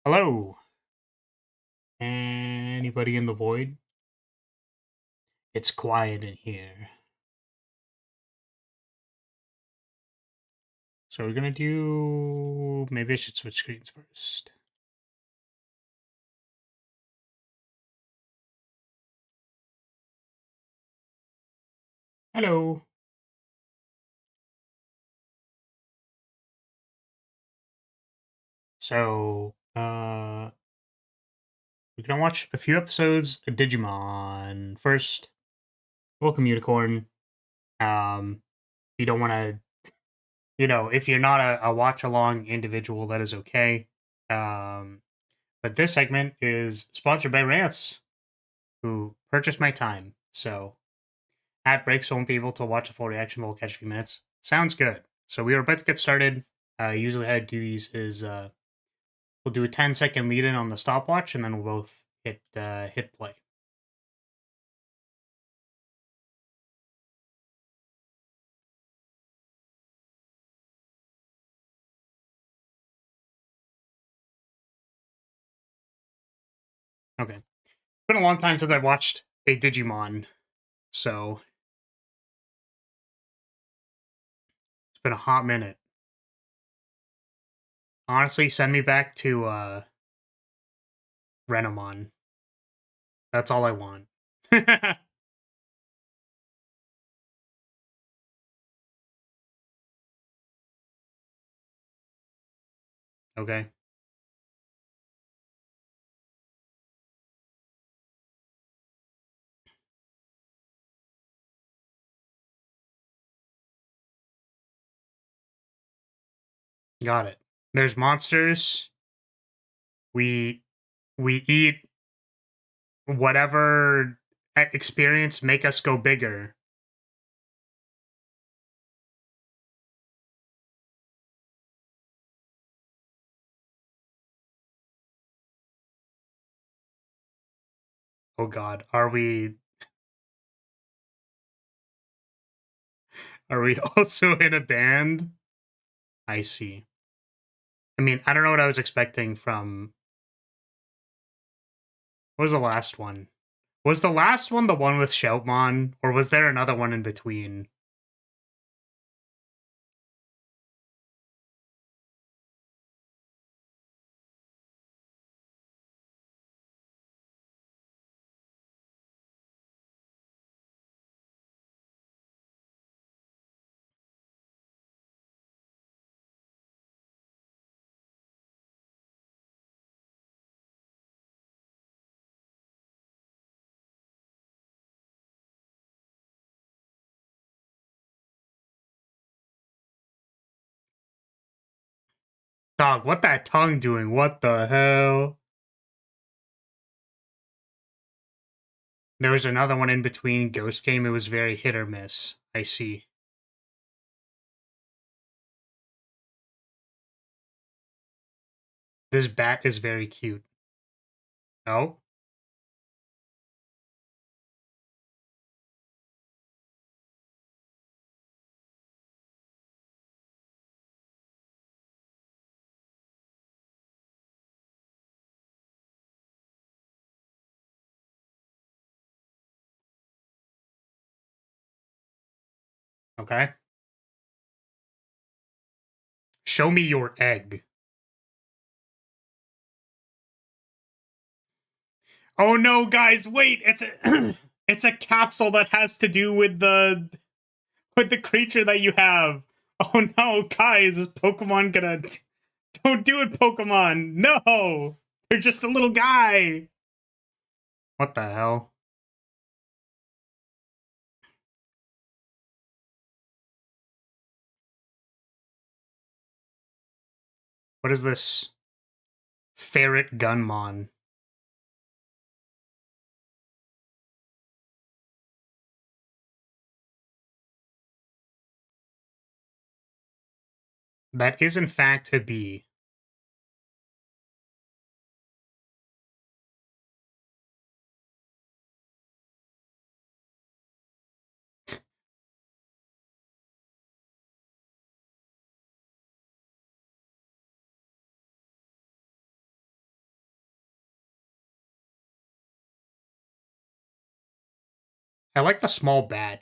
Hello. Anybody in the void? It's quiet in here. So we're gonna do... Maybe I should switch screens first. Hello. So, we're gonna watch a few episodes of Digimon. First, welcome Unicorn. You don't want to... if you're not a watch-along individual, that is okay. But this segment is sponsored by Rance, who purchased my time. So, at breaks, I won't be able to watch a full reaction, but we'll catch a few minutes. Sounds good. So we are about to get started. Usually how I do these is we'll do a 10-second lead-in on the stopwatch, and then we'll both hit play. Okay. It's been a long time since I've watched a Digimon, so it's been a hot minute. Honestly, send me back to Renamon. That's all I want. Okay. Got it. There's monsters. We eat whatever experience make us go bigger. Oh god, are we also in a band? I see. I mean, I don't know what I was expecting from... What was the last one? Was the last one the one with Shoutmon, or was there another one in between? Dog, what that tongue doing? What the hell? There was another one in between Ghost Game. It was very hit or miss. I see. This bat is very cute. Oh? Okay. Show me your egg. Oh no, guys, wait! It's a it's a capsule that has to do with the creature that you have. Oh no, guys, is Pokemon gonna... Don't do it, Pokemon! No! You're just a little guy! What the hell? What is this? Ferret Gunmon. That is in fact a bee. I like the small bat.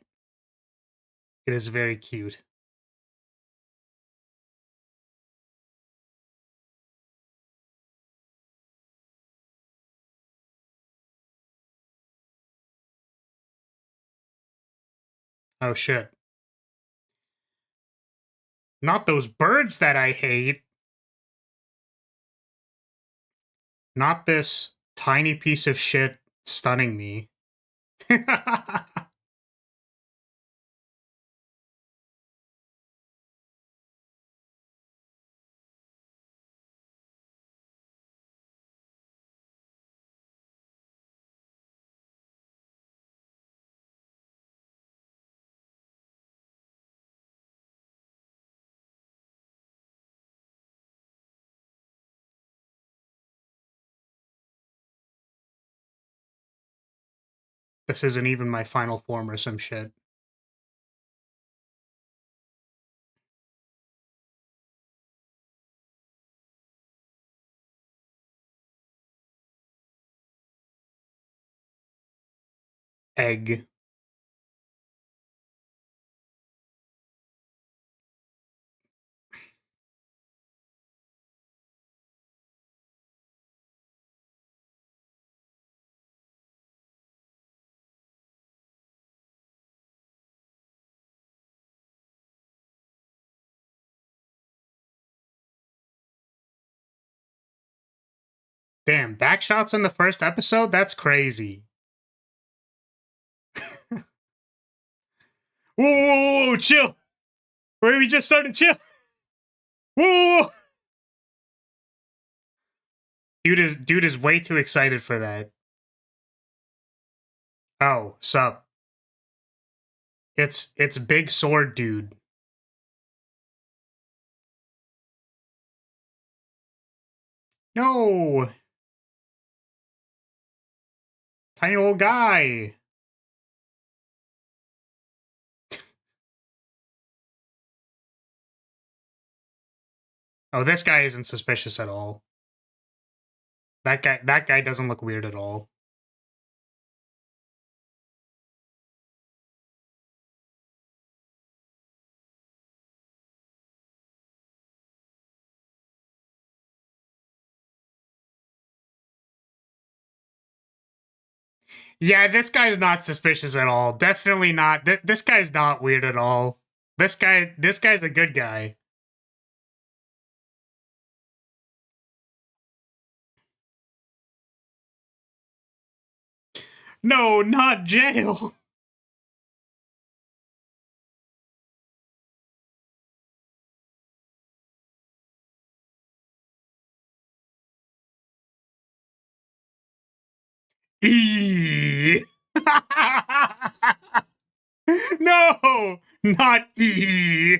It is very cute. Oh shit. Not those birds that I hate. Not this tiny piece of shit stunning me. This isn't even my final form or some shit. Egg. Damn, backshots in the first episode? That's crazy. Whoa, chill. We just started chill. Whoa. Dude is way too excited for that. Oh, sup. It's big sword dude. No. Tiny old guy. Oh, this guy isn't suspicious at all. That guy doesn't look weird at all. Yeah, this guy's not suspicious at all. Definitely not. This guy's not weird at all. This guy's a good guy. No, not jail. E. No, not E.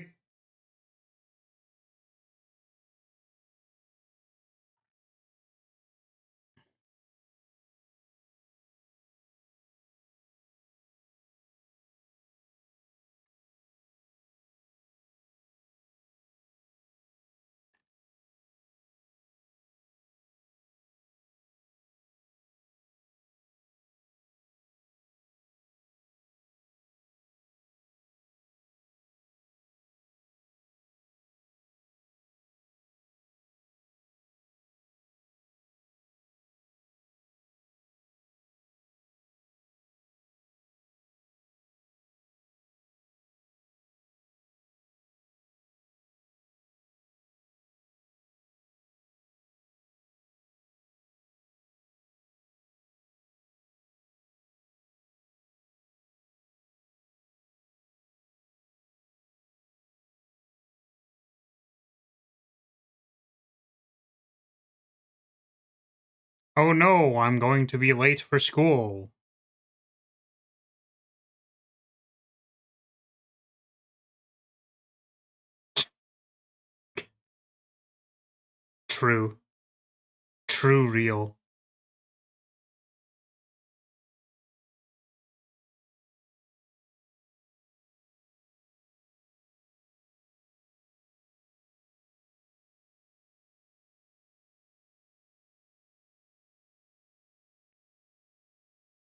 Oh no, I'm going to be late for school. True. True real.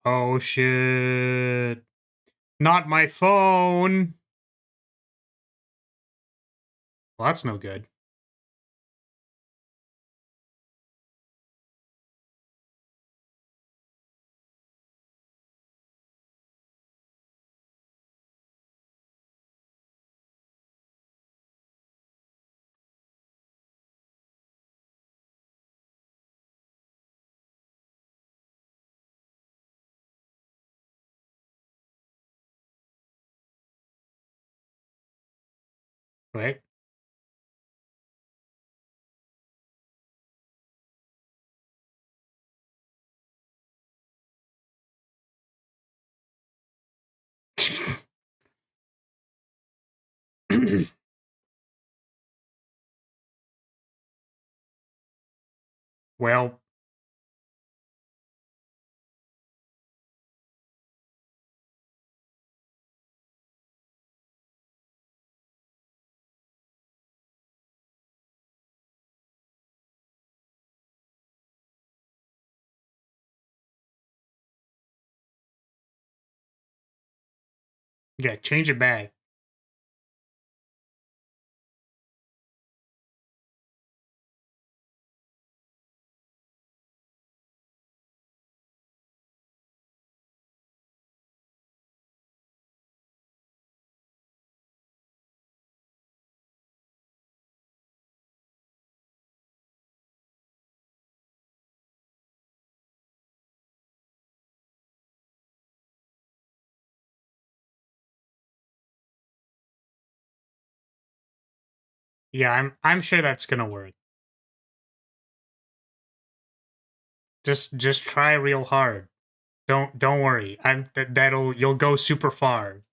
Oh shit. Not my phone. Well, that's no good. Wait. Well, yeah, change it back. Yeah, I'm sure that's gonna work. Just try real hard. Don't worry. That'll you'll go super far.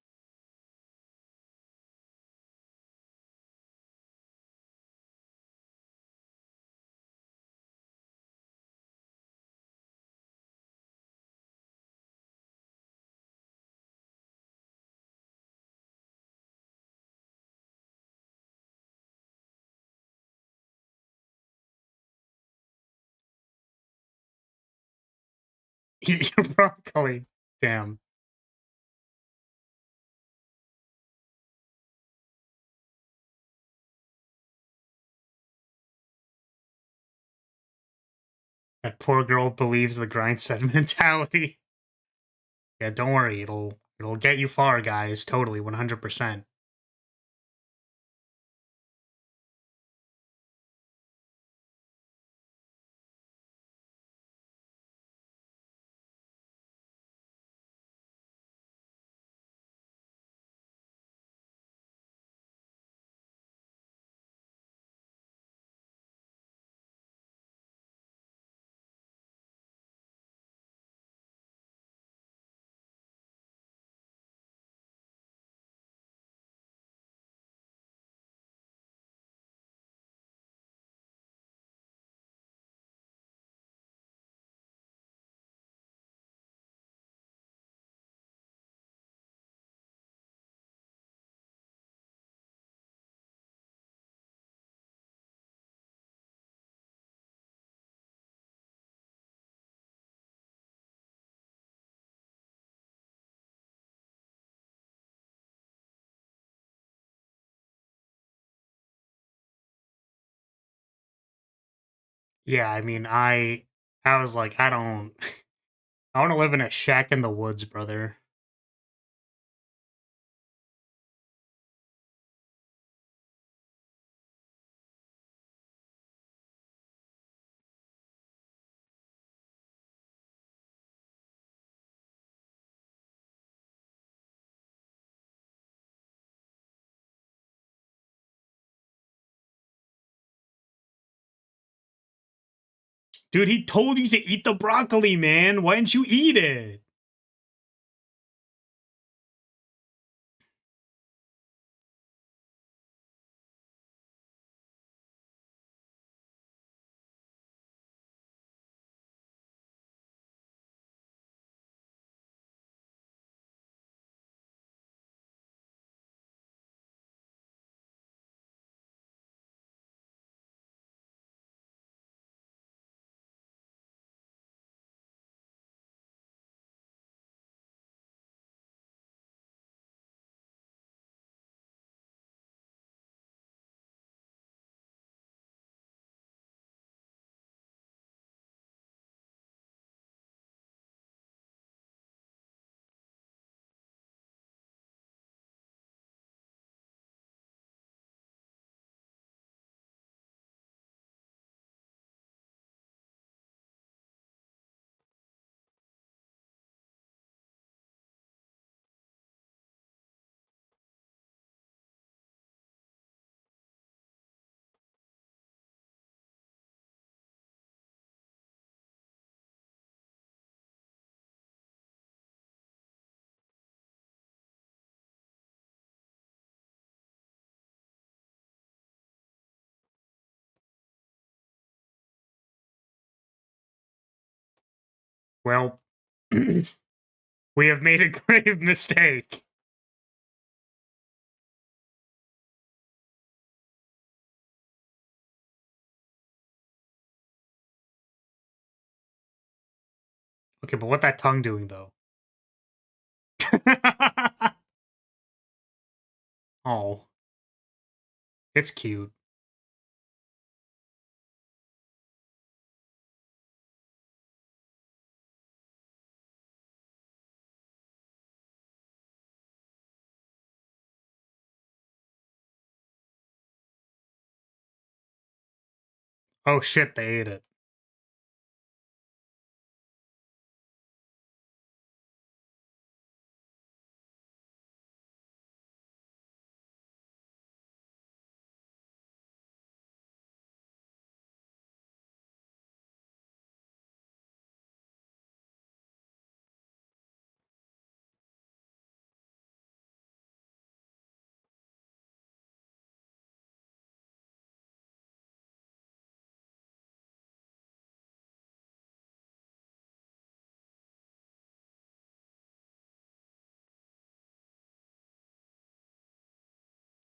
Broccoli. Damn. That poor girl believes the grind set mentality. Yeah, don't worry. It'll get you far, guys. Totally, 100%. Yeah, I mean, I was like, I don't I want to live in a shack in the woods, brother. Dude, he told you to eat the broccoli, man. Why didn't you eat it? Well, we have made a grave mistake. Okay, but what that tongue doing, though? Oh. It's cute. Oh shit, they ate it.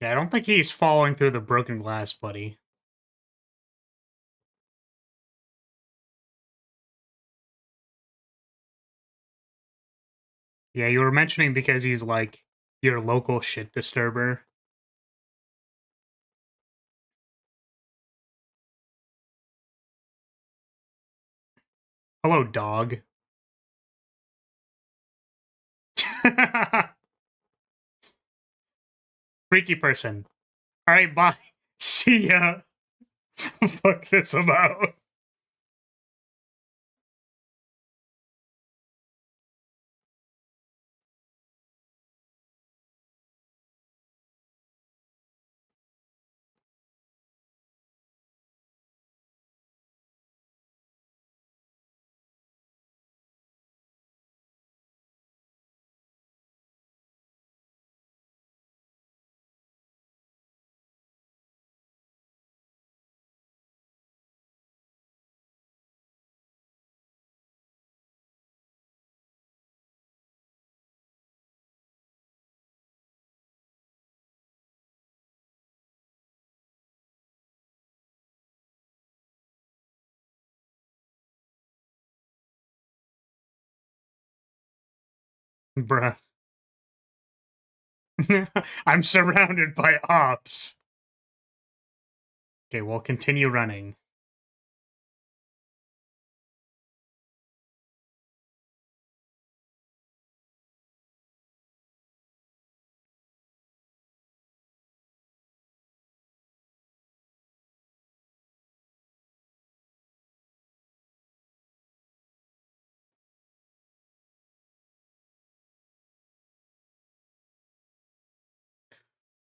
Yeah, I don't think he's falling through the broken glass, buddy. Yeah, you were mentioning because he's like your local shit disturber. Hello, dog. Freaky person. Alright, bye. See ya. Fuck this about. Bruh. I'm surrounded by ops. Okay, we'll continue running.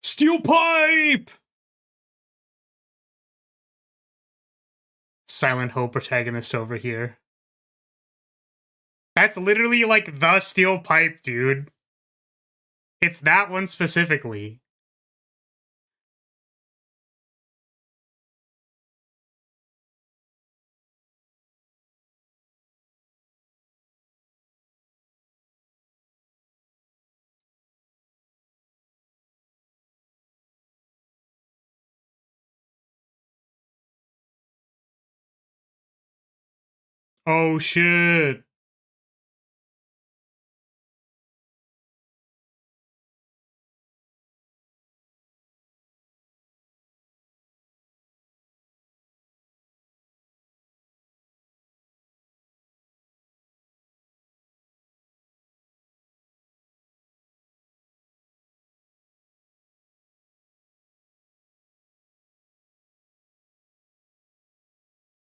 Steel pipe! Silent Hope protagonist over here. That's literally like the steel pipe, dude. It's that one specifically. Oh shit.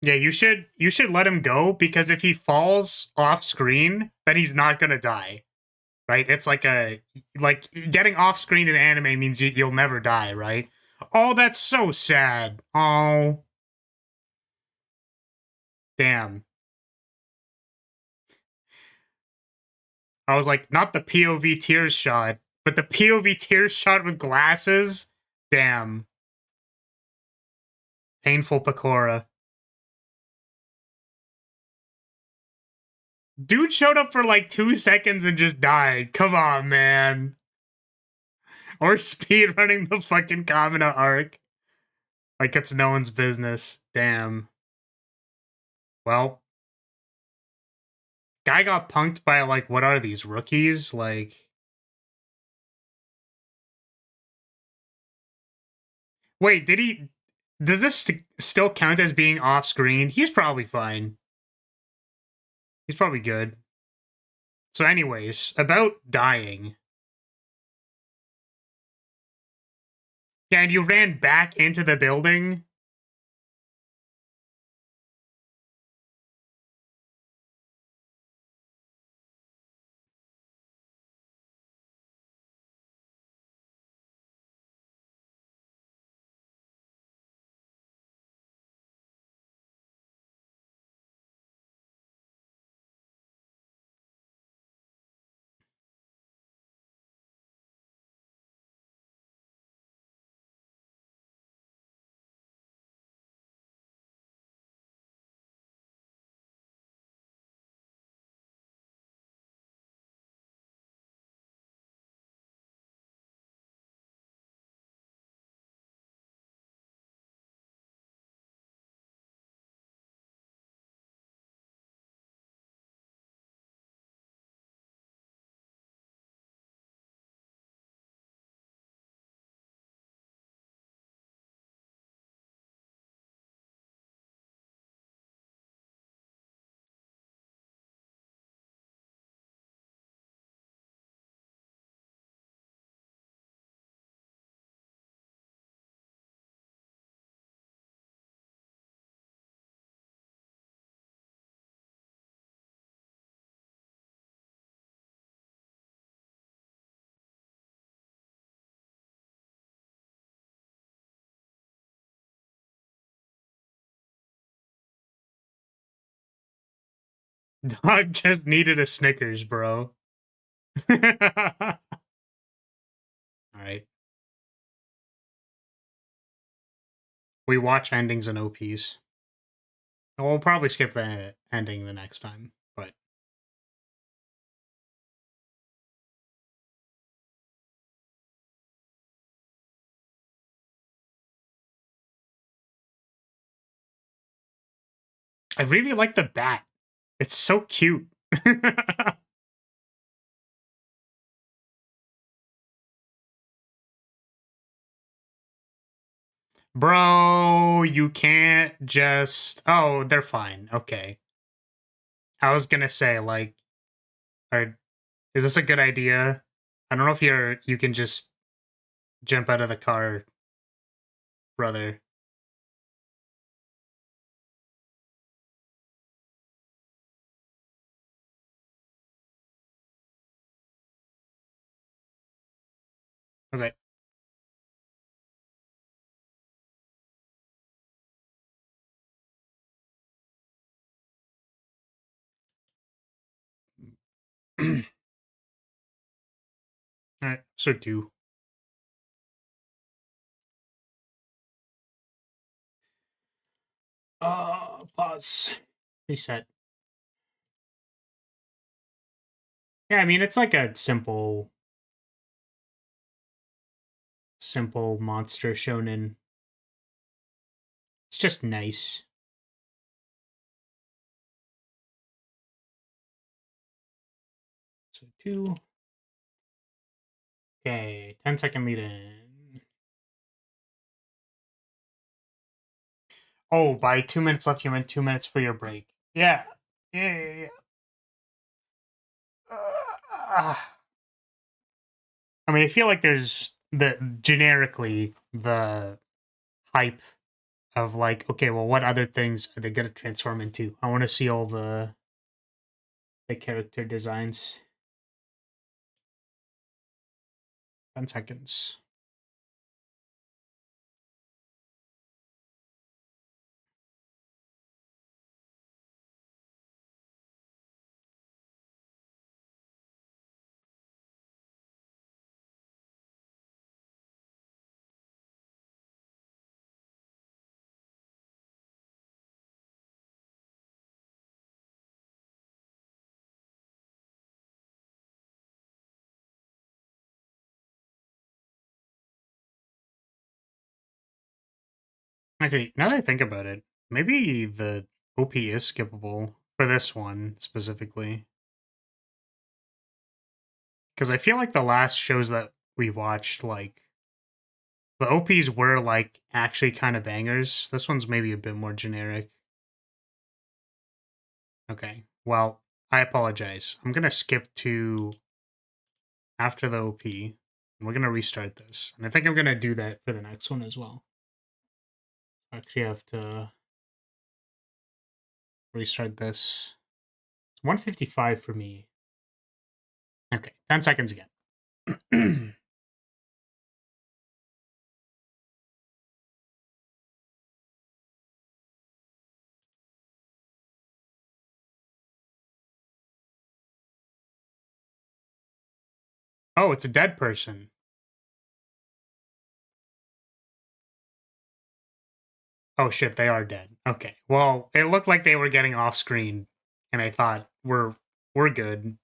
Yeah, you should let him go because if he falls off screen, then he's not gonna die. Right? It's like getting off screen in anime means you'll never die, right? Oh, that's so sad. Oh, damn. I was like, not the POV tears shot, but the POV tears shot with glasses. Damn. Painful Pecora. Dude showed up for like 2 seconds and just died. Come on, man. Or speedrunning the fucking Kamina arc. Like it's no one's business. Damn. Well, guy got punked by like, what are these, rookies? Like, wait, did he? Does this still count as being off screen? He's probably fine. He's probably good. So, anyways, about dying. Yeah, and you ran back into the building. Dog just needed a Snickers, bro. All right. We watch endings and OPs. We'll probably skip the ending the next time, but I really like the bat. It's so cute. Bro, you can't just... Oh, they're fine. Okay. I was gonna say, like, is this a good idea? I don't know if you can just jump out of the car, brother. Okay. Alright, so 2. Pause. Reset. Yeah, I mean, it's like a simple monster shonen. It's just nice. So 2. Okay, 10-second lead in. Oh, by 2 minutes left, you meant 2 minutes for your break. Yeah. Yeah. I mean, I feel like there's generically the hype of like, okay, well, what other things are they gonna transform into? I want to see all the character designs. 10 seconds. Actually, now that I think about it, maybe the OP is skippable for this one specifically. Because I feel like the last shows that we watched, like, the OPs were, like, actually kind of bangers. This one's maybe a bit more generic. Okay, well, I apologize. I'm gonna skip to after the OP, and we're gonna restart this. And I think I'm gonna do that for the next one as well. I actually have to restart this. It's 155 for me. Okay, 10 seconds again. Oh, it's a dead person. Oh shit, they are dead. Okay. Well, it looked like they were getting off screen, and I thought we're good.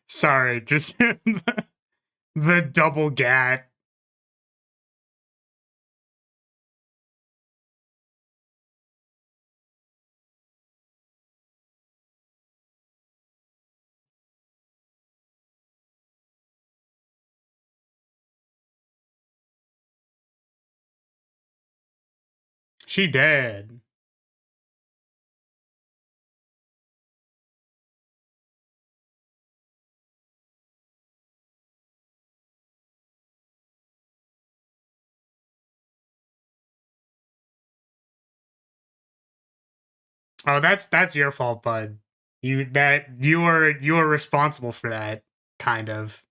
Sorry, just the double gat. She dead. Oh, that's your fault, bud. You are responsible for that, kind of,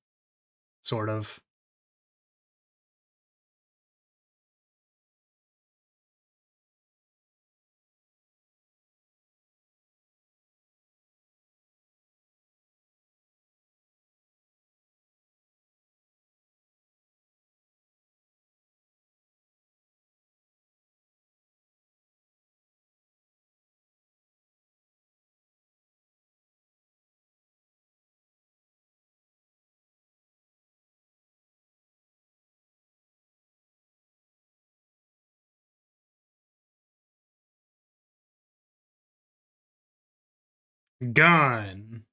sort of. Gun.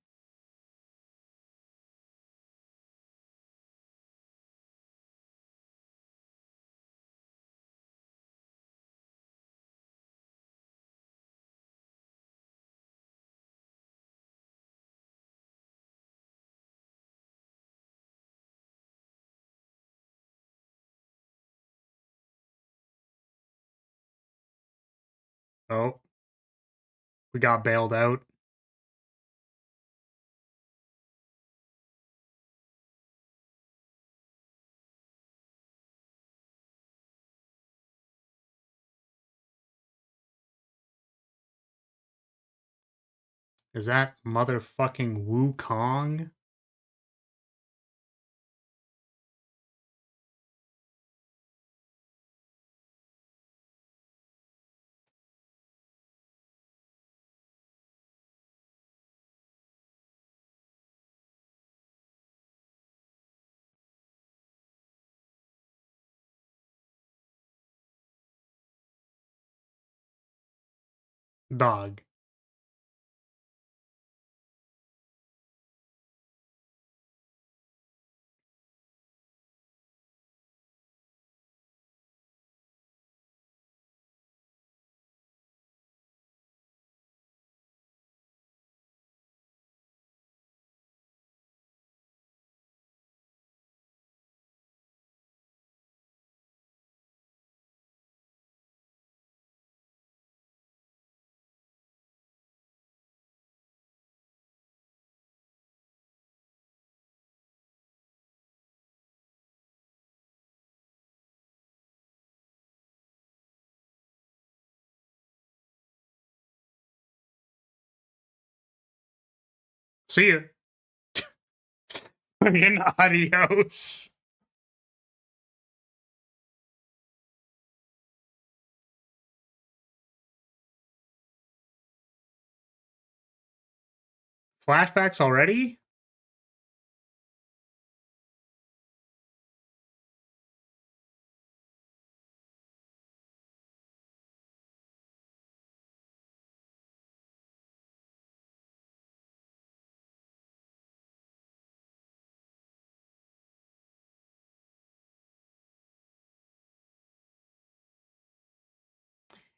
Oh, we got bailed out. Is that motherfucking Wukong? Dog. See ya. Fucking adios. Flashbacks already?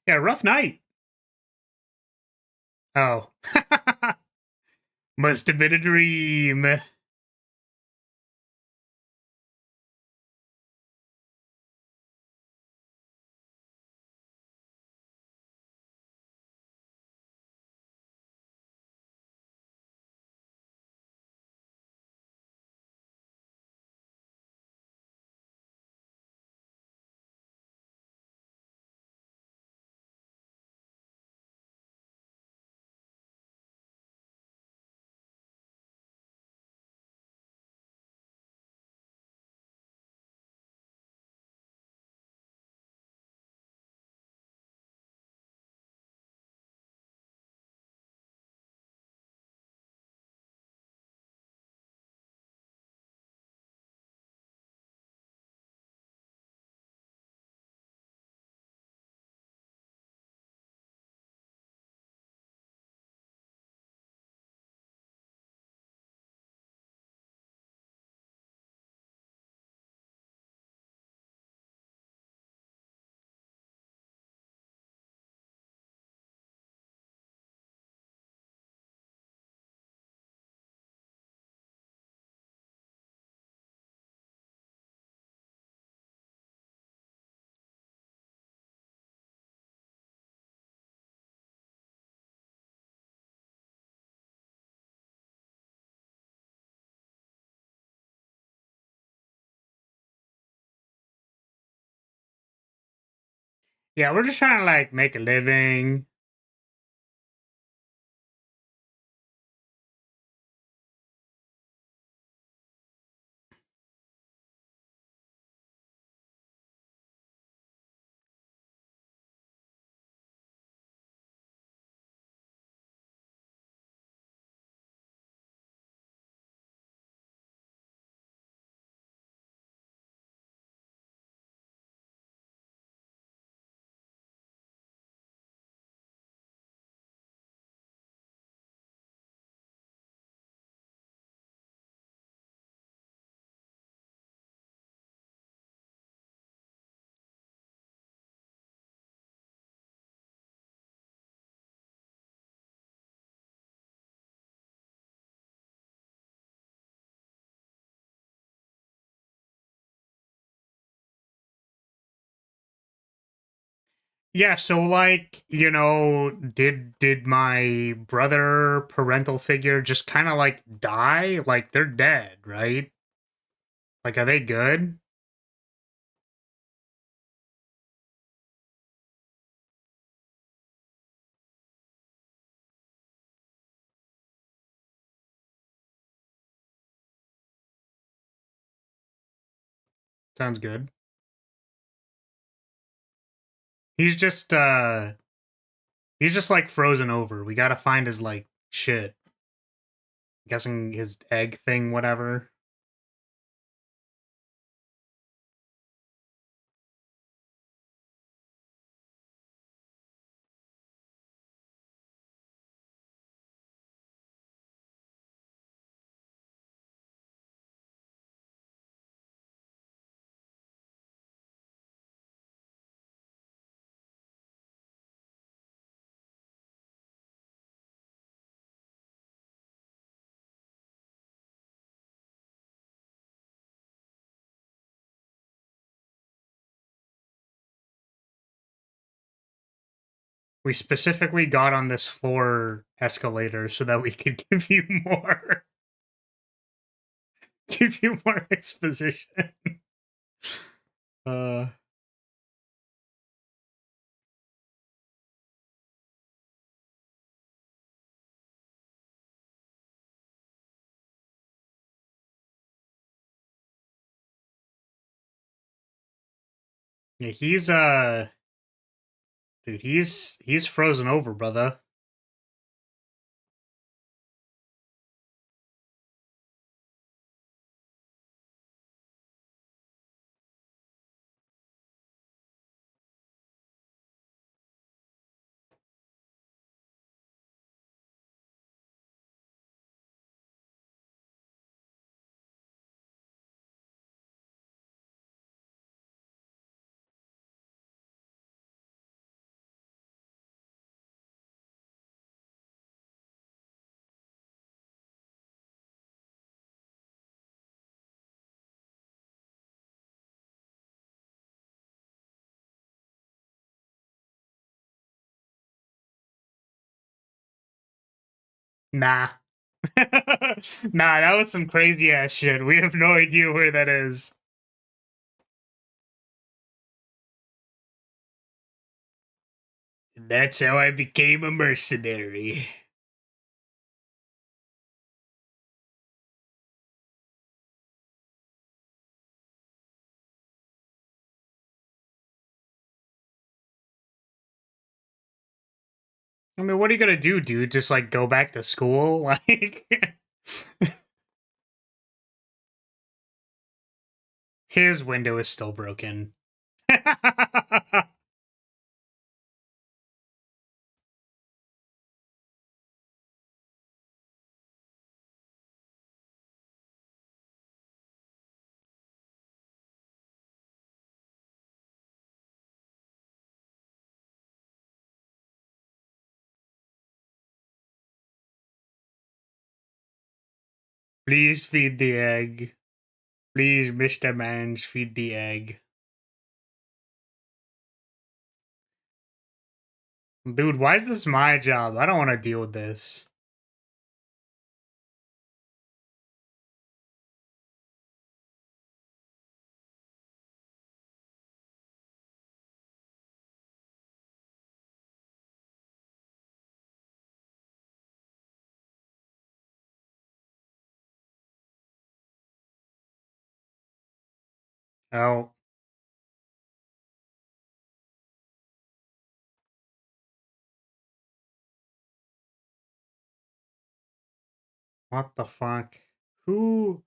Yeah, rough night. Oh. Must have been a dream. Yeah, we're just trying to like make a living. Yeah, so like, did my brother parental figure just kind of like die? Like they're dead, right? Like are they good? Sounds good. He's just he's just like frozen over. We got to find his like shit. I'm guessing his egg thing whatever. We specifically got on this floor escalator so that we could give you more give you more exposition. Uh yeah, he's dude, he's frozen over, brother. Nah. Nah, that was some crazy ass shit. We have no idea where that is. That's how I became a mercenary. I mean, what are you gonna do, dude? Just like go back to school? Like his window is still broken. Please feed the egg. Please, Mr. Mans, feed the egg. Dude, why is this my job? I don't want to deal with this. Oh. What the fuck? Who?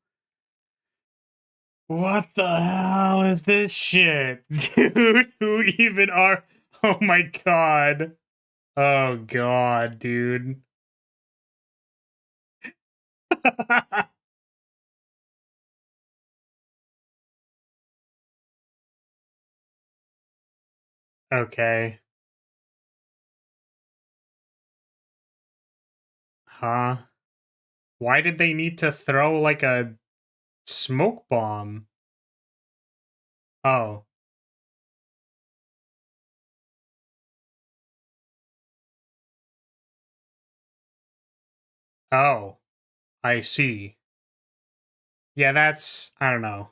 What the hell is this shit? Dude, who even are... Oh my god. Oh god, dude. Okay. Huh? Why did they need to throw, like, a smoke bomb? Oh. Oh. I see. Yeah, that's... I don't know.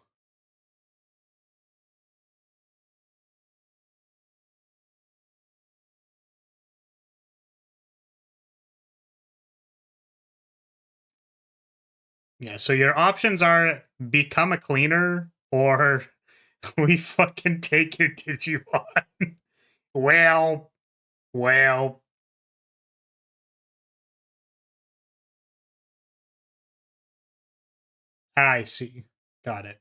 Yeah, so your options are become a cleaner or we fucking take your Digimon. well, well, I see. Got it.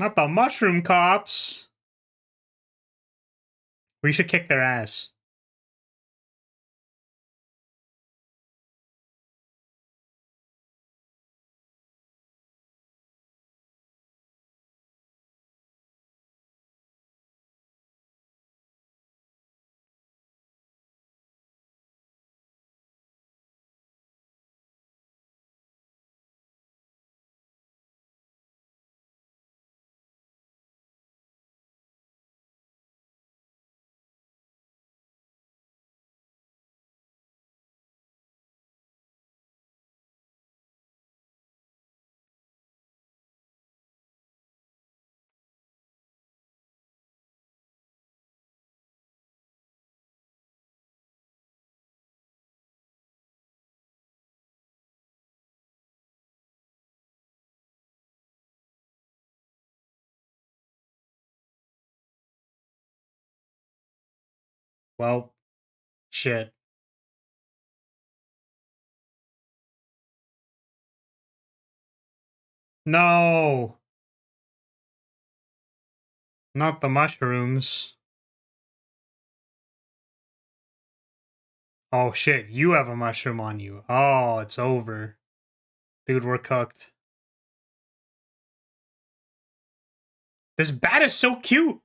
Not the mushroom cops. We should kick their ass. Well, shit. No, not the mushrooms. Oh shit, you have a mushroom on you. Oh, it's over. Dude, we're cooked. This bat is so cute.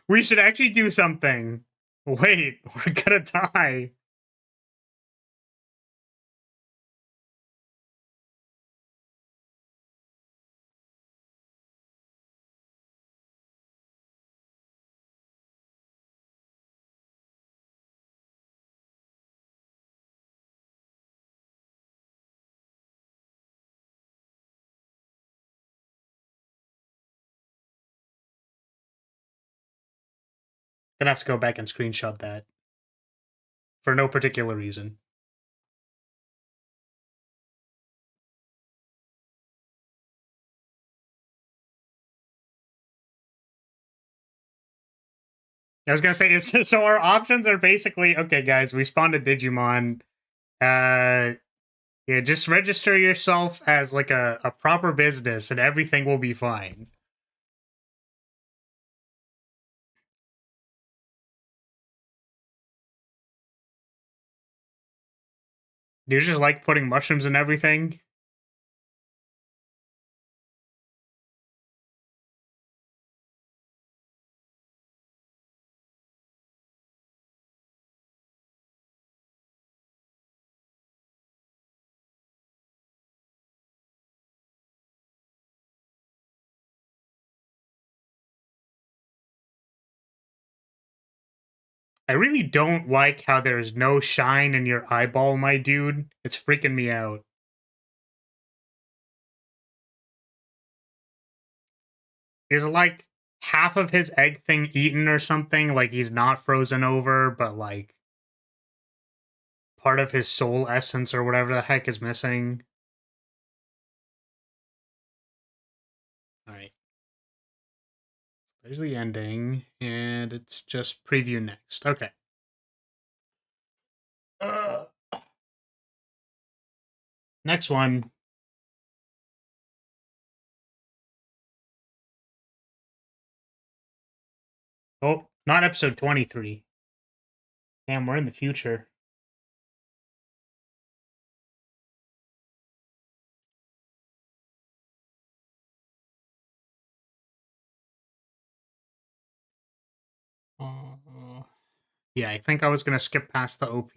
We should actually do something. Wait, we're gonna die. Gonna have to go back and screenshot that. For no particular reason. I was gonna say, so our options are basically, okay, guys, we spawned a Digimon. Yeah, just register yourself as like a proper business and everything will be fine. Do you just like putting mushrooms in everything? I really don't like how there's no shine in your eyeball, my dude. It's freaking me out. Is it like half of his egg thing eaten or something? Like he's not frozen over, but like part of his soul essence or whatever the heck is missing. Alright. There's the ending, and it's just preview next. Okay. Next one. Oh, not episode 23. Damn, we're in the future. Yeah, I think I was gonna skip past the OP.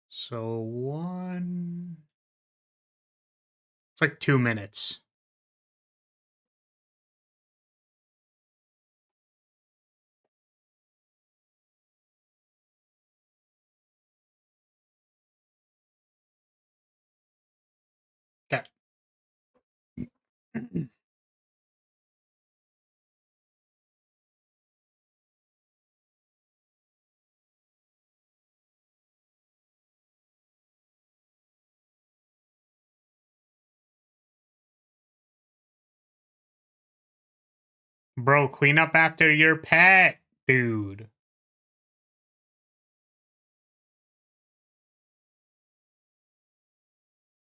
So one. It's like 2 minutes. Okay. Bro, clean up after your pet, dude.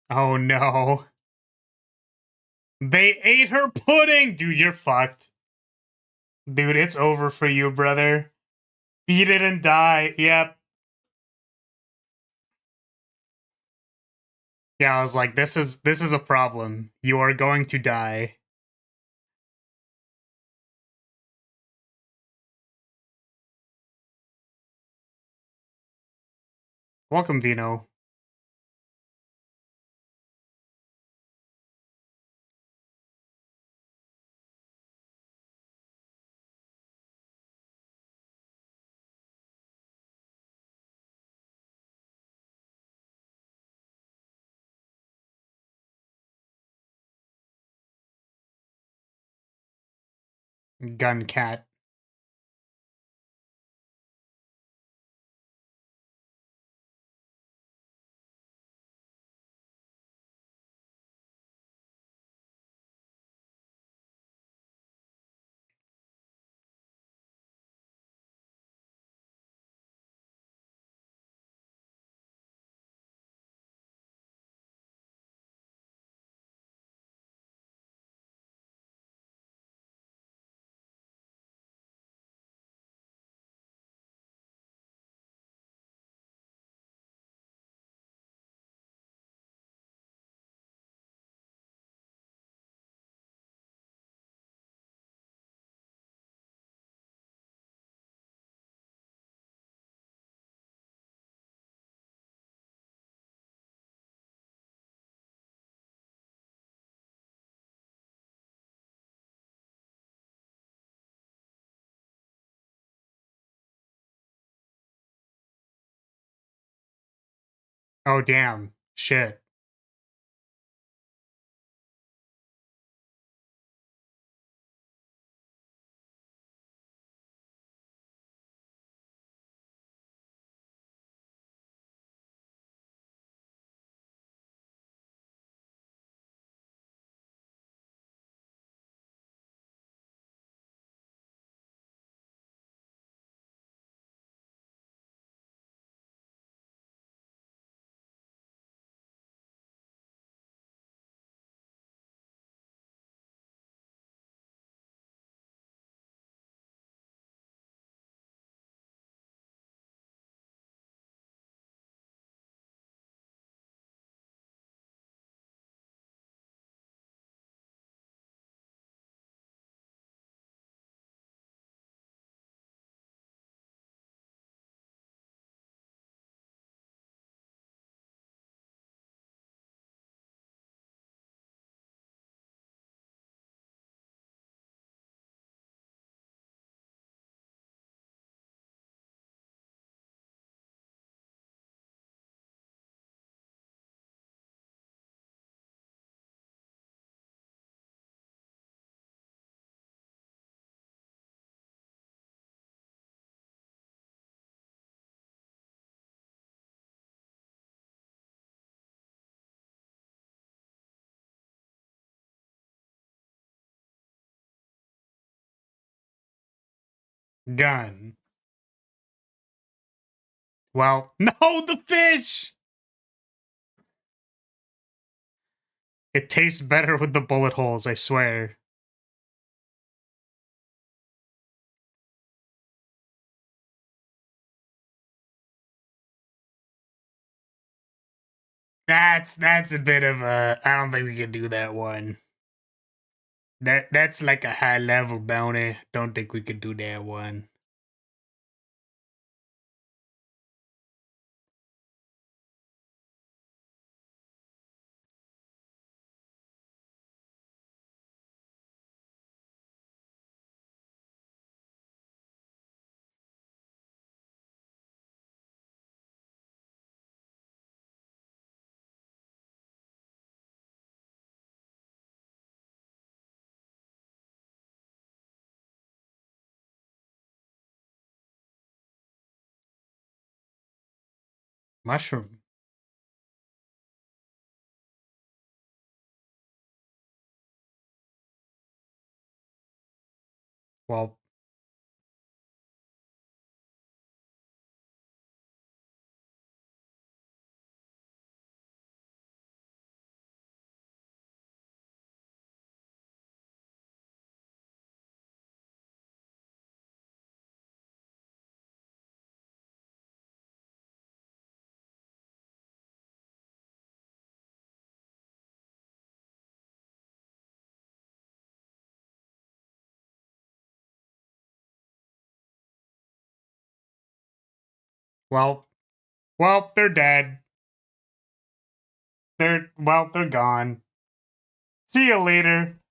Oh no. They ate her pudding! Dude, you're fucked. Dude, it's over for you, brother. Eat it and die. Yep. Yeah, I was like, this is a problem. You are going to die. Welcome, Vino. Gun cat. Oh, damn. Shit. gun. Well, no, the fish! It tastes better with the bullet holes, I swear. That's a bit of a... I don't think we can do that one. That's like a high level bounty. Don't think we could do that one. Mushroom. Well, well, they're dead. They're gone. See you later.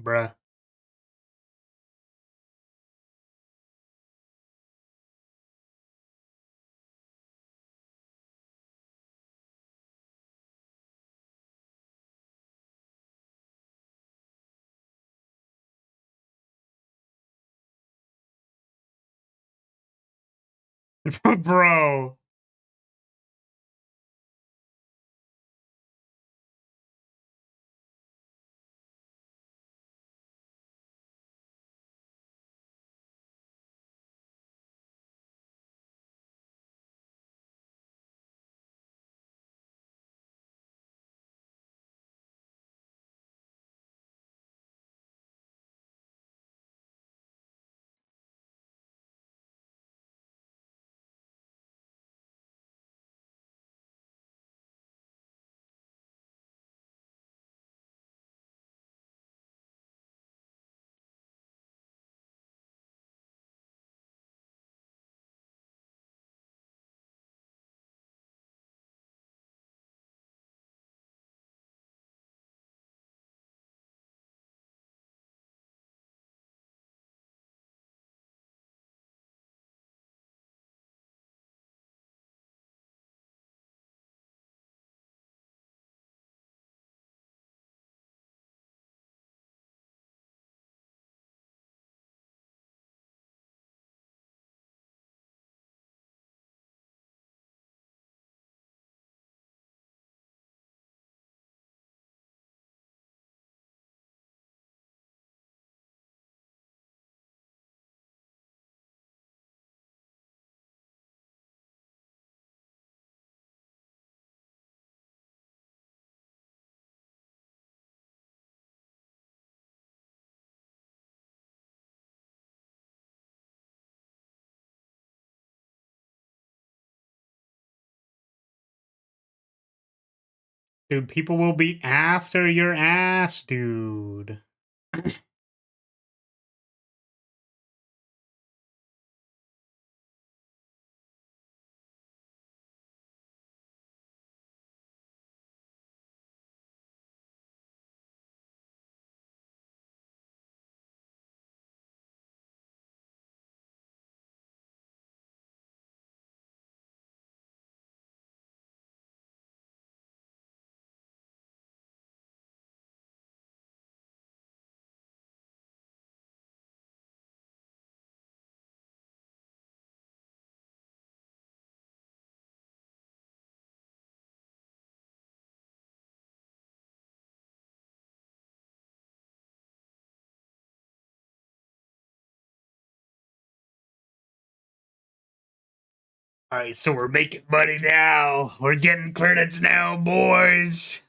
Bruh. Bro. Dude, people will be after your ass, dude. All right, so we're making money now. We're getting credits now, boys.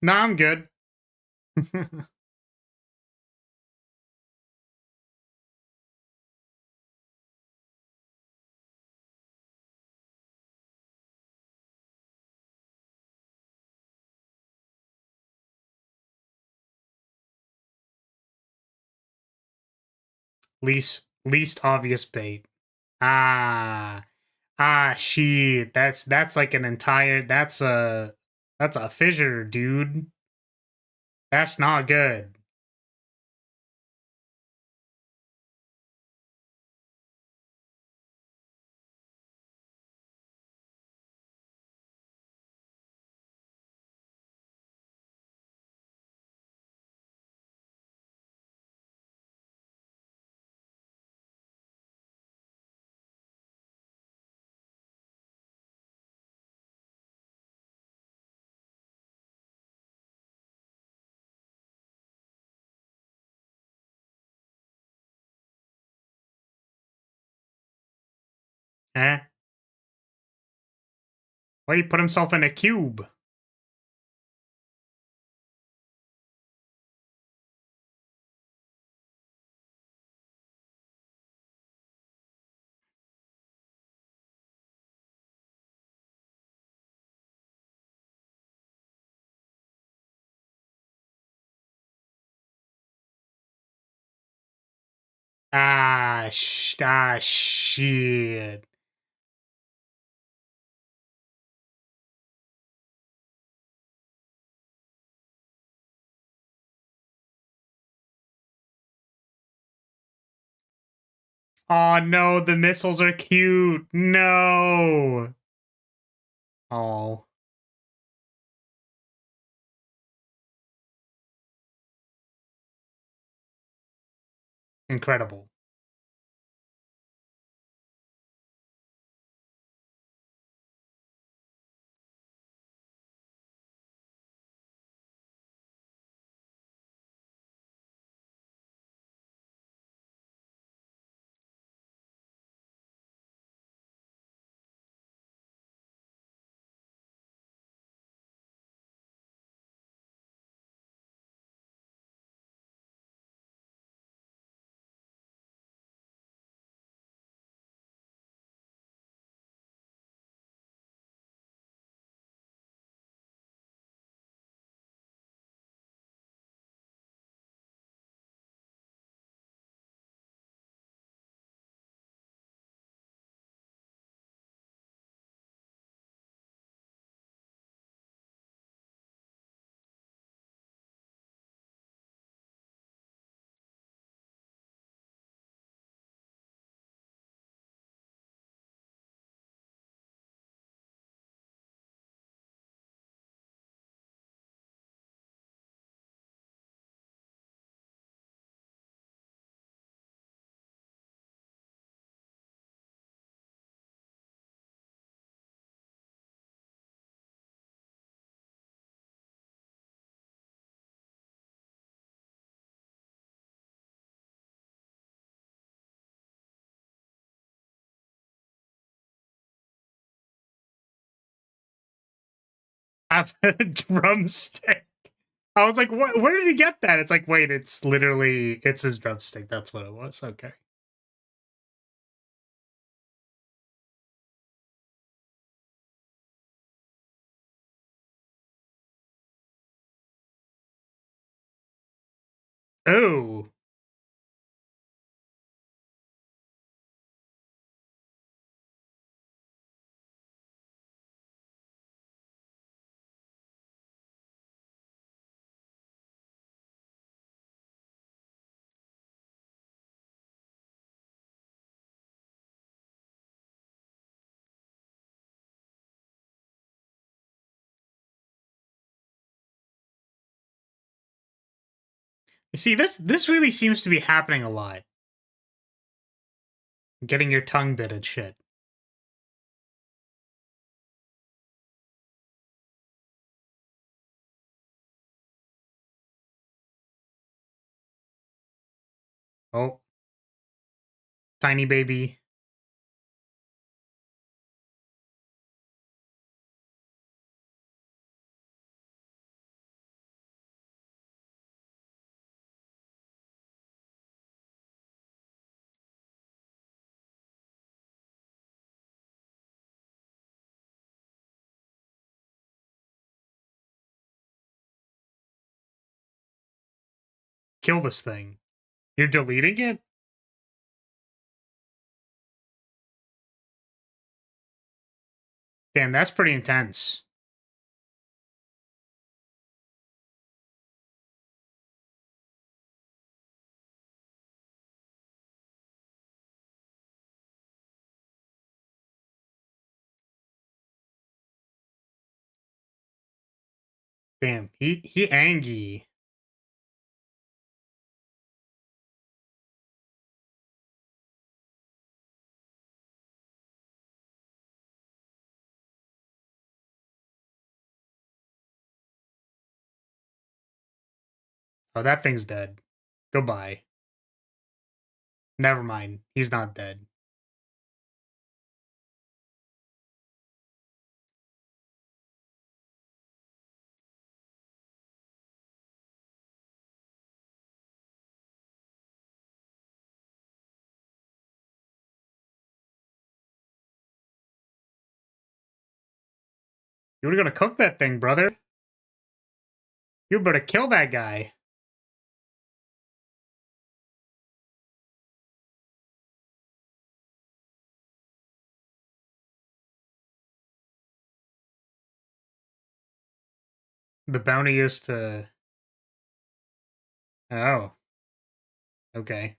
Nah, I'm good. least obvious bait. Ah, shit. That's like an entire. That's a fissure, dude. That's not good. Eh? Why did he put himself in a cube? Shit. Oh no, the missiles are cute. No. Oh, incredible. have a drumstick. I was like, what? Where did he get that? It's like, wait, it's literally, it's his drumstick. That's what it was. Okay. Oh. You see, this really seems to be happening a lot. Getting your tongue bit and shit. Oh. Tiny baby. Kill this thing. You're deleting it? Damn, that's pretty intense. Damn, he angry. Oh, that thing's dead. Goodbye. Never mind. He's not dead. You were gonna cook that thing, brother. You better kill that guy. The bounty is to... Oh. Okay.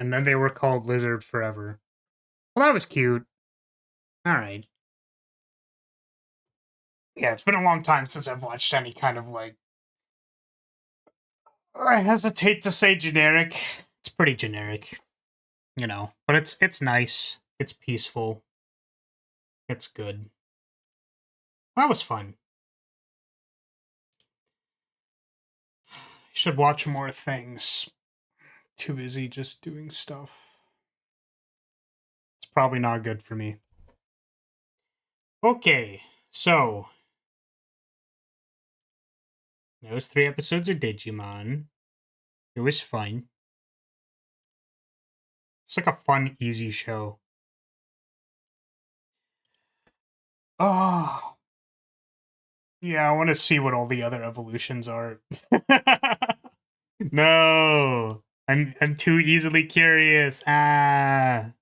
And then they were called Lizard forever. Well, that was cute. Alright. Yeah, it's been a long time since I've watched any kind of, like... I hesitate to say generic It's pretty generic, you know, but it's nice. It's peaceful. It's good. That was fun. Should watch more things. Too busy just doing stuff. It's probably not good for me. Okay, so that was 3 episodes of Digimon. It was fun. It's like a fun, easy show. Oh. Yeah, I want to see what all the other evolutions are. No. I'm too easily curious. Ah.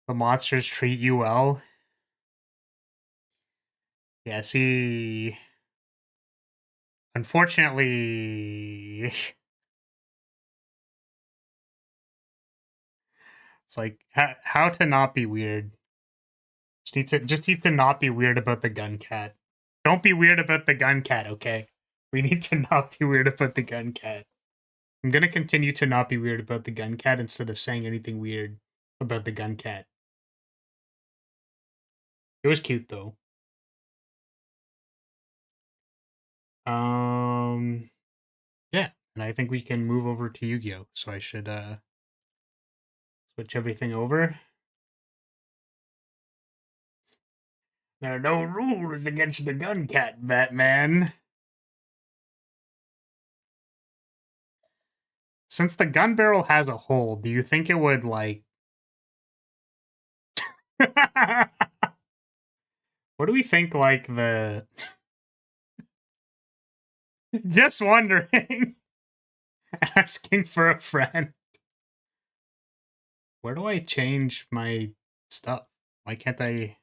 The monsters treat you well. Yeah, see. Unfortunately, it's like how to not be weird. Just need to not be weird about the gun cat. Don't be weird about the gun cat, okay? We need to not be weird about the gun cat. I'm gonna continue to not be weird about the gun cat instead of saying anything weird about the gun cat. It was cute though. Yeah, and I think we can move over to Yu-Gi-Oh! So I should switch everything over. There are no rules against the gun cat, Batman. Since the gun barrel has a hole, do you think it would, like... What do we think, like, the... Just wondering. Asking for a friend. Where do I change my stuff? Why can't I...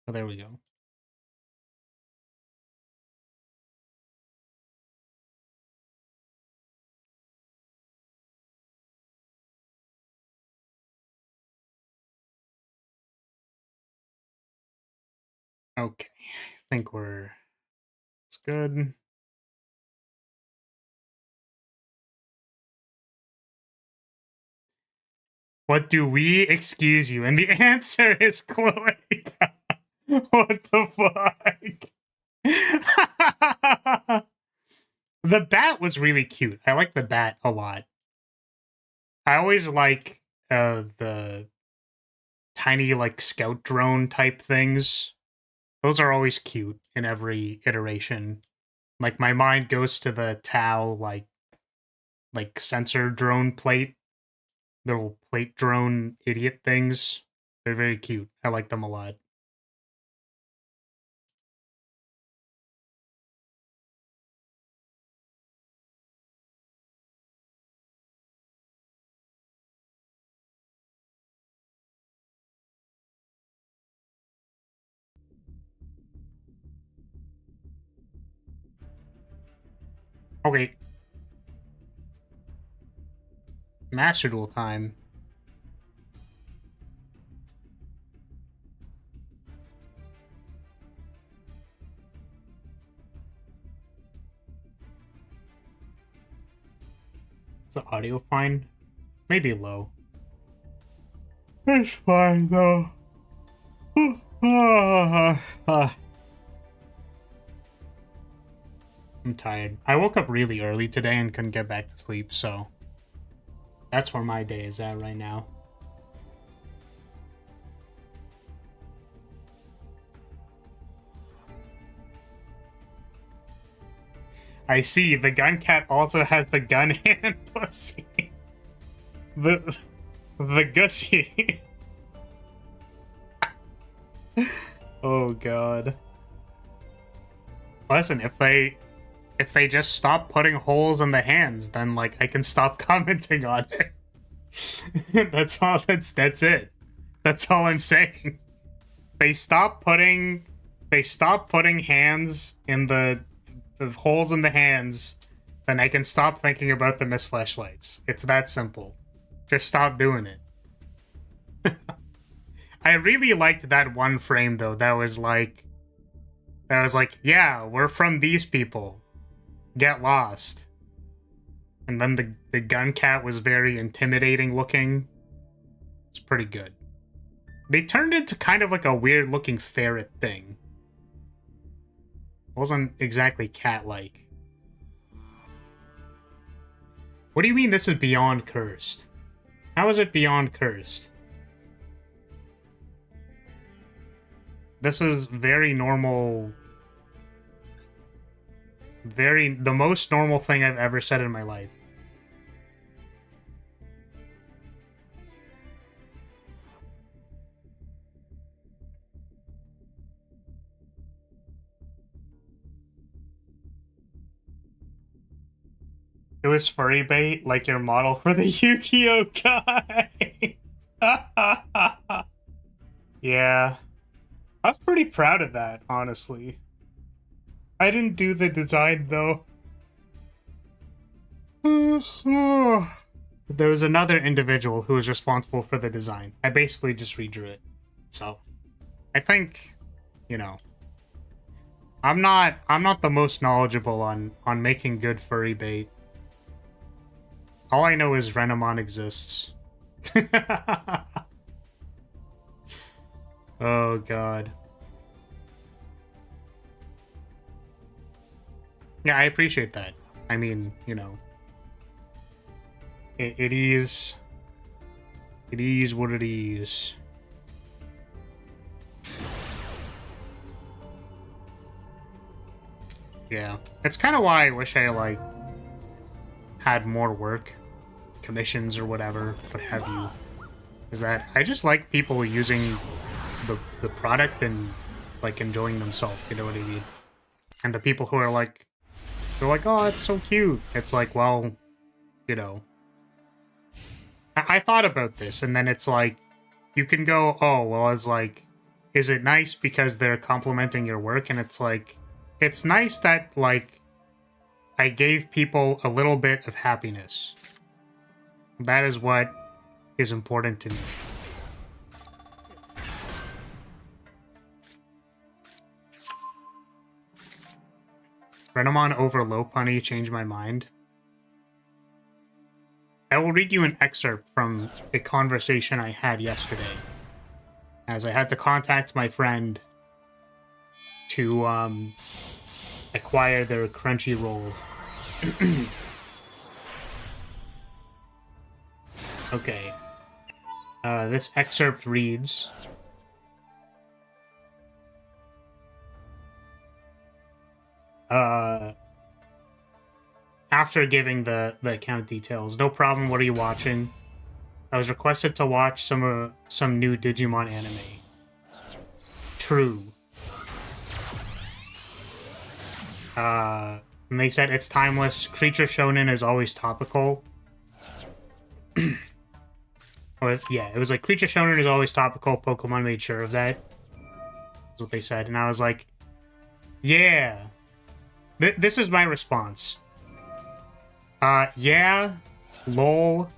Oh, there we go. Okay. I think we're... It's good. What do we excuse you? And the answer is Chloe. What the fuck? The bat was really cute. I like the bat a lot. I always like the tiny, like, scout drone type things. Those are always cute in every iteration. Like, my mind goes to the Tau, like sensor drone plate. Little plate drone idiot things. They're very cute. I like them a lot. Okay. Master Duel time. Is the audio fine? Maybe low. It's fine though. I'm tired. I woke up really early today and couldn't get back to sleep, so that's where my day is at right now. I see, the gun cat also has the gun hand pussy. The gussy. Oh god. Listen, if they just stop putting holes in the hands, then, like, I can stop commenting on it. That's it. That's all I'm saying. They stop putting hands in the holes in the hands, then I can stop thinking about them as fleshlights. It's that simple. Just stop doing it. I really liked that one frame though. That was like, yeah, we're from these people. Get lost. And then the gun cat was very intimidating looking. It's pretty good. They turned into kind of like a weird looking ferret thing. It wasn't exactly cat-like. What do you mean this is beyond cursed? How is it beyond cursed? This is very normal. The most normal thing I've ever said in my life. It was furry bait, like your model for the Yu-Gi-Oh guy. Yeah. I was pretty proud of that, honestly. I didn't do the design, though. There was another individual who was responsible for the design. I basically just redrew it. So, I think, you know, I'm not the most knowledgeable on making good furry bait. All I know is Renamon exists. Oh god. Yeah, I appreciate that. I mean, you know, it is what it is. Yeah, it's kind of why I wish I like had more work, commissions or whatever, what have you. Is that I just like people using the product and like enjoying themselves. You know what I mean? And the people who are like, they're like, oh, it's so cute. It's like, well, you know, I thought about this, and then it's like, you can go, oh, well, it's like, is it nice because they're complimenting your work? And it's like, it's nice that, like, I gave people a little bit of happiness. That is what is important to me. Renamon over Lopunny changed my mind. I will read you an excerpt from a conversation I had yesterday, as I had to contact my friend to acquire their Crunchyroll. Okay. This excerpt reads... after giving the account details, no problem, what are you watching? I was requested to watch some new Digimon anime. True. And they said it's timeless. Creature Shonen is always topical. Or, yeah, it was like Creature Shonen is always topical. Pokemon made sure of that. That's what they said. And I was like, yeah. This is my response. Yeah, lol.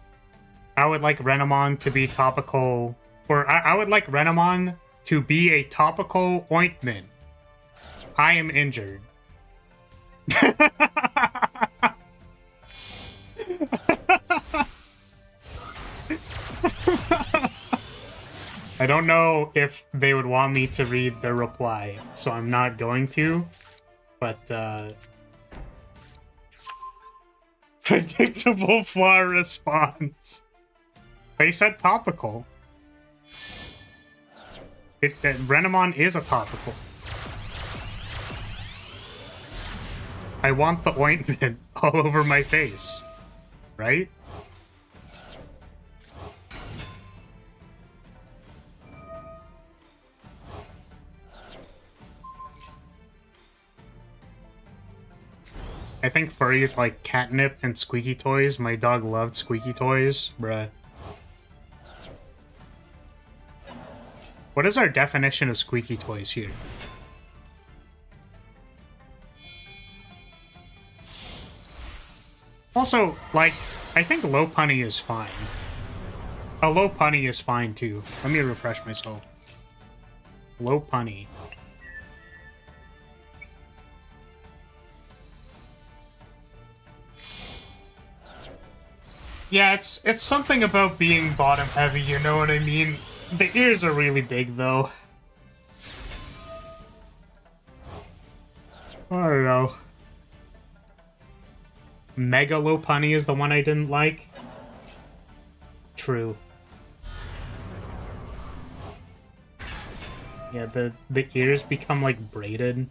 I would like Renamon to be topical, or I would like Renamon to be a topical ointment. I am injured. I don't know if they would want me to read their reply, so I'm not going to, but, predictable flaw response. They said topical. Renamon is a topical. I want the ointment all over my face. Right? I think furries like catnip and squeaky toys. My dog loved squeaky toys, bruh. What is our definition of squeaky toys here? Also, like, I think low punny is fine. A low punny is fine too. Let me refresh myself. Low punny. Yeah, it's something about being bottom heavy, you know what I mean? The ears are really big, though. I don't know. Megalopunny is the one I didn't like. True. Yeah, the ears become, like, braided.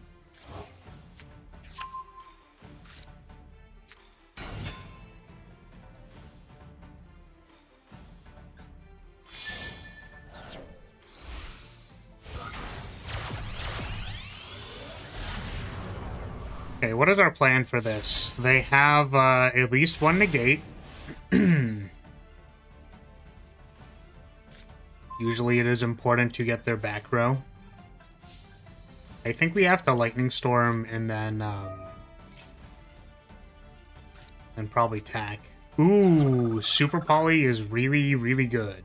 Okay, what is our plan for this? They have at least one negate. Usually it is important to get their back row. I think we have to Lightning Storm and then probably tack. Ooh, Super Poly is really, really good.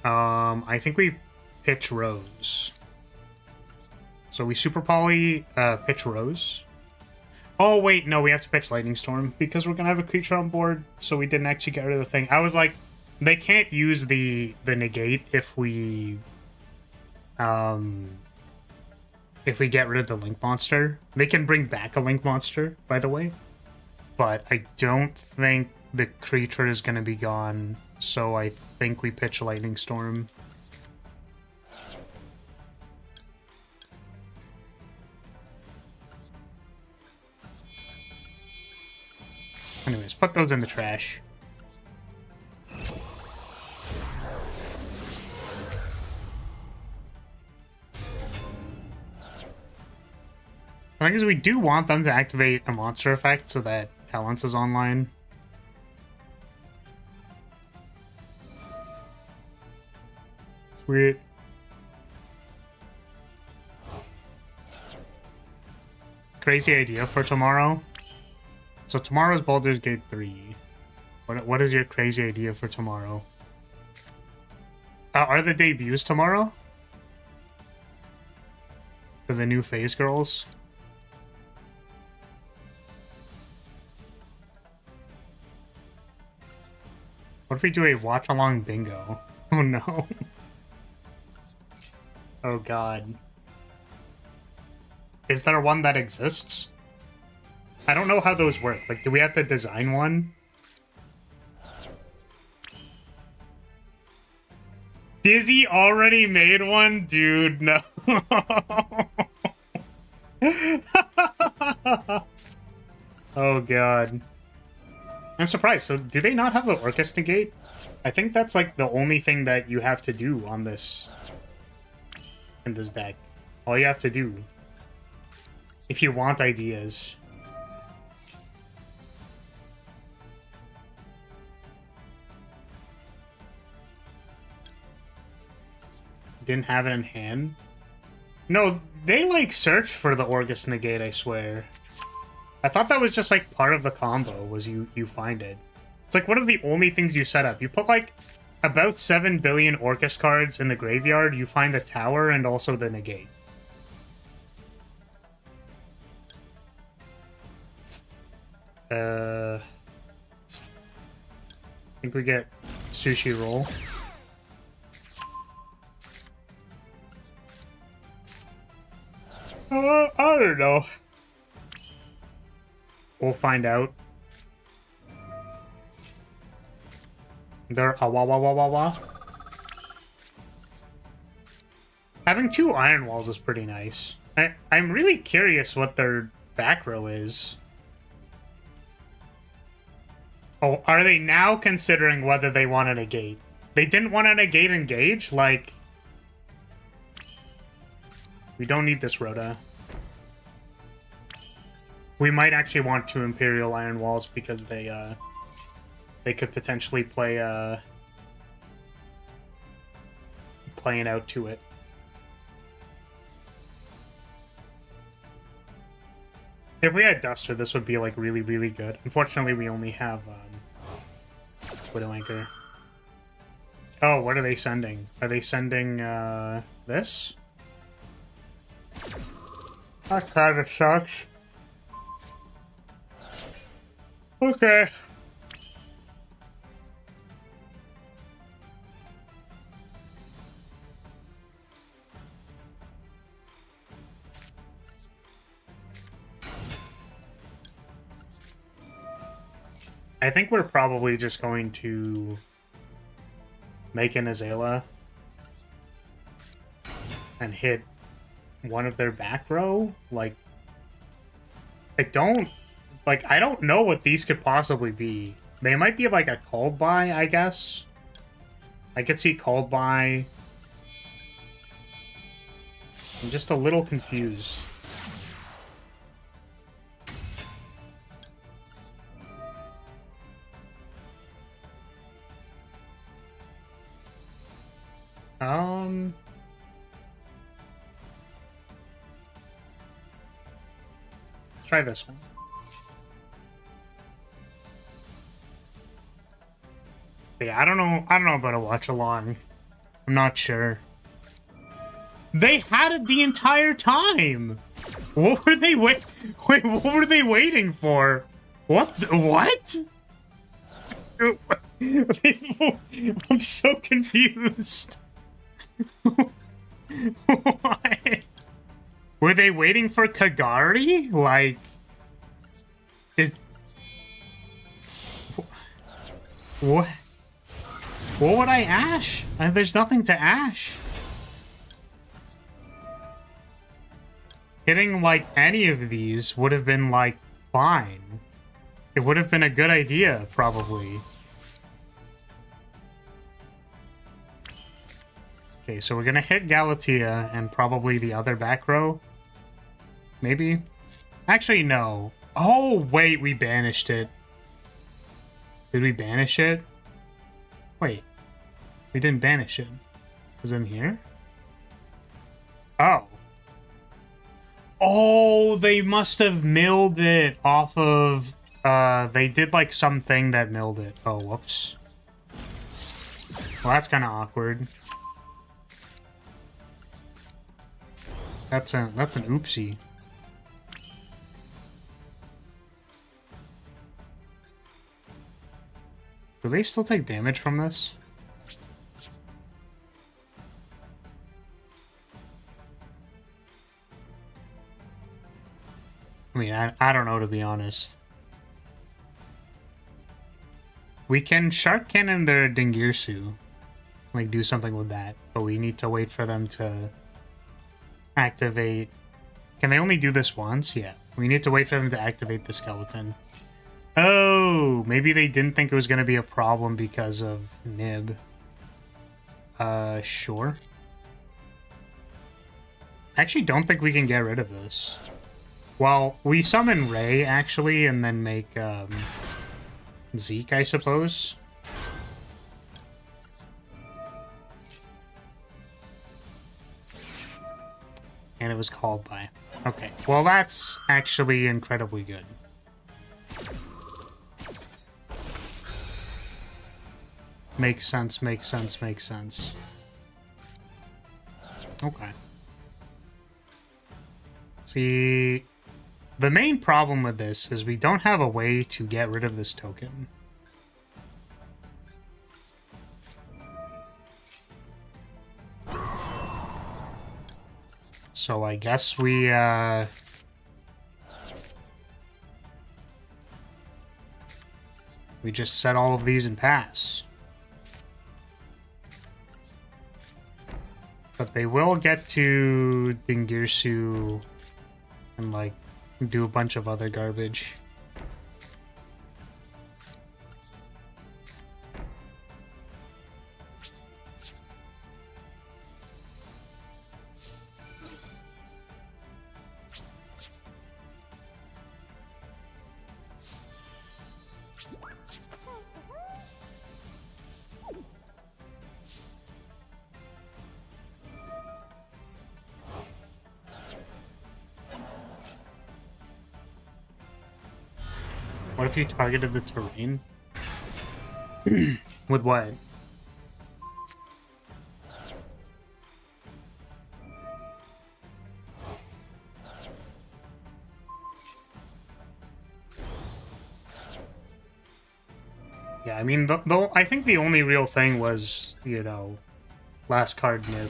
I think we pitch Rose. So we Super Poly, pitch Rose. Oh, wait, no, we have to pitch Lightning Storm because we're gonna have a creature on board, so we didn't actually get rid of the thing. I was like, they can't use the negate if we get rid of the Link Monster. They can bring back a Link Monster, by the way. But I don't think the creature is gonna be gone, so I think we pitch Lightning Storm. Anyways, put those in the trash. The thing is, we do want them to activate a monster effect so that Talents is online. Sweet. Crazy idea for tomorrow. So tomorrow's Baldur's Gate 3. What is your crazy idea for tomorrow? Are the debuts tomorrow? For the new Phase Girls? What if we do a watch-along bingo? Oh no. Oh god. Is there one that exists? I don't know how those work. Like, do we have to design one? Dizzy already made one? Dude, no. Oh god. I'm surprised. So, do they not have the Orcus negate? I think that's, like, the only thing that you have to do on this... in this deck. All you have to do. If you want ideas. Didn't have it in hand? No, they, like, search for the Orcus negate, I swear. I thought that was just, like, part of the combo, was you find it. It's, like, one of the only things you set up. You put, like, about 7 billion Orcus cards in the graveyard, you find the tower and also the negate. I think we get sushi roll. I don't know. We'll find out. They're wah. Having 2 Iron Walls is pretty nice. I'm really curious what their back row is. Oh, are they now considering whether they want to negate? They didn't want to negate engage? Like... We don't need this Rhoda. We might actually want 2 Imperial Iron Walls because they could potentially play, playing out to it. If we had Duster, this would be, like, really, really good. Unfortunately, we only have, Widow Anchor. Oh, what are they sending? Are they sending, this? That kind of sucks. Okay. I think we're probably just going to make an Azala and hit one of their back row. Like, I don't know what these could possibly be. They might be like a called by, I guess. I could see called by. I'm just a little confused. Let's try this one. Yeah, I don't know about a watch along. I'm not sure. They had it the entire time. What were they wait? What were they waiting for? What? What? I'm so confused. What? Were they waiting for Kagari? Like, what? What would I ash? There's nothing to ash. Hitting, like, any of these would have been, like, fine. It would have been a good idea, probably. Okay, so we're gonna hit Galatea and probably the other back row. Maybe? Actually, no. Oh, wait, we banished it. Did we banish it? Wait. We didn't banish it. Was it in here? Oh. Oh, they must have milled it off of... they did, like, something that milled it. Oh, whoops. Well, that's kind of awkward. That's an oopsie. Do they still take damage from this? I mean, I don't know, to be honest. We can Shark Cannon their Dingirsu. Like, do something with that. But we need to wait for them to activate. Can they only do this once? Yeah. We need to wait for them to activate the skeleton. Oh, maybe they didn't think it was going to be a problem because of Nib. Sure. I actually don't think we can get rid of this. Well, we summon Ray, actually, and then make, Zeke, I suppose. And it was called by. Okay, well, that's actually incredibly good. Makes sense, makes sense, makes sense. Okay. See, the main problem with this is we don't have a way to get rid of this token. So I guess we just set all of these and pass. But they will get to Dingirsu and, like, do a bunch of other garbage. What if you targeted the terrain? With what? Yeah, I mean, I think the only real thing was, you know, last card nib.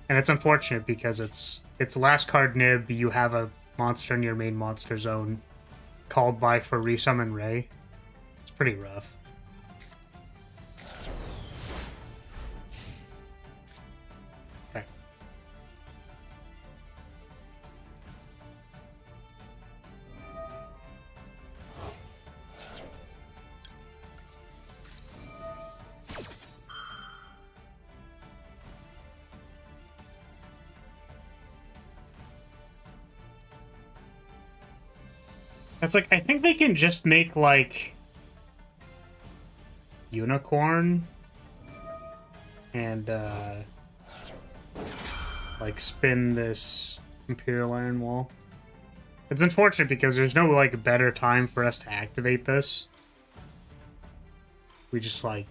And it's unfortunate because it's last card nib, you have a monster in your main monster zone called by for resummon Ray. pretty rough. Okay. It's like, I think they can just make, like, unicorn and, like, spin this Imperial Iron Wall. It's unfortunate because there's no, like, better time for us to activate this. We just, like,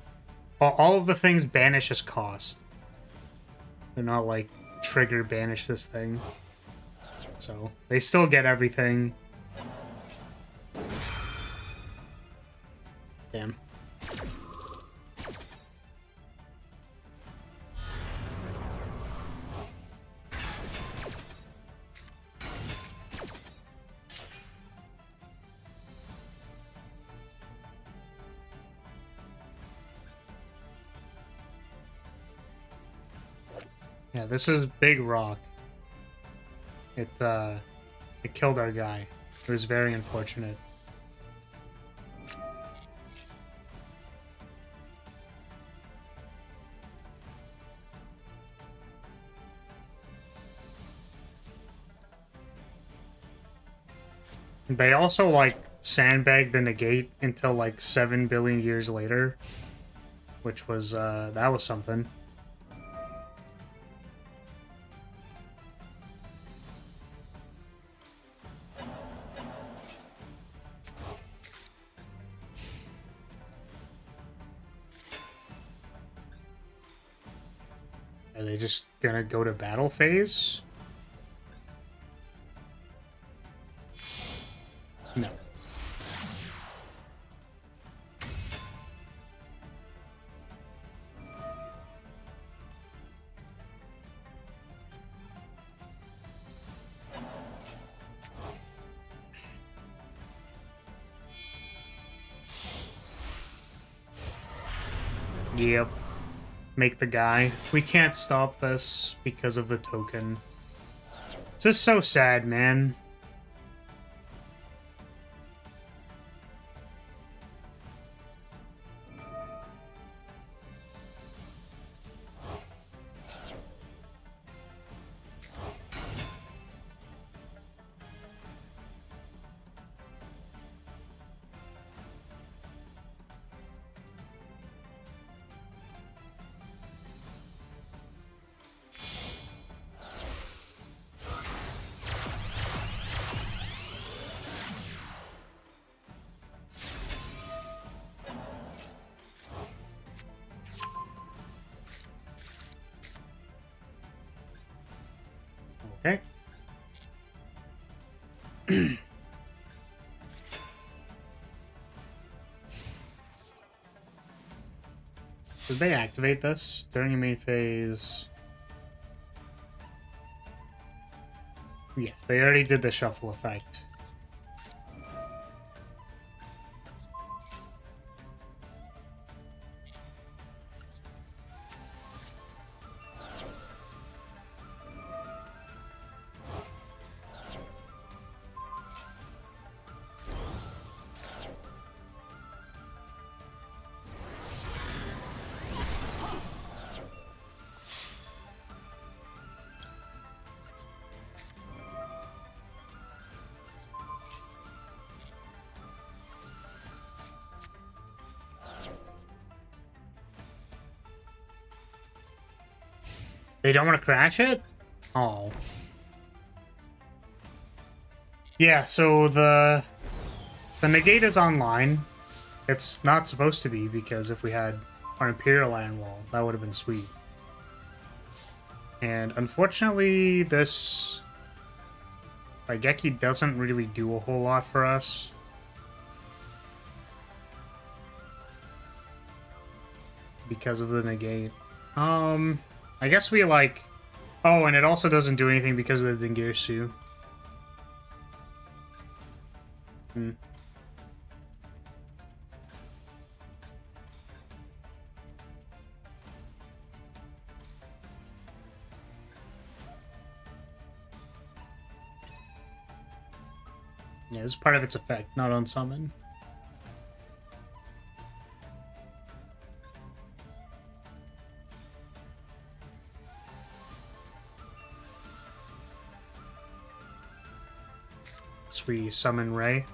all of the things banish as cost. They're not, like, trigger banish this thing. So, they still get everything. Damn. Yeah, this is Big Rock. It killed our guy. It was very unfortunate. They also, like, sandbagged the negate until, like, 7 billion years later. Which was, that was something. Are they just gonna go to battle phase? No. Yep. Make the guy. We can't stop this because of the token. This is so sad, man. Okay. Did they activate this during the main phase? Yeah, they already did the shuffle effect. They don't want to crash it? Oh. Yeah, so the negate is online. It's not supposed to be, because if we had our Imperial Iron Wall, that would have been sweet. And unfortunately, this Raigeki doesn't really do a whole lot for us. Because of the negate. I guess we, like... Oh, and it also doesn't do anything because of the Dingirsu. Yeah, this is part of its effect, not on summon. So we summon Ray.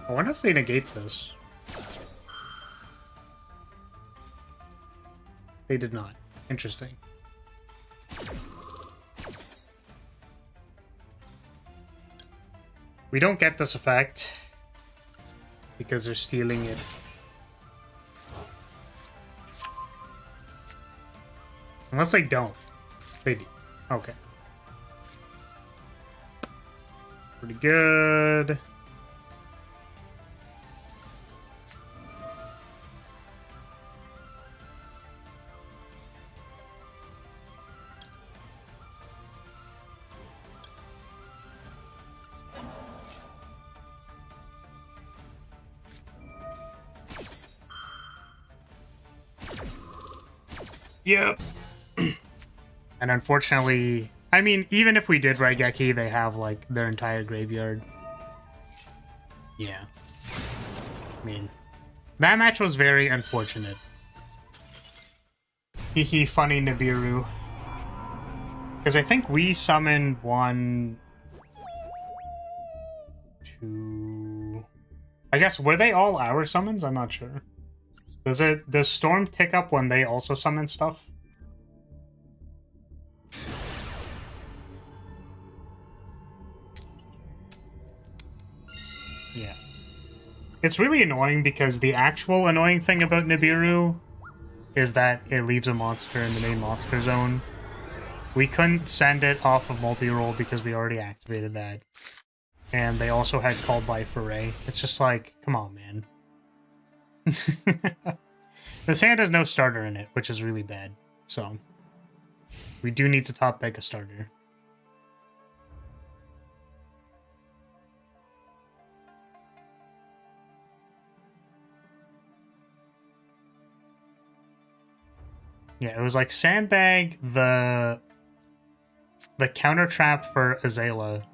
I wonder if they negate this. They did not. Interesting. We don't get this effect because they're stealing it. Unless they don't. They do. Okay. Pretty good. Yep. And unfortunately, I mean, even if we did Raigeki, they have, like, their entire graveyard. Yeah. I mean, that match was very unfortunate. Hehe, funny Nibiru. Because I think we summoned 1, 2... I guess, were they all our summons? I'm not sure. Does Storm tick up when they also summon stuff? Yeah. It's really annoying because the actual annoying thing about Nibiru is that it leaves a monster in the main monster zone. We couldn't send it off of multi-roll because we already activated that. And they also had called by Foray. It's just like, come on, man. This hand has no starter in it, which is really bad. So, we do need to top deck a starter. Yeah, it was like Sandbag, the counter trap for Azala.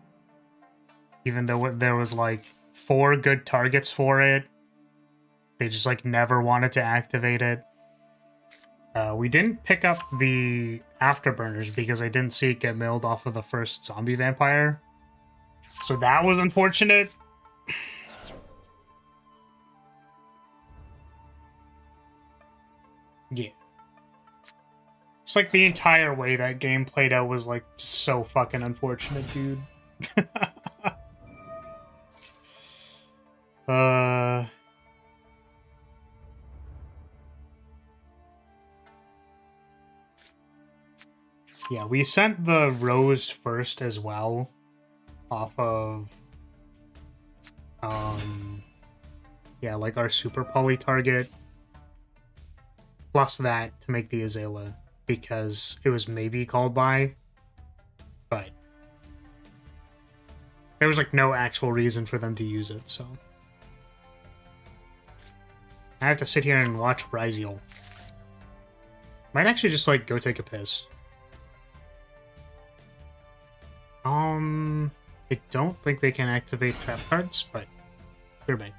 Even though there was like 4 good targets for it, they just like never wanted to activate it. We didn't pick up the Afterburners because I didn't see it get milled off of the first zombie vampire. So that was unfortunate. Yeah. Just like the entire way that game played out was like just so fucking unfortunate, dude. Yeah, we sent the Rose first as well, off of, yeah, like our super poly target, plus that to make the Azala, because it was maybe called by, but there was like no actual reason for them to use it, so. I have to sit here and watch Ryziel. Might actually just like go take a piss. I don't think they can activate trap cards, but they're bad.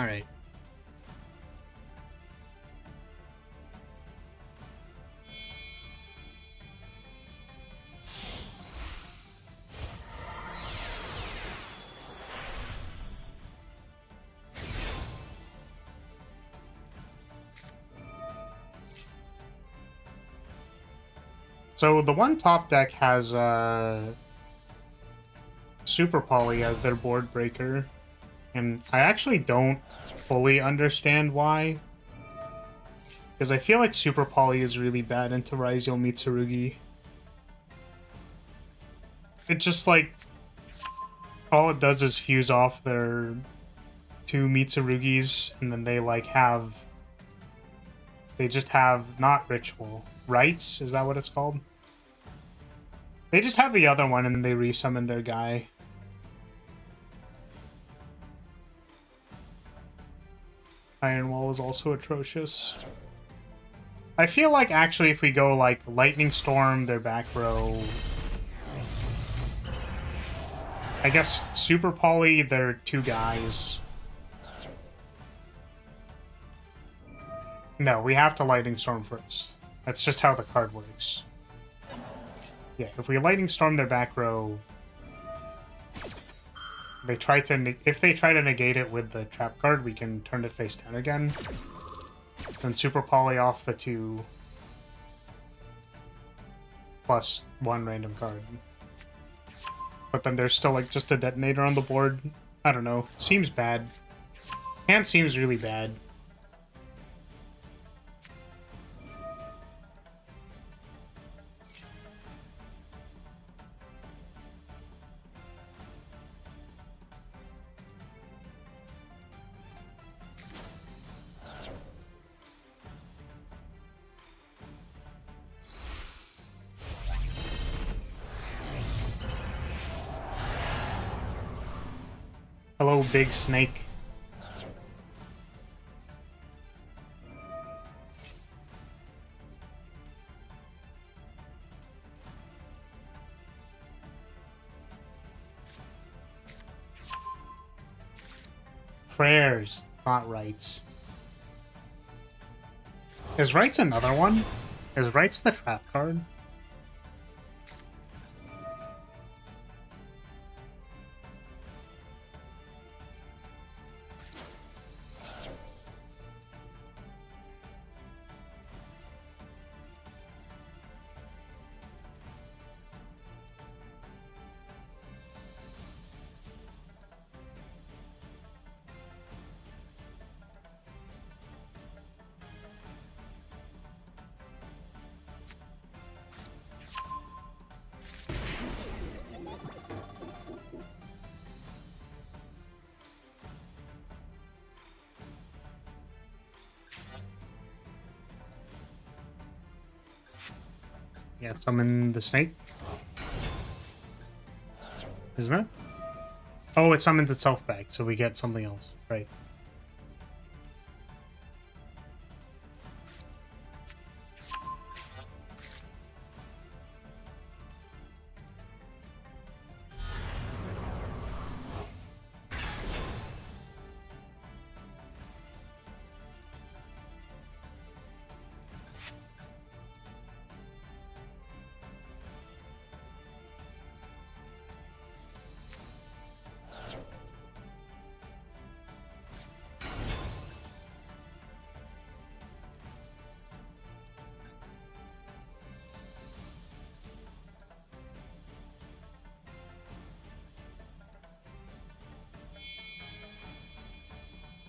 Alright. So the one top deck has Super Poly as their board breaker, and I actually don't fully understand why. Because I feel like Super Poly is really bad into Raizyo Mitsurugi. It just like all it does is fuse off their two Mitsurugis, and then they like have they just have not ritual rites, is that what it's called? They just have the other one and then they resummon their guy. Iron Wall is also atrocious. I feel like actually if we go like Lightning Storm, their back row. I guess Super Poly, they're two guys. No, we have to Lightning Storm first. That's just how the card works. Yeah, if we Lightning Storm their back row, they try to if they try to negate it with the trap card, we can turn it face down again. Then Super Poly off the 2 plus 1 random card. But then there's still like just a detonator on the board. I don't know. Seems bad. Hand seems really bad. Hello, big snake. Prayers, not rights. Is rights another one? Is rights the trap card? Yeah, summon the snake. Isn't it? Oh, it summoned itself back, so we get something else. Right.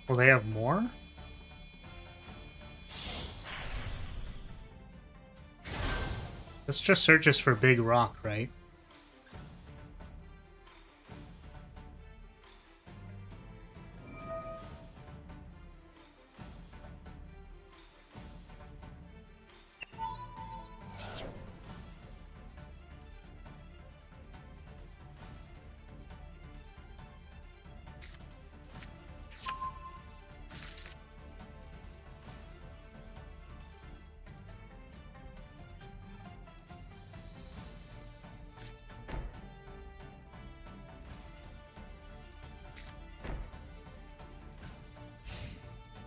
Will they have more? This just searches for big rock, right?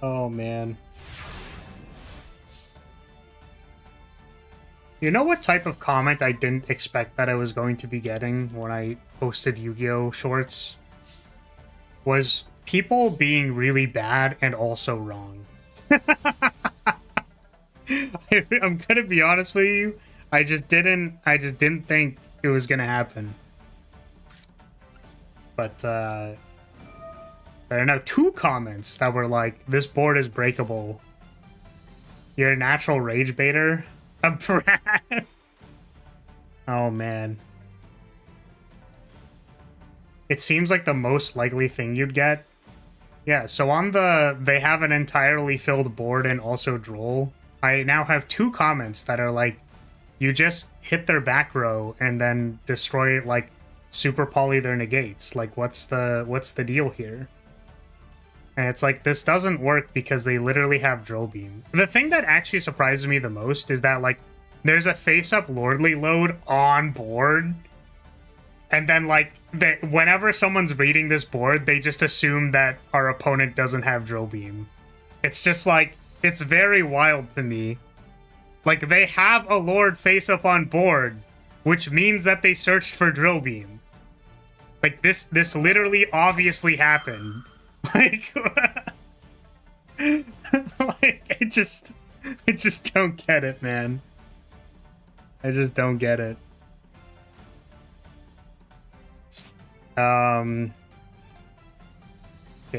Oh, man. You know what type of comment I didn't expect that I was going to be getting when I posted Yu-Gi-Oh! Shorts? Was people being really bad and also wrong. I'm gonna be honest with you. I just didn't think it was gonna happen. But there are now 2 comments that were like, "This board is breakable. You're a natural rage baiter." A brat. Oh man. It seems like the most likely thing you'd get. Yeah, so on the they have an entirely filled board and also Droll, I now have 2 comments that are like, you just hit their back row and then destroy, like, super poly their negates. Like, what's the deal here? And it's like, this doesn't work because they literally have Drill Beam. The thing that actually surprises me the most is that, like, there's a face-up Lordly load on board, and then, like, whenever someone's reading this board, they just assume that our opponent doesn't have Drill Beam. It's just, like, it's very wild to me. Like, they have a Lord face-up on board, which means that they searched for Drill Beam. Like, this literally obviously happened. Like, like, I just don't get it, man. I just don't get it. Okay,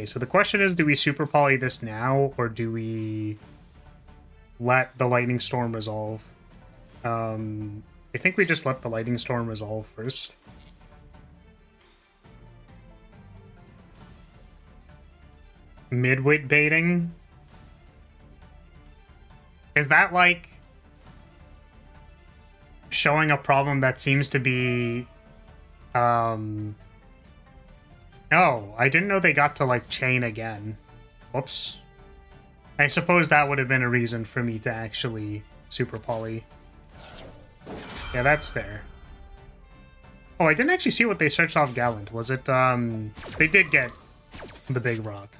so the question is, do we super poly this now, or do we let the lightning storm resolve? I think we just let the lightning storm resolve first. Midwit baiting? Is that like showing a problem that seems to be oh, I didn't know they got to like chain again. Whoops. I suppose that would have been a reason for me to actually super poly. Yeah, that's fair. Oh, I didn't actually see what they searched off Gallant. Was it they did get the big rock.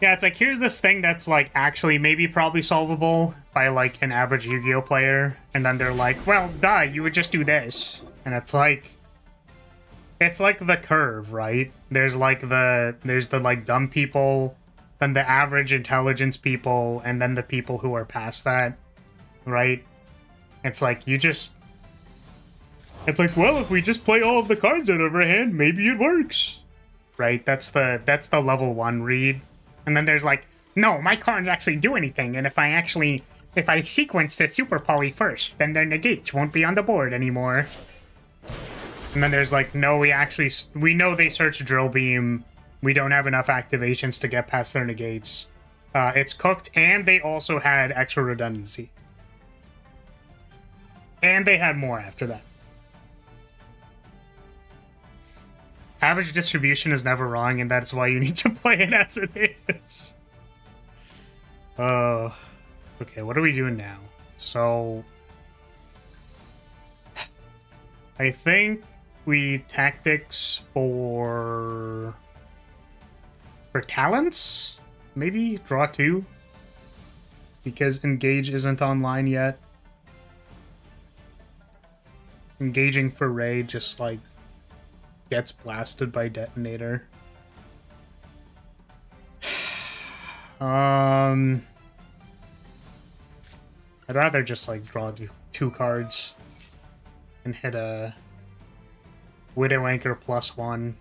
Yeah, it's like, here's this thing that's, like, actually maybe probably solvable by, like, an average Yu-Gi-Oh! Player. And then they're like, well, duh, you would just do this. And it's like the curve, right? There's, like, the like, dumb people, then the average intelligence people, and then the people who are past that, right? It's like, it's like, well, if we just play all of the cards out of our hand, maybe it works. Right? That's the level 1 read. And then there's like, no, my cards actually do anything, and if I sequence the super poly first, then their negates won't be on the board anymore. And then there's like, no, we know they searched Drill Beam, we don't have enough activations to get past their negates. It's cooked, and they also had extra redundancy. And they had more after that. Average distribution is never wrong, and that's why you need to play it as it is. Okay, what are we doing now? So, I think we tactics for talents? Maybe draw 2? Because Engage isn't online yet. Engaging for Ray just, like, gets blasted by Detonator. I'd rather just, like, draw 2 cards and hit a Widow Anchor +1.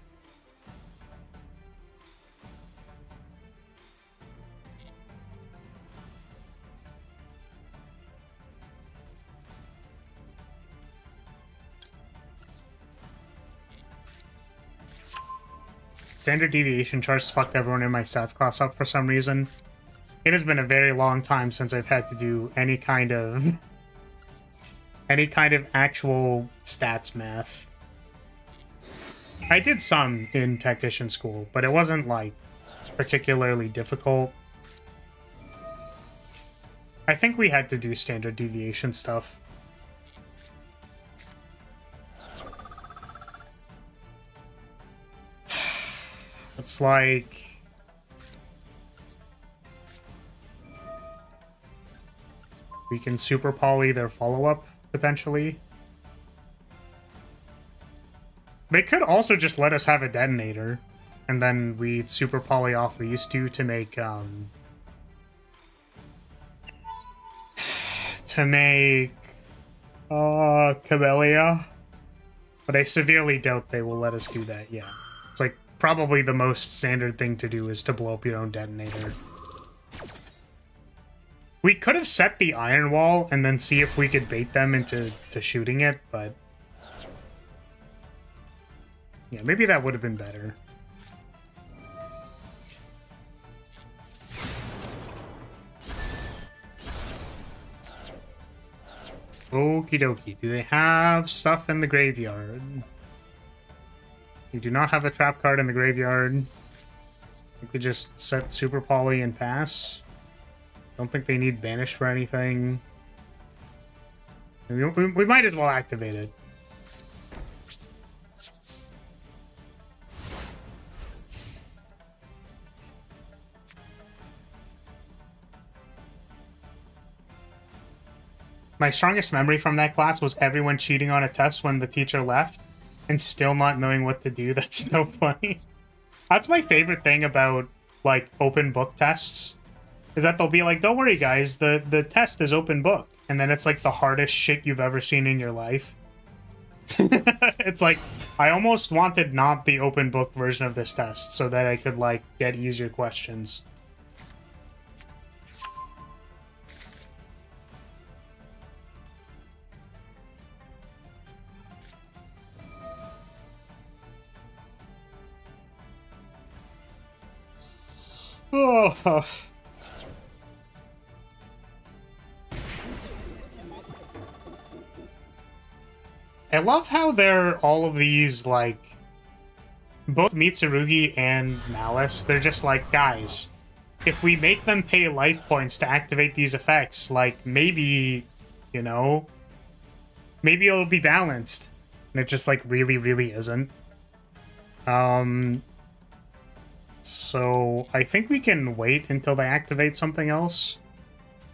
Standard deviation charts fucked everyone in my stats class up for some reason. It has been a very long time since I've had to do any kind of actual stats math. I did some in tactician school, but it wasn't like particularly difficult. I think we had to do standard deviation stuff. It's like We can super poly their follow-up, potentially. They could also just let us have a detonator, and then we'd super poly off these two to make, Camellia. But I severely doubt they will let us do that, yeah. It's like, probably the most standard thing to do is to blow up your own detonator. We could have set the iron wall and then see if we could bait them into shooting it, but... yeah, maybe that would have been better. Okie dokie. Do they have stuff in the graveyard? We do not have a trap card in the graveyard. We could just set Super Poly and pass. Don't think they need Banish for anything. We might as well activate it. My strongest memory from that class was everyone cheating on a test when the teacher left and still not knowing what to do. That's so funny. That's my favorite thing about, like, open book tests, is that they'll be like, don't worry, guys, the test is open book. And then it's, like, the hardest shit you've ever seen in your life. It's like, I almost wanted not the open book version of this test so that I could, like, get easier questions. Oh. I love how they're all of these, like, both Mitsurugi and Malice, they're just like, guys, if we make them pay life points to activate these effects, like, maybe, you know, maybe it'll be balanced. And it just, like, really, really isn't. So I think we can wait until they activate something else,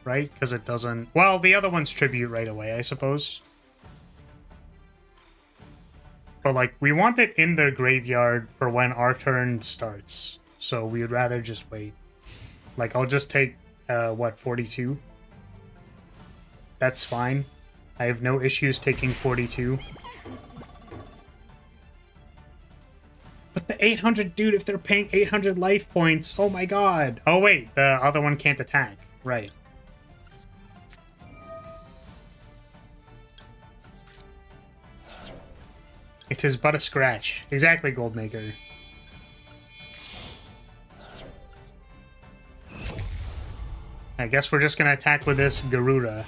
right? Because it doesn't... well, the other one's tribute right away, I suppose. But, like, we want it in their graveyard for when our turn starts. So we would rather just wait. Like, I'll just take, what, 42? That's fine. I have no issues taking 42. But the 800, dude, if they're paying 800 life points, oh my god. Oh wait, the other one can't attack. Right. It is but a scratch. Exactly, Goldmaker. I guess we're just gonna attack with this Garuda.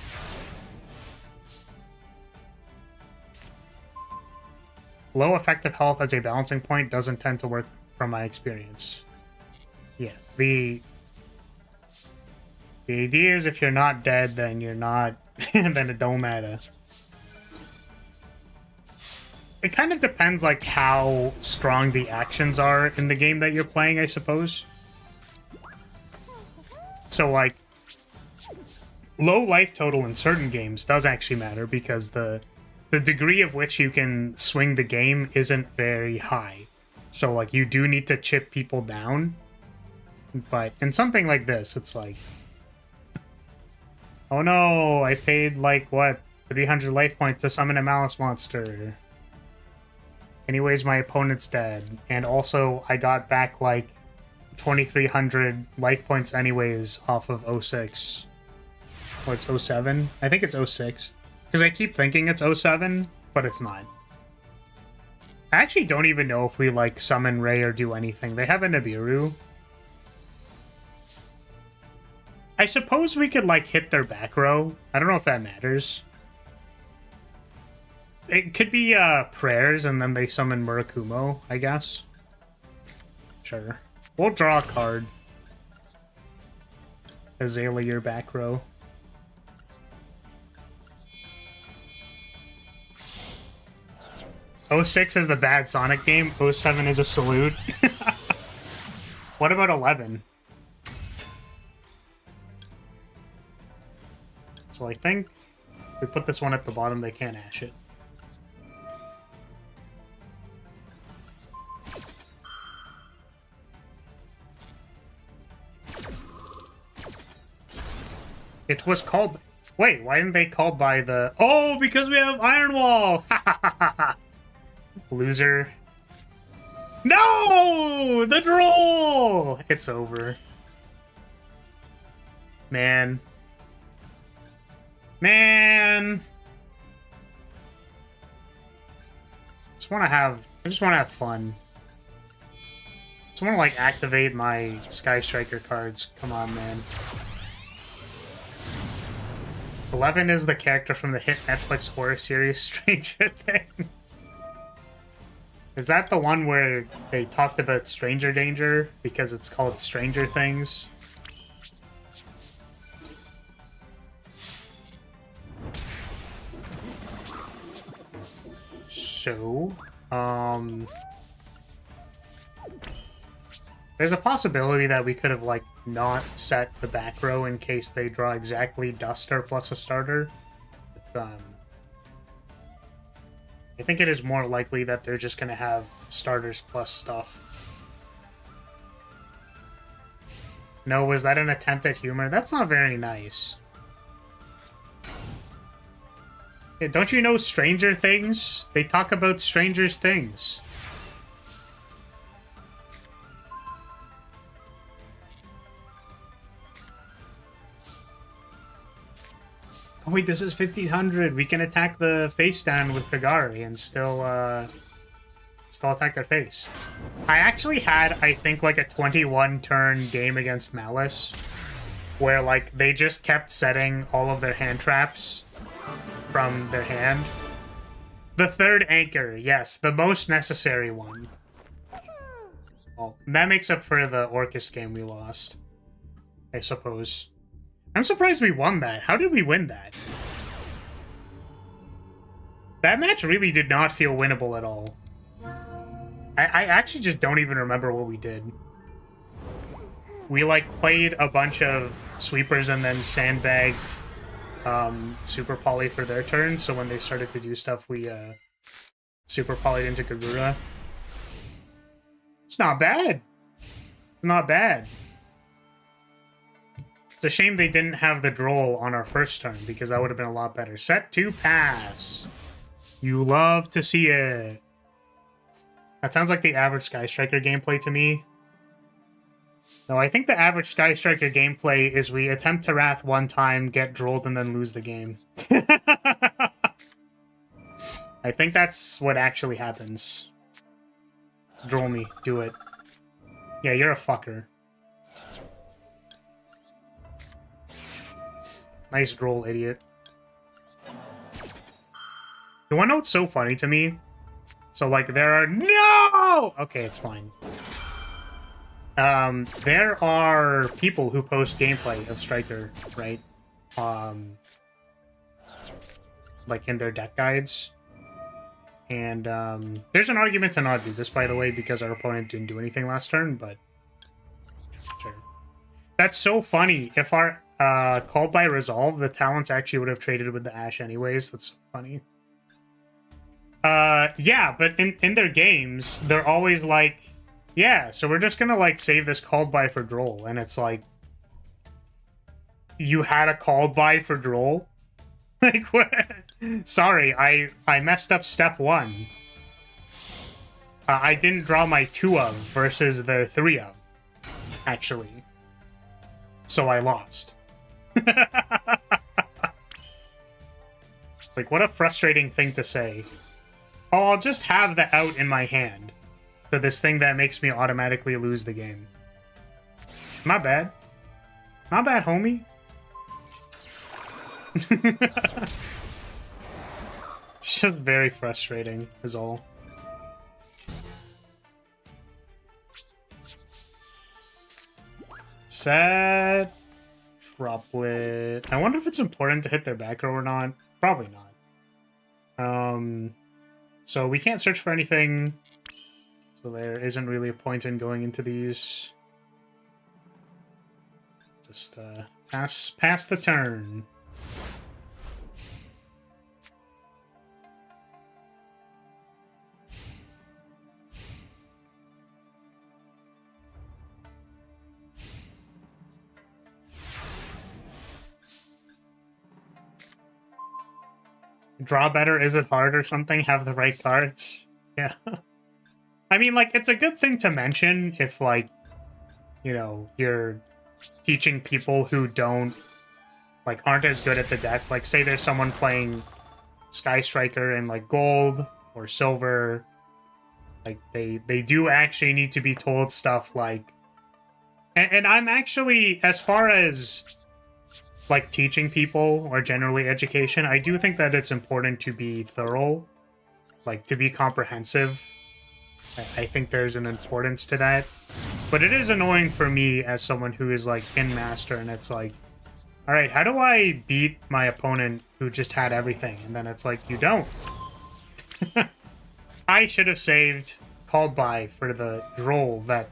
Low effective health as a balancing point doesn't tend to work from my experience. Yeah, the idea is if you're not dead, then you're not, then it don't matter. It kind of depends, like, how strong the actions are in the game that you're playing, I suppose. So, like, low life total in certain games does actually matter because the degree of which you can swing the game isn't very high. So, like, you do need to chip people down. But in something like this, it's like... oh no, I paid, like, what? 300 life points to summon a Malice monster. Anyways, my opponent's dead. And also, I got back, like, 2,300 life points anyways off of 06. Or it's 07? I think it's 06. Because I keep thinking it's 07, but it's not. I actually don't even know if we, like, summon Ray or do anything. They have a Nibiru. I suppose we could, like, hit their back row. I don't know if that matters. It could be, prayers, and then they summon Murakumo, I guess. Sure. We'll draw a card. Azalea back row. '06 is the bad Sonic game. '07 is a salute. What about 11? So I think if we put this one at the bottom, they can't ash it. It was called... Wait, why didn't they call by the... Oh, because we have Iron Wall! Loser. No! The droll! It's over. Man. Man! I just want to have fun. I just want to, like, activate my Sky Striker cards. Come on, man. 11 is the character from the hit Netflix horror series Stranger Things. Is that the one where they talked about stranger danger because it's called Stranger Things? So, there's a possibility that we could have, like, not set the back row in case they draw exactly Duster plus a starter. But, I think it is more likely that they're just going to have starters plus stuff. No, was that an attempt at humor? That's not very nice. Yeah, don't you know Stranger Things? They talk about strangers' things. Oh wait, this is 1500. We can attack the face down with Kagari and still attack their face. I actually had, I think, like a 21-turn game against Malice, where like they just kept setting all of their hand traps from their hand. The third anchor, yes, the most necessary one. Well, that makes up for the Orcust game we lost, I suppose. I'm surprised we won that. How did we win that? That match really did not feel winnable at all. I actually just don't even remember what we did. We, like, played a bunch of sweepers and then sandbagged Super Poly for their turn, so when they started to do stuff, we Super Poly'd into Kagura. It's not bad. It's not bad. It's a shame they didn't have the droll on our first turn, because that would have been a lot better. Set to pass. You love to see it. That sounds like the average Sky Striker gameplay to me. No, I think the average Sky Striker gameplay is we attempt to Wrath one time, get drolled, and then lose the game. I think that's what actually happens. Droll me. Do it. Yeah, you're a fucker. Nice droll, idiot. You wanna know what's so funny to me? So, like, there are... No! Okay, it's fine. There are people who post gameplay of Striker, right? Like, in their deck guides. And, there's an argument to not do this, by the way, because our opponent didn't do anything last turn, but... Sure. That's so funny. If our... called by Resolve, the talents actually would have traded with the Ash anyways. That's so funny. Yeah, but in their games, they're always like, yeah, so we're just gonna, like, save this called by for Droll. And it's like, you had a called by for Droll? Like, what? Sorry, I messed up step 1. I didn't draw my 2 of versus their 3 of, actually. So I lost. Like, what a frustrating thing to say. Oh, I'll just have the out in my hand for this thing that makes me automatically lose the game. Not bad. Not bad, homie. It's just very frustrating, is all. Set. Droplet. I wonder if it's important to hit their back row or not. Probably not. So we can't search for anything. So there isn't really a point in going into these. Just pass the turn. Draw better, is it hard or something? Have the right cards? Yeah. I mean, like, it's a good thing to mention if, like, you know, you're teaching people who don't, like, aren't as good at the deck. Like, say there's someone playing Sky Striker in, like, gold or silver. Like, they do actually need to be told stuff like... And I'm actually, as far as, like, teaching people or generally education, I do think that it's important to be thorough, like, to be comprehensive. I think there's an importance to that. But it is annoying for me as someone who is, like, in Master, and it's like, all right, how do I beat my opponent who just had everything? And then it's like, you don't. I should have saved Called By for the droll that...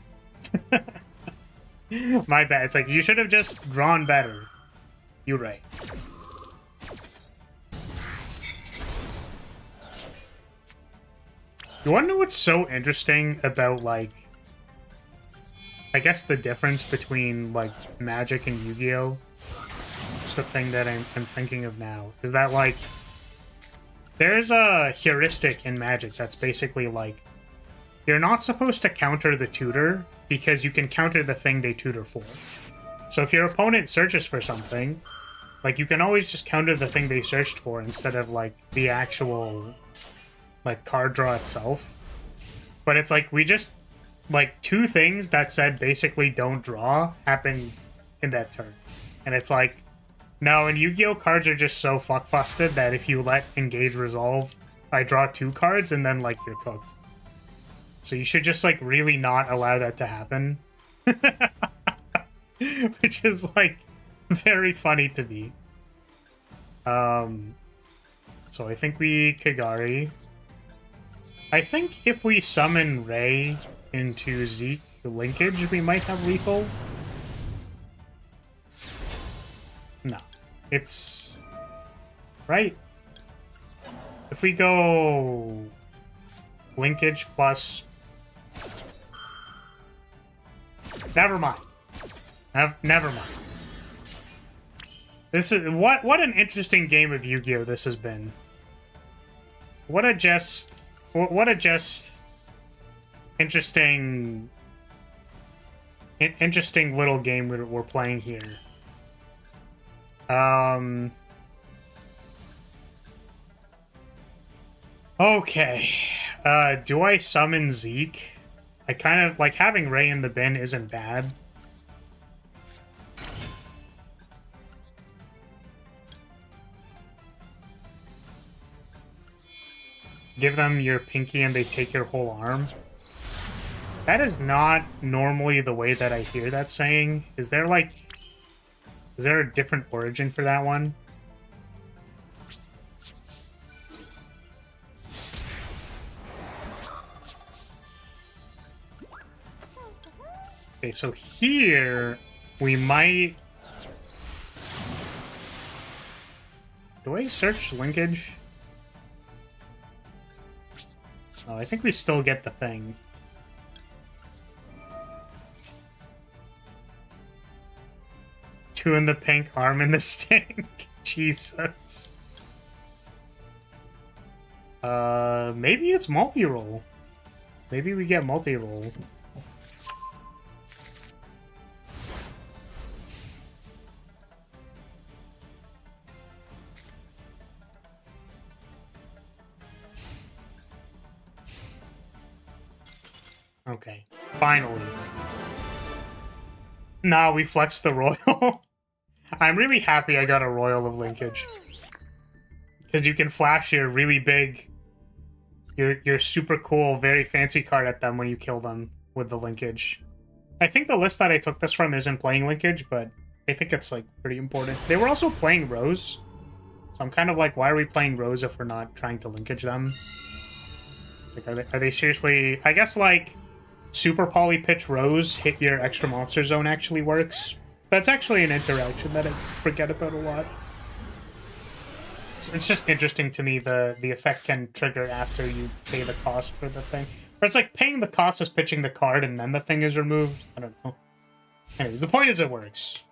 My bad. It's like, you should have just drawn better. You're right. You want to know what's so interesting about, like... I guess the difference between, like, Magic and Yu-Gi-Oh! Just the thing that I'm thinking of now. Is that, like... There's a heuristic in Magic that's basically, like... You're not supposed to counter the tutor, because you can counter the thing they tutor for. So if your opponent searches for something, like, you can always just counter the thing they searched for instead of, like, the actual, like, card draw itself. But it's like, we just, like, two things that said basically don't draw happened in that turn. And it's like, no, in Yu-Gi-Oh! Cards are just so fuck-busted that if you let Engage resolve, I draw two cards and then, like, you're cooked. So you should just, like, really not allow that to happen. Which is, like, very funny to me. So I think we Kagari. I think if we summon Ray into Zeke linkage, we might have lethal. No. It's... Right. If we go... Linkage plus... Never mind. Never mind. This is... What an interesting game of Yu-Gi-Oh! This has been. What a just interesting... Interesting little game we're playing here. Okay. Do I summon Zeke? I kind of... Like, having Ray in the bin isn't bad. Give them your pinky and they take your whole arm. That is not normally the way that I hear that saying. Is there, like... Is there a different origin for that one? Okay, so here... We might... Do I search linkage? Oh, I think we still get the thing. Two in the pink, arm in the stink. Jesus. Maybe it's multi-roll. Maybe we get multi-roll. Okay, finally. Nah, we flexed the royal. I'm really happy I got a royal of linkage. Because you can flash your really big, your super cool, very fancy card at them when you kill them with the linkage. I think the list that I took this from isn't playing linkage, but I think it's, like, pretty important. They were also playing Rose. So I'm kind of like, why are we playing Rose if we're not trying to linkage them? It's like, are they seriously... I guess, like... Super Poly Pitch Rose, hit your extra monster zone actually works. That's actually an interaction that I forget about a lot. It's just interesting to me the effect can trigger after you pay the cost for the thing. But it's like paying the cost is pitching the card and then the thing is removed. I don't know. Anyways, the point is it works.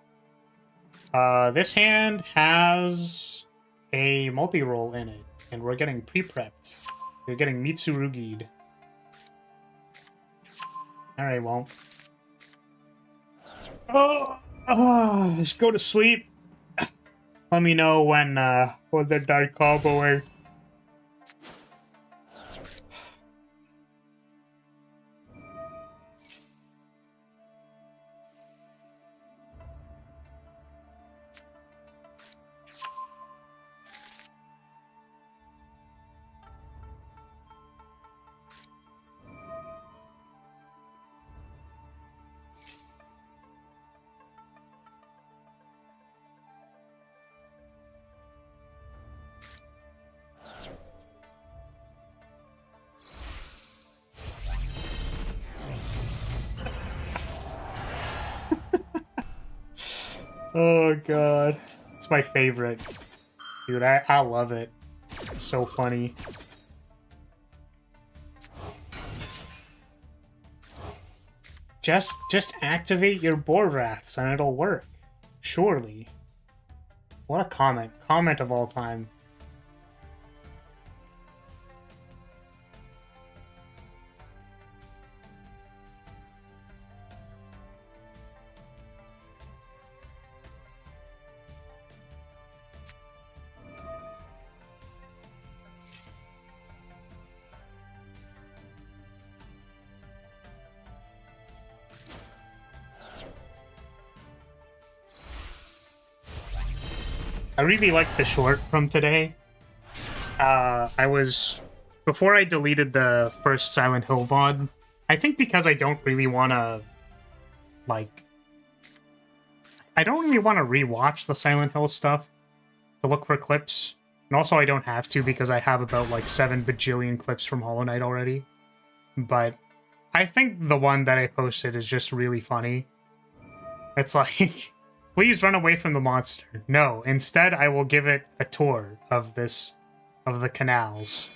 This hand has a multi-roll in it. And we're getting pre-prepped. You're getting Mitsurugi'd. Alright, well. Just go to sleep. Let me know when they're done comboing. Oh god. It's my favorite. Dude, I love it. It's so funny. Just activate your Borraths and it'll work. Surely. What a comment. Comment of all time. I really like the short from today. Before I deleted the first Silent Hill VOD, I think because I don't really want to, rewatch the Silent Hill stuff to look for clips. And also I don't have to because I have about, 7 bajillion clips from Hollow Knight already. But I think the one that I posted is just really funny. It's like... Please run away from the monster. No, instead I will give it a tour of the canals.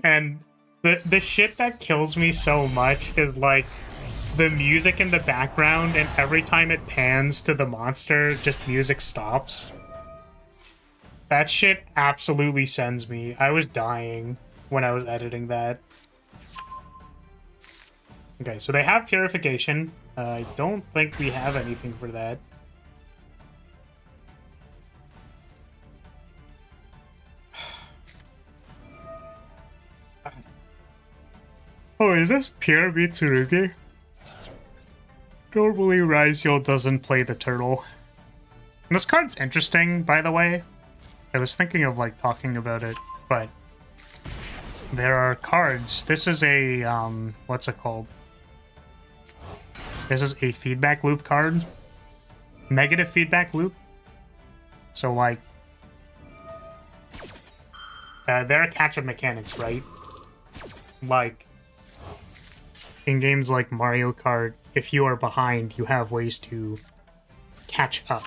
And the shit that kills me so much is the music in the background, and every time it pans to the monster, just music stops. That shit absolutely sends me. I was dying when I was editing that. Okay, so they have purification. I don't think we have anything for that. Oh, is this pure Mitsurugi? Normally Ryziel doesn't play the turtle. And this card's interesting, by the way. I was thinking of talking about it, but there are cards. This is a what's it called? This is a feedback loop card. Negative feedback loop. So, there are catch-up mechanics, right? In games like Mario Kart, if you are behind, you have ways to catch up.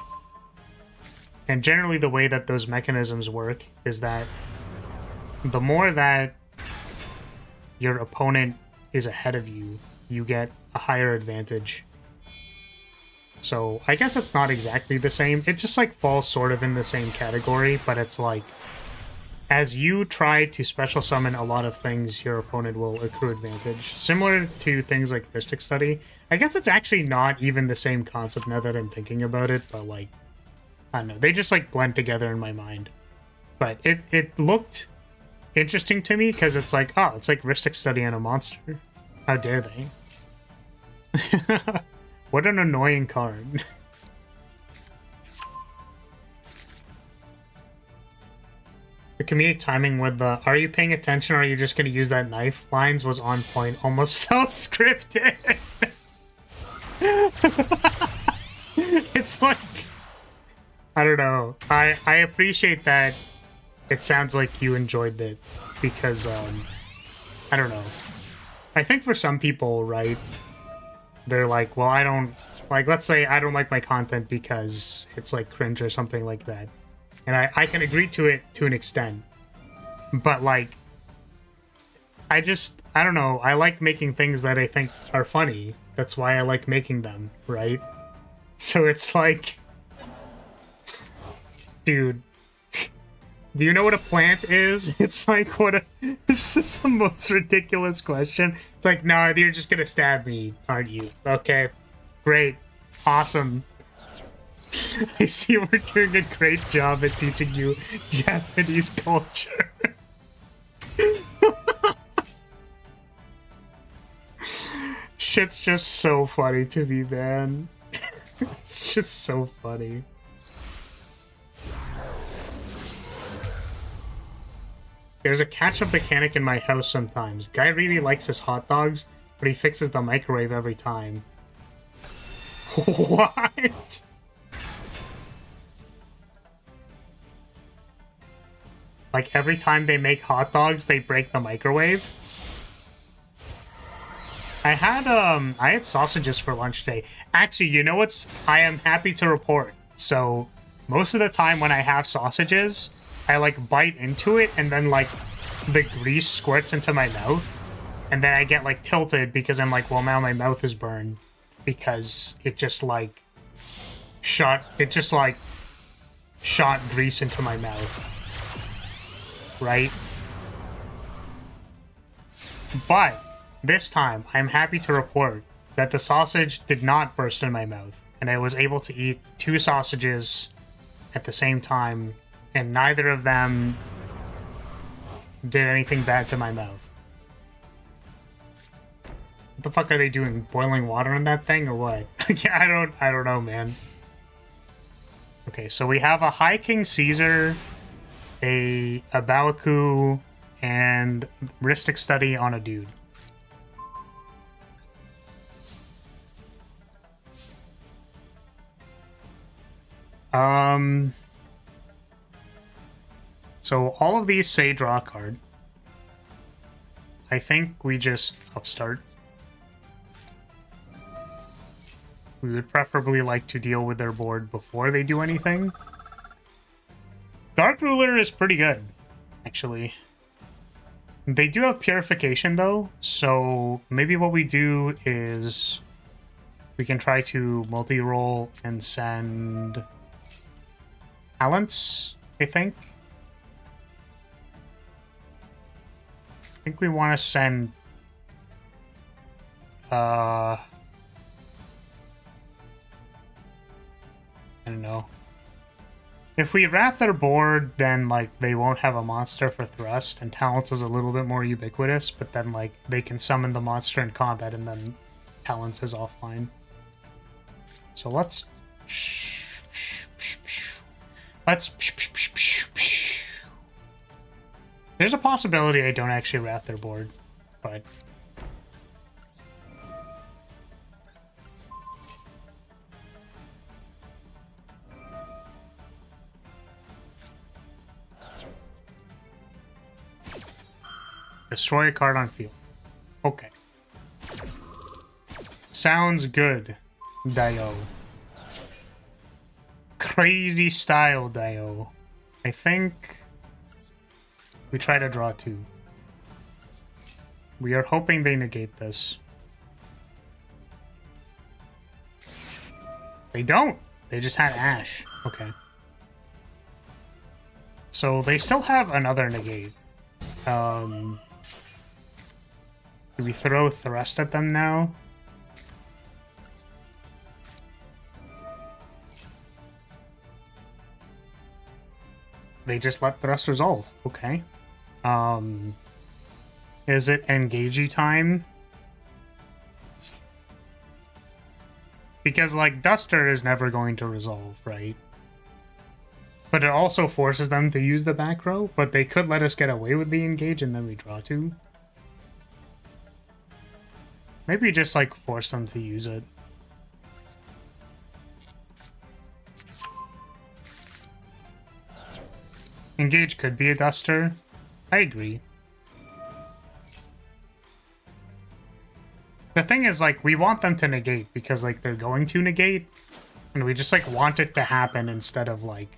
And generally the way that those mechanisms work is that the more that your opponent is ahead of you, you get a higher advantage. So I guess it's not exactly the same. It just falls sort of in the same category, but it's as you try to special summon a lot of things, your opponent will accrue advantage. Similar to things like Mystic Study. I guess it's actually not even the same concept now that I'm thinking about it, but I don't know. They just blend together in my mind. But it looked interesting to me because it's oh, it's like Mystic Study and a monster. How dare they? What an annoying card. The comedic timing with the "are you paying attention or are you just going to use that knife" lines was on point. Almost felt scripted. It's I don't know. I appreciate that it sounds like you enjoyed it because I don't know. I think for some people, right, they're well, I don't let's say I don't like my content because it's cringe or something like that. And I can agree to it to an extent. But I don't know, I like making things that I think are funny. That's why I like making them, right? So it's dude, Do you know what a plant is? It's like, what a... It's just the most ridiculous question. It's like, no, you're just gonna stab me, aren't you? Okay, great. Awesome. I see we're doing a great job at teaching you Japanese culture. Shit's just so funny to me, man. It's just so funny. There's a catch-up mechanic in my house sometimes. Guy really likes his hot dogs, but he fixes the microwave every time. What? Like, every time they make hot dogs, they break the microwave? I had sausages for lunch today. Actually, you know what's... I am happy to report. So, most of the time when I have sausages, I, like, bite into it, and then, like, the grease squirts into my mouth. And then I get, like, tilted because I'm like, well, now my mouth is burned. Because it just, like, shot grease into my mouth. Right? But this time, I'm happy to report that the sausage did not burst in my mouth, and I was able to eat 2 sausages at the same time, and neither of them did anything bad to my mouth. What the fuck are they doing? Boiling water in that thing or what? I don't know, man. Okay, so we have a High King Caesar, a Baoku, and Ristic Study on a dude. So all of these say draw a card. I think we just upstart. We would preferably like to deal with their board before they do anything. Dark Ruler is pretty good, actually. They do have Purification, though, so maybe what we do is we can try to multi-roll and send talents, I think. I think we want to send... I don't know. If we wrap their board, then, like, they won't have a monster for Thrust, and Talents is a little bit more ubiquitous, but then, like, they can summon the monster in combat, and then Talents is offline. So let's... There's a possibility I don't actually wrap their board, but... Destroy a card on field. Okay. Sounds good, Dio. Crazy style, Dio. I think we try to draw 2. We are hoping they negate this. They don't! They just had Ash. Okay. So they still have another negate. Do we throw Thrust at them now? They just let Thrust resolve. Okay. Is it engagey time? Because, like, Duster is never going to resolve, right? But it also forces them to use the back row, but they could let us get away with the engage and then we draw 2. Maybe just, like, force them to use it. Engage could be a Duster. I agree. The thing is, like, we want them to negate because, like, they're going to negate. And we just, like, want it to happen instead of, like...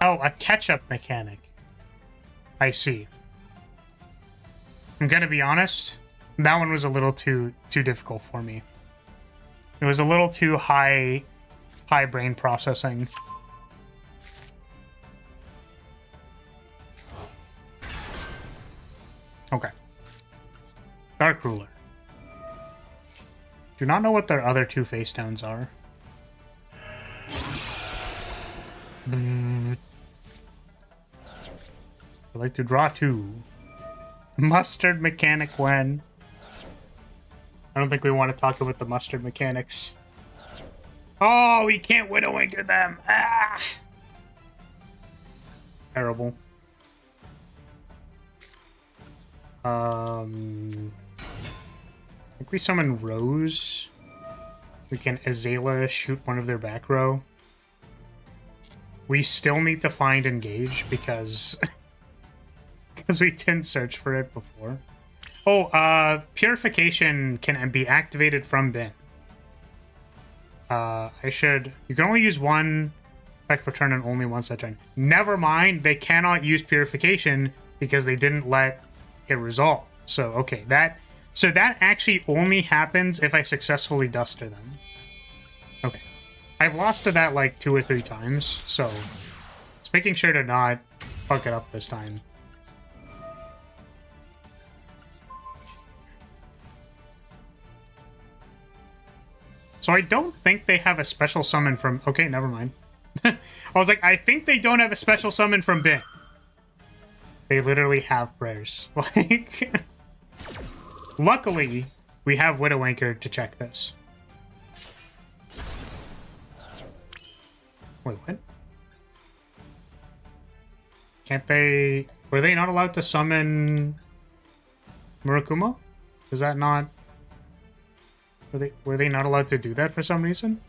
Oh, a catch-up mechanic. I see. I'm gonna be honest. That one was a little too difficult for me. It was a little too high brain processing. Okay. Dark Ruler. Do not know what their other two face downs are. I'd like to draw two. Mustard mechanic when? I don't think we want to talk about the mustard mechanics. Oh, we can't Widowmaker them. Ah! Terrible. I think we summon Rose. We can Azalea shoot one of their back row. We still need to find Engage because we didn't search for it before. Oh, Purification can be activated from bin. You can only use one effect per turn and only once that turn. Never mind, they cannot use Purification because they didn't let it resolve. So, okay, that actually only happens if I successfully duster them. Okay. I've lost to that like 2 or 3 times, so just making sure to not fuck it up this time. So I don't think they have a special summon from... Okay, never mind. I was like, I think they don't have a special summon from bin. They literally have prayers. Like... Luckily, we have Widowmaker to check this. Wait, what? Can't they... Were they not allowed to summon Murakumo? Is that not... Were they not allowed to do that for some reason?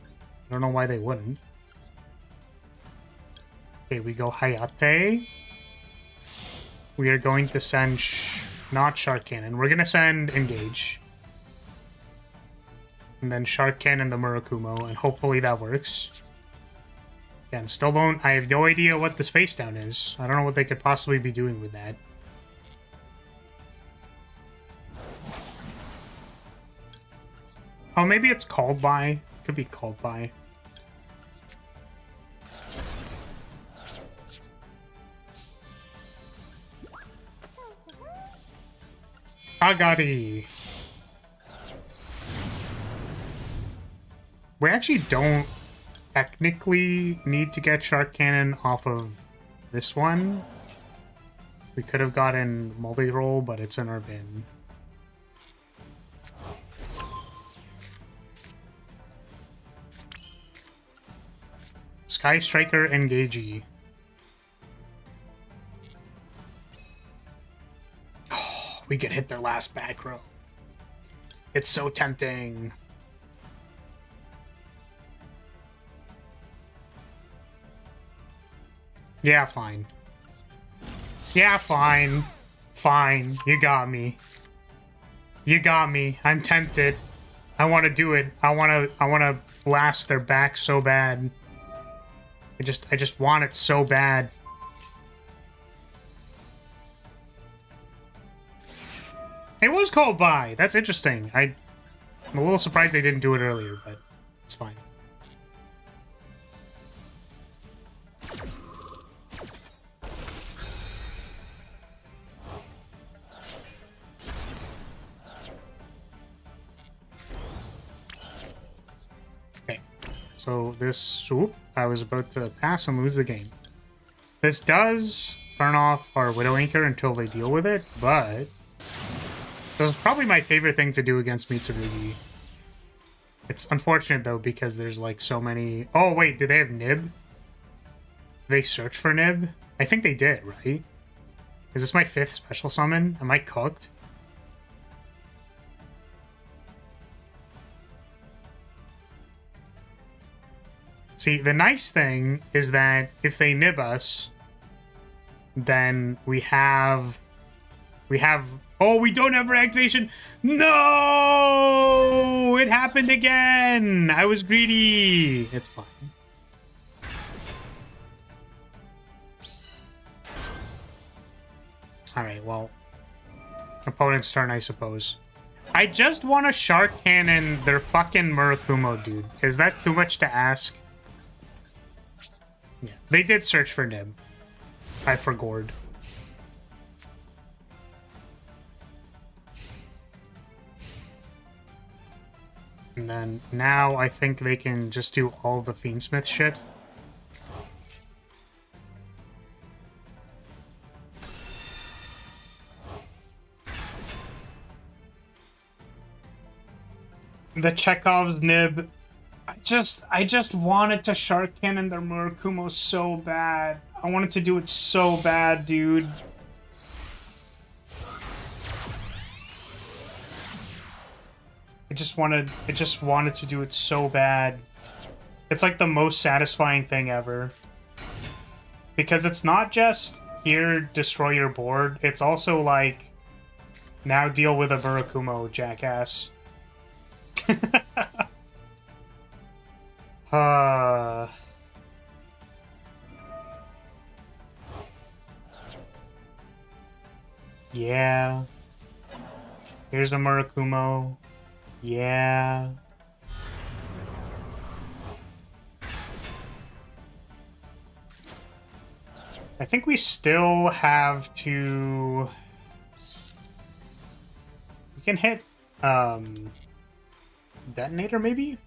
I don't know why they wouldn't. Okay, we go Hayate. We are going to send not Shark Cannon. We're going to send Engage. And then Shark Cannon the Murakumo, and hopefully that works. Again, still don't... I have no idea what this face down is. I don't know what they could possibly be doing with that. Oh, maybe it's called by. Could be called by. Agari. We actually don't technically need to get Shark Cannon off of this one. We could have gotten multi-roll, but it's in our bin. Sky Striker Engagey. Oh, we could hit their last back row. It's so tempting. Yeah, fine. Yeah, fine. Fine. You got me. You got me. I'm tempted. I want to do it. I want to blast their back so bad. I just want it so bad. It was called by. That's interesting. I'm a little surprised they didn't do it earlier, but it's fine. Okay. So this swoop, I was about to pass and lose the game. This does turn off our Widowmaker until they deal with it, but this is probably my favorite thing to do against Mitsurugi. It's unfortunate though because there's like so many... Oh wait, do they have Nib? They search for Nib? I think they did, right? Is this my 5th special summon? Am I cooked? See, the nice thing is that if they nib us, then we have... Oh, we don't have reactivation! No! It happened again! I was greedy! It's fine. Alright, well. Opponent's turn, I suppose. I just want to Shark Cannon their fucking Murakumo, dude. Is that too much to ask? Yeah, they did search for Nib. I forgot. And then now I think they can just do all the Fiendsmith shit. The Chekhov's Nib. I just wanted to Shark Cannon their Murakumo so bad. I wanted to do it so bad, dude. I just wanted to do it so bad. It's like the most satisfying thing ever. Because it's not just here, destroy your board. It's also like, now deal with a Murakumo, jackass. Yeah. Here's a Murakumo. Yeah. I think we still have to... We can hit, Detonator, maybe?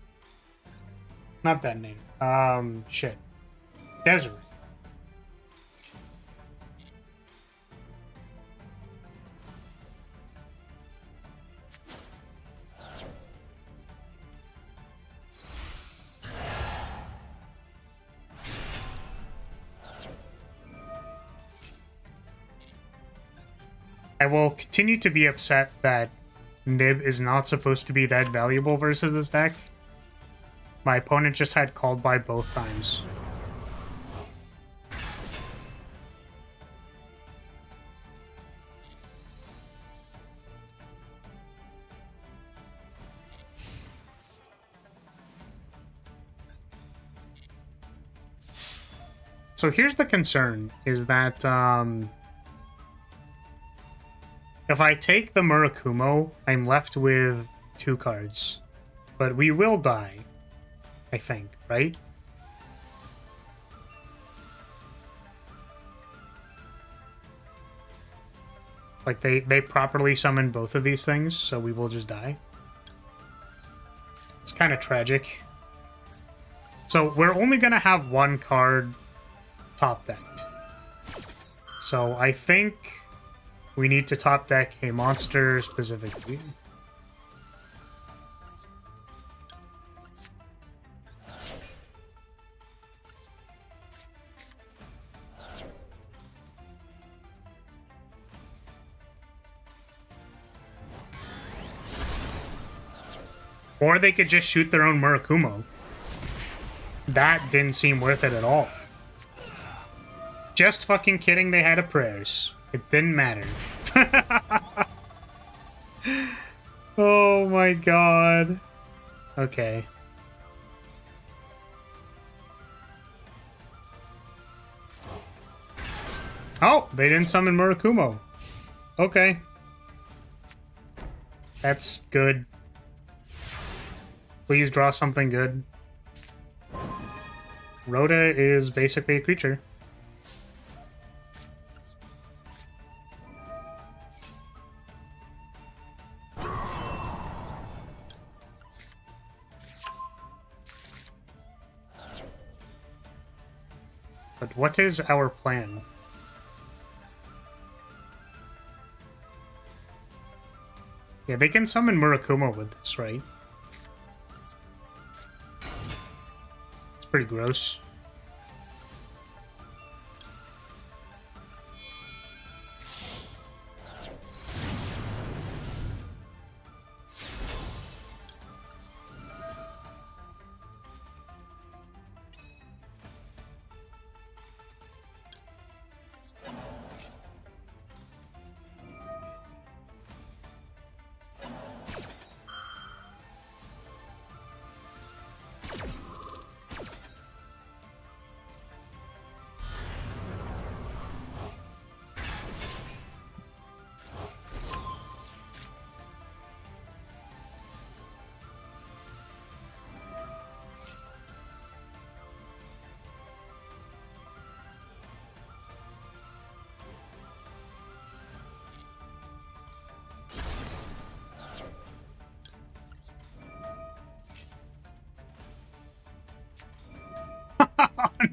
Not Detonator. Shit. Desert. I will continue to be upset that Nib is not supposed to be that valuable versus this deck. My opponent just had called by both times. So here's the concern, is that, if I take the Murakumo, I'm left with 2 cards. But we will die, I think, right? Like, they properly summon both of these things, so we will just die. It's kind of tragic. So we're only going to have 1 card top decked. So I think we need to top deck a monster specifically. Or they could just shoot their own Murakumo. That didn't seem worth it at all. Just fucking kidding, they had a prayers. It didn't matter. Oh my god. Okay. Oh, they didn't summon Murakumo. Okay. That's good. Please draw something good. Rhoda is basically a creature. But what is our plan? Yeah, they can summon Murakumo with this, right? It's pretty gross.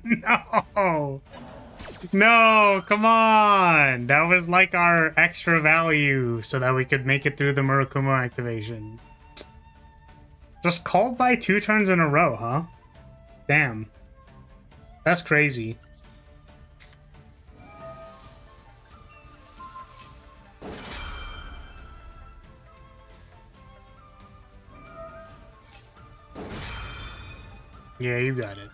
No! No, come on! That was like our extra value so that we could make it through the Murakumo activation. Just called by 2 turns in a row, huh? Damn. That's crazy. Yeah, you got it.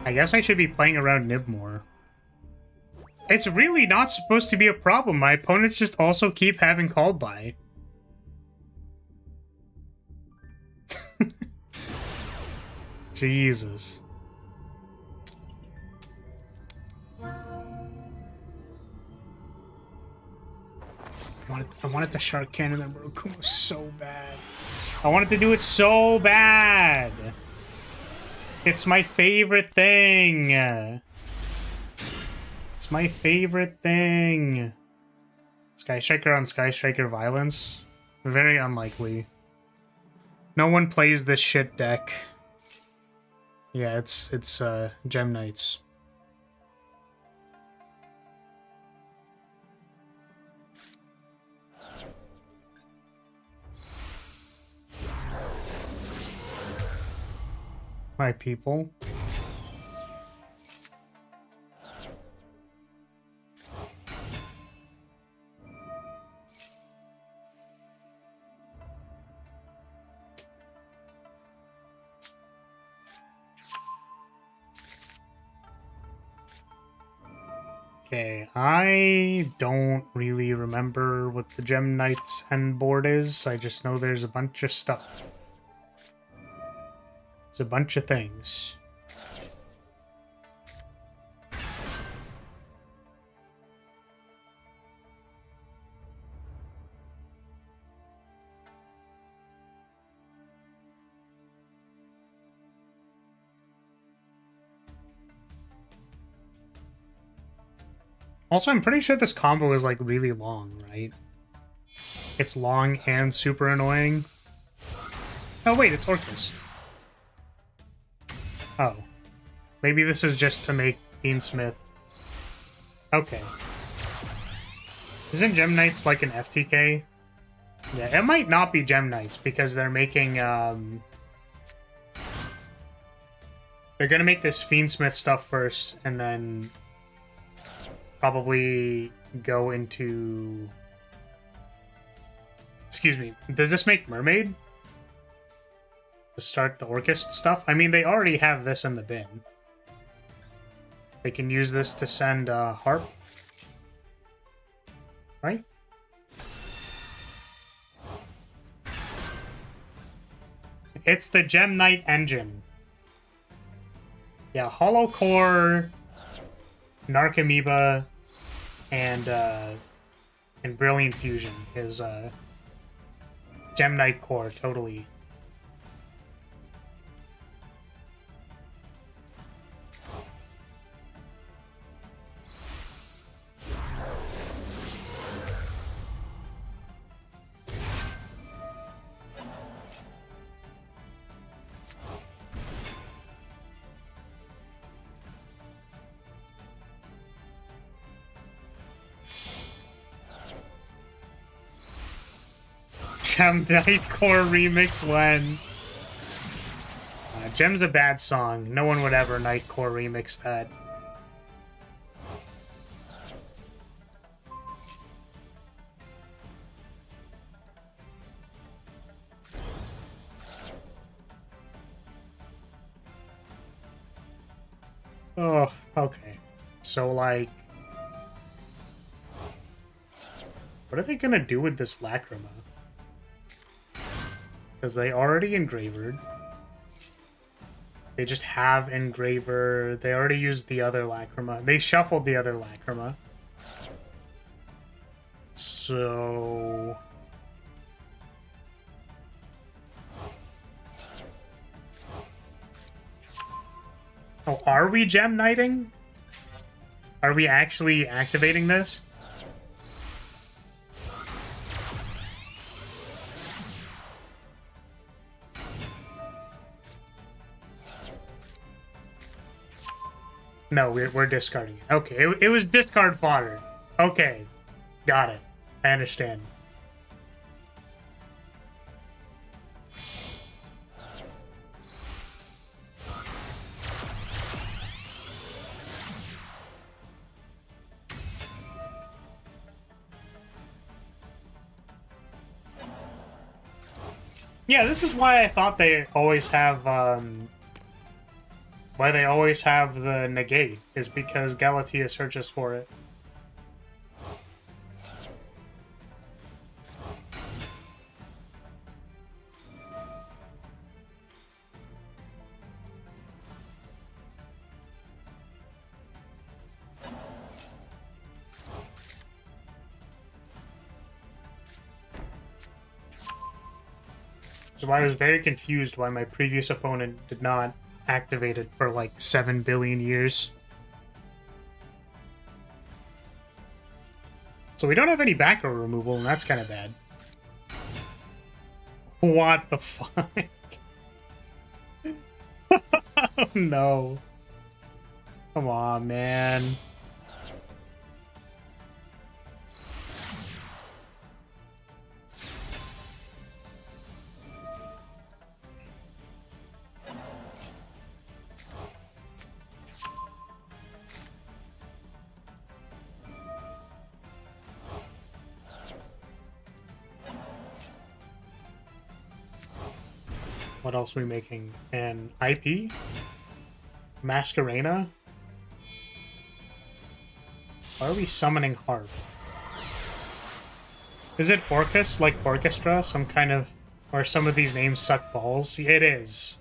I guess I should be playing around Nib more. It's really not supposed to be a problem. My opponents just also keep having called by. Jesus. I wanted to Shark Cannon and Murakumo so bad. I wanted to do it so bad. It's my favorite thing. It's my favorite thing. Sky Striker on Sky Striker Violence? Very unlikely. No one plays this shit deck. Yeah, it's Gem Knights. My people. Okay, I don't really remember what the Gem Knights end board is. I just know there's a bunch of stuff. There's a bunch of things. Also, I'm pretty sure this combo is, like, really long, right? It's long and super annoying. Oh, wait, it's Orcus. Oh. Maybe this is just to make Fiendsmith. Okay. Isn't Gem Knights like an FTK? Yeah, it might not be Gem Knights because they're making, they're gonna make this Fiendsmith stuff first, and then probably go into... Excuse me, does this make Mermaid? To start the Orcus stuff? I mean, they already have this in the bin. They can use this to send Harp. Right? It's the Gem Knight engine. Yeah, Hollow Core, Narcomoeba, and Brilliant Fusion is Gem Knight core, totally. Gem Knight Core remix when? Gem's a bad song. No one would ever Night Core remix that. Oh, okay. So, like... What are they gonna do with this Lacrima? Because they already engravered. They just have engraver. They already used the other Lacrima. They shuffled the other Lacrima. So... Oh, are we Gem Knighting? Are we actually activating this? No, we're discarding it. Okay, it was discard fodder. Okay, got it. I understand. Yeah, this is why I thought they always have, why they always have the negate, is because Galatea searches for it. So I was very confused why my previous opponent did not activate it for like 7 billion years. So we don't have any back row removal, and that's kind of bad. What the fuck? Oh no. Come on, man. What else are we making? An IP? Masquerena? Why are we summoning Harp? Is it Orcus, like orchestra? Some kind of... Or some of these names suck balls? It is.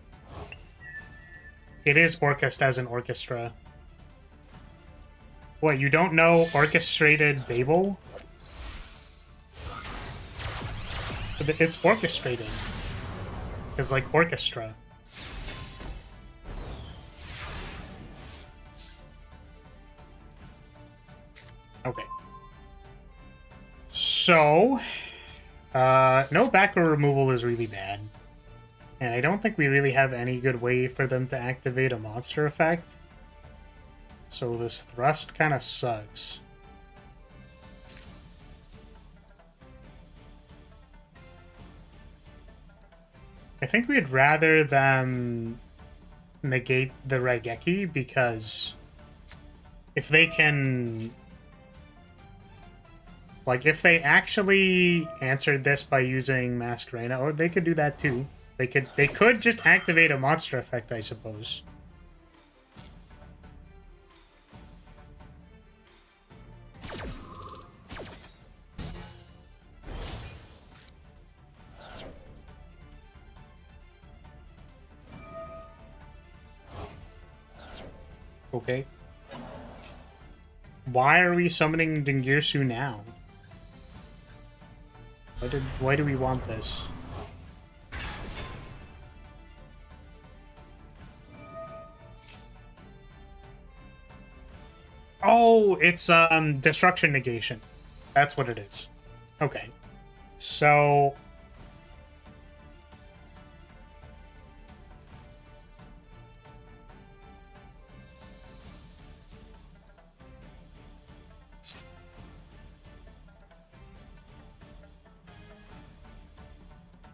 It is Orcus as an orchestra. What, you don't know orchestrated Babel? It's orchestrated. It's like orchestra. Okay. So, no back row removal is really bad. And I don't think we really have any good way for them to activate a monster effect. So this thrust kind of sucks. I think we'd rather them negate the Raigeki, because if they can... Like, if they actually answered this by using Masquerena, or they could do that too. They could just activate a monster effect, I suppose. Okay. Why are we summoning Dingirsu now? Why do we want this? Oh, it's destruction negation. That's what it is. Okay. So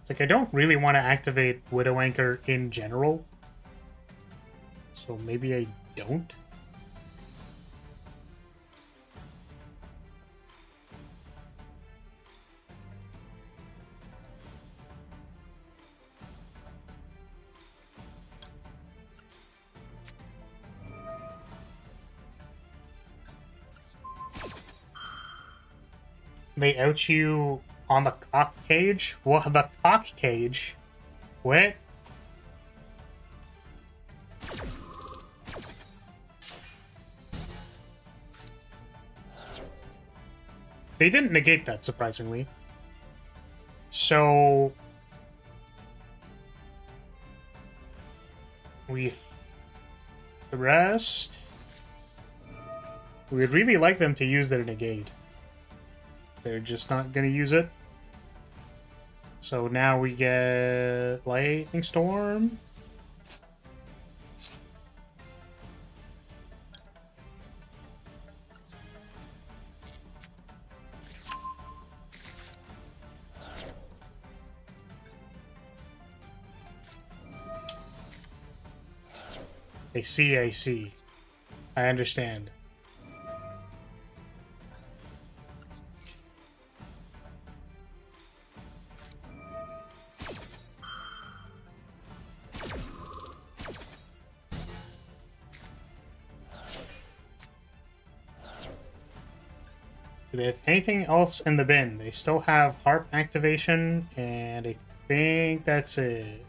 it's like I don't really want to activate Widow Anchor in general. So maybe I don't. They out you on the cock cage? What, the cock cage? What? They didn't negate that, surprisingly. So we rest. We'd really like them to use their negate. They're just not going to use it. So now we get Lightning Storm. I see, I see. I understand. Do they have anything else in the bin? They still have harp activation, and I think that's it.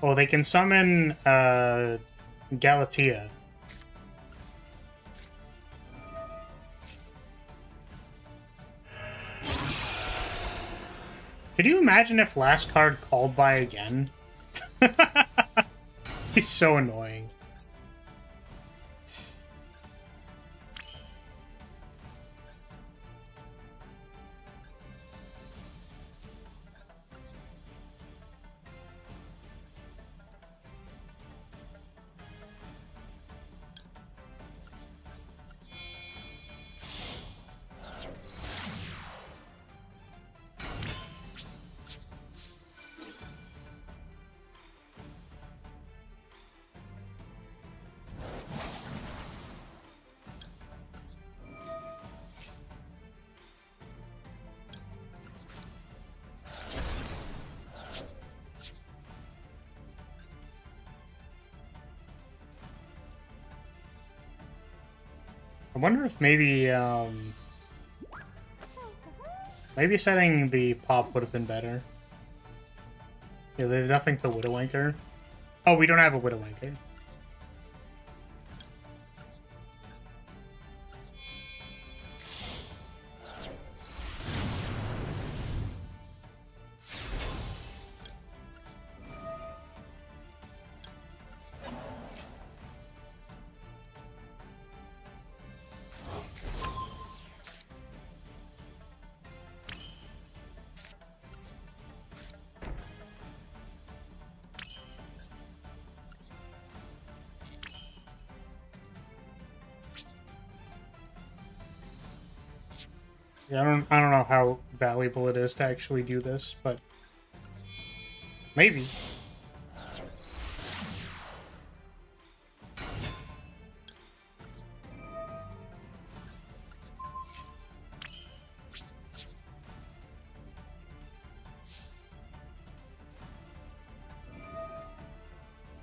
Oh, they can summon Galatea. Could you imagine if last card called by again? He's so annoying. I wonder if maybe setting the pop would have been better. Yeah, there's nothing to Widowmaker. Oh, we don't have a Widowmaker. Yeah, I don't know how valuable it is to actually do this, but maybe.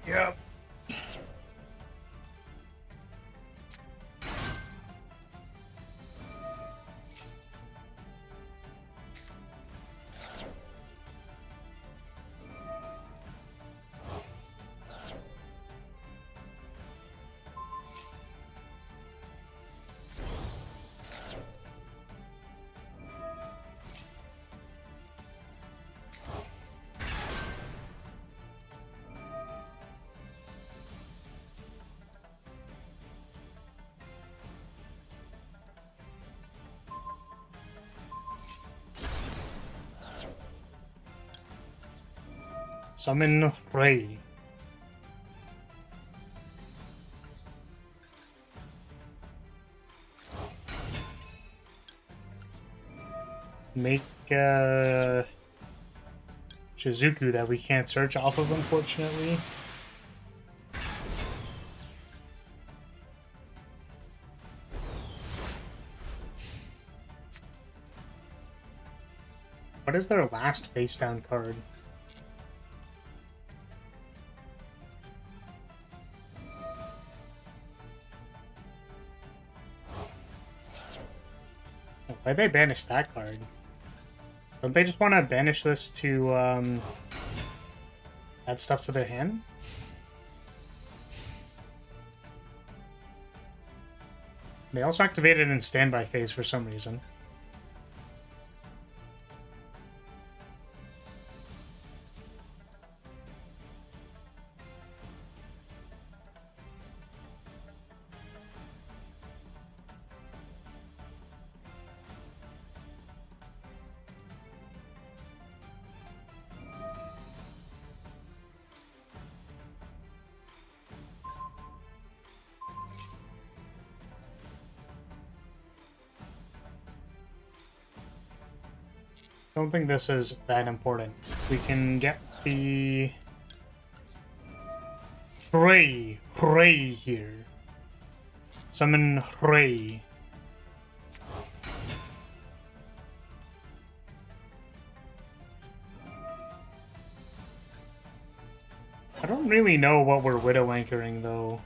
Yep. Summon Ray. Make Shizuku that we can't search off of, unfortunately. What is their last face down card? Why'd they banish that card? Don't they just want to banish this to add stuff to their hand? They also activated in standby phase for some reason. Don't think this is that important. We can get the Hooray here. Summon Hooray. I don't really know what we're Widow anchoring though.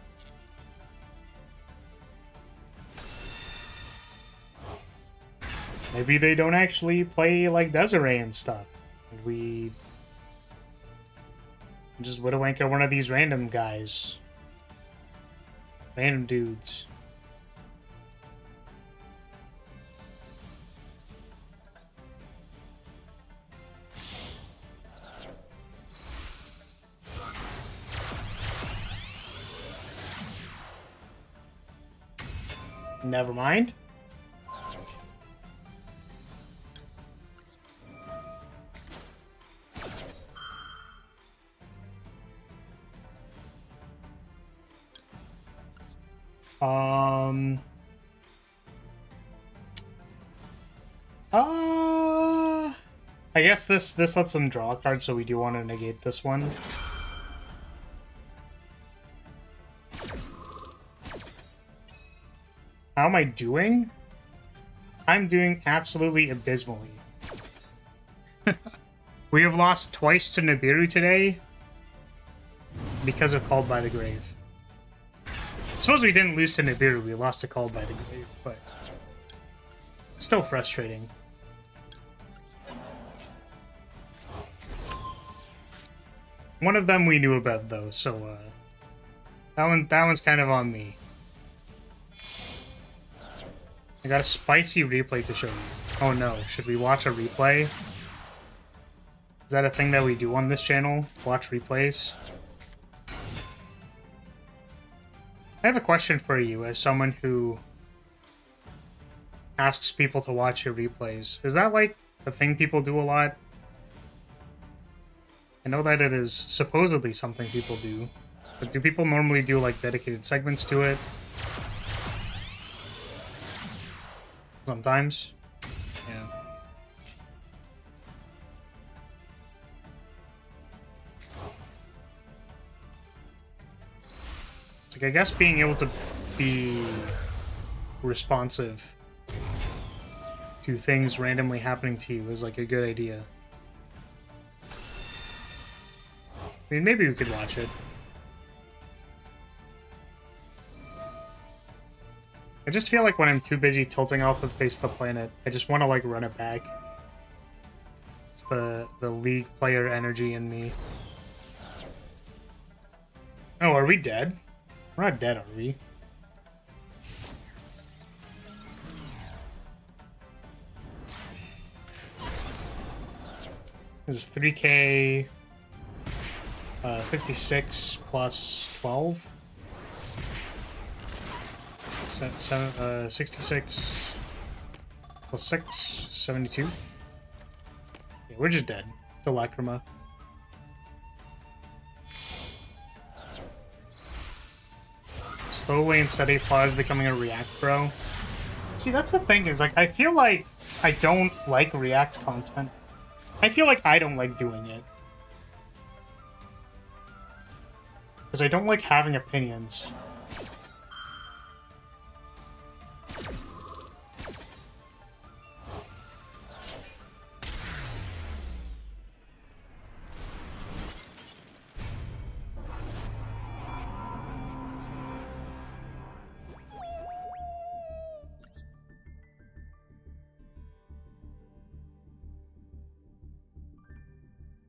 Maybe they don't actually play like Desiree and stuff. And we just Widow anchor one of these random guys. Random dudes. Never mind. I guess this lets them draw a card, so we do want to negate this one. How am I doing? I'm doing absolutely abysmally. We have lost twice to Nibiru today because of Called by the Grave. I suppose we didn't lose to Nibiru, we lost to Called by the Grave, but it's still frustrating. One of them we knew about though, so that one's kind of on me. I got a spicy replay to show you. Oh no, should we watch a replay? Is that a thing that we do on this channel? Watch replays? I have a question for you as someone who asks people to watch your replays. Is that like a thing people do a lot? I know that it is supposedly something people do, but do people normally do like dedicated segments to it? Sometimes. Yeah. It's like, I guess being able to be responsive to things randomly happening to you is like a good idea. I mean, maybe we could watch it. I just feel like when I'm too busy tilting off of Face of the Planet, I just want to, like, run it back. It's the League player energy in me. Oh, are we dead? We're not dead, are we? This is 3k... 56 plus 12. 66 plus 6, 72. Yeah, we're just dead. To Lacrima. Slowly and steady Flaw is becoming a React bro. See, that's the thing, is like, I feel like I don't like React content. I feel like I don't like doing it. Because I don't like having opinions.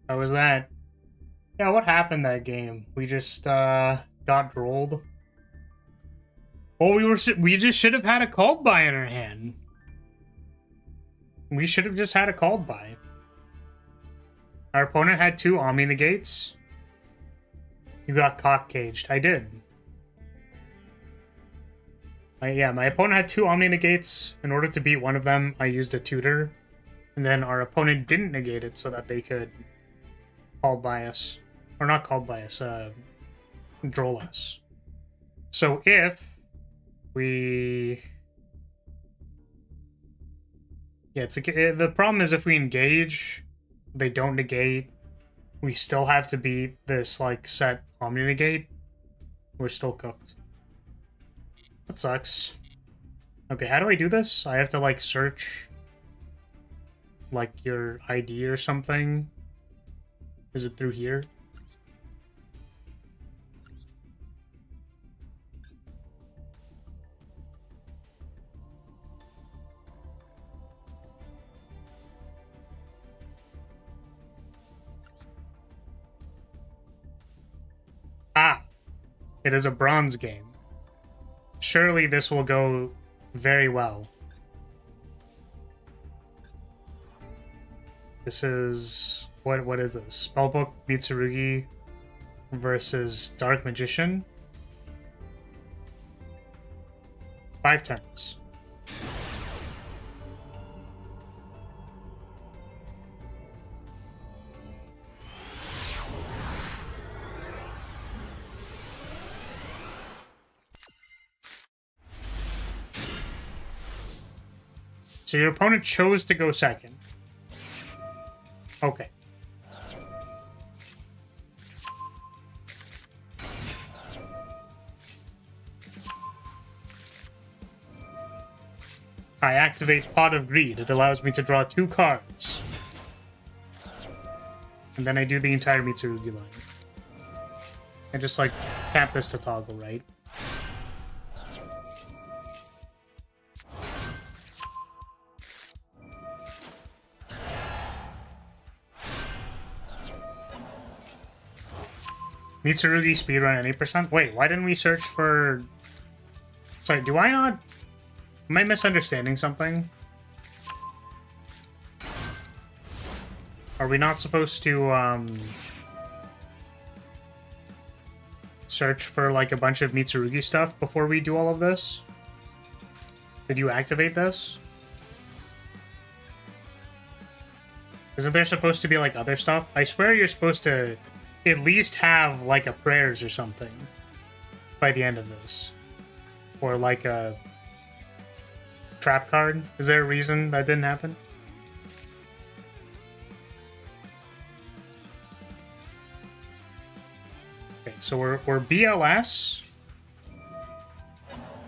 How was that? Yeah, what happened that game? We just got drolled. Well, we just should have had a called by in our hand. We should have just had a called by. Our opponent had 2 Omni negates. You got cock caged. I did. Yeah, my opponent had 2 Omni negates. In order to beat one of them, I used a tutor. And then our opponent didn't negate it so that they could called by us. Or not called by us, droll us. So if we... Yeah, the problem is if we engage, they don't negate, we still have to beat this, like, set Omni negate. We're still cooked. That sucks. Okay, how do I do this? I have to, like, search, like, your ID or something? Is it through here? Ah! It is a bronze game. Surely this will go very well. This is... What is this? Spellbook Mitsurugi versus Dark Magician. 5 turns. So your opponent chose to go second. Okay. I activate Pot of Greed. It allows me to draw 2 cards. And then I do the entire Mitsurugi line. I just, like, tap this to toggle, right? Mitsurugi speedrun at 8%? Wait, why didn't we search for... Sorry, do I not... Am I misunderstanding something? Are we not supposed to, search for, like, a bunch of Mitsurugi stuff before we do all of this? Did you activate this? Isn't there supposed to be, like, other stuff? I swear you're supposed to at least have, like, a prayers or something by the end of this. Or, like, a trap card. Is there a reason that didn't happen? Okay, so we're BLS.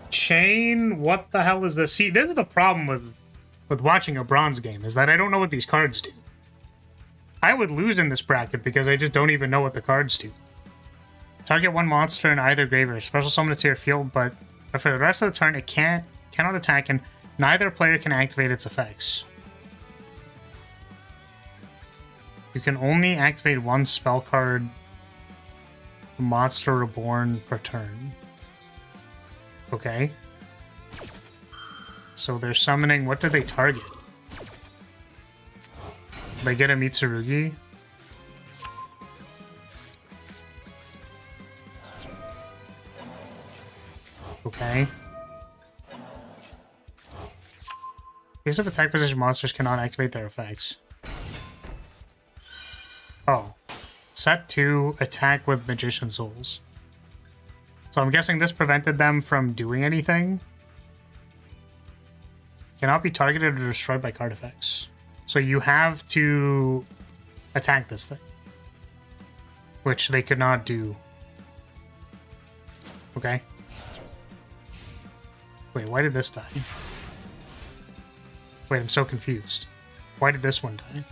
Chain? What the hell is this? See, this is the problem with watching a bronze game, is that I don't know what these cards do. I would lose in this bracket because I just don't even know what the cards do. Target 1 monster in either graveyard. Special summon it to your field, but for the rest of the turn, it cannot attack, and neither player can activate its effects. You can only activate 1 spell card monster reborn per turn. Okay. So they're summoning... What do they target? They get a Mitsurugi. Okay. These of attack position monsters cannot activate their effects. Oh. Set 2, attack with Magician Souls. So I'm guessing this prevented them from doing anything. Cannot be targeted or destroyed by card effects. So you have to attack this thing. Which they could not do. Okay. Wait, why did this die? Wait, I'm so confused. Why did this one die?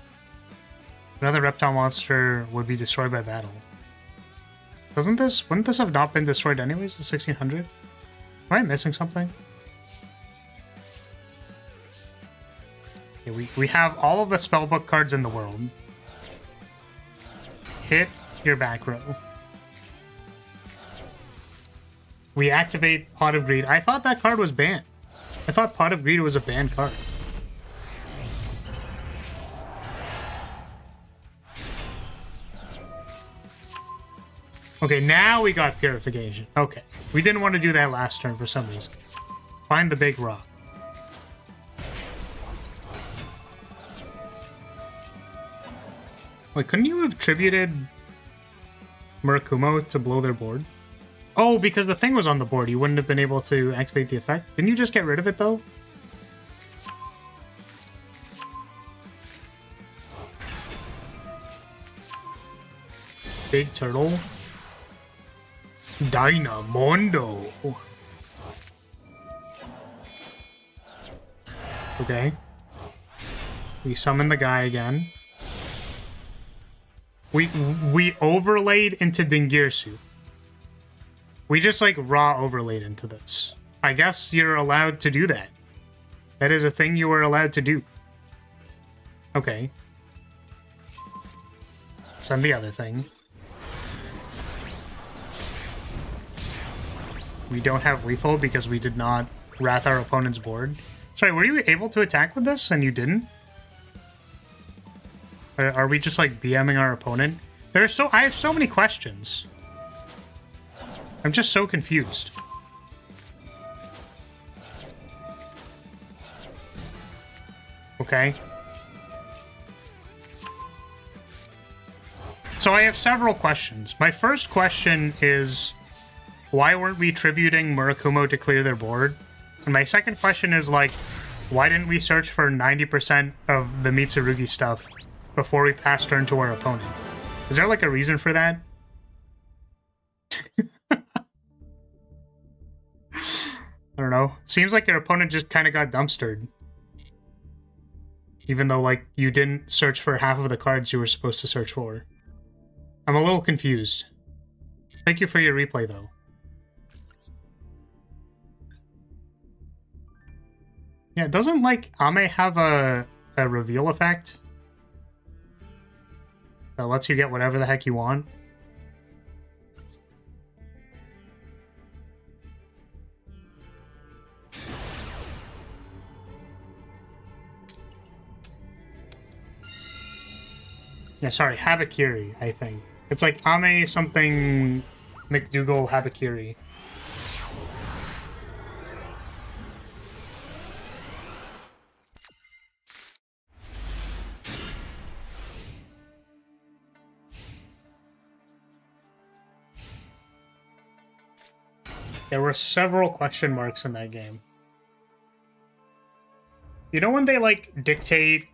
Another reptile monster would be destroyed by battle. Wouldn't this have not been destroyed anyways, the 1600? Am I missing something? Okay, we have all of the spellbook cards in the world. Hit your back row. We activate Pot of Greed. I thought that card was banned. I thought Pot of Greed was a banned card. Okay, now we got Purification. Okay. We didn't want to do that last turn for some reason. Find the big rock. Wait, couldn't you have tributed Murakumo to blow their board? Oh, because the thing was on the board. You wouldn't have been able to activate the effect. Didn't you just get rid of it, though? Big turtle. Dynamondo. Okay. We summon the guy again. We overlaid into Dingirsu. We just like raw overlaid into this. I guess you're allowed to do that. That is a thing you were allowed to do. Okay. Send the other thing. We don't have lethal because we did not wrath our opponent's board. Sorry, were you able to attack with this and you didn't? Are we just like BMing our opponent? I have so many questions. I'm just so confused. Okay. So I have several questions. My first question is, why weren't we tributing Murakumo to clear their board? And my second question is, like, why didn't we search for 90% of the Mitsurugi stuff before we passed turn to our opponent? Is there, like, a reason for that? I don't know. Seems like your opponent just kind of got dumpstered. Even though, like, you didn't search for half of the cards you were supposed to search for. I'm a little confused. Thank you for your replay, though. Yeah, doesn't, like, Ame have a reveal effect that lets you get whatever the heck you want? Yeah, sorry, Habakiri, I think. It's like Ame something McDougal Habakiri. There were several question marks in that game. You know when they, like, dictate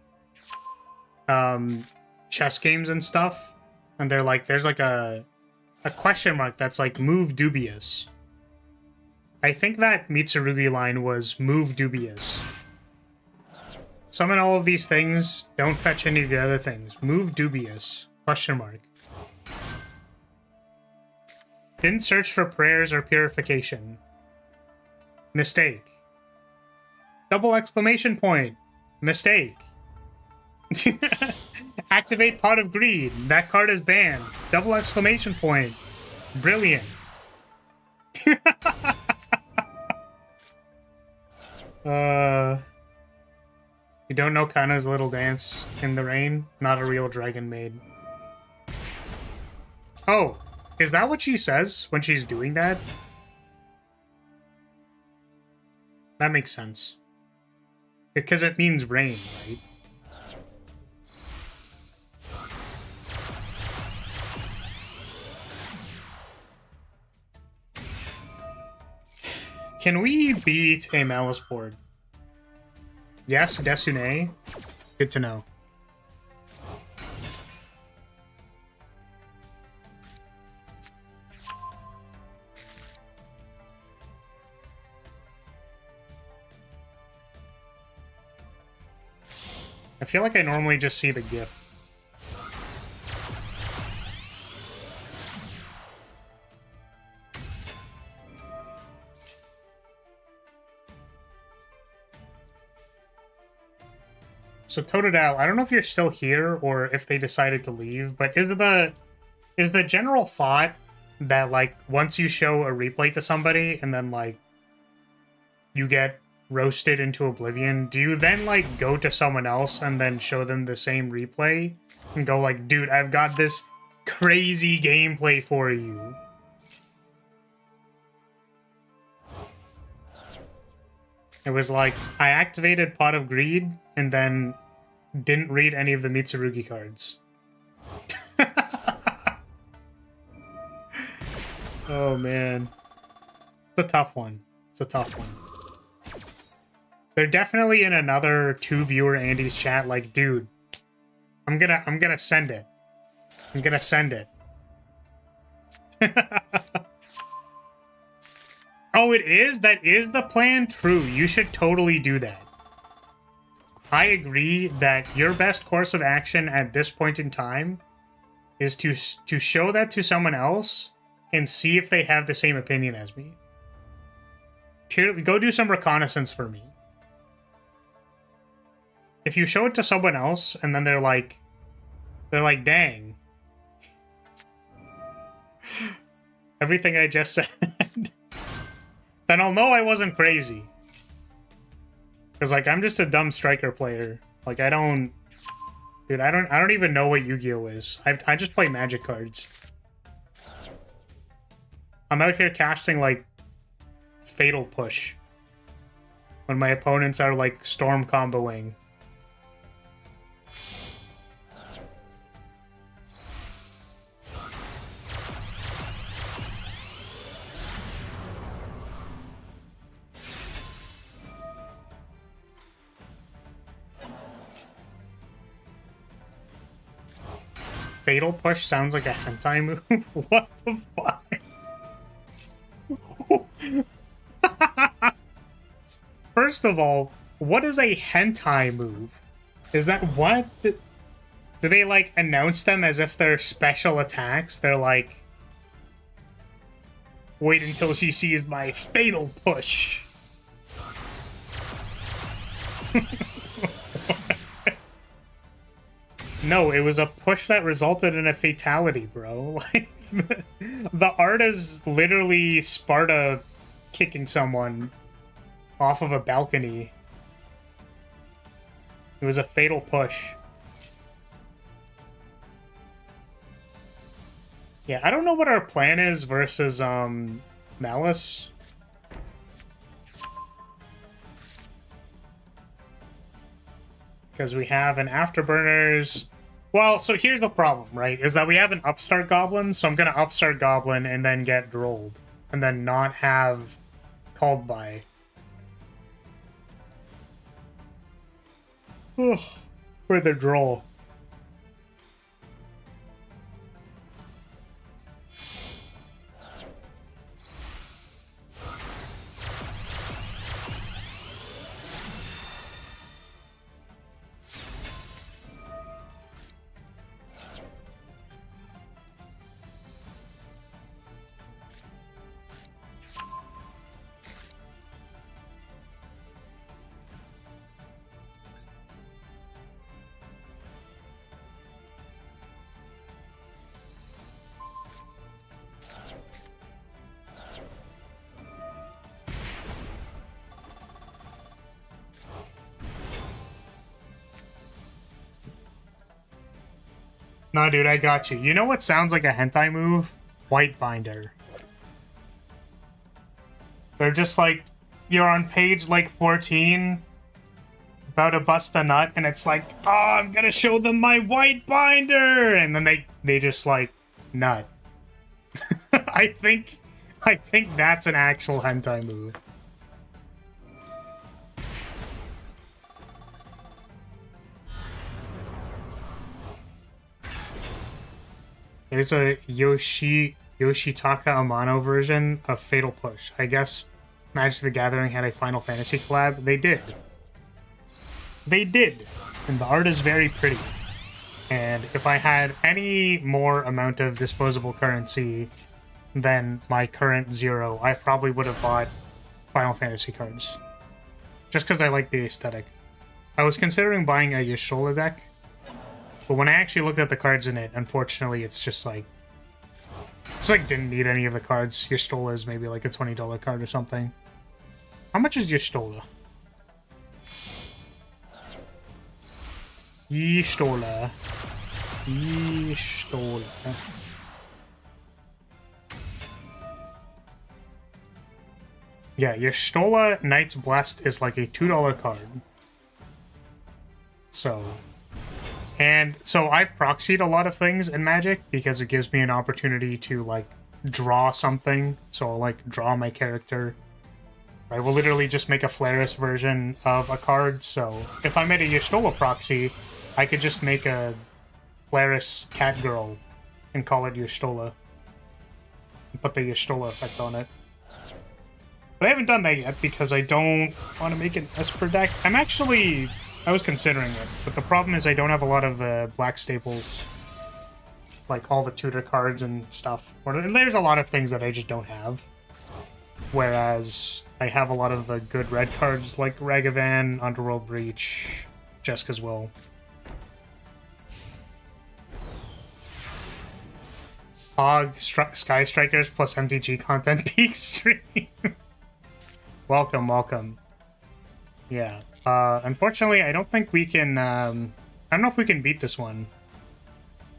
chess games and stuff? And they're like, there's like a question mark that's like, move dubious. I think that Mitsurugi line was move dubious. Summon all of these things, don't fetch any of the other things. Move dubious. Question mark. Didn't search for prayers or purification. Mistake. Double exclamation point. Mistake. Activate Pot of Greed. That card is banned. Double exclamation point. Brilliant. You don't know Kana's little dance in the rain? Not a real dragon maid. Oh, is that what she says when she's doing that? That makes sense. Because it means rain, right? Can we beat a Malice board? Yes, Desune. Good to know. I feel like I normally just see the GIF. So Totodile, I don't know if you're still here or if they decided to leave, but is the general thought that, like, once you show a replay to somebody and then, like, you get roasted into oblivion, do you then, like, go to someone else and then show them the same replay and go like, dude, I've got this crazy gameplay for you? It was like, I activated Pot of Greed and then didn't read any of the Mitsurugi cards. Oh, man. It's a tough one. It's a tough one. They're definitely in another 2-viewer Andy's chat like, dude, I'm gonna send it. I'm gonna send it. Oh, it is? That is the plan? True. You should totally do that. I agree that your best course of action at this point in time is to show that to someone else and see if they have the same opinion as me. Go do some reconnaissance for me. If you show it to someone else and then they're like, dang. Everything I just said. Then I'll know I wasn't crazy. Because, like, I'm just a dumb striker player. Like, I don't... Dude, I don't even know what Yu-Gi-Oh! Is. I just play Magic cards. I'm out here casting, like, Fatal Push. When my opponents are, like, Storm comboing. Fatal Push sounds like a hentai move? What the fuck? First of all, what is a hentai move? Is that what? Do they, like, announce them as if they're special attacks? They're like, wait until she sees my Fatal Push. No, it was a push that resulted in a fatality, bro. Like, the art is literally Sparta kicking someone off of a balcony. It was a fatal push. Yeah, I don't know what our plan is versus Malice. Because we have an Afterburners. Well, so here's the problem, right? Is that we have an Upstart Goblin, so I'm going to Upstart Goblin and then get Drolled. And then not have Called By. For the Droll. Nah, dude, I got you. You know what sounds like a hentai move? White Binder. They're just like, you're on page, like, 14, about to bust a nut, and it's like, oh, I'm gonna show them my White Binder! And then they just, like, nut. I think that's an actual hentai move. There's a Yoshitaka Amano version of Fatal Push. I guess Magic the Gathering had a Final Fantasy collab. They did. They did. And the art is very pretty. And if I had any more amount of disposable currency than my current 0, I probably would have bought Final Fantasy cards. Just because I like the aesthetic. I was considering buying a Yashola deck. But when I actually looked at the cards in it, unfortunately, it's just like... It's like, didn't need any of the cards. Yestola is maybe like a $20 card or something. How much is Yestola? Yestola. Yestola. Yeah, Yestola Knight's Blessed is like a $2 card. So... And so I've proxied a lot of things in Magic because it gives me an opportunity to, like, draw something. So I'll, like, draw my character. I will literally just make a Flaris version of a card. So if I made a Yestola proxy, I could just make a Flaris cat girl and call it Yestola. And put the Yestola effect on it. But I haven't done that yet because I don't want to make an Esper deck. I was considering it, but the problem is I don't have a lot of black staples. Like all the tutor cards and stuff. Or there's a lot of things that I just don't have. Whereas I have a lot of good red cards like Ragavan, Underworld Breach, Jessica's Will. Hog, Sky Strikers plus MTG content peak stream. Welcome, welcome. Yeah. Unfortunately, I don't think we can, I don't know if we can beat this one.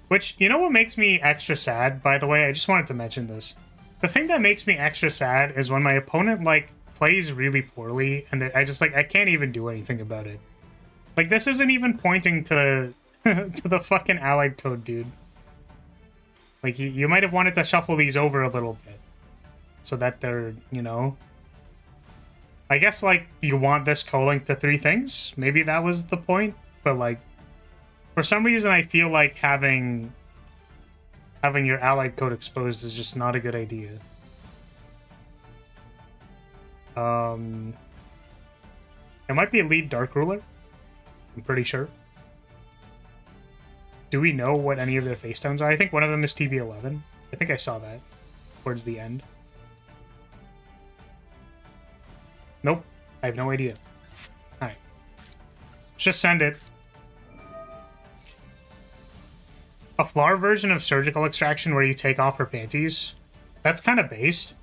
Which, you know what makes me extra sad, by the way? I just wanted to mention this. The thing that makes me extra sad is when my opponent, like, plays really poorly, and I can't even do anything about it. Like, this isn't even pointing to, to the fucking allied code, dude. Like, you might have wanted to shuffle these over a little bit. So that they're, you know... I guess, like, you want this co-link to 3 things? Maybe that was the point? But, like, for some reason I feel like having your allied code exposed is just not a good idea. It might be a lead Dark Ruler. I'm pretty sure. Do we know what any of their face downs are? I think one of them is TB11. I think I saw that towards the end. Nope. I have no idea. Alright. Just send it. A floor version of surgical extraction where you take off her panties. That's kind of based.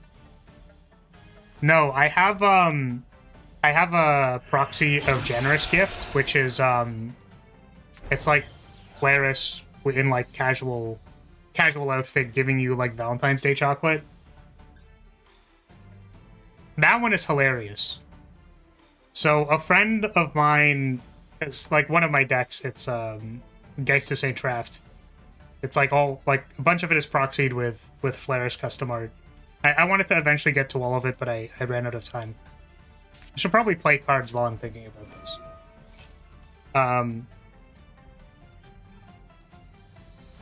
No, I have a proxy of Generous Gift, which is it's like Claris in like casual outfit giving you like Valentine's Day chocolate. That one is hilarious. So a friend of mine, it's like one of my decks, it's Geist of St. Traft. It's like all, like, a bunch of it is proxied with Flare's custom art. I wanted to eventually get to all of it, but I ran out of time. I should probably play cards while I'm thinking about this.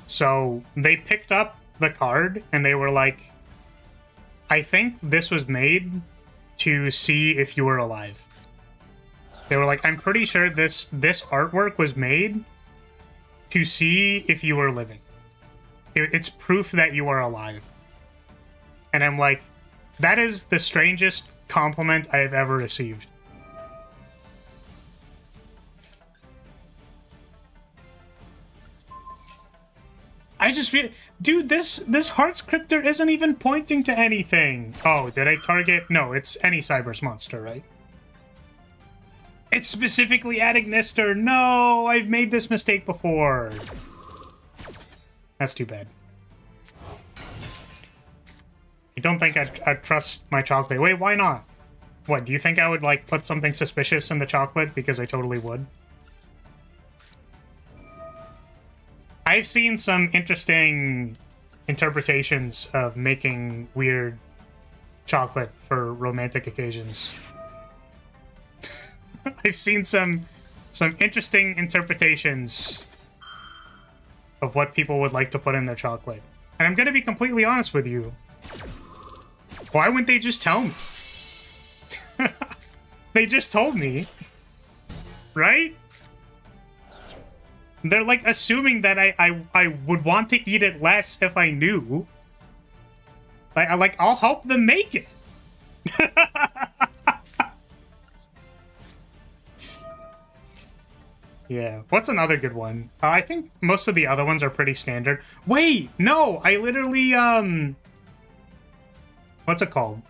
So they picked up the card, and they were like, I think this was made to see if you were alive. They were like, I'm pretty sure this artwork was made to see if you were living. It's proof that you are alive. And I'm like, that is the strangest compliment I have ever received. I just feel... Dude, this Heart Scripter isn't even pointing to anything. Oh, did I target? No, it's any Cyberse monster, right? It's specifically adding Nister. No, I've made this mistake before. That's too bad. I don't think I'd trust my chocolate. Wait, why not? What, do you think I would, like, put something suspicious in the chocolate? Because I totally would. I've seen some interesting interpretations of making weird chocolate for romantic occasions. I've seen some interesting interpretations of what people would like to put in their chocolate. And I'm gonna be completely honest with you. Why wouldn't they just tell me? They just told me. Right? They're like assuming that I would want to eat it less if I knew. Like I'll help them make it. Yeah. What's another good one? I think most of the other ones are pretty standard. Wait, no, I literally what's it called?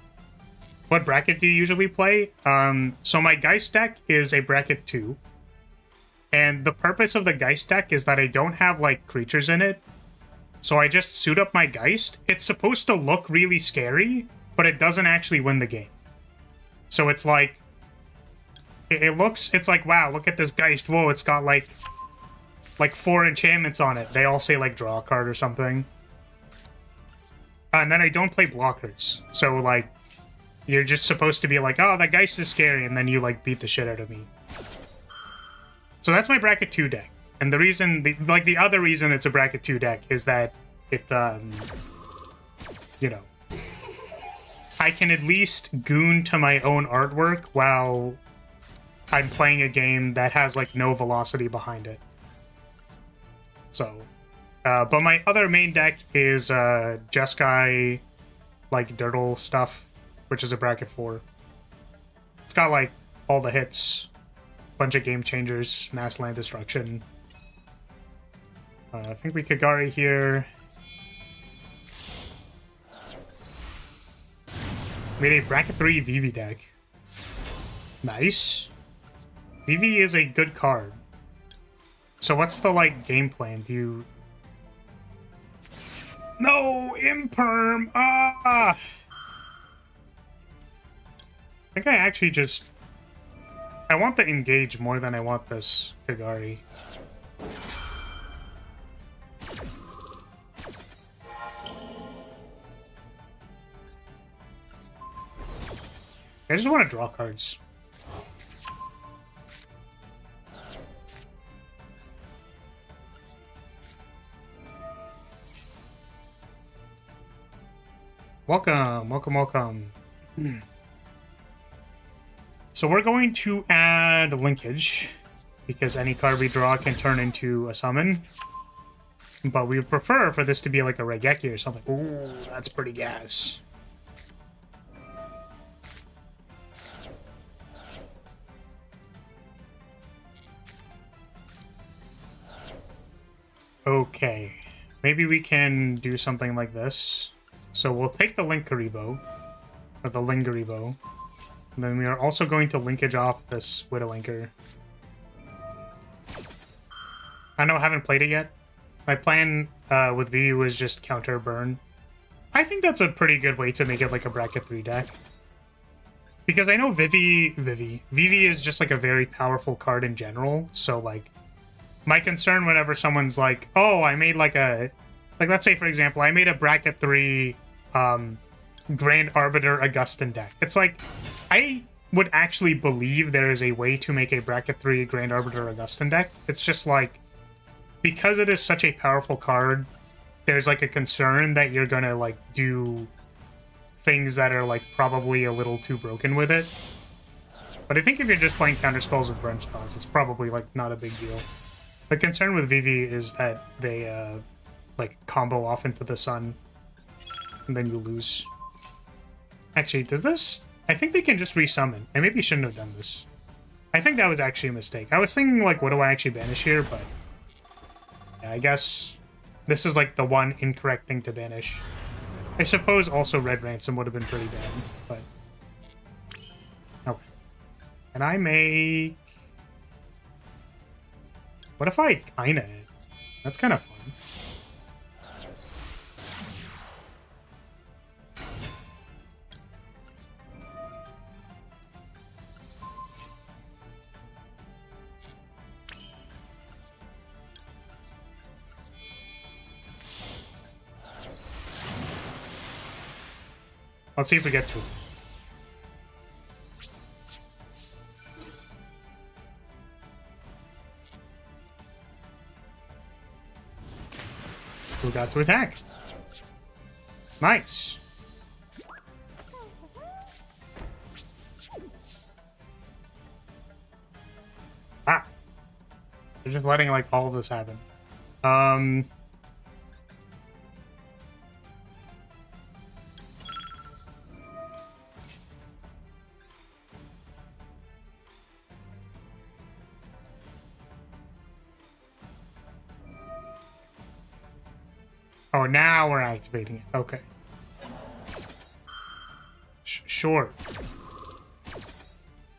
What bracket do you usually play? So my Geist deck is a bracket 2. And the purpose of the Geist deck is that I don't have, like, creatures in it. So I just suit up my Geist. It's supposed to look really scary, but it doesn't actually win the game. So it's like... It's like, wow, look at this Geist. Whoa, it's got, like 4 enchantments on it. They all say, like, draw a card or something. And then I don't play blockers. So, like, you're just supposed to be like, oh, that Geist is scary, and then you, like, beat the shit out of me. So that's my bracket 2 deck. And the reason, the other reason it's a bracket 2 deck is that it, you know, I can at least goon to my own artwork while I'm playing a game that has, like, no velocity behind it. So, but my other main deck is Jeskai, like, Dirtle stuff, which is a bracket 4. It's got, like, all the hits, bunch of game changers, mass land destruction. I think we Kagari here. Made a bracket 3 Vivi deck. Nice. Vivi is a good card. So what's the, like, game plan? Do you... No! Imperm! Ah! I think I actually just... I want the engage more than I want this Kagari. I just want to draw cards. Welcome, welcome, welcome. So we're going to add linkage, because any card we draw can turn into a summon. But we would prefer for this to be like a Regeki or something. Ooh, that's pretty gas. Okay, maybe we can do something like this. So we'll take the Linkaribo, or the Lingaribo, and then we are also going to linkage off this Widowinker. I know I haven't played it yet. My plan with Vivi was just counter burn. I think that's a pretty good way to make it like a bracket 3 deck. Because I know Vivi is just like a very powerful card in general, so like, my concern whenever someone's like, oh, I made like a... Like, let's say, for example, I made a bracket 3 Grand Arbiter Augustin deck. It's like, I would actually believe there is a way to make a bracket 3 Grand Arbiter Augustin deck. It's just like, because it is such a powerful card, there's like a concern that you're gonna like do things that are like probably a little too broken with it. But I think if you're just playing counter spells and burn spells, it's probably like not a big deal. The concern with Vivi is that they, like, combo off into the sun, and then you lose. Actually, does this... I think they can just resummon. I maybe shouldn't have done this. I think that was actually a mistake. I was thinking, like, what do I actually banish here, but... Yeah, I guess this is, like, the one incorrect thing to banish. I suppose also Red Ransom would have been pretty bad, but... Okay. And I make... What if I kinda? That's kind of fun. Let's see if we get to it. Who got to attack? Nice. Ah. They're just letting, like, all of this happen. Oh, now we're activating it. Okay. Sure.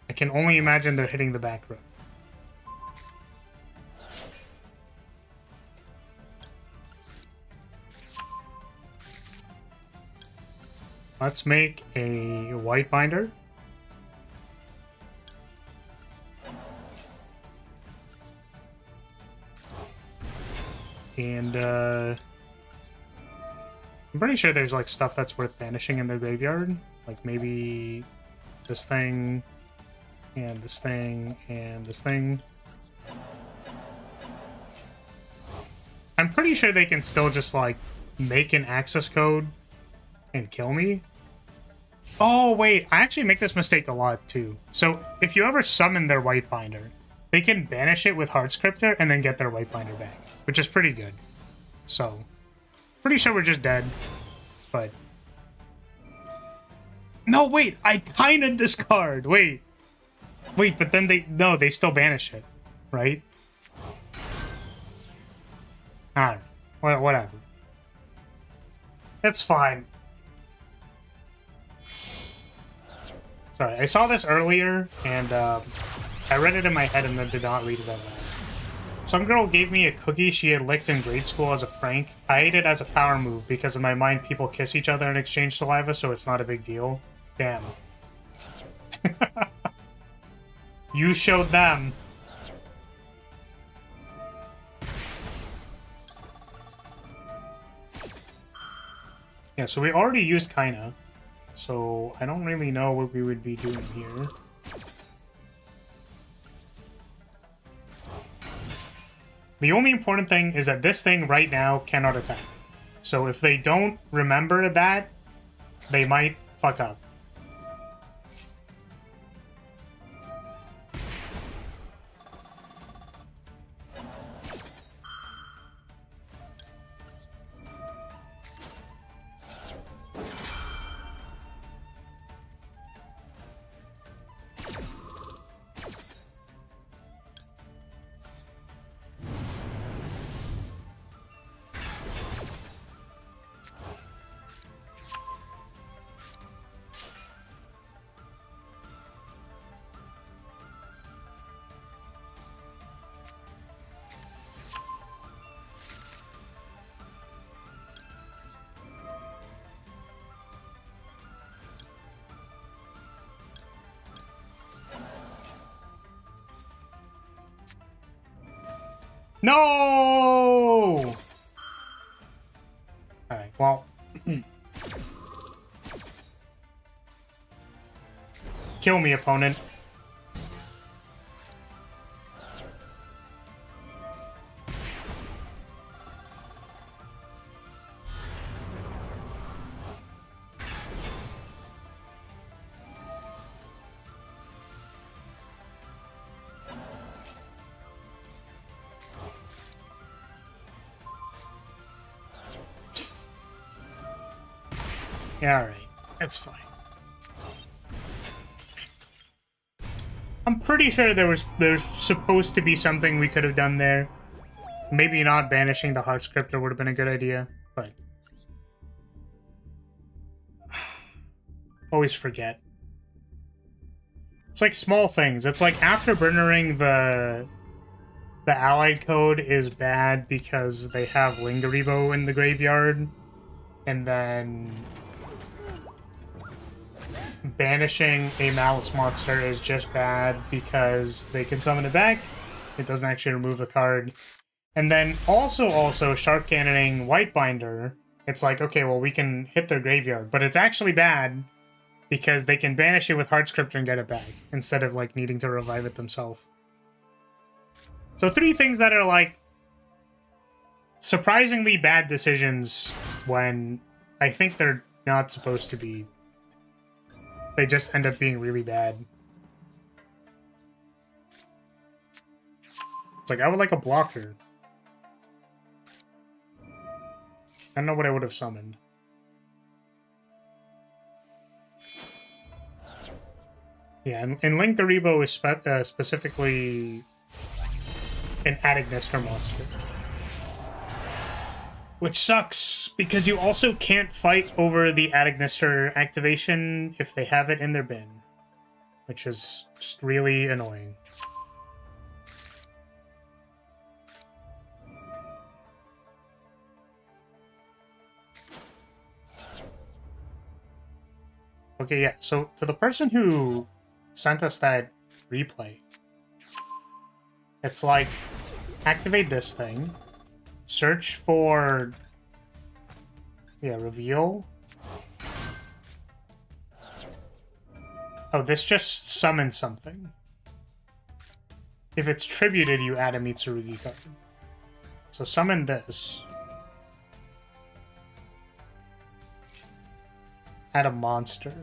I can only imagine they're hitting the back row. Let's make a white binder. And, I'm pretty sure there's, like, stuff that's worth banishing in their graveyard. Like, maybe this thing, and this thing, and this thing. I'm pretty sure they can still just, like, make an access code and kill me. Oh, wait. I actually make this mistake a lot, too. So, if you ever summon their White Binder, they can banish it with Heart Scripter and then get their White Binder back, which is pretty good. So, pretty sure we're just dead, but... No, wait! I kinda discard! Wait, but then they still banish it, right? I don't know. Whatever. It's fine. Sorry, I saw this earlier, and I read it in my head and then did not read it out loud. Some girl gave me a cookie she had licked in grade school as a prank. I ate it as a power move because in my mind people kiss each other and exchange saliva, so it's not a big deal. Damn. You showed them. Yeah, so we already used Kaina. So I don't really know what we would be doing here. The only important thing is that this thing right now cannot attack. So if they don't remember that, they might fuck up. No! Alright, well... Kill me, opponent. Yeah, alright. That's fine. I'm pretty sure there's supposed to be something we could have done there. Maybe not banishing the Heart Scripter would have been a good idea, but... Always forget. It's like small things. It's like Afterburnering the allied code is bad because they have Lingaribo in the graveyard, and then banishing a Malice monster is just bad because they can summon it back. It doesn't actually remove the card. And then also Shark Cannoning Whitebinder, it's like, okay, well, we can hit their graveyard, but it's actually bad because they can banish it with Heart Scripter and get it back instead of like needing to revive it themselves. So 3 things that are like surprisingly bad decisions when I think they're not supposed to be. They just end up being really bad. It's like, I would like a blocker. I don't know what I would have summoned. Yeah, and Lingaribo is specifically an Adagnister monster. Which sucks, because you also can't fight over the Adagnister activation if they have it in their bin. Which is just really annoying. Okay, yeah, so to the person who sent us that replay, it's like, activate this thing, search for, yeah, reveal. Oh, this just summons something. If it's tributed, you add a Mitsurugi card. So summon this. Add a monster.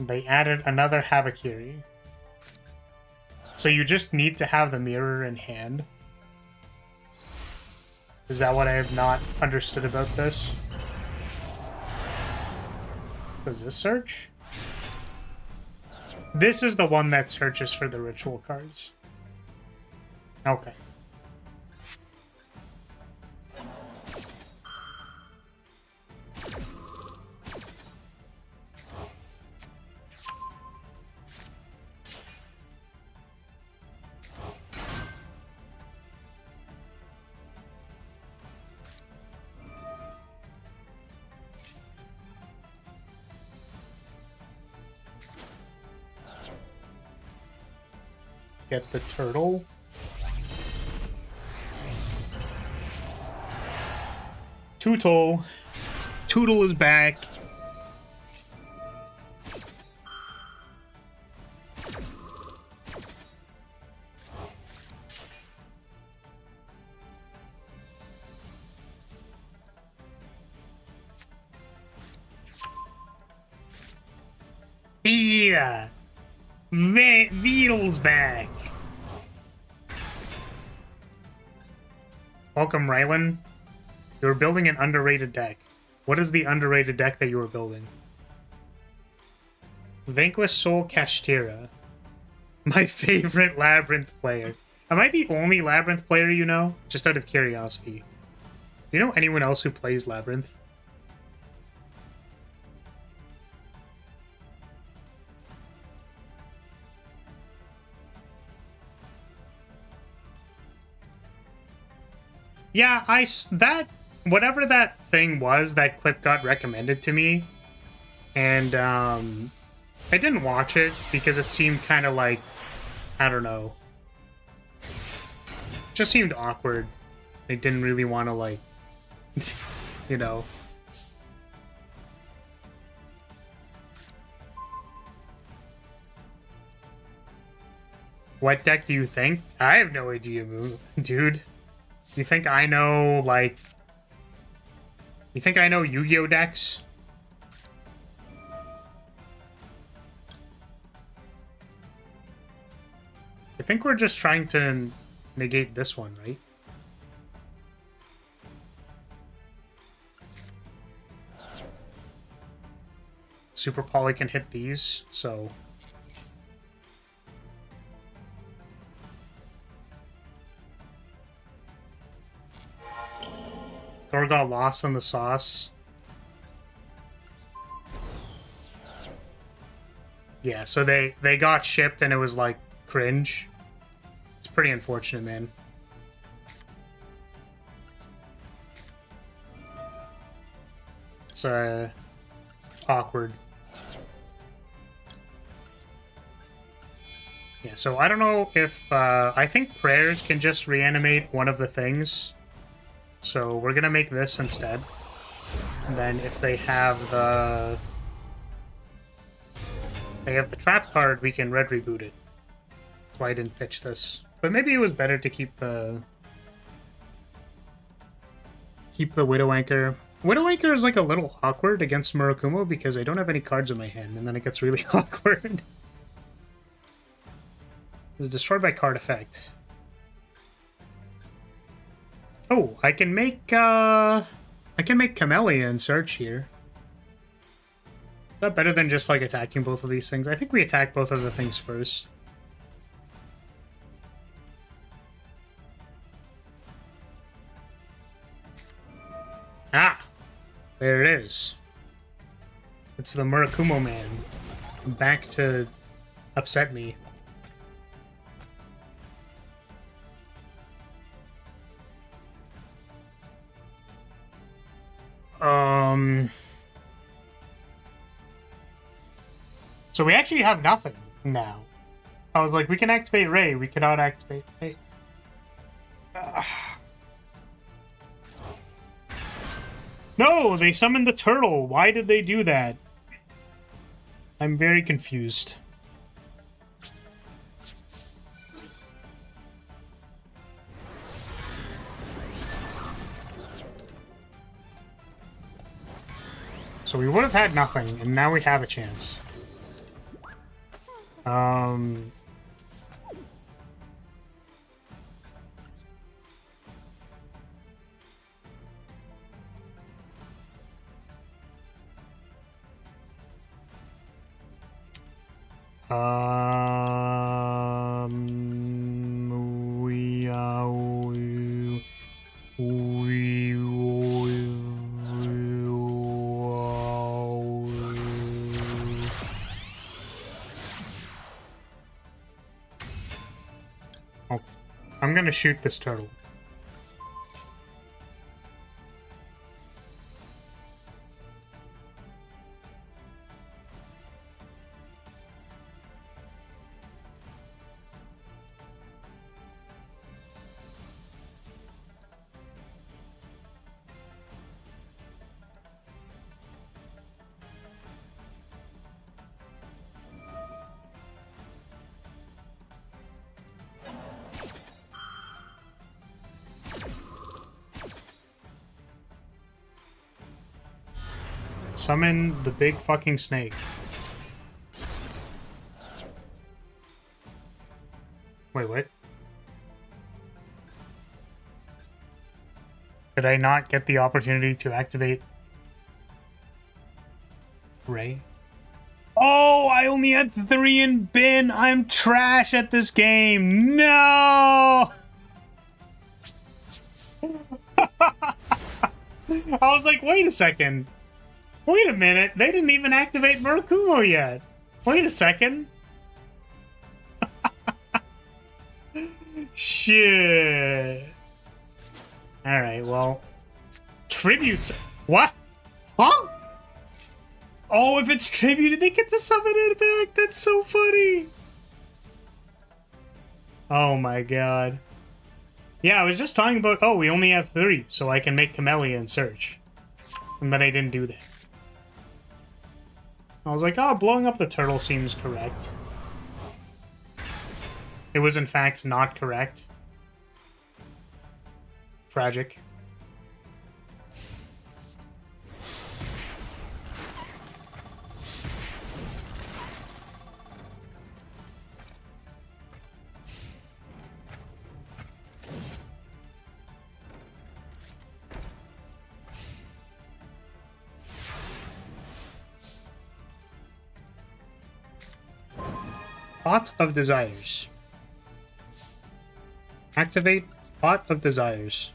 They added another Habakiri. So you just need to have the mirror in hand? Is that what I have not understood about this? Does this search? This is the one that searches for the ritual cards. Okay. Get the turtle. Tootle. Tootle is back. Yeah. Beetle's back. Welcome, Rylan. You were building an underrated deck. What is the underrated deck that you were building? Vanquish Soul Kashtira. My favorite Labyrinth player. Am I the only Labyrinth player you know? Just out of curiosity. Do you know anyone else who plays Labyrinth? Yeah, whatever that thing was, that clip got recommended to me, and I didn't watch it because it seemed kind of like, I don't know, just seemed awkward. I didn't really want to, like, you know. What deck do you think? I have no idea, dude. You think I know, like... You think I know Yu-Gi-Oh! Decks? I think we're just trying to negate this one, right? Super Poly can hit these, so... Or got lost in the sauce. Yeah, so they got shipped and it was like cringe. It's pretty unfortunate, man. It's awkward. Yeah, so I don't know if I think prayers can just reanimate one of the things. So we're gonna make this instead. And then if they have the trap card, we can red reboot it. That's why I didn't pitch this. But maybe it was better to keep the Widow Anchor. Widow Anchor is like a little awkward against Murakumo because I don't have any cards in my hand, and then it gets really awkward. It's destroyed by card effect. Oh, I can make Camellia and search here. Is that better than just like attacking both of these things? I think we attack both of the things first. Ah! There it is. It's the Murakumo man. Back to upset me. So we actually have nothing now. I was like, we can activate Ray, we cannot activate Ray. No, they summoned the turtle. Why did they do that? I'm very confused. So we would have had nothing, and now we have a chance. Um... Oh, I'm gonna shoot this turtle. Summon the big fucking snake. Wait, what? Did I not get the opportunity to activate Ray? Oh, I only had 3 in bin. I'm trash at this game. No! I was like, wait a second. Wait a minute. They didn't even activate Murakumo yet. Wait a second. Shit. Alright, well. Tributes. What? Huh? Oh, if it's tributed, they get to summon it back. That's so funny. Oh my god. Yeah, I was just talking about, oh, we only have 3, so I can make Camellia and search. And then I didn't do that. I was like, oh, blowing up the turtle seems correct. It was in fact not correct. Tragic. Pot of Desires. Activate Pot of Desires.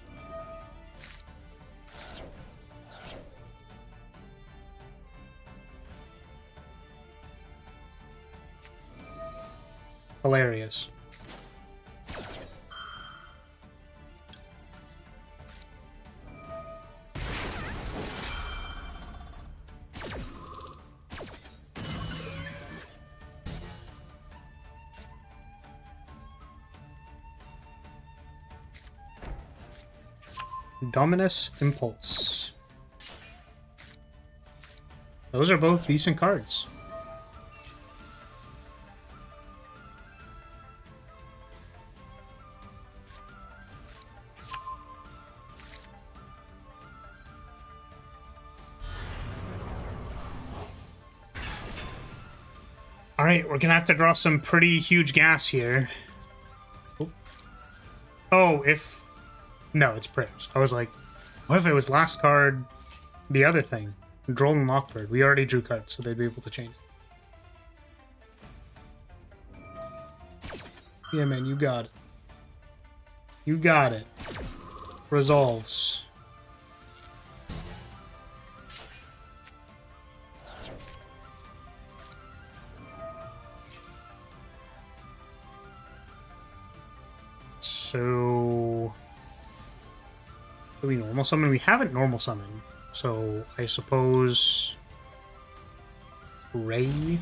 Hilarious. Dominus Impulse. Those are both decent cards. Alright, we're gonna have to draw some pretty huge gas here. Oh, if... No, it's prayers. I was like, what if it was last card, the other thing? Droll and Lockbird. We already drew cards, so they'd be able to change it. Yeah, man, you got it. You got it. Resolves. So... do we normal summon? We haven't normal summoned. So, I suppose... Ray?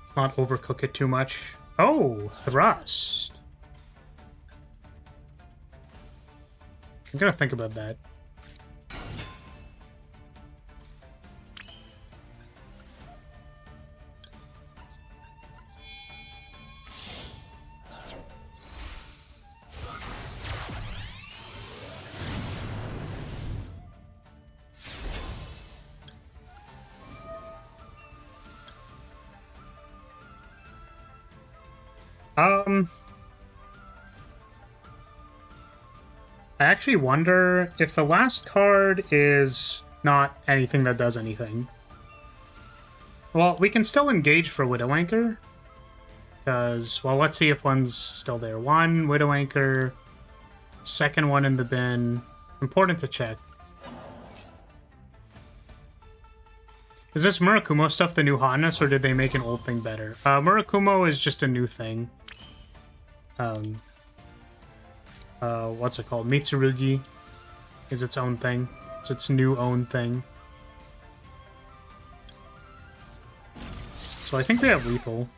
Let's not overcook it too much. Oh! Thrust! I'm gonna think about that. I actually wonder if the last card is not anything that does anything. Well, we can still engage for Widow Anchor. Because, well, let's see if one's still there. One, Widow Anchor. Second one in the bin. Important to check. Is this Murakumo stuff the new hotness, or did they make an old thing better? Murakumo is just a new thing. What's it called? Mitsurugi is its own thing. It's its new own thing. So I think they have lethal.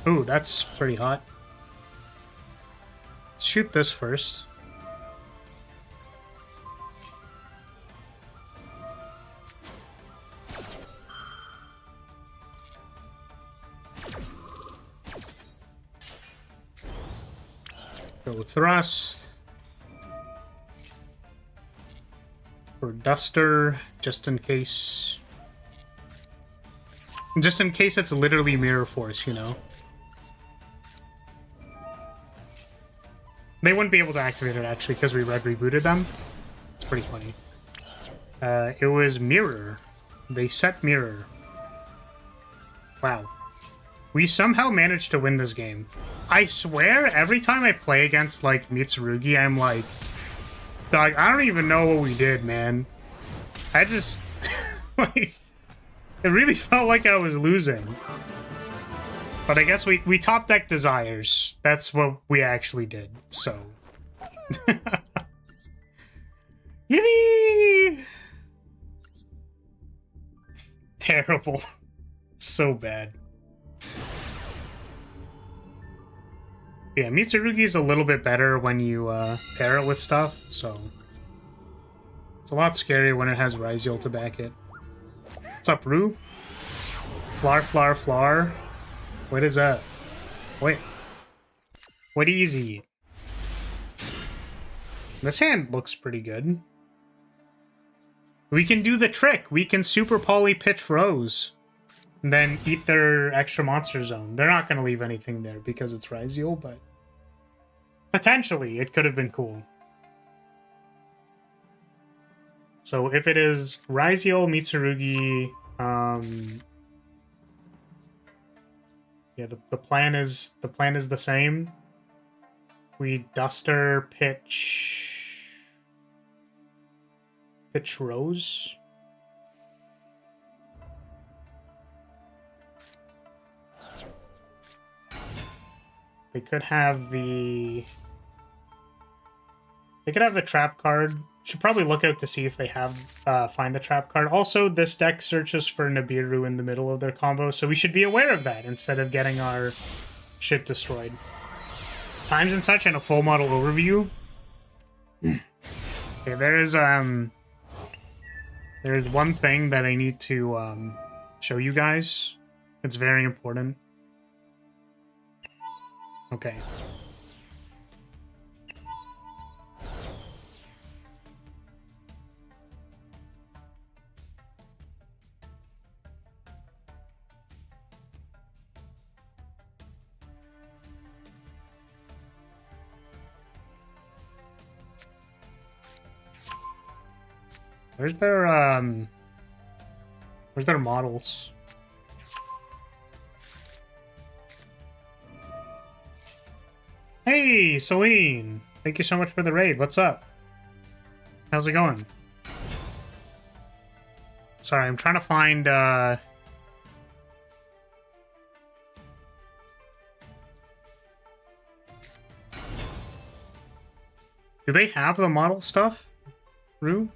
Ooh, that's pretty hot. Let's shoot this first. Go thrust. For Duster, just in case. Just in case it's literally Mirror Force, you know? They wouldn't be able to activate it, actually, because we red rebooted them. It's pretty funny. It was Mirror. They set Mirror. Wow. We somehow managed to win this game. I swear, every time I play against, like, Mitsurugi, I'm like... Dog, I don't even know what we did, man. I just... like... It really felt like I was losing. But I guess we top deck Desires. That's what we actually did, so... Yippee! Terrible. So bad. Yeah, Mitsurugi is a little bit better when you pair it with stuff, so... It's a lot scarier when it has Ryziel to back it. What's up, Rue? Flar. What is that? Wait. What easy? This hand looks pretty good. We can do the trick. We can super poly pitch Rose. And then eat their extra monster zone. They're not going to leave anything there because it's Ryziel, but... Potentially, it could have been cool. So if it is Ryziel, Mitsurugi... Yeah, the plan is the same. We Duster, pitch Rose. They could have the trap card. Should probably look out to see if they have find the trap card. Also, this deck searches for Nibiru in the middle of their combo, so we should be aware of that instead of getting our shit destroyed. Times and such and a full model overview. Okay, there's one thing that I need to show you guys. It's very important. Okay. Where's their models? Hey, Celine! Thank you so much for the raid. What's up? How's it going? Sorry, I'm trying to find, Do they have the model stuff, Rue?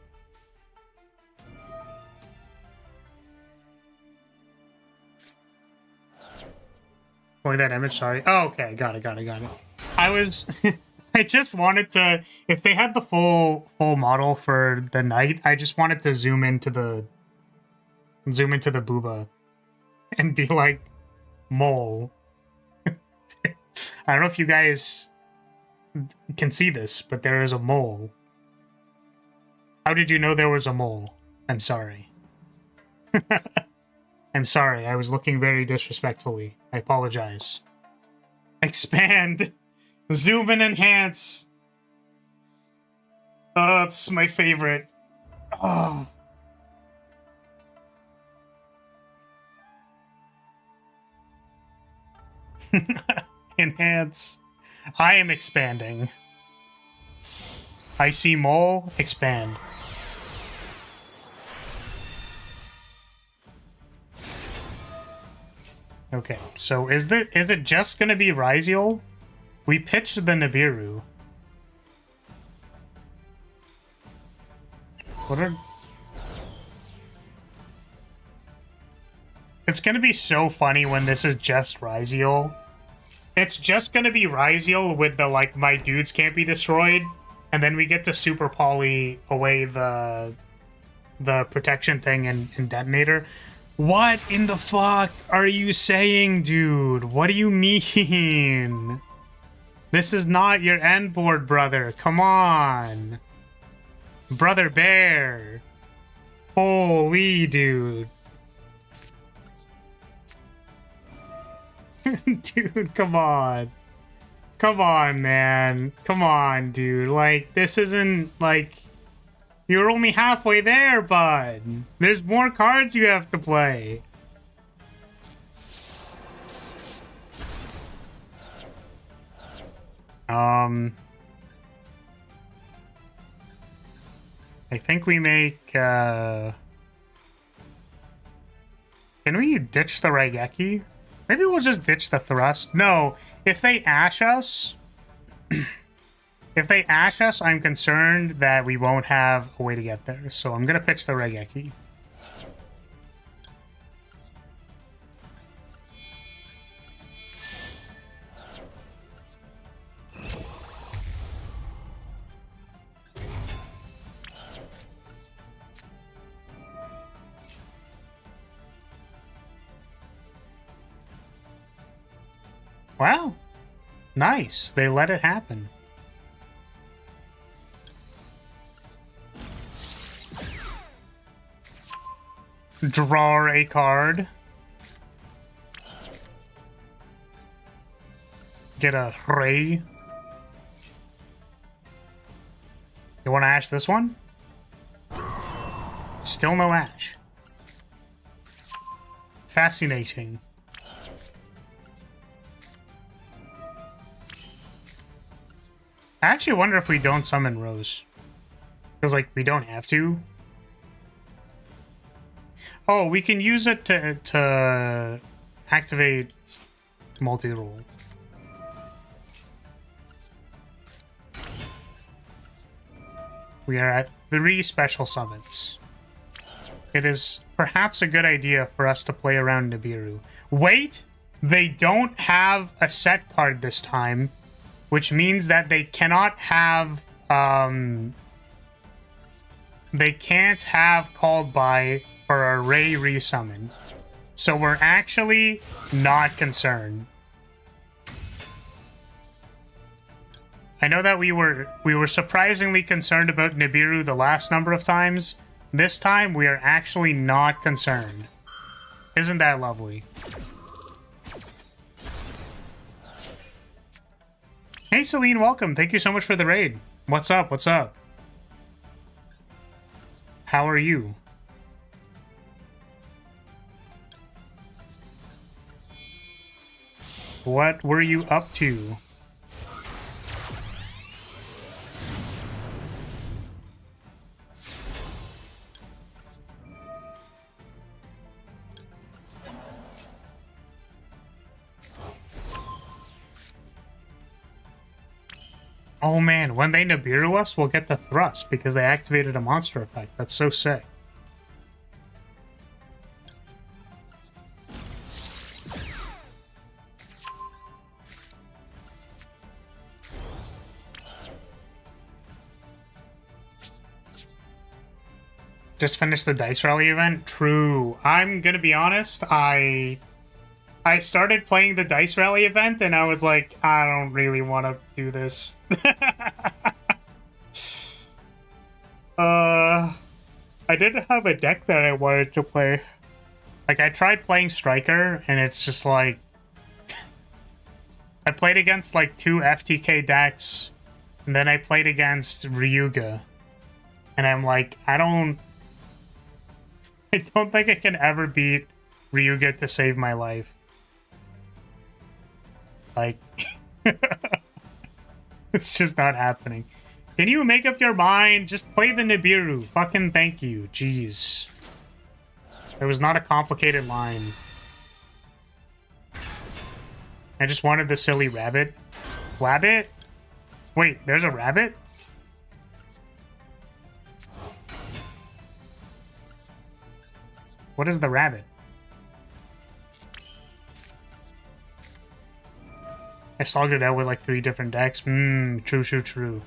Only that image, sorry. Oh, okay, got it. I was... I just wanted to... If they had the full model for the knight, I just wanted to zoom into the booba and be like, mole. I don't know if you guys can see this, but there is a mole. How did you know there was a mole? I'm sorry. I'm sorry, I was looking very disrespectfully. I apologize. Expand! Zoom and enhance! Oh, it's my favorite. Oh. Enhance. I am expanding. I see mole, expand. Okay, so is it just gonna be Ryziel? We pitched the Nibiru. What are... It's gonna be so funny when this is just Ryziel. It's just gonna be Ryziel with the, like, my dudes can't be destroyed, and then we get to super poly away the protection thing and detonator. What in the fuck are you saying, dude? What do you mean? This is not your end board, brother. Come on. Brother Bear. Holy, dude. Dude, come on. Come on, man. Come on, dude. Like, this isn't, like... You're only halfway there, bud. There's more cards you have to play. I think we make, Can we ditch the Raigeki? Maybe we'll just ditch the Thrust. No, if they Ash us... If they Ash us, I'm concerned that we won't have a way to get there. So I'm gonna pitch the Raigeki. Wow. Nice. They let it happen. Draw a card. Get a Ray. You want to Ash this one? Still no Ash. Fascinating. I actually wonder if we don't summon Rose. Because, like, we don't have to. Oh, we can use it to activate multi-role. We are at 3 special summons. It is perhaps a good idea for us to play around Nibiru. Wait! They don't have a set card this time, which means that they cannot have, they can't have called by for a Ray resummon. So we're actually not concerned. I know that we were surprisingly concerned about Nibiru the last number of times. This time we are actually not concerned. Isn't that lovely? Hey Celine, welcome. Thank you so much for the raid. What's up? What's up? How are you? What were you up to? Oh man, when they Nibiru us, we'll get the Thrust because they activated a monster effect. That's so sick. Just finished the Dice Rally event? True. I'm gonna be honest, I started playing the Dice Rally event and I was like, I don't really want to do this. I didn't have a deck that I wanted to play. Like, I tried playing Striker, and it's just like... I played against, like, 2 FTK decks, and then I played against Ryuga. And I'm like, I don't think I can ever beat Ryuga to save my life. Like... It's just not happening. Can you make up your mind? Just play the Nibiru. Fucking thank you. Jeez. It was not a complicated line. I just wanted the silly rabbit. Rabbit? Wait, there's a rabbit? What is the rabbit? I slogged it out with like 3 different decks. True.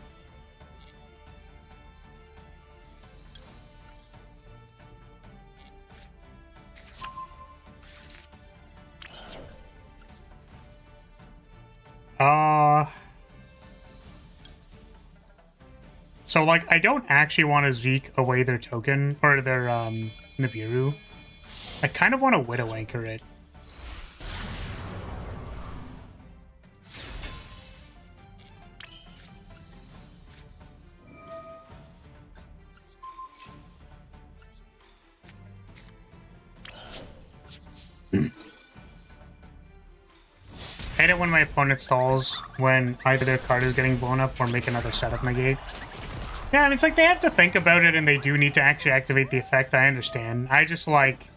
So like I don't actually want to Zeke away their token or their Nibiru. I kind of want to Widow Anchor it. I hate it when my opponent stalls when either their card is getting blown up or make another setup negate. Yeah, I mean, it's like they have to think about it and they do need to actually activate the effect. I understand. I just like...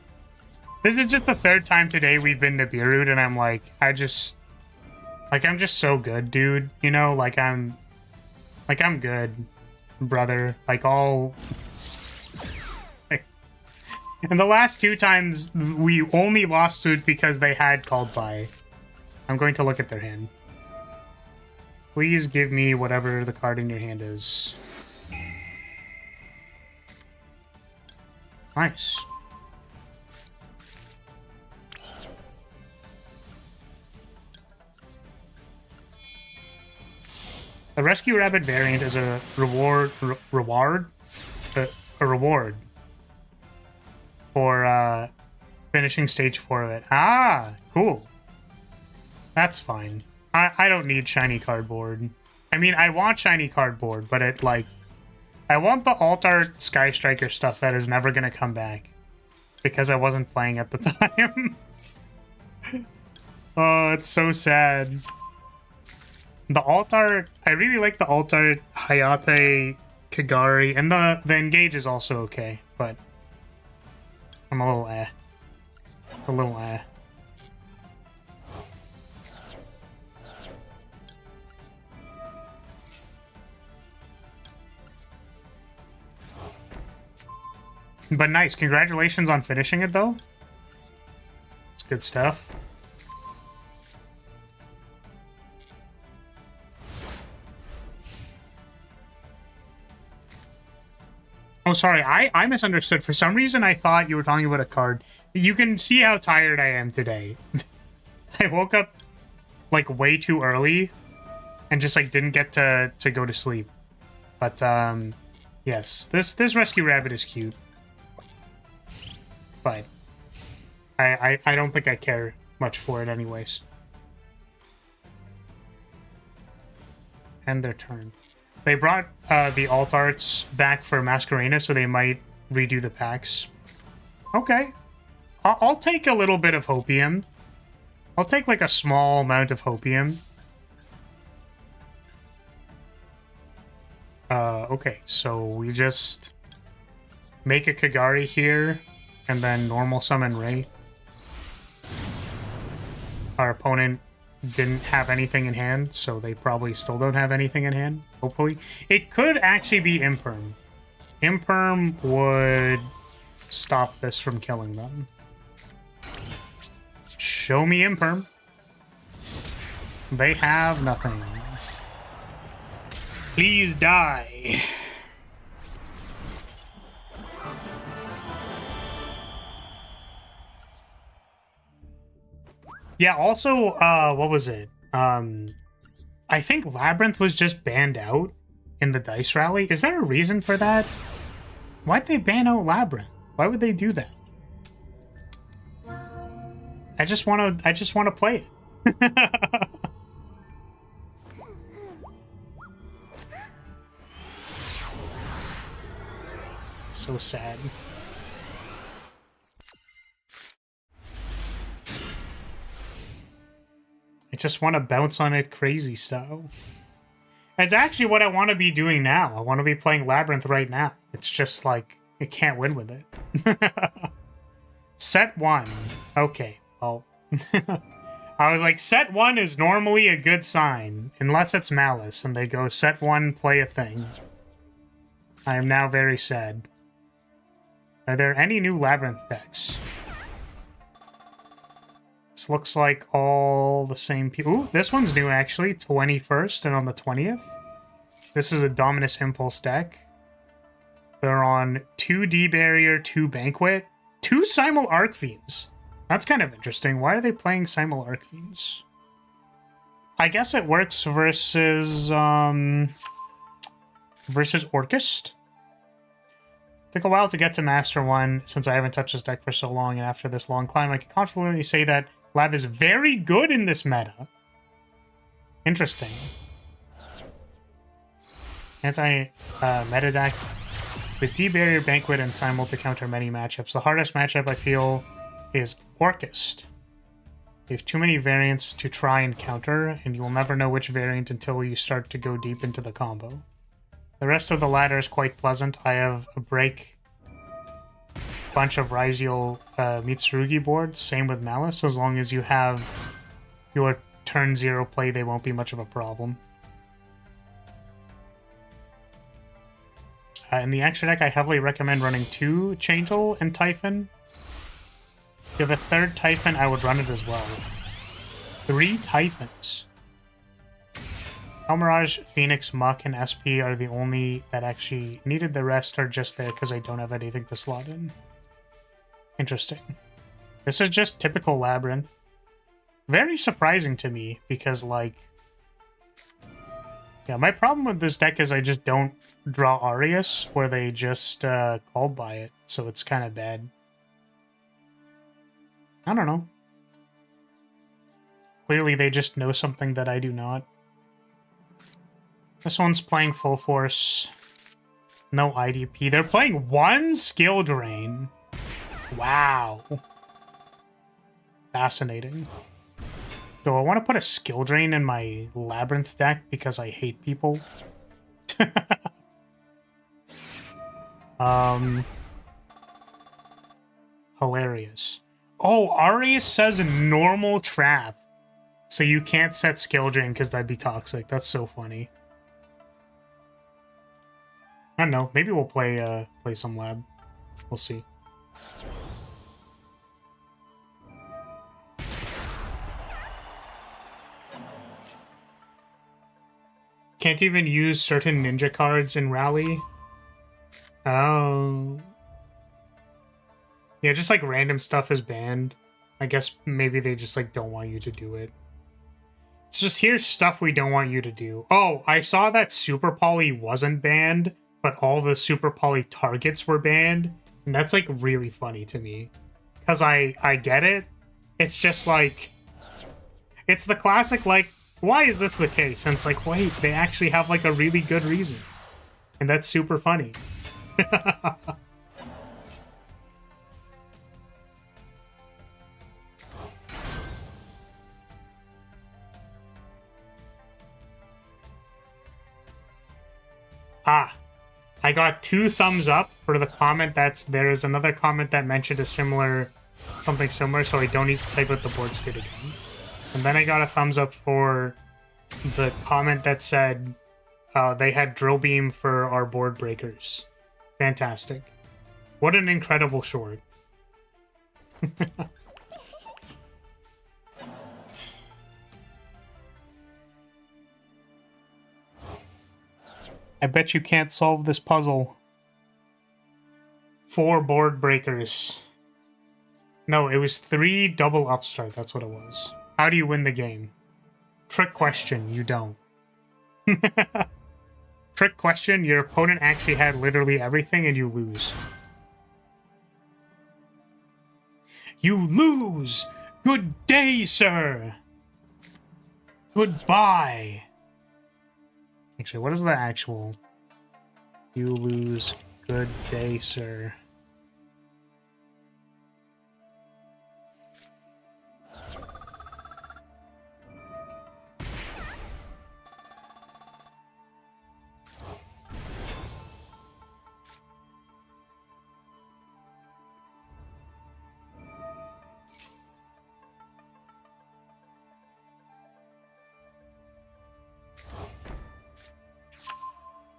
This is just the 3rd time today we've been Nibiru'd and I'm like, I'm just so good, dude. You know, like I'm good, brother. Like all... And the last 2 times we only lost to it because they had called by. I'm going to look at their hand. Please give me whatever the card in your hand is. Nice. The Rescue Rabbit variant is a reward for finishing stage 4 of it. Ah, cool. That's fine. I don't need shiny cardboard. I mean, I want shiny cardboard, but it, like... I want the Alt-Art Sky Striker stuff that is never gonna come back. Because I wasn't playing at the time. Oh, it's so sad. The Alt-Art... I really like the Alt-Art Hayate Kagari, and the Engage is also okay, but... I'm a little eh. A little eh. But nice. Congratulations on finishing it, though. It's good stuff. Oh, sorry. I misunderstood. For some reason, I thought you were talking about a card. You can see how tired I am today. I woke up, like, way too early and just, like, didn't get to go to sleep. But, yes. This Rescue Rabbit is cute. But I don't think I care much for it anyways. End their turn. They brought the alt arts back for Masquerena, so they might redo the packs. Okay. I'll take a little bit of Hopium. I'll take like a small amount of Hopium. Okay, so we just make a Kagari here. And then normal summon Ray. Our opponent didn't have anything in hand, so they probably still don't have anything in hand, hopefully. It could actually be Imperm. Imperm would stop this from killing them. Show me Imperm. They have nothing. Please die. Yeah, also, what was it? I think Labyrinth was just banned out in the Dice Rally. Is there a reason for that? Why'd they ban out Labyrinth? Why would they do that? I just wanna play it. So sad. I just want to bounce on it crazy style. It's actually what I want to be doing now. I want to be playing Labyrinth right now. It's just like, I can't win with it. Set 1. Okay, well. I was like, set 1 is normally a good sign. Unless it's Malice, and they go, set 1, play a thing. I am now very sad. Are there any new Labyrinth decks? This looks like all the same people. Ooh, this one's new, actually. 21st and on the 20th. This is a Dominus Impulse deck. They're on 2 D-Barrier, 2 Banquet, 2 Simul Arcfiends. That's kind of interesting. Why are they playing Simul Arcfiends? I guess it works versus Orchist. Took a while to get to Master 1 since I haven't touched this deck for so long, and after this long climb, I can confidently say that Lab is very good in this meta. Interesting. Anti-meta deck with D-Barrier, Banquet, and Simul to counter many matchups. The hardest matchup, I feel, is Orchist. You have too many variants to try and counter, and you will never know which variant until you start to go deep into the combo. The rest of the ladder is quite pleasant. I have a break bunch of Ryziel Mitsurugi boards. Same with Malice. As long as you have your turn 0 play, they won't be much of a problem. In the extra deck, I heavily recommend running 2 Changeal and Typhon. If you have a 3rd Typhon, I would run it as well. 3 Typhons. Mirage, Phoenix, Muck, and SP are the only that actually needed. The rest are just there because I don't have anything to slot in. Interesting. This is just typical Labyrinth. Very surprising to me because, like... Yeah, my problem with this deck is I just don't draw Arius where they just called by it, so it's kind of bad. I don't know. Clearly they just know something that I do not. This one's playing full force. No IDP. They're playing 1 skill drain. Wow. Fascinating. So I want to put a skill drain in my Labyrinth deck because I hate people. Hilarious. Oh, Arius says normal trap. So you can't set skill drain because that'd be toxic. That's so funny. I don't know. Maybe we'll play some lab. We'll see. Can't even use certain ninja cards in Rally. Oh. Yeah, just like random stuff is banned. I guess maybe they just like don't want you to do it. It's just here's stuff we don't want you to do. Oh, I saw that Super Poly wasn't banned, but all the Super Poly targets were banned. And that's like really funny to me. Because I get it. It's just like... It's the classic like, why is this the case? And it's like, wait, they actually have like a really good reason. And that's super funny. Ah, I got 2 thumbs up for the comment there is another comment that mentioned something similar, so I don't need to type out the board state again. And then I got a thumbs up for the comment that said they had drill beam for our board breakers. Fantastic. What an incredible short. I bet you can't solve this puzzle. 4 board breakers. No, it was 3 double upstart. That's what it was. How do you win the game? Trick question, you don't. Trick question, your opponent actually had literally everything and you lose. You lose! Good day, sir. Goodbye. Actually, what is the actual? You lose. Good day, sir.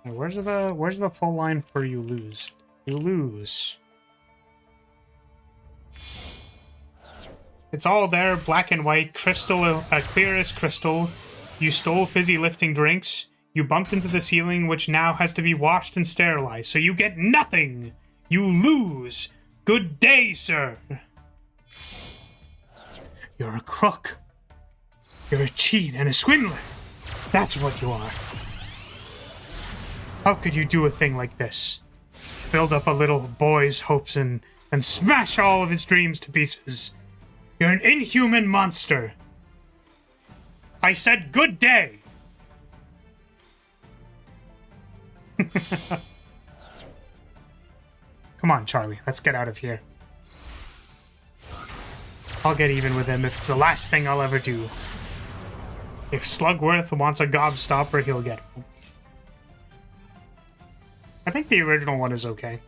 Where's the full line for you lose? You lose. It's all there, black and white, crystal, clear as crystal. You stole fizzy lifting drinks. You bumped into the ceiling, which now has to be washed and sterilized. So you get nothing. You lose. Good day, sir. You're a crook. You're a cheat and a swindler. That's what you are. How could you do a thing like this? Build up a little boy's hopes and smash all of his dreams to pieces. You're an inhuman monster. I said good day. Come on, Charlie. Let's get out of here. I'll get even with him if it's the last thing I'll ever do. If Slugworth wants a gobstopper, he'll get one. I think the original one is okay.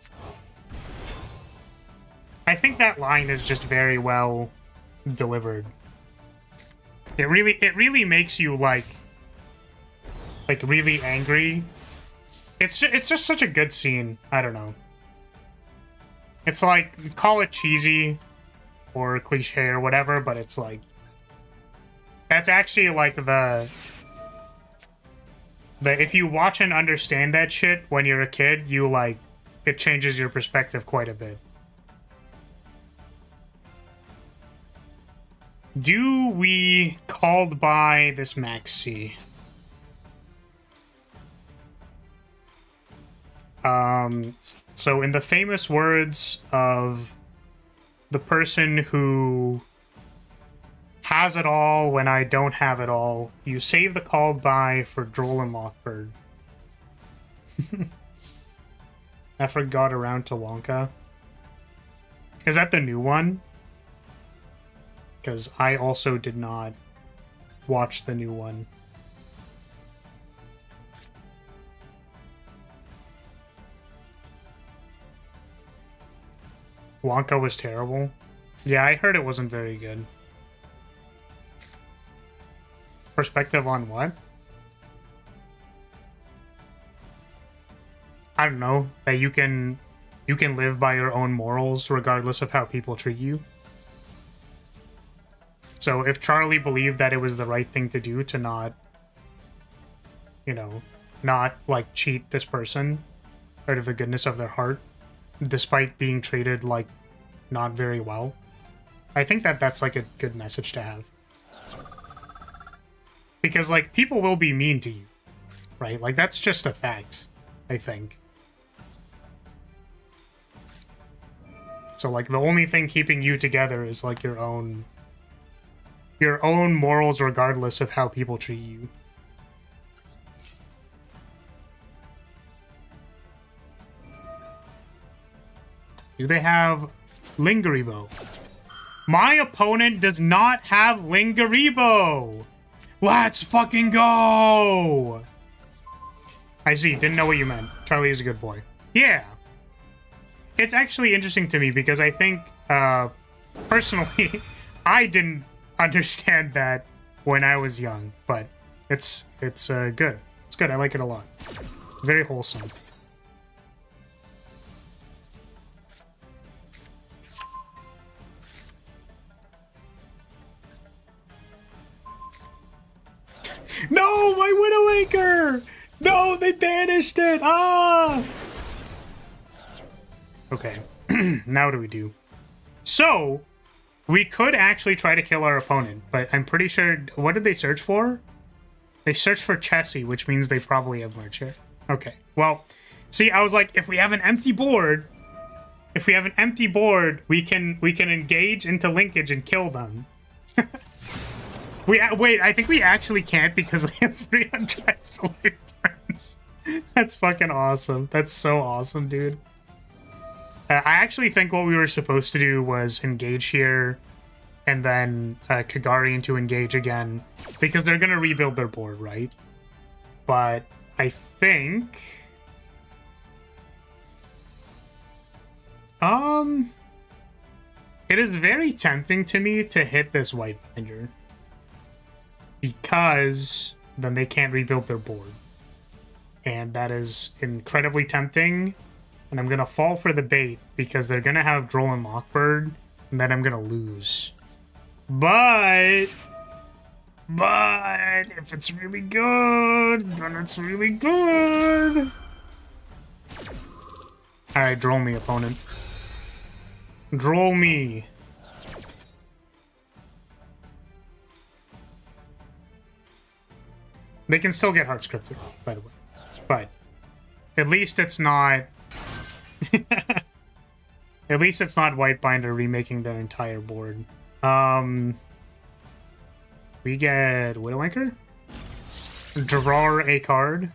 I think that line is just very well delivered. It really makes you like really angry. It's just such a good scene. I don't know. It's like, call it cheesy or cliche or whatever, but it's like, that's actually like the if you watch and understand that shit when you're a kid, you like, it changes your perspective quite a bit. Do we called by this Maxi? So in the famous words of the person who has it all when I don't have it all, you save the called by for Droll and Lockbird. Effort got around to Wonka. Is that the new one? Because I also did not watch the new one. Wonka was terrible. Yeah, I heard it wasn't very good. Perspective on what? I don't know. That you can live by your own morals regardless of how people treat you. So if Charlie believed that it was the right thing to do to not, you know, not like cheat this person out of the goodness of their heart, despite being treated like not very well, I think that that's like a good message to have. Because like people will be mean to you, right? Like that's just a fact, I think. So like the only thing keeping you together is like your own morals regardless of how people treat you. Do they have Lingeribo? My opponent does not have Lingeribo! Let's fucking go! I see, didn't know what you meant. Charlie is a good boy. Yeah. It's actually interesting to me because I think, personally, I didn't understand that when I was young, but it's good. It's good, I like it a lot. Very wholesome. No, my Widowmaker! No, they banished it! Ah! Okay, now what do we do? So, we could actually try to kill our opponent, but I'm pretty sure... What did they search for? They searched for Chessie, which means they probably have merch here. Okay, well, see, I was like, if we have an empty board... we can engage into linkage and kill them. Wait, I think we actually can't because they have 300 extra life points. That's fucking awesome. That's so awesome, dude. I actually think what we were supposed to do was engage here and then Kagarian to engage again because they're going to rebuild their board, right? But I think... It is very tempting to me to hit this white binder because then they can't rebuild their board. And that is incredibly tempting. And I'm going to fall for the bait because they're going to have Droll and Lockbird, and then I'm going to lose. But if it's really good, then it's really good. Alright, Droll me, opponent. Droll me. They can still get hard scripted, by the way. But at least it's not... At least it's not Whitebinder remaking their entire board. We get Widowmaker? Draw a card?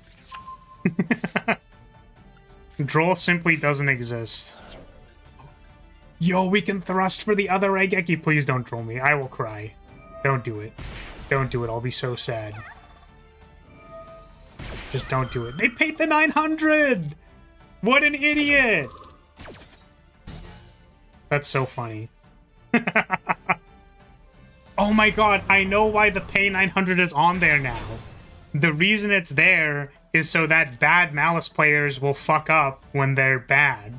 Droll simply doesn't exist. Yo, we can thrust for the other Raigeki. Please don't troll me. I will cry. Don't do it. Don't do it. I'll be so sad. Just don't do it. They paid the 900! What an idiot! That's so funny. Oh my god, I know why the pay 900 is on there now. The reason it's there is so that bad Malice players will fuck up when they're bad.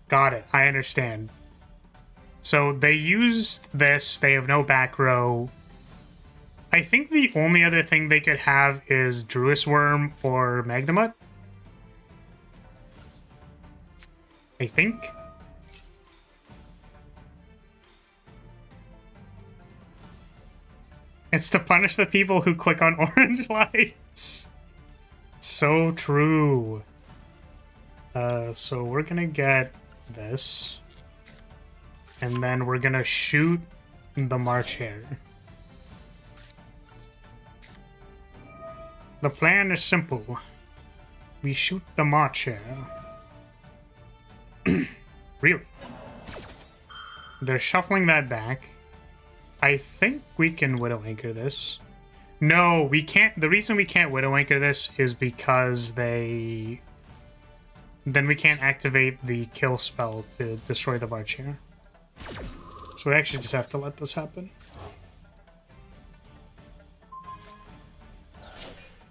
Got it. I understand. So they used this. They have no back row. I think the only other thing they could have is Druis Worm or Magnemut. I think. It's to punish the people who click on orange lights. So true. So we're gonna get this. And then we're gonna shoot the March Hare. The plan is simple. We shoot the March Hare. Really? They're shuffling that back. I think we can Widow Anchor this. No, we can't. The reason we can't Widow Anchor this is because they... Then we can't activate the kill spell to destroy the March Hare. So we actually just have to let this happen.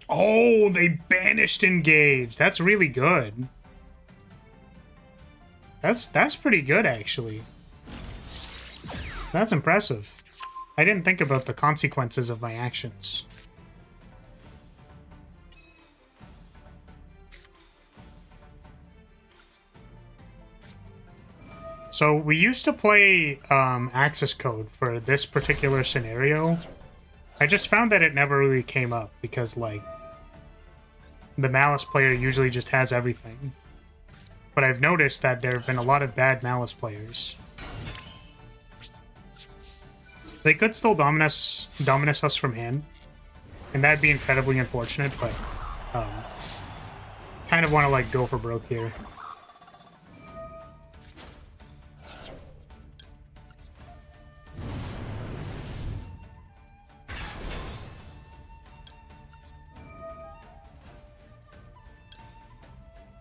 Oh, they banished Engage. That's really good. That's pretty good, actually. That's impressive. I didn't think about the consequences of my actions. So we used to play access code for this particular scenario. I just found that it never really came up because, like, the Malice player usually just has everything. But I've noticed that there have been a lot of bad Malice players. They could still dominus us from hand, and that'd be incredibly unfortunate, but kind of want to, like, go for broke here.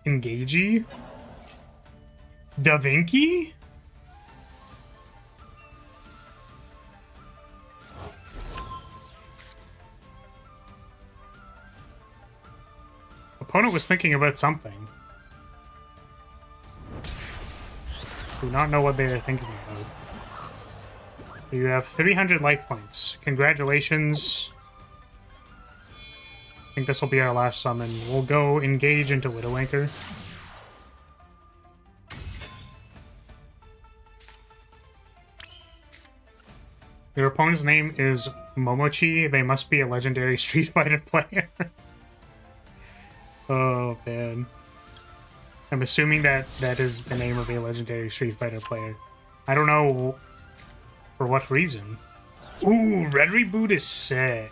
Engagey? Da Vinci? Opponent was thinking about something. Do not know what they are thinking about. You have 300 life points. Congratulations. I think this will be our last summon. We'll go engage into Widow Anchor. Your opponent's name is Momochi. They must be a legendary Street Fighter player. Oh, man. I'm assuming that that is the name of a legendary Street Fighter player. I don't know for what reason. Ooh, red reboot is sick.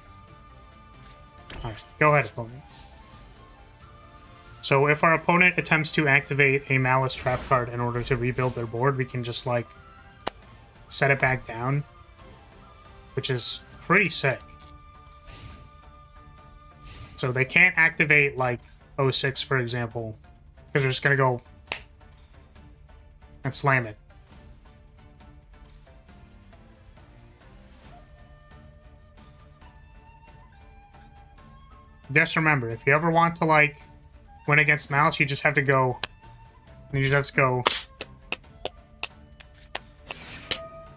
Alright, go ahead, opponent. So if our opponent attempts to activate a Malice Trap card in order to rebuild their board, we can just, like, set it back down, which is pretty sick. So they can't activate, like, 06, for example, because they're just going to go and slam it. Just remember, if you ever want to, like, win against Malice, you just have to go... You just have to go...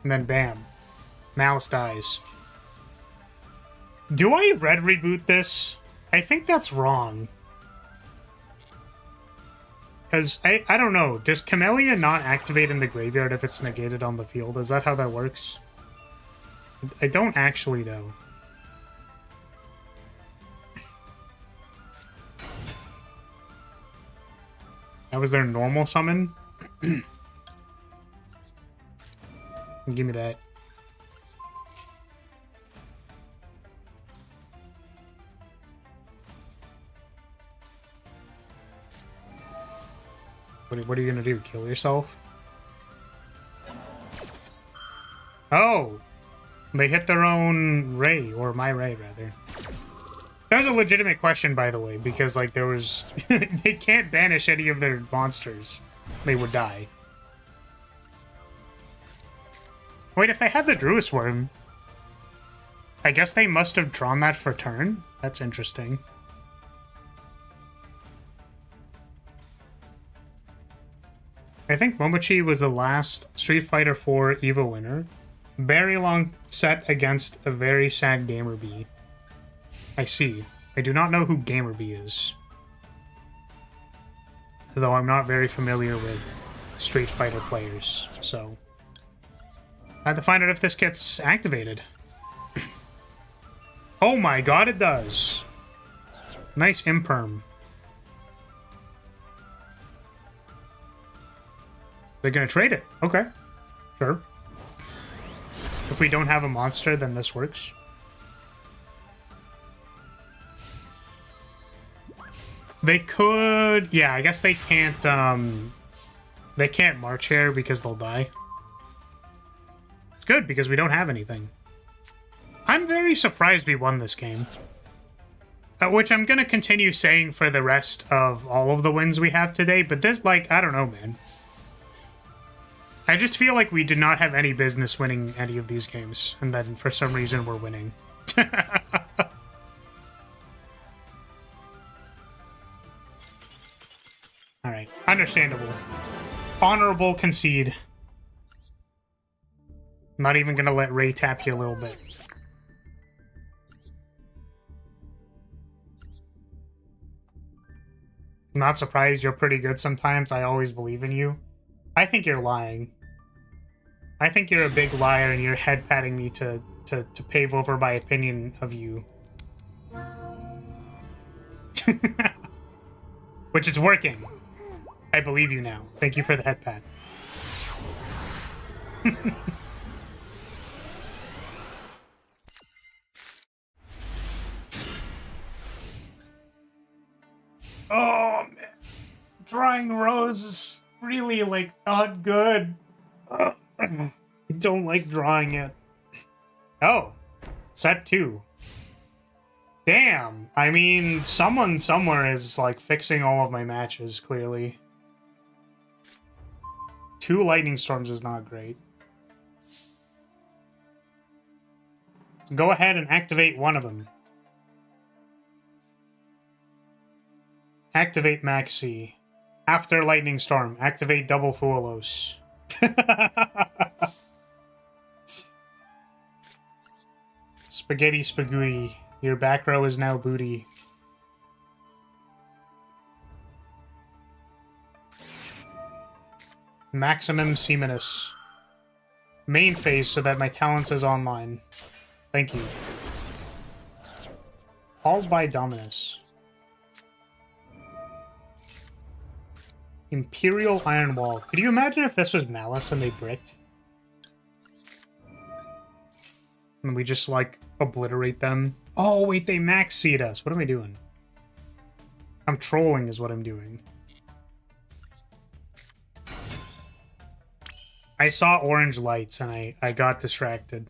And then bam. Malice dies. Do I red reboot this? I think that's wrong. Because, I don't know. Does Camellia not activate in the graveyard if it's negated on the field? Is that how that works? I don't actually know. That was their normal summon? Give me that. What are you gonna do? Kill yourself? Oh! They hit their own Ray, or my Ray, rather. That was a legitimate question, by the way, because, like, there was... they can't banish any of their monsters. They would die. Wait, if they had the Druis Worm... I guess they must have drawn that for turn? That's interesting. I think Momochi was the last Street Fighter IV EVO winner. Very long set against a very sad Gamer Bee. I see. I do not know who Gamer Bee is. Though I'm not very familiar with Street Fighter players, so... I have to find out if this gets activated. Oh my god, it does! Nice imperm. They're gonna trade it. Okay. Sure. If we don't have a monster, then this works. They could... Yeah, I guess they can't march here because they'll die. It's good because we don't have anything. I'm very surprised we won this game. Which I'm gonna continue saying for the rest of all of the wins we have today, but this, like, I don't know, man. I just feel like we did not have any business winning any of these games, and then for some reason we're winning. Alright, understandable. Honorable concede. I'm not even gonna let Ray tap you a little bit. I'm not surprised, you're pretty good sometimes. I always believe in you. I think you're lying. I think you're a big liar and you're head-patting me to pave over my opinion of you. Which is working. I believe you now. Thank you for the head pat. Oh, man. Drawing rows is really, like, not good. I don't like drawing it. Oh. Set 2. Damn. I mean, someone somewhere is, like, fixing all of my matches, clearly. 2 lightning storms is not great. Go ahead and activate one of them. Activate Maxi. After lightning storm, activate double Fuelos. Spaghetti Spagooty. Your back row is now booty. Maximum Seaminus. Main phase so that my talents is online. Thank you. Called by Dominus. Imperial Iron Wall. Could you imagine if this was Malice and they bricked? and we just, like, obliterate them. Oh, wait, they max seed us. What am I doing? I'm trolling is what I'm doing. I saw orange lights, and I got distracted.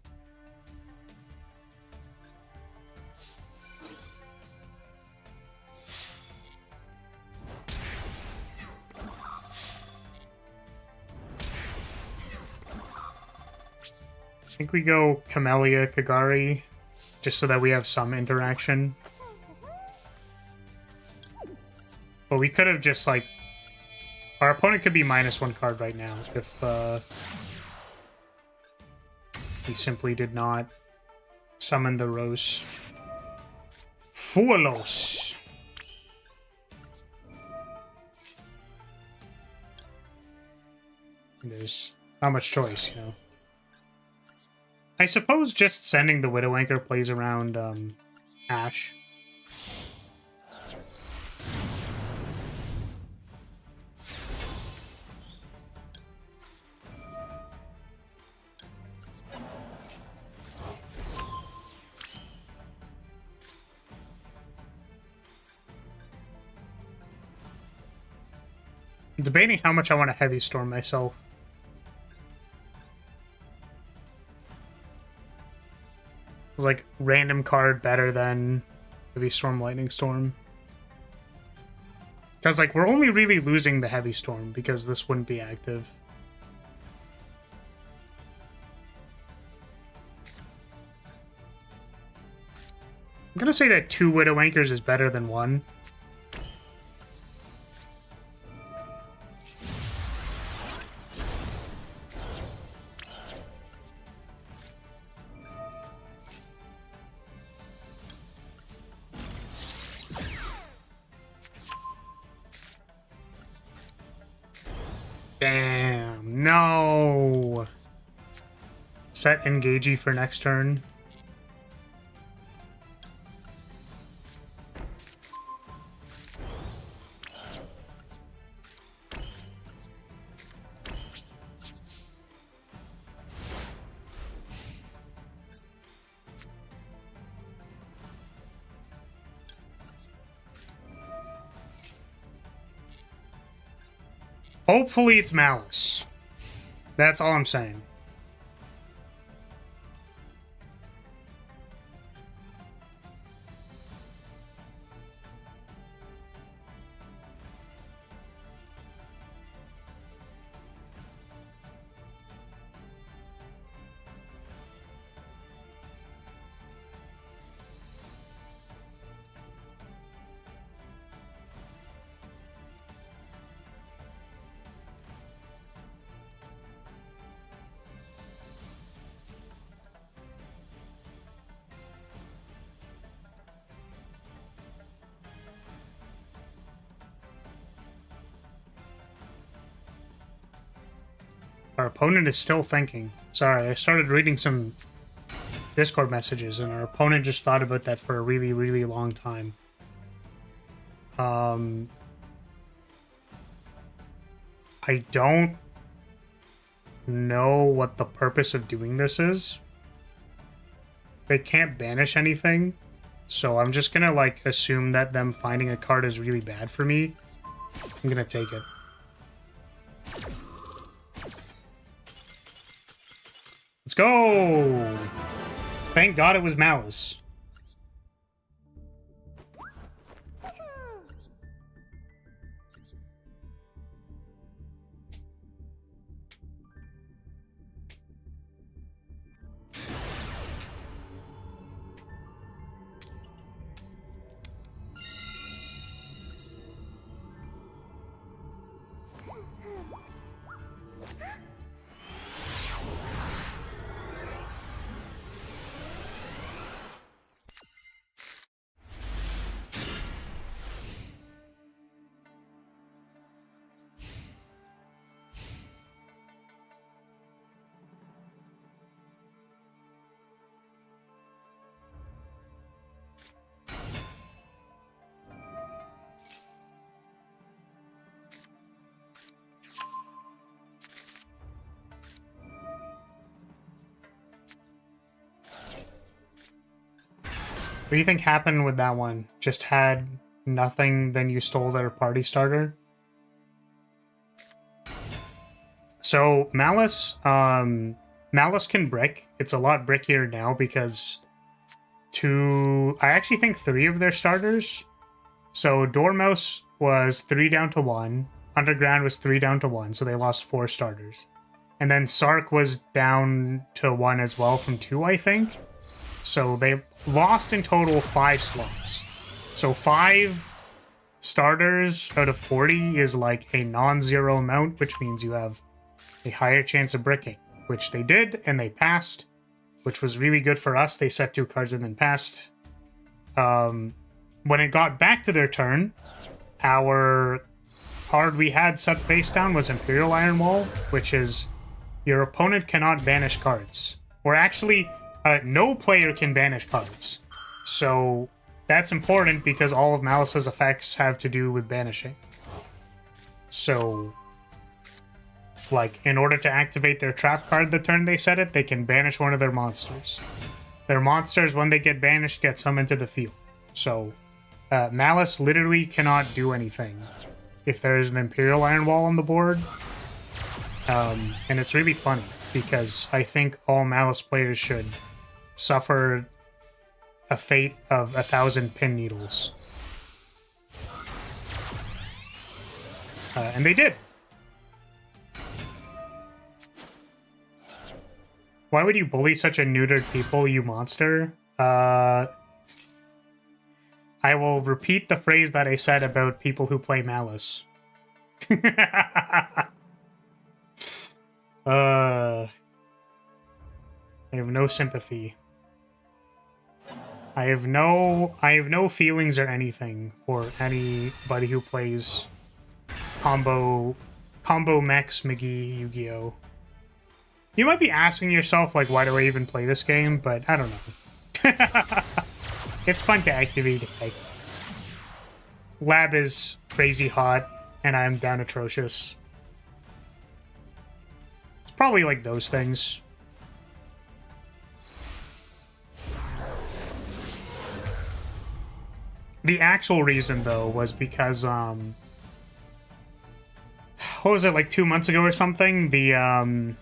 I think we go Camellia, Kagari, just so that we have some interaction. But we could have just, like... Our opponent could be -1 card right now if he simply did not summon the Rose. Fuelos! There's not much choice, you know. I suppose just sending the Widow Anchor plays around Ash. I'm debating how much I want to Heavy Storm myself. It's like random card better than Heavy Storm, Lightning Storm. Because, like, we're only really losing the Heavy Storm because this wouldn't be active. I'm gonna say that 2 Widow Anchors is better than 1. Damn, no! Set Engagey for next turn. Hopefully it's Malice. That's all I'm saying. Our opponent is still thinking. Sorry, I started reading some Discord messages, and our opponent just thought about that for a really, really long time. I don't know what the purpose of doing this is. They can't banish anything, so I'm just gonna, like, assume that them finding a card is really bad for me. I'm gonna take it. Let's go! Thank God it was Malice. do you think happened with that one? Just had nothing, then you stole their party starter? So Malice, Malice can brick. It's a lot brickier now because I actually think 3 of their starters. So Dormouse was 3 down to 1. Underground was 3 down to 1, so they lost 4 starters. And then Sark was down to 1 as well from 2, I think. So they lost in total 5 slots. So 5 starters out of 40 is like a non-zero amount, which means you have a higher chance of bricking, which they did, and they passed, which was really good for us. They set 2 cards and then passed. When it got back to their turn, our card we had set face down was Imperial Iron Wall, which is your opponent cannot banish cards. Or actually, no player can banish cards. So that's important because all of Malice's effects have to do with banishing. So, like, in order to activate their trap card the turn they set it, they can banish one of their monsters. Their monsters, when they get banished, get summoned to the field. So, Malice literally cannot do anything if there is an Imperial Iron Wall on the board. And it's really funny because I think all Malice players should suffer a fate of 1,000 pin needles. And they did. Why would you bully such a neutered people, you monster? I will repeat the phrase that I said about people who play Malice. I have no sympathy. I have no feelings or anything for anybody who plays combo mechs McGee Yu-Gi-Oh! You might be asking yourself, like, why do I even play this game? But I don't know. It's fun to activate it. Like, lab is crazy hot, and I'm down atrocious. It's probably like those things. The actual reason, though, was because, what was it, like 2 months ago or something? The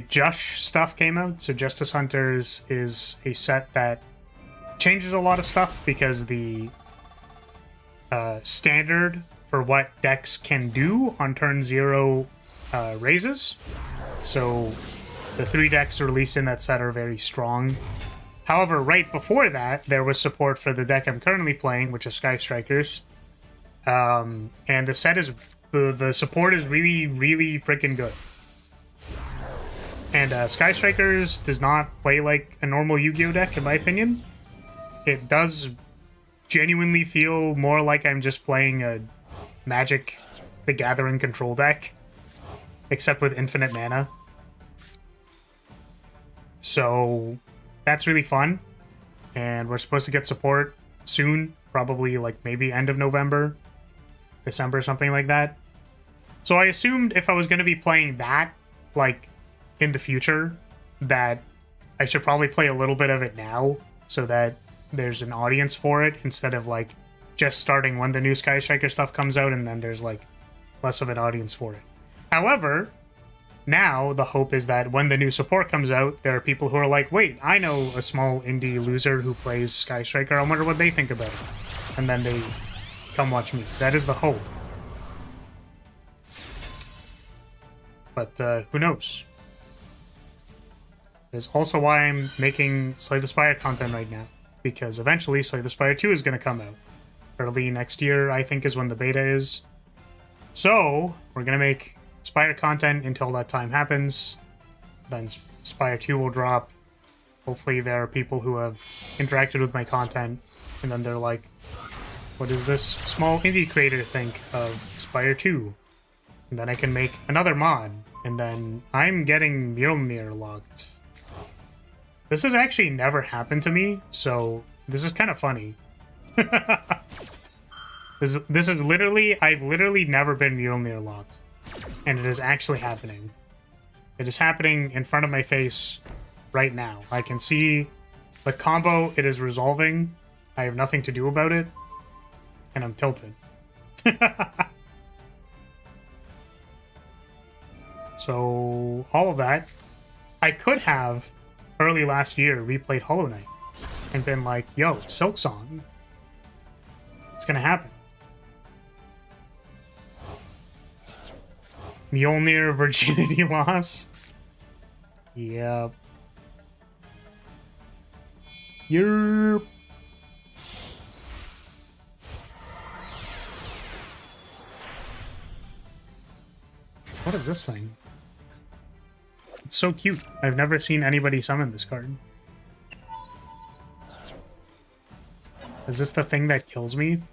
Jush stuff came out. So Justice Hunters is a set that changes a lot of stuff because the standard for what decks can do on turn 0 raises. So the 3 decks released in that set are very strong. However, right before that, there was support for the deck I'm currently playing, which is Sky Strikers. And the set is... The support is really, really freaking good. And Sky Strikers does not play like a normal Yu-Gi-Oh! Deck, in my opinion. It does genuinely feel more like I'm just playing a Magic the Gathering control deck, except with infinite mana. So that's really fun, and we're supposed to get support soon, probably like maybe end of November, December, something like that. So I assumed if I was going to be playing that, like, in the future, that I should probably play a little bit of it now, so that there's an audience for it, instead of, like, just starting when the new Sky Striker stuff comes out, and then there's, like, less of an audience for it. However, now the hope is that when the new support comes out, there are people who are like, wait, I know a small indie loser who plays Sky Striker, I wonder what they think about it. And then they come watch me. That is the hope. But who knows? That's also why I'm making Slay the Spire content right now, because eventually Slay the Spire 2 is going to come out. Early next year, I think, is when the beta is. So, we're going to make Spire content until that time happens. Then Spire 2 will drop. Hopefully there are people who have interacted with my content, and then they're like, what does this small indie creator think of Spire 2? And then I can make another mod, and then I'm getting Mjolnir locked. This has actually never happened to me, so this is kind of funny. This is literally, I've literally never been Mjolnir locked. And it is actually happening. It is happening in front of my face right now. I can see The combo, it is resolving. I have nothing to do about it. And I'm tilted. So, all of that. I could have, early last year, replayed Hollow Knight. And been like, yo, Silk Song. It's gonna happen. Mjolnir virginity loss. Yep. Yerp. What is this thing? It's so cute. I've never seen anybody summon this card. Is this the thing that kills me?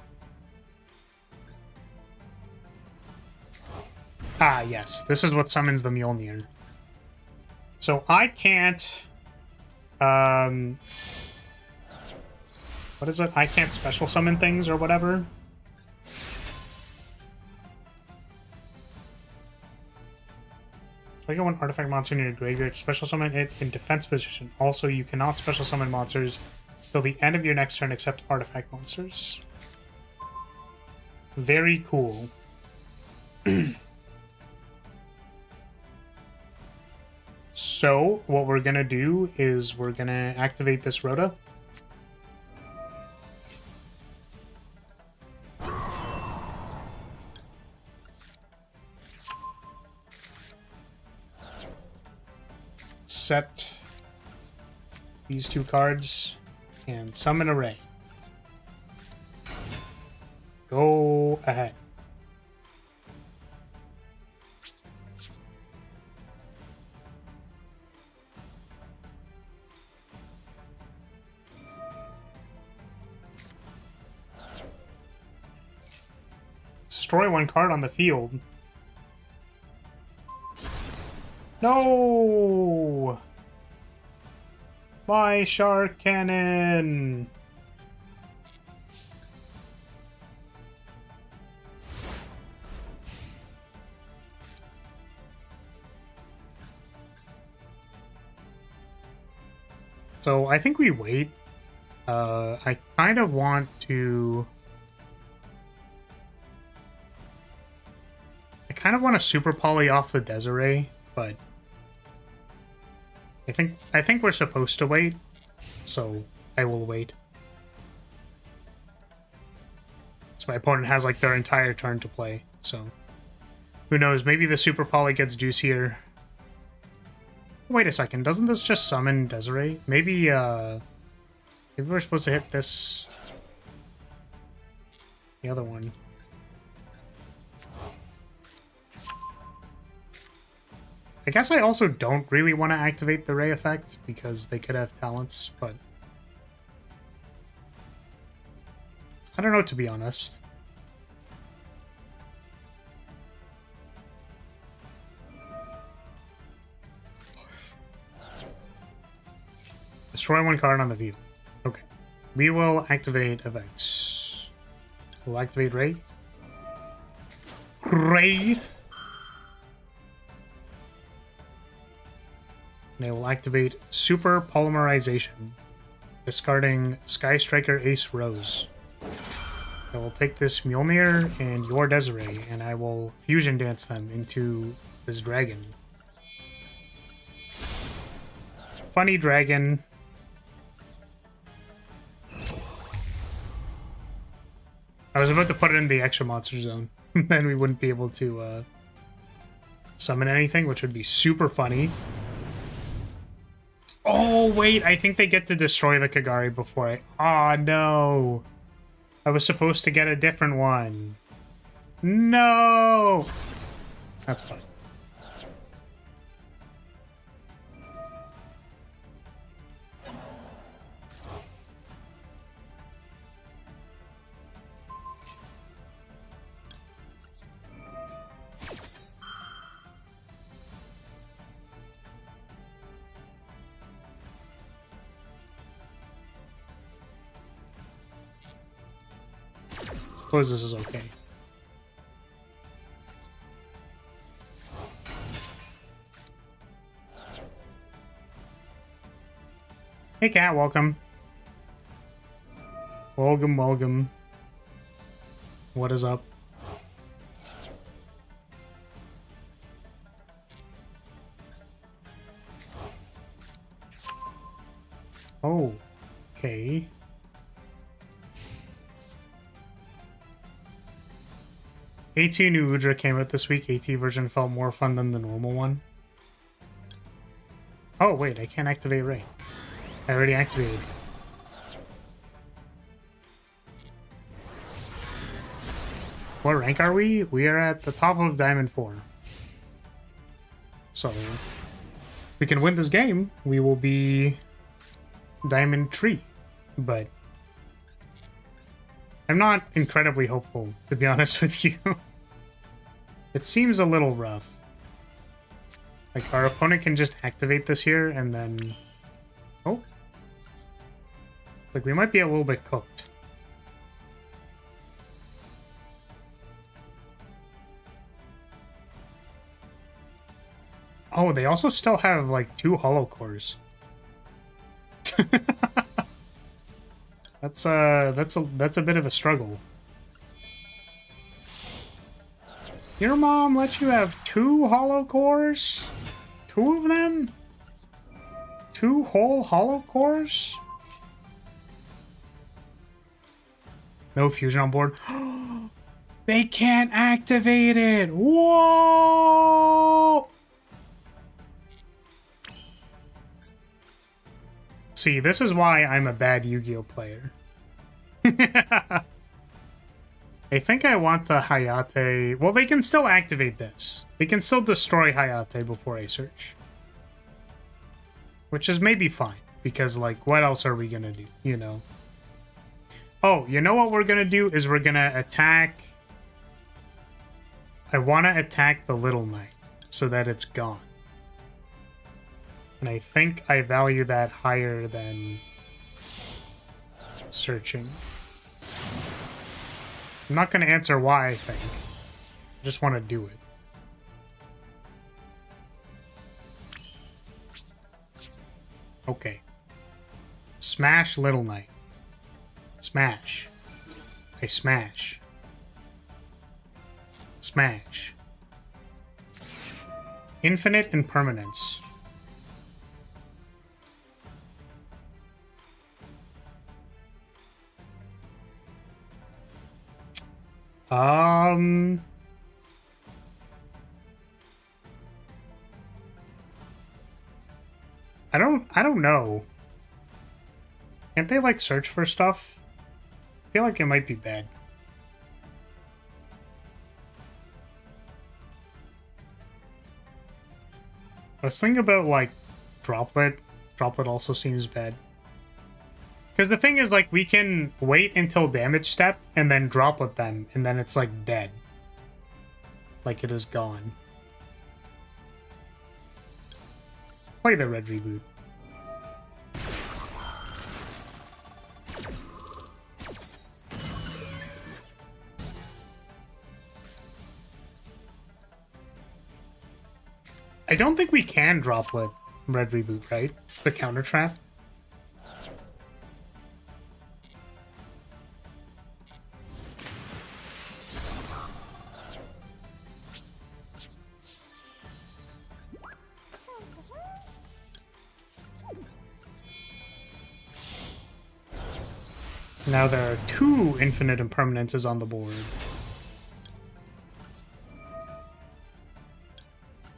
Ah, yes. This is what summons the Mjolnir. So I can't... what is it? I can't special summon things or whatever. Trigger one artifact monster in your graveyard. Special summon it in defense position. Also, you cannot special summon monsters till the end of your next turn except artifact monsters. Very cool. So, what we're gonna do is we're gonna activate this Rhoda. Set these two cards and summon a ray. Go ahead. Destroy one card on the field. No! My shark cannon! So I think we wait. I kind of want to... I kind of want to super poly off the Desiree, but I think we're supposed to wait, so I will wait. So my opponent has like their entire turn to play, so who knows? Maybe the super poly gets juicier. Wait a second, doesn't this just summon Desiree? Maybe maybe we're supposed to hit this, the other one. I guess I also don't really want to activate the Ray effect because they could have talents, but I don't know, to be honest. Destroy one card on the field. Okay. We will activate effects. We'll activate Ray. Ray! And I will activate Super Polymerization, discarding Sky Striker Ace Rose. I will take this Mjolnir and your Desiree, and I will fusion dance them into this dragon. Funny dragon. I was about to put it in the extra monster zone. Then we wouldn't be able to summon anything, which would be super funny. Oh, wait, I think they get to destroy the Kagari before I... Oh, no. I was supposed to get a different one. No! That's fine. Suppose this is okay. Hey, Cat, welcome. Welcome, welcome. What is up? Oh, okay. AT New Udra came out this week. AT version felt more fun than the normal one. Oh, wait, I can't activate Ray. I already activated. What rank are we? We are at the top of Diamond 4. So, if we can win this game, we will be Diamond 3. But I'm not incredibly hopeful, to be honest with you. It seems a little rough. Like, our opponent can just activate this here, and then... Oh. Like, we might be a little bit cooked. Oh, they also still have, like, 2 hollow cores. That's a bit of a struggle. Your mom let you have 2 hollow cores? 2 of them? 2 whole hollow cores? No fusion on board. They can't activate it! Whoa! See, this is why I'm a bad Yu-Gi-Oh player. I think I want the Hayate... Well, they can still activate this. They can still destroy Hayate before I search. Which is maybe fine, because, like, what else are we gonna do, you know? Oh, you know what we're gonna do is we're gonna attack... I want to attack the Little Knight so that it's gone. And I think I value that higher than searching. I'm not going to answer why, I think. I just want to do it. Okay. Smash Little Knight. Smash. I smash. Smash. Infinite Impermanence. I don't know. Can't they, like, search for stuff? I feel like it might be bad. I was thinking about, like, Droplet. Droplet also seems bad. Because the thing is, like, we can wait until damage step and then Droplet them, and then it's, like, dead. Like, it is gone. Play the red reboot. I don't think we can Droplet red reboot, right? The counter trap. Now there are 2 infinite impermanences on the board.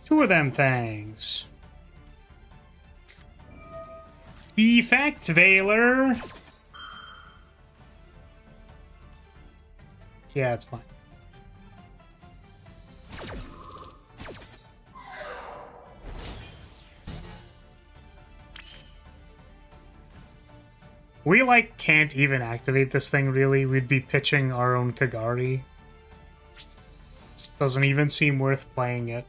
2 of them things. Defect Veiler. Yeah, it's fine. We, like, can't even activate this thing, really. We'd be pitching our own Kagari. Just doesn't even seem worth playing it.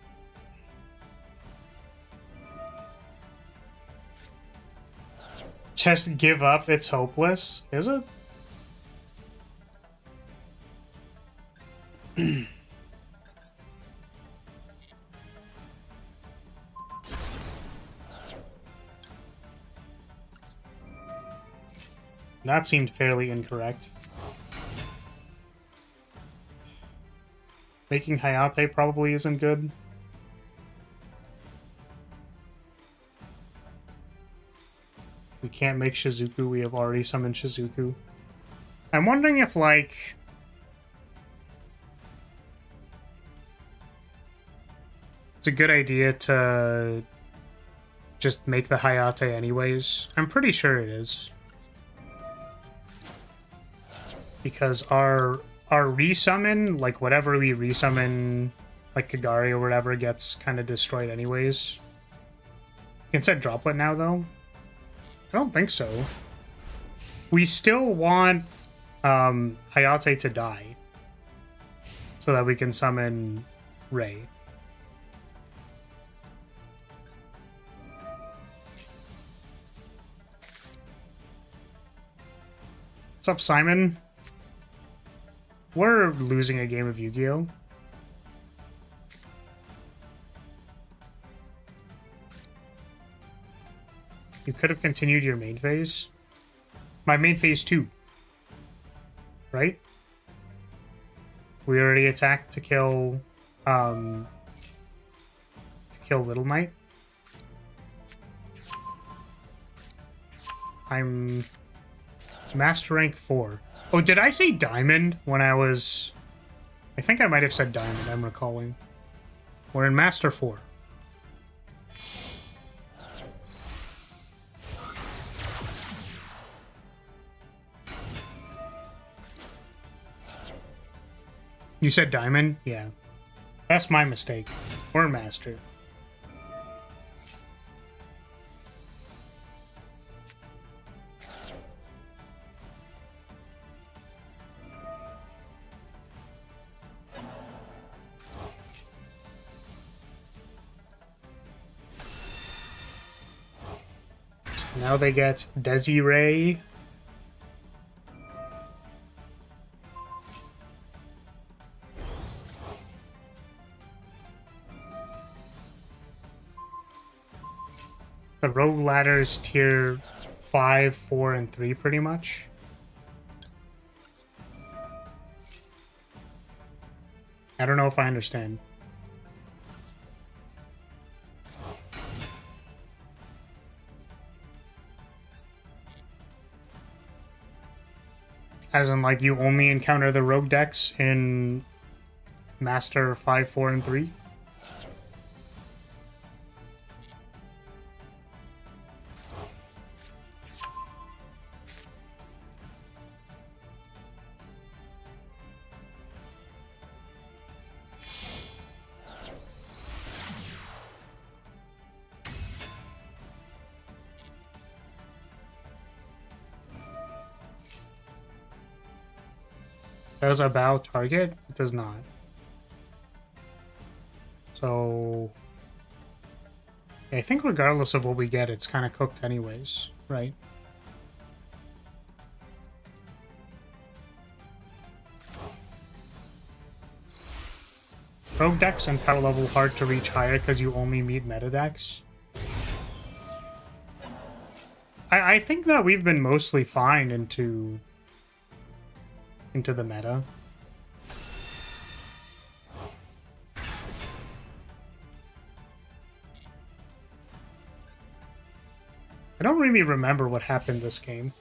Just give up, it's hopeless. Is it? That seemed fairly incorrect. Making Hayate probably isn't good. We can't make Shizuku. We have already summoned Shizuku. I'm wondering if, like... it's a good idea to just make the Hayate anyways. I'm pretty sure it is. Because our resummon, like whatever we resummon, like Kagari or whatever, gets kind of destroyed anyways. You can set Droplet now, though? I don't think so. We still want Hayate to die so that we can summon Rei. What's up, Simon? We're losing a game of Yu-Gi-Oh! You could have continued your main phase. My main phase 2. Right? We already attacked to kill Little Knight. I'm Master Rank 4. Oh, did I say Diamond when I was... I think I might have said Diamond, I'm recalling. We're in Master 4. You said Diamond? Yeah. That's my mistake. We're Master. Now they get Desiree. The rogue ladder's tier 5, 4, and 3 pretty much. I don't know if I understand. As in, like, you only encounter the rogue decks in Master 5, 4, and 3? Does a bow target? It does not. So... I think regardless of what we get, it's kind of cooked anyways, right? Rogue decks and power level hard to reach higher because you only meet meta decks. I think that we've been mostly fine into the meta. I don't really remember what happened this game.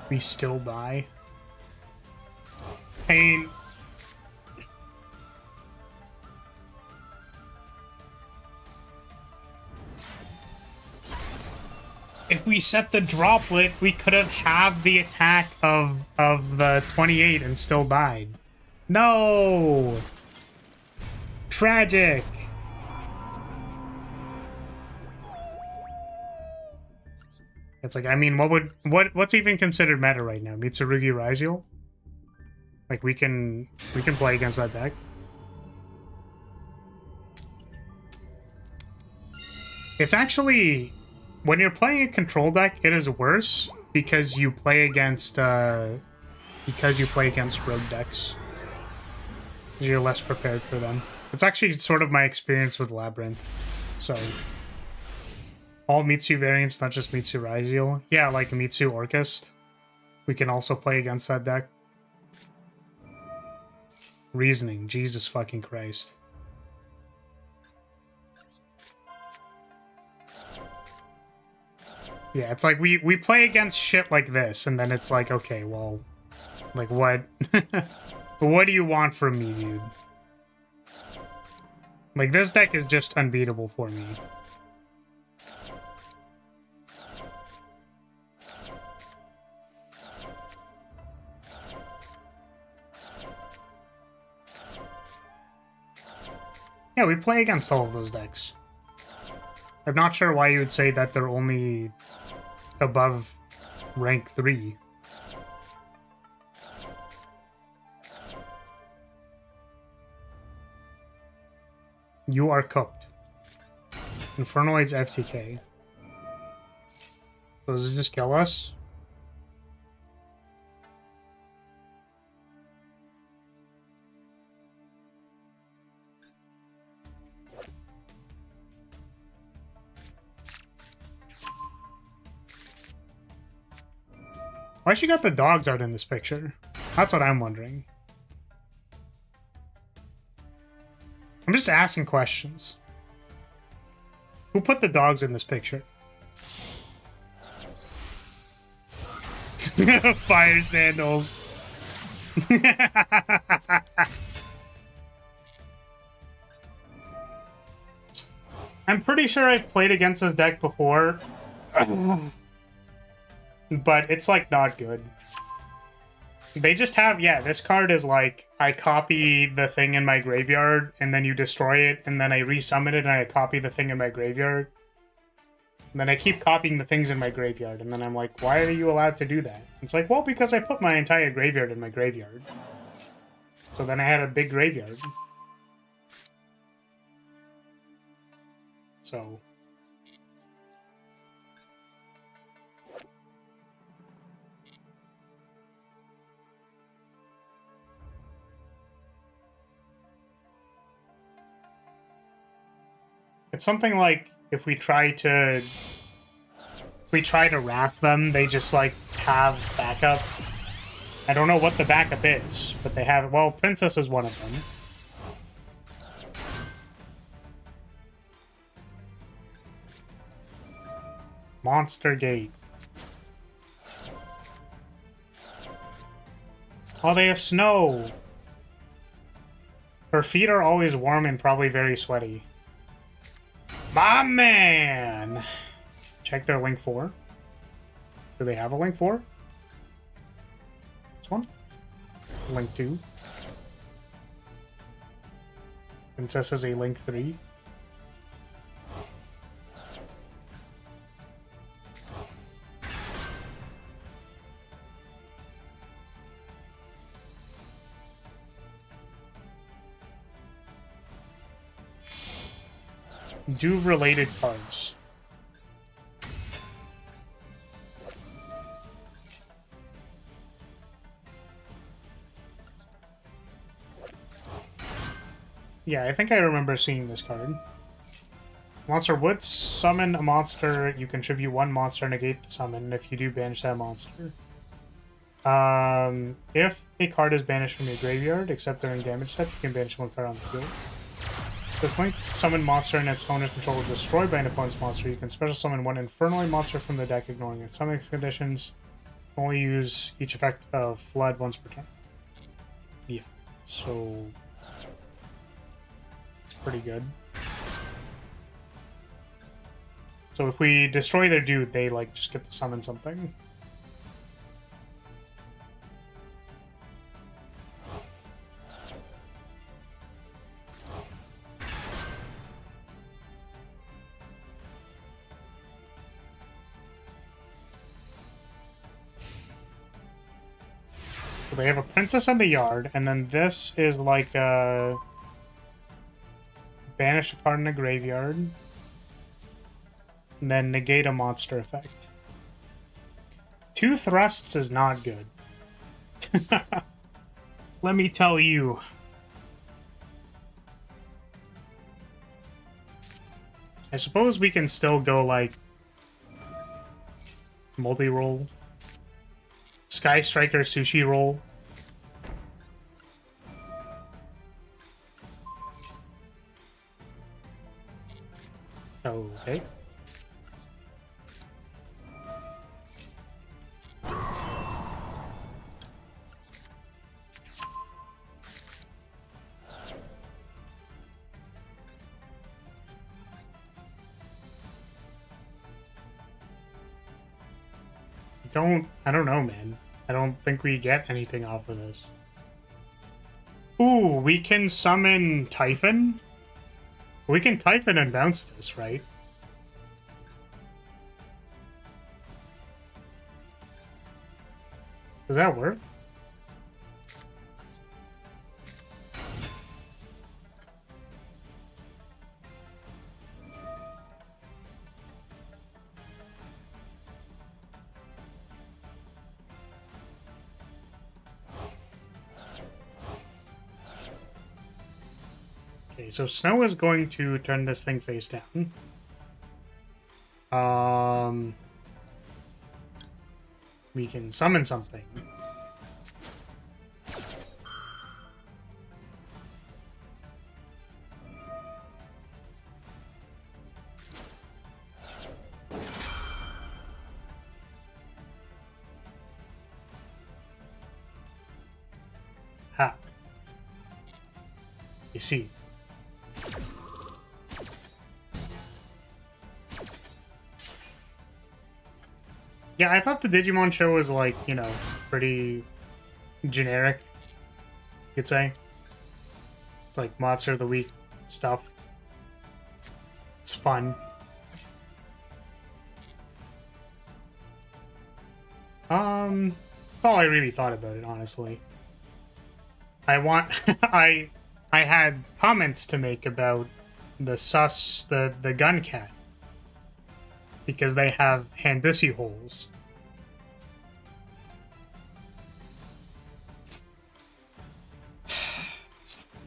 We still die. Pain. If we set the droplet, we could have halved the attack of the 28 and still died. No! Tragic! It's like, I mean, what's even considered meta right now? Mitsurugi Raziel? Like, we can play against that deck. It's actually, when you're playing a control deck, it is worse because you play against rogue decks. You're less prepared for them. It's actually sort of my experience with Labyrinth. So, all Mitsu variants, not just Mitsu Raziel. Yeah, like Mitsu Orchest. We can also play against that deck. Reasoning, Jesus fucking Christ. Yeah, it's like we play against shit like this, and then it's like, okay, well, like what? What do you want from me, dude? Like, this deck is just unbeatable for me. Yeah, we play against all of those decks. I'm not sure why you would say that they're only above rank 3. You are cooked. Infernoid's FTK. So does it just kill us? Why she got the dogs out in this picture? That's what I'm wondering. I'm just asking questions. Who put the dogs in this picture? Fire sandals. I'm pretty sure I've played against this deck before. But it's, like, not good. They just have, yeah, this card is like, I copy the thing in my graveyard, and then you destroy it, and then I resummon it, and I copy the thing in my graveyard. And then I keep copying the things in my graveyard, and then I'm like, why are you allowed to do that? It's like, well, because I put my entire graveyard in my graveyard. So then I had a big graveyard. So... it's something like if we try to wrath them, they just like have backup. I don't know what the backup is, but they have, well, Princess is one of them. Monster Gate. Oh, they have snow. Her feet are always warm and probably very sweaty. My man! Check their link 4. Do they have a link 4? This one? Link 2. Princess has a link 3. Do related cards. Yeah, I think I remember seeing this card. Monster would summon a monster. You contribute 1 monster, negate the summon. If you do, banish that monster. If a card is banished from your graveyard, except during damage step, you can banish 1 card on the field. This link summon monster and its owner's control is destroyed by an opponent's monster. You can special summon 1 Infernoid monster from the deck, ignoring its summoning conditions. Only use each effect of Flood once per turn. Yeah, so it's pretty good. So if we destroy their dude, they like just get to summon something. So they have a princess in the yard, and then this is like banish a card in the graveyard. and then negate a monster effect. 2 thrusts is not good. Let me tell you. I suppose we can still go, like, multi-roll. Sky Striker Sushi Roll. Okay. I don't know, man. I don't think we get anything off of this. Ooh, we can summon Typhon? We can Typhon and bounce this, right? Does that work? Okay, so Snow is going to turn this thing face down. We can summon something. Ha. You see. Yeah, I thought the Digimon show was, like, you know, pretty generic, you could say. It's like Monster of the Week stuff. It's fun. That's all I really thought about it, honestly. I had comments to make about the gun cat. Because they have Handisi holes.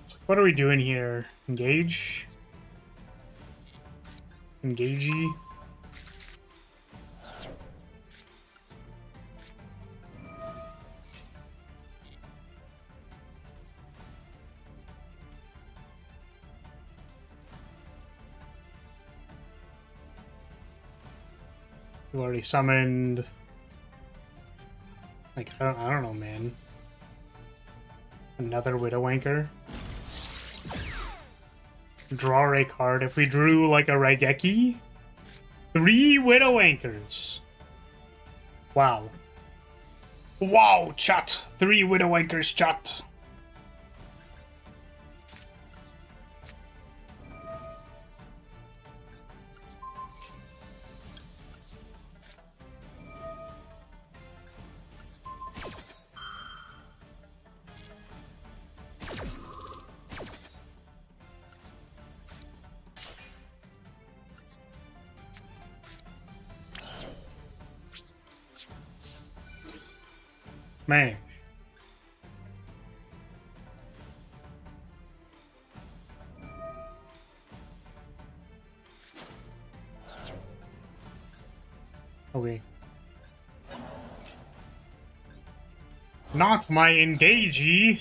It's like, what are we doing here? Engage? Engagey? We already summoned. Like, I don't know, man. Another Widow Anchor. Draw a card. If we drew like a Raigeki, 3 Widow Anchors. Wow. Wow, chat. 3 Widow Anchors, chat. Man. Okay. Not my engagey.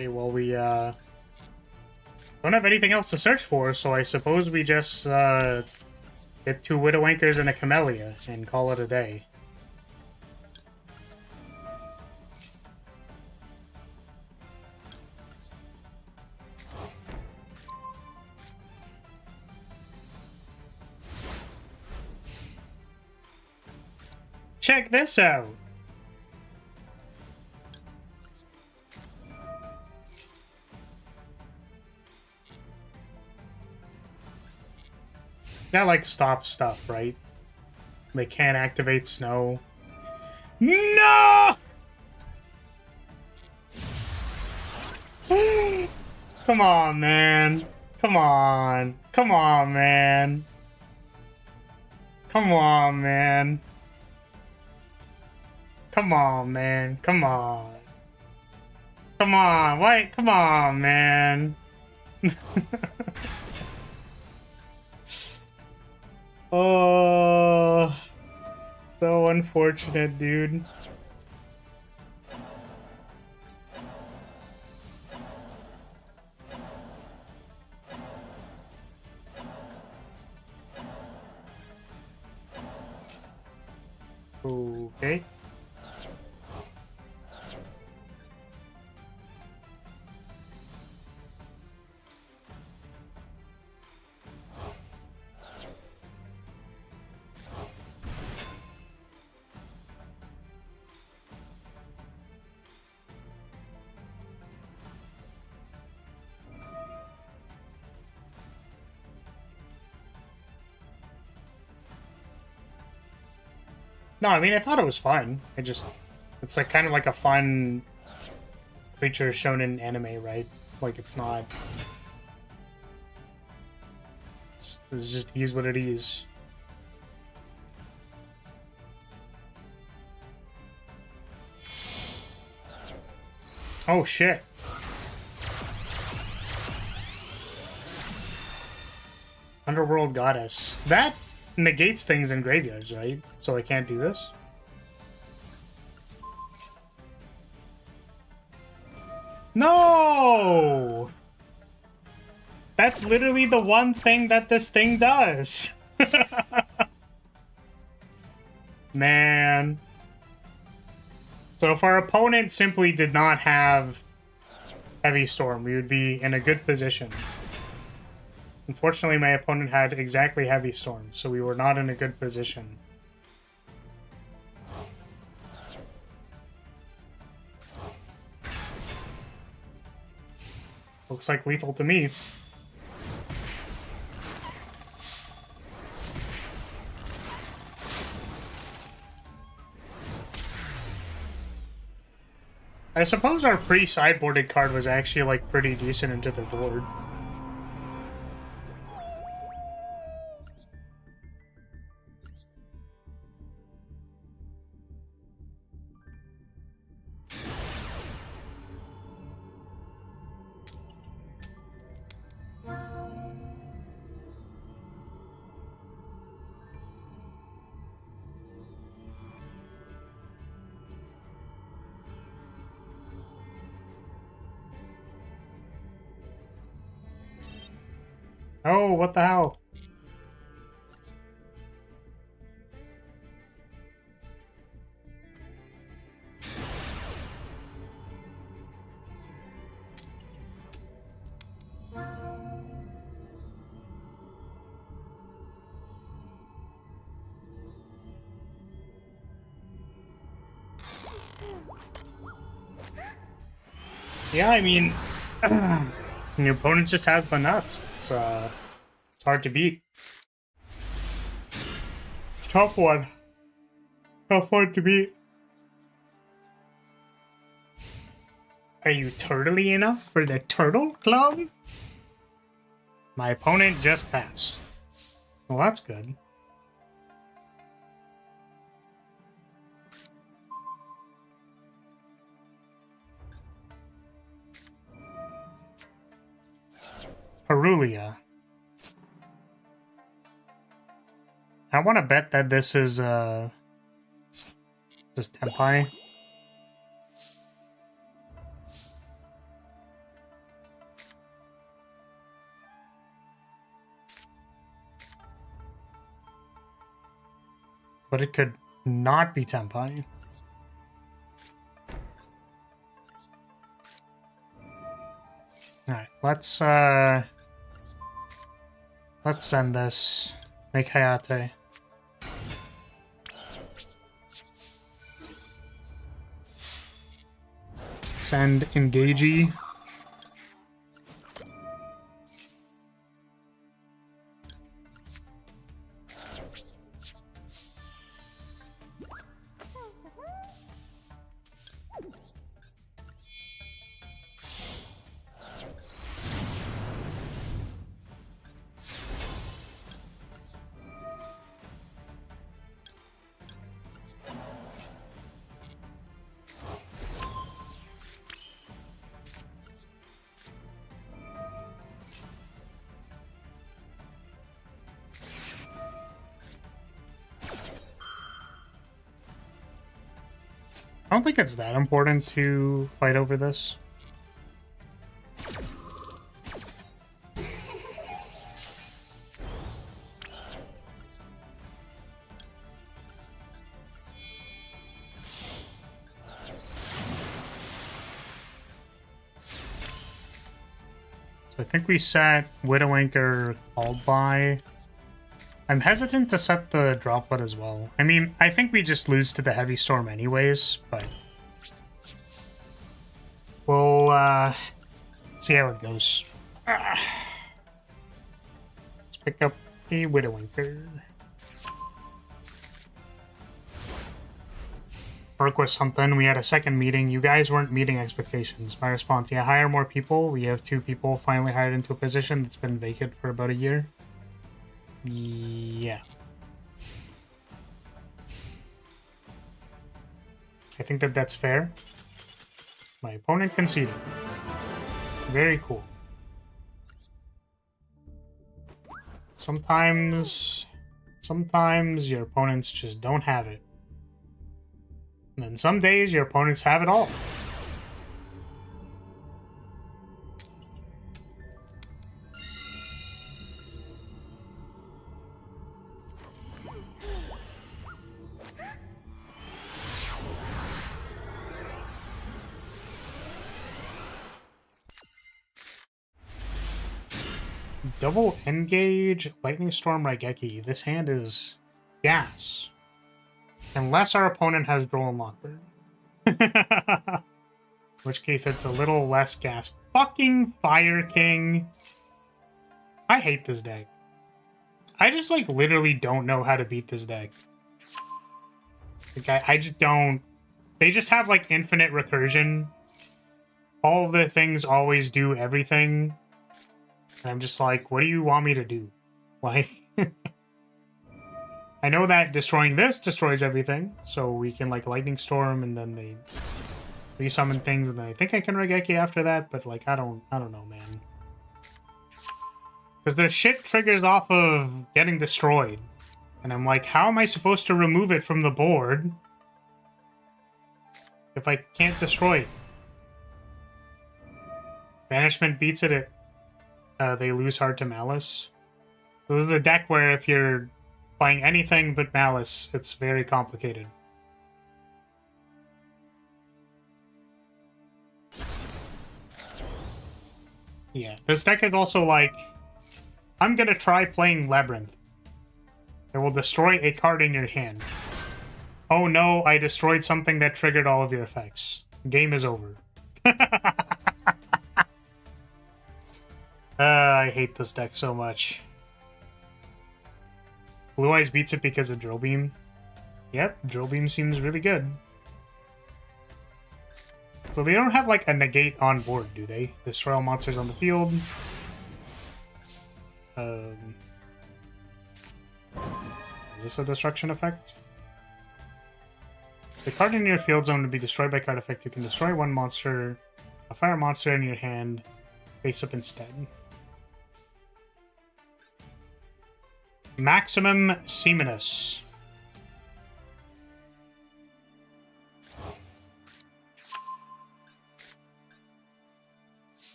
Okay, well, we, don't have anything else to search for, so I suppose we just, get 2 Widow Anchors and a Camellia and call it a day. check this out. That, like, stops stuff, right? They can't activate snow. No! Come on, man. Come on. Come on, man. Come on, man. Come on, man. Come on. Come on. Wait, come on, man. Oh, so unfortunate, dude. Okay. No, I mean, I thought it was fun. It's like kind of like a fun creature shown in anime, right? Like, it's not... It's just, is what it is. Oh, shit. Underworld Goddess. That negates things in graveyards, right? So I can't do this? No! That's literally the one thing that this thing does. Man. So if our opponent simply did not have Heavy Storm, we would be in a good position. Unfortunately, my opponent had exactly Heavy Storm, so we were not in a good position. Looks like lethal to me. I suppose our pre-sideboarded card was actually, like, pretty decent into the board. Oh, what the hell? Yeah, I mean, your opponent just has the nuts. It's hard to beat. Tough one. Tough one to beat. Are you turtly enough for the Turtle Club? My opponent just passed. Well, that's good. Herulia. I want to bet that this is Tempai. But it could not be Tempai. Alright, let's send this. Make Hayate. Send engagey. I don't think it's that important to fight over this. So I think we set Widowinker called by. I'm hesitant to set the droplet as well. I mean, I think we just lose to the Heavy Storm anyways, but we'll see how it goes. Let's pick up a Widowinker. Work with something. We had a second meeting. You guys weren't meeting expectations. My response, yeah, hire more people. We have 2 people finally hired into a position that's been vacant for about a year. Yeah. I think that that's fair. My opponent conceded. Very cool. Sometimes your opponents just don't have it. And then some days your opponents have it all. Double engage, Lightning Storm, Raigeki. This hand is gas. Unless our opponent has Droll and Lockbird. In which case it's a little less gas. Fucking Fire King. I hate this deck. I just, like, literally don't know how to beat this deck. Like, I just don't... They just have, like, infinite recursion. All the things always do everything. And I'm just like, what do you want me to do? Like, I know that destroying this destroys everything, so we can, like, Lightning Storm, and then they resummon things, and then I think I can Raigeki after that, but, like, I don't know, man. Because their shit triggers off of getting destroyed. And I'm like, how am I supposed to remove it from the board if I can't destroy it? Banishment beats it at they lose hard to Malice. So this is a deck where if you're playing anything but Malice, it's very complicated. Yeah, this deck is also like, I'm gonna try playing Labyrinth. It will destroy a card in your hand. Oh no, I destroyed something that triggered all of your effects. Game is over. I hate this deck so much. Blue Eyes beats it because of Drill Beam. Yep, Drill Beam seems really good. So they don't have, like, a negate on board, do they? Destroy all monsters on the field. Is this a destruction effect? The card in your field zone to be destroyed by card effect. You can destroy one monster, a fire monster in your hand, face up instead. Maximum Seaminus.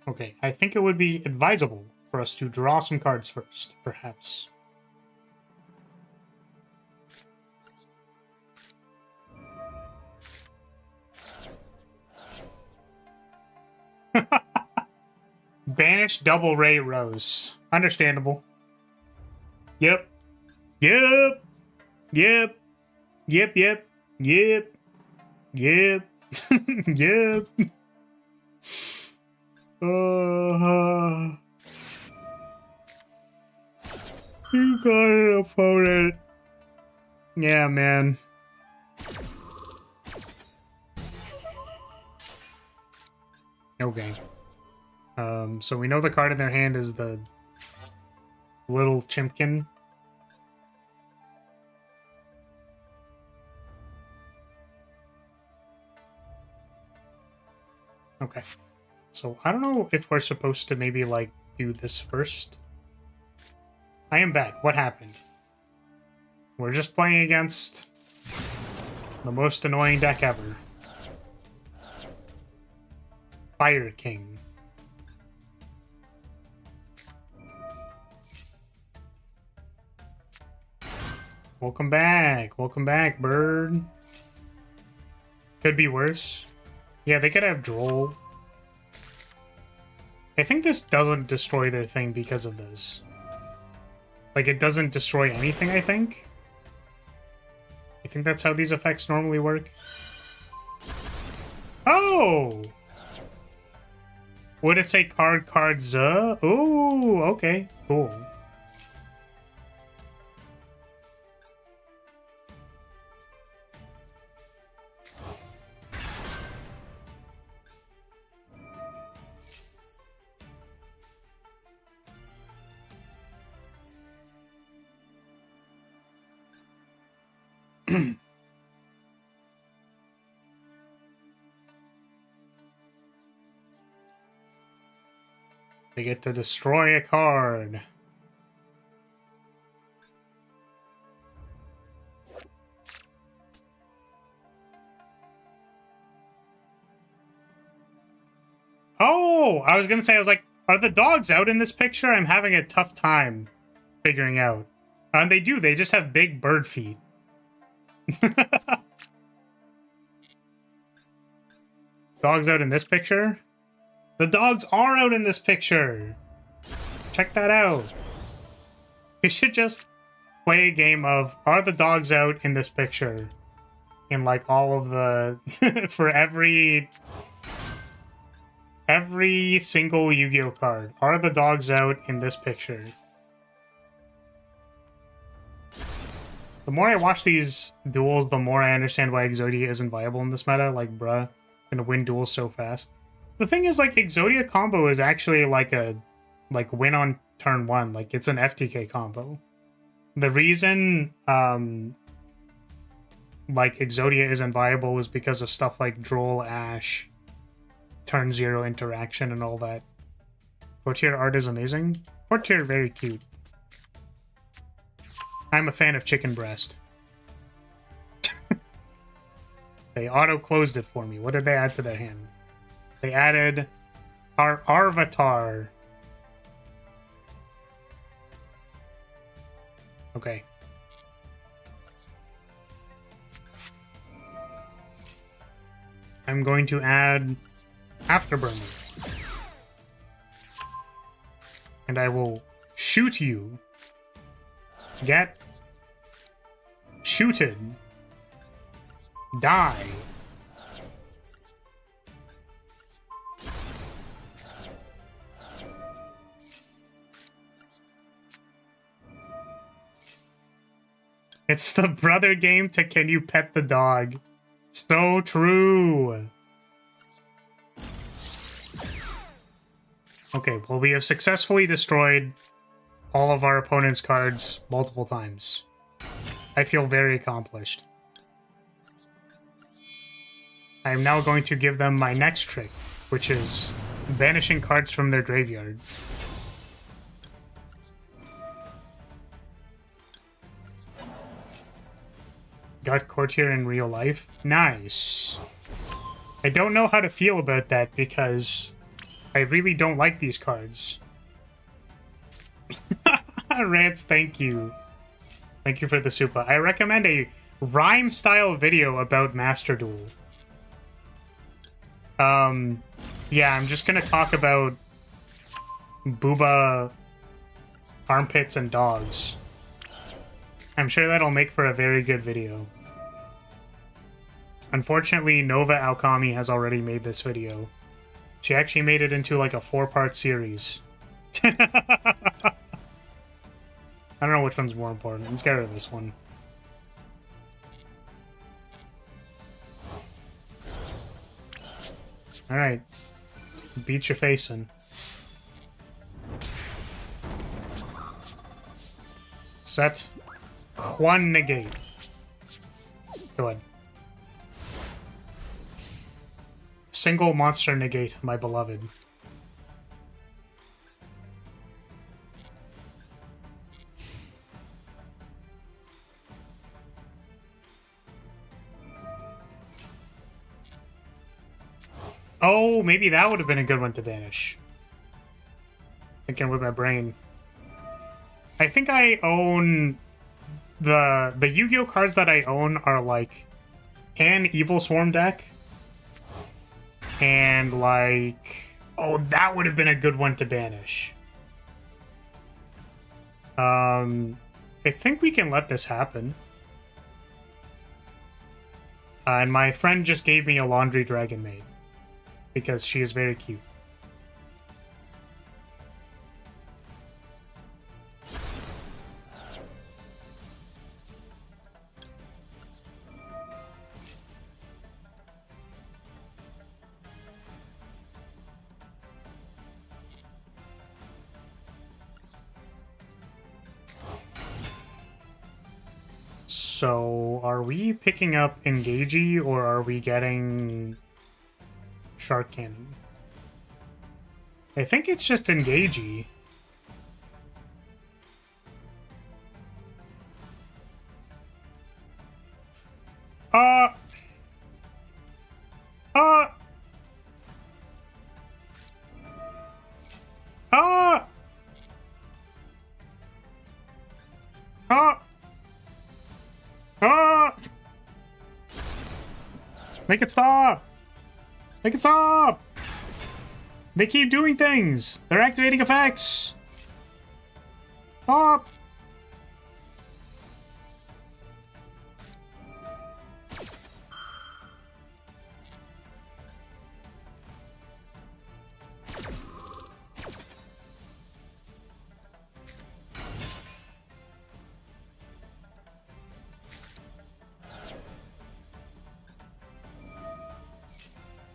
Okay, I think it would be advisable for us to draw some cards first, perhaps. Banish Double Ray Rose. Understandable. Yep. Yep. Yep. Yep, yep. Yep. Yep. Yep. You got an opponent. Yeah, man. Okay. So we know the card in their hand is the little chimpkin. Okay. So I don't know if we're supposed to maybe like do this first. I am back. What happened? We're just playing against the most annoying deck ever. Fire King. Welcome back. Welcome back, bird. Could be worse. Yeah, they could have Droll. I think this doesn't destroy their thing because of this. Like, it doesn't destroy anything, I think. I think that's how these effects normally work. Oh! Would it say card Z? Ooh, okay, cool. They get to destroy a card. Oh, I was gonna say, I was like, are the dogs out in this picture? I'm having a tough time figuring out. And they do, they just have big bird feet. Dogs out in this picture? The dogs are out in this picture! Check that out. We should just play a game of, are the dogs out in this picture? In like all of the... for every single Yu-Gi-Oh card. Are the dogs out in this picture? The more I watch these duels, the more I understand why Exodia isn't viable in this meta. Like, bruh, gonna win duels so fast. The thing is, like, Exodia combo is actually like a, like, win on turn one. Like, it's an FTK combo. The reason, like, Exodia isn't viable is because of stuff like Droll, Ash, turn 0 interaction, and all that. Courtier art is amazing. Courtier, very cute. I'm a fan of chicken breast. They auto-closed it for me. What did they add to their hand? They added our Arvatar. Okay. I'm going to add Afterburner. And I will shoot you. Get shooted. Die. It's the brother game to Can You Pet the Dog? So true. Okay, well, we have successfully destroyed all of our opponent's cards multiple times. I feel very accomplished. I am now going to give them my next trick, which is banishing cards from their graveyard. Got Courtier in real life. Nice. I don't know how to feel about that because I really don't like these cards. Rants, thank you. Thank you for the super. I recommend a rhyme-style video about Master Duel. Yeah, I'm just gonna talk about booba, armpits, and dogs. I'm sure that'll make for a very good video. Unfortunately, Nova Alkami has already made this video. She actually made it into like a 4-part series. I don't know which one's more important. Let's get rid of this one. Alright. Beat your face in. Set. One negate. Go ahead. Single monster negate, my beloved. Oh, maybe that would have been a good one to banish. Thinking with my brain. I think I own... The Yu-Gi-Oh cards that I own are like an Evil Swarm deck. And like... Oh, that would have been a good one to banish. I think we can let this happen. And my friend just gave me a Laundry Dragon Maid. Because she is very cute. So, are we picking up Engagey, or are we getting Shark Cannon? I think it's just Engagey. Uh... Make it stop! Make it stop! They keep doing things! They're activating effects! Stop!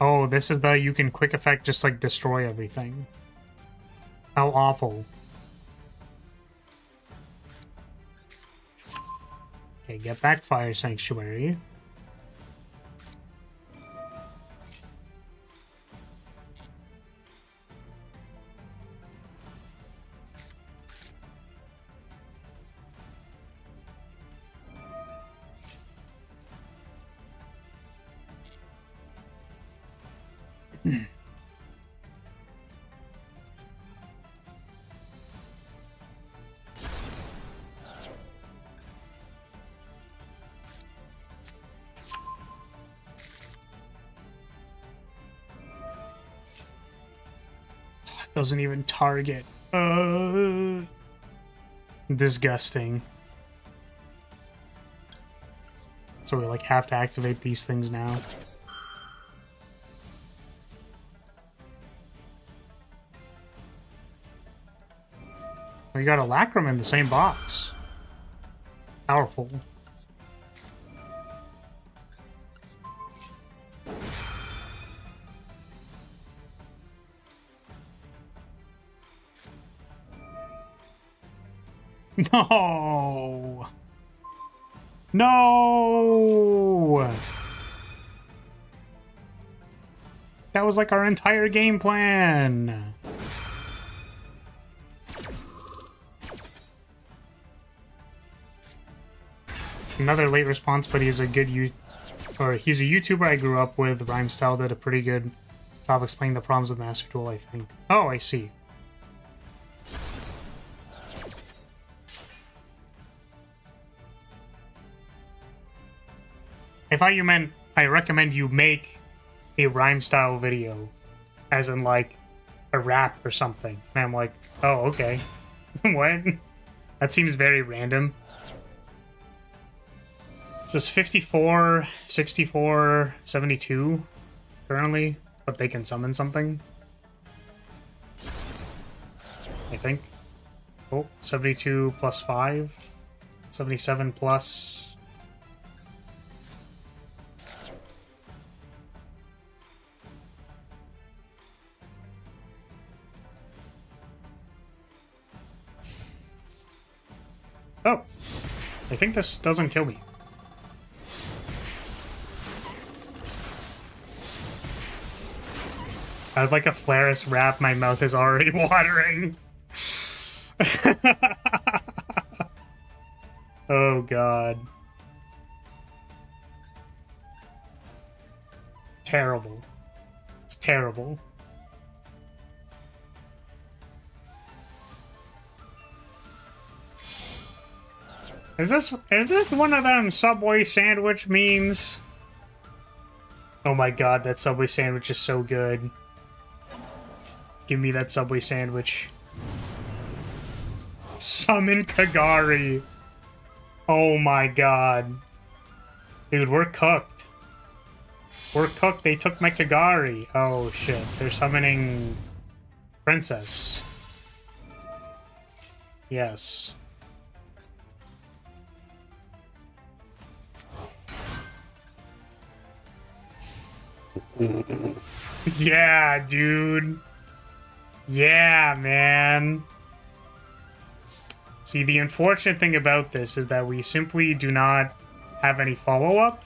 Oh, this is the you can quick effect just like destroy everything. How awful. Okay, get back Fire Sanctuary. Doesn't even target. Disgusting. So we like have to activate these things now. We got a Lacrim in the same box. Powerful. No! No! That was like our entire game plan. Another late response, but he's a good he's a YouTuber I grew up with. Rhyme Style did a pretty good job explaining the problems with Master Duel, I think. Oh, I see. I thought you meant I recommend you make a Rhyme Style video, as in like a rap or something. And I'm like, oh, okay. What? That seems very random. So it's 54, 64, 72 currently, but they can summon something. I think. Oh, 72 plus 5. 77 plus... Oh, I think this doesn't kill me. I would like a Flaris wrap, my mouth is already watering. Oh god. Terrible. It's terrible. Is this one of them Subway sandwich memes? Oh my god, that Subway sandwich is so good. Give me that Subway sandwich. Summon Kagari. Oh my god. Dude, we're cooked. We're cooked. They took my Kagari. Oh shit. They're summoning Princess. Yes. Yeah, dude. Yeah, man. See, the unfortunate thing about this is that we simply do not have any follow-up.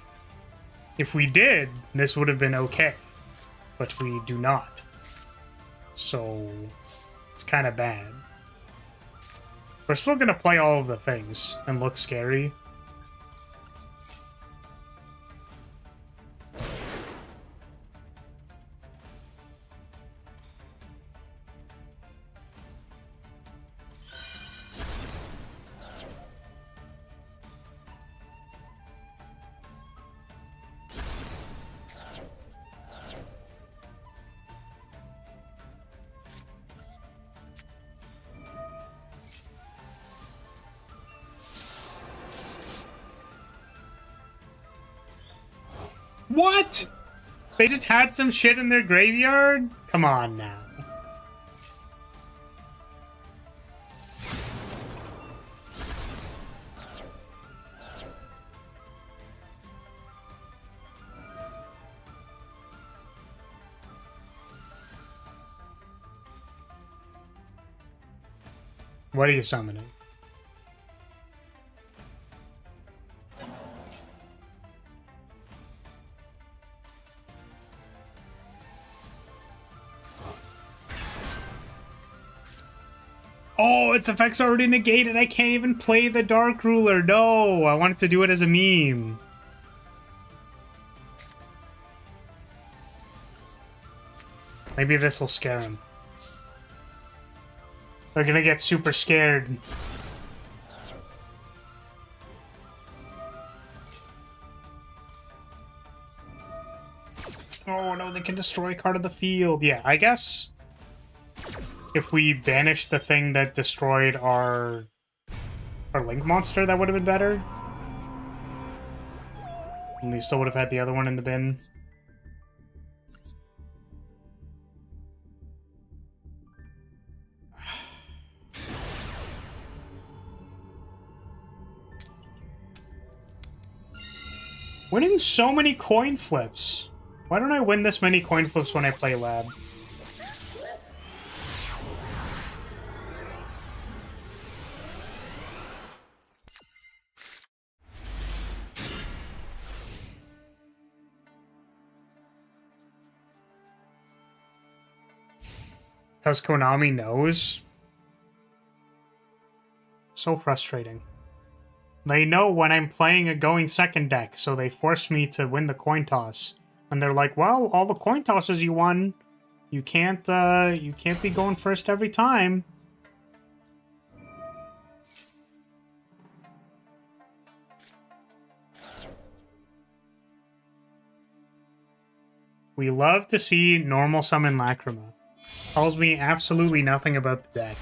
If we did, this would have been okay. But we do not. So, it's kind of bad. We're still going to play all of the things and look scary. What? They just had some shit in their graveyard? Come on now. What are you summoning? Oh, its effect's already negated. I can't even play the Dark Ruler. No, I wanted to do it as a meme. Maybe this will scare him. They're gonna get super scared. Oh no, they can destroy a card of the field. Yeah, I guess if we banished the thing that destroyed our Link monster, that would have been better. And we still would have had the other one in the bin. Winning so many coin flips. Why don't I win this many coin flips when I play Lab? Because Konami knows. So frustrating. They know when I'm playing a going second deck, so they force me to win the coin toss. And they're like, well, all the coin tosses you won, you can't be going first every time. We love to see normal summon Lacrima. Tells me absolutely nothing about the deck.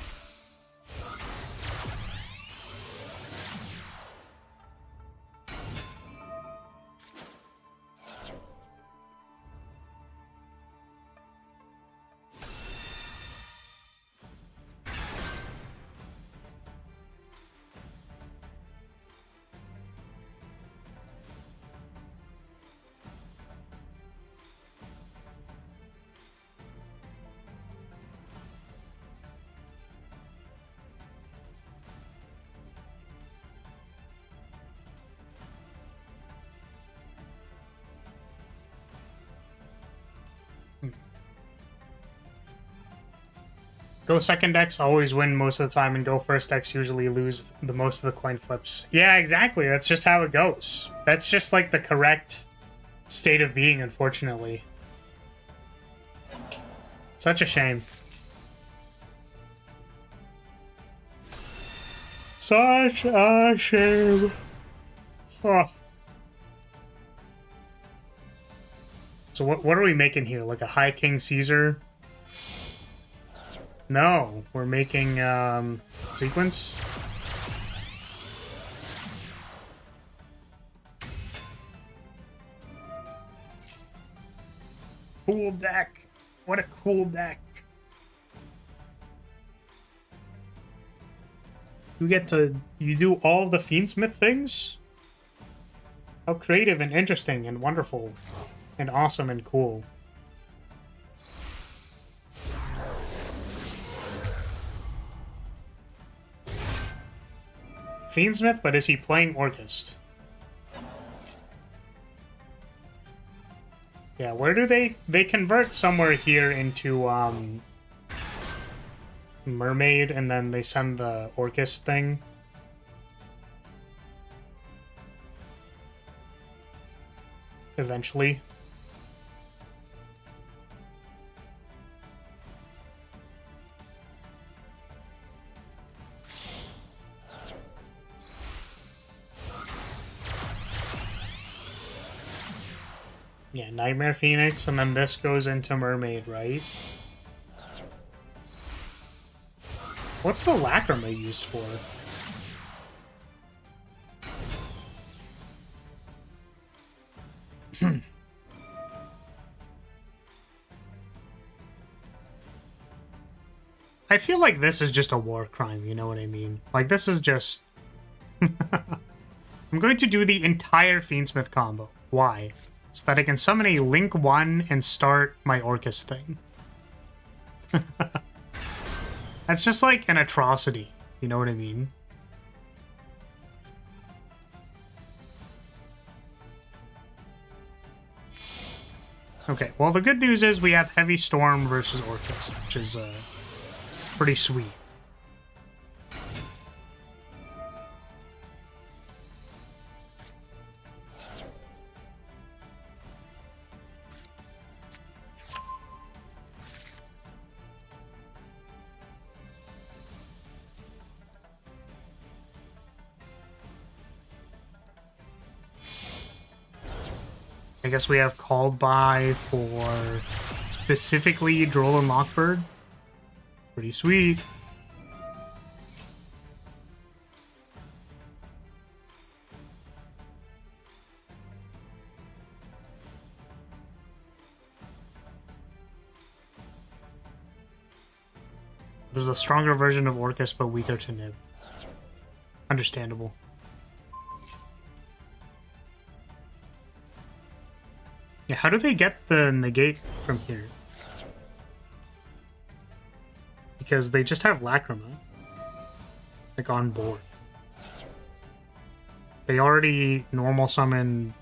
Go second decks always win most of the time, and go first decks usually lose the most of the coin flips. Yeah, exactly. That's just how it goes. That's just like the correct state of being, unfortunately. Such a shame. Such a shame. Oh. So what are we making here? Like a High King Caesar? No, we're making sequence. Cool deck. What a cool deck. You do all the Fiendsmith things? How creative and interesting and wonderful and awesome and cool. Fiendsmith, but is he playing Orcust? Yeah, where do they convert somewhere here into Mermaid, and then they send the Orcust thing? Eventually. Yeah, Nightmare Phoenix, and then this goes into Mermaid, right? What's the Lacrima used for? I feel like this is just a war crime, you know what I mean? Like, this is just... I'm going to do the entire Fiendsmith combo. Why? So that I can summon a Link 1 and start my Orcust thing. That's just like an atrocity, you know what I mean? Okay, well the good news is we have Heavy Storm versus Orcust, which is pretty sweet. I guess we have Called By for specifically Droll and Lockbird. Pretty sweet. This is a stronger version of Orcust, but weaker to Nib. Understandable. Yeah, how do they get the negate from here? Because they just have Lacrima, like, on board. They already normal summon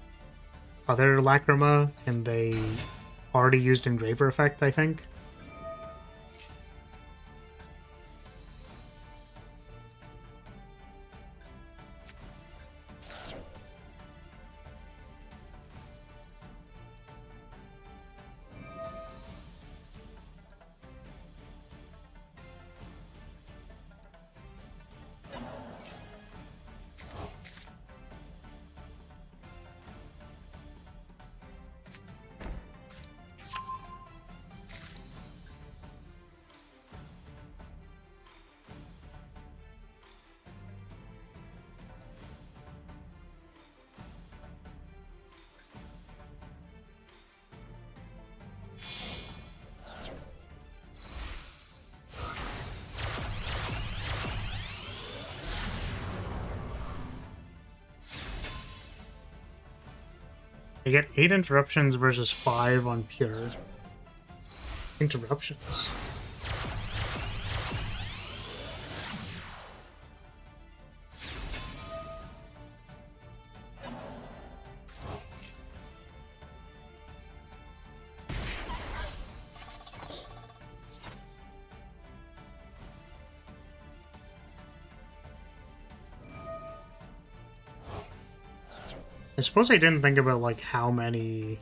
other Lacrima, and they already used Engraver effect, I think. They get 8 interruptions versus 5 on pure. Interruptions. suppose I didn't think about like how many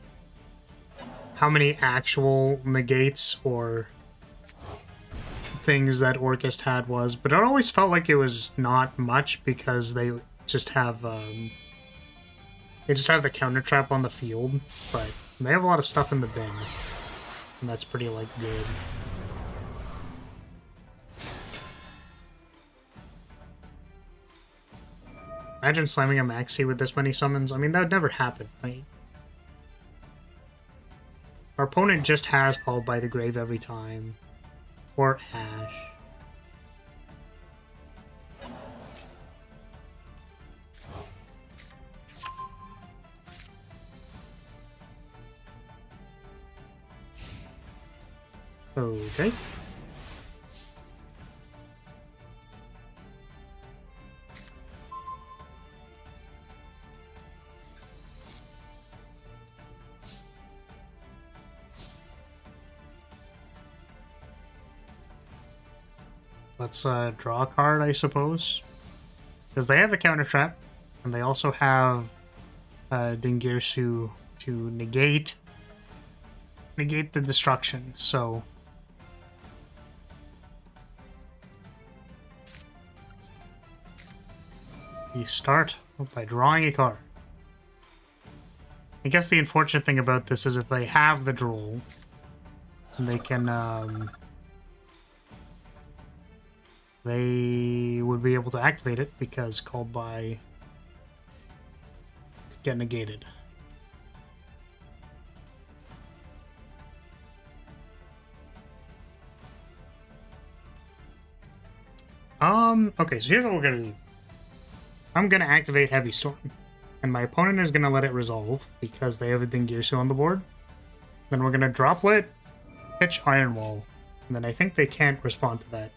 actual negates or things that Orchest had was, but it always felt like it was not much because they just have the counter trap on the field, but they have a lot of stuff in the bin, and that's pretty like good. Imagine slamming a maxi with this many summons. I mean, that would never happen, right? Our opponent just has Called by the Grave every time. Or Ash. Okay. Let's draw a card, I suppose. Because they have the counter trap, and they also have Dingirsu to negate the destruction, so... You start by drawing a card. I guess the unfortunate thing about this is if they have the draw, they can, they would be able to activate it because Called by could get negated. Okay, so here's what we're gonna do. I'm gonna activate Heavy Storm, and my opponent is gonna let it resolve because they have a Dingirsu on the board. Then we're gonna Droplet, pitch Iron Wall, and then I think they can't respond to that.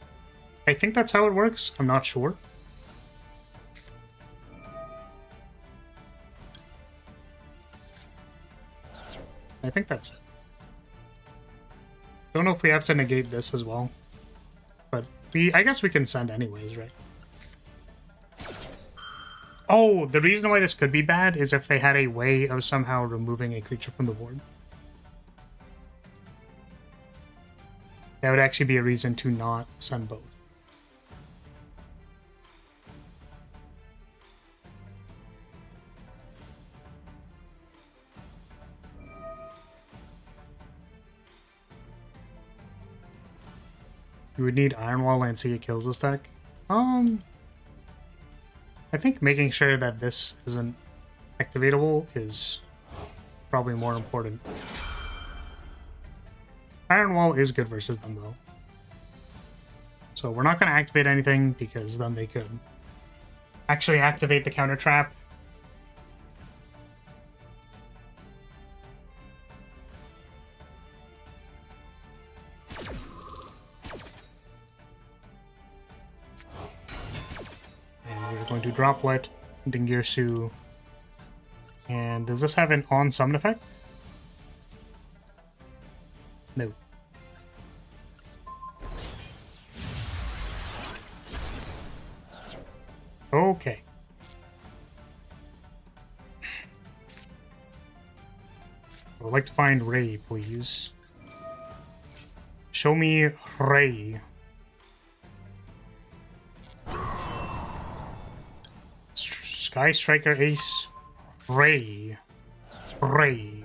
I think that's how it works. I'm not sure. I think that's it. Don't know if we have to negate this as well. But I guess we can send anyways, right? Oh, the reason why this could be bad is if they had a way of somehow removing a creature from the board. That would actually be a reason to not send both. You would need Iron Wall and see it kills this deck. I think making sure that this isn't activatable is probably more important. Iron Wall is good versus them, though. So we're not going to activate anything, because then they could actually activate the counter trap. And we're going to Droplet, Dingirsu. And does this have an on-summon effect? No. Okay. I would like to find Ray, please. Show me Ray. Sky Striker Ace. Ray. Ray.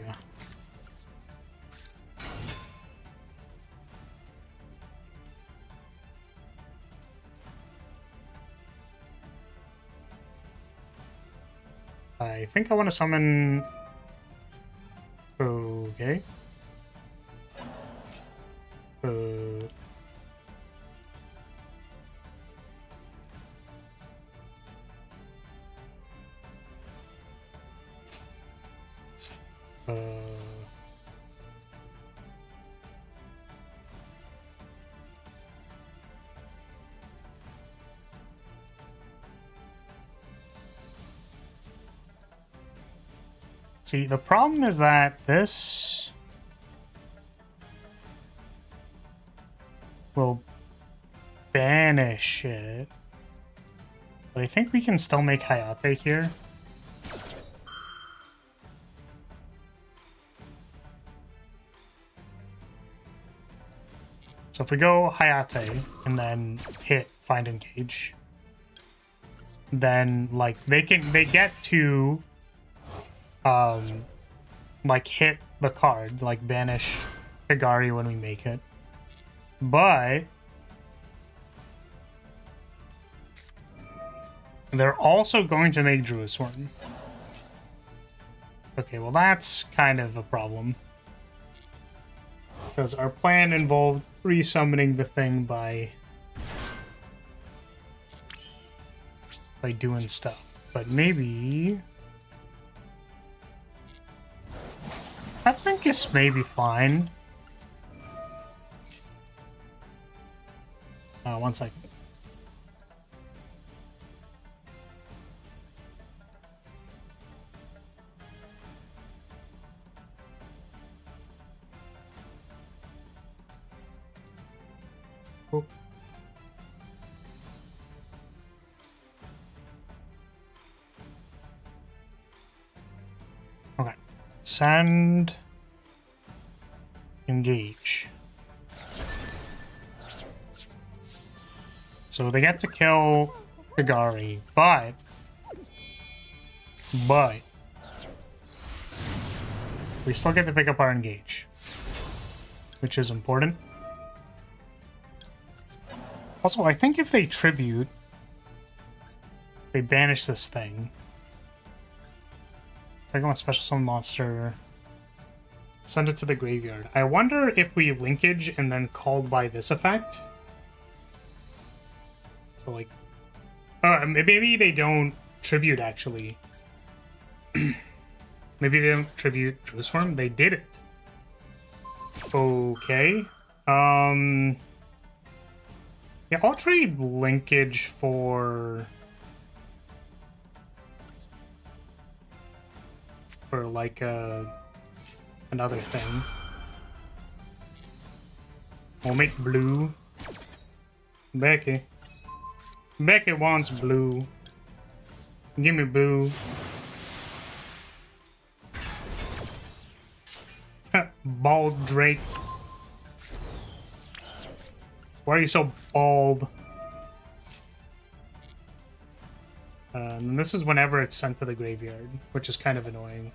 I think I want to summon... Okay. See, the problem is that this will banish it. But I think we can still make Hayate here. So if we go Hayate and then hit find engage, then like they get to like hit the card, like banish Higari when we make it. But they're also going to make Druisworm. Okay, well that's kind of a problem. Because our plan involved resummoning the thing by doing stuff. But maybe... I think this may be fine. 1 second. Oh. Okay. Send. Engage. So they get to kill Higari, but we still get to pick up our engage, which is important. Also, I think if they tribute, they banish this thing. Pick up a special summon monster. Send it to the graveyard. I wonder if we linkage and then called by this effect. So like, maybe they don't tribute actually. Maybe they don't tribute Druisworm. They did it. Okay. Yeah, I'll trade linkage for like another thing. We'll make blue. Becky wants blue. Give me blue. Bald Drake. Why are you so bald? And this is whenever it's sent to the graveyard, which is kind of annoying.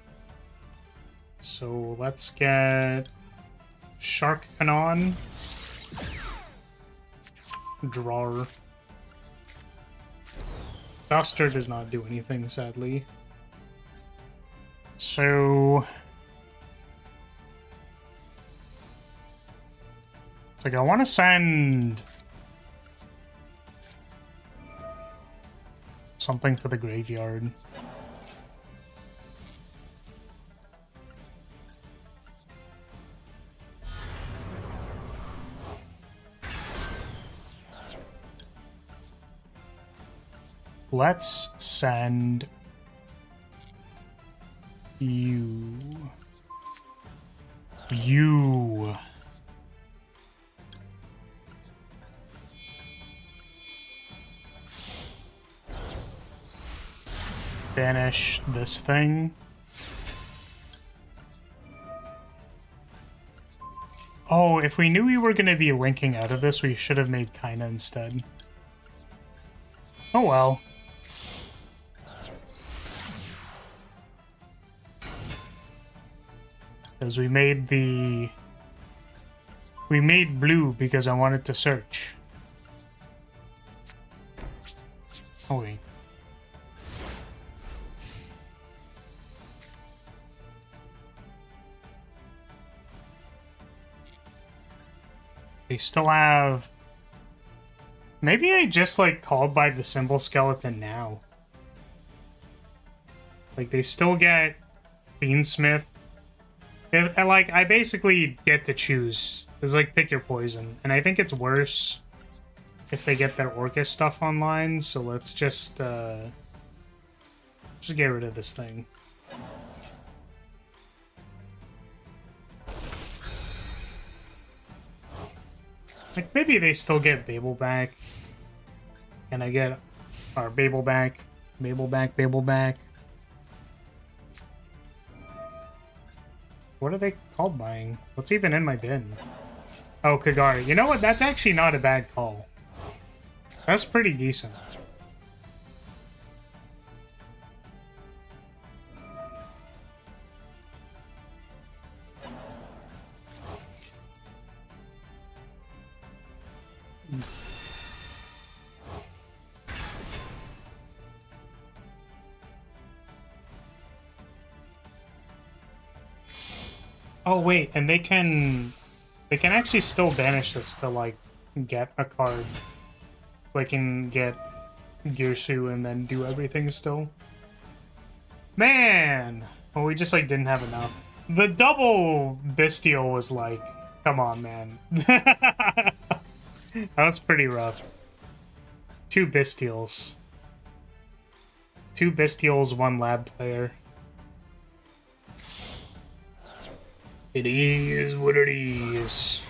So let's get Shark Cannon. Drawer. Duster does not do anything, sadly. So it's like I want to send something to the graveyard. Let's send you. Banish this thing. Oh, if we knew we were going to be linking out of this, we should have made Kaina instead. Oh well. Because we made blue because I wanted to search. Oh wait. They still have... Maybe I just, like, called by the symbol skeleton now. Like, they still get Beansmith. I basically get to choose. It's like, pick your poison. And I think it's worse if they get their Orcus stuff online, so let's just get rid of this thing. Like, maybe they still get Babel back. Can I get our Babel back? Babel back, Babel back. What are they called buying? What's even in my bin? Oh, Kagari. You know what? That's actually not a bad call. That's pretty decent. Oh wait, and they can actually still banish this to like get a card. They can get Girsu and then do everything still. Man! Well, we just like didn't have enough. The double Bestial was like, come on, man. That was pretty rough. Two Bestials. Two Bestials, one lab player. It is what it is.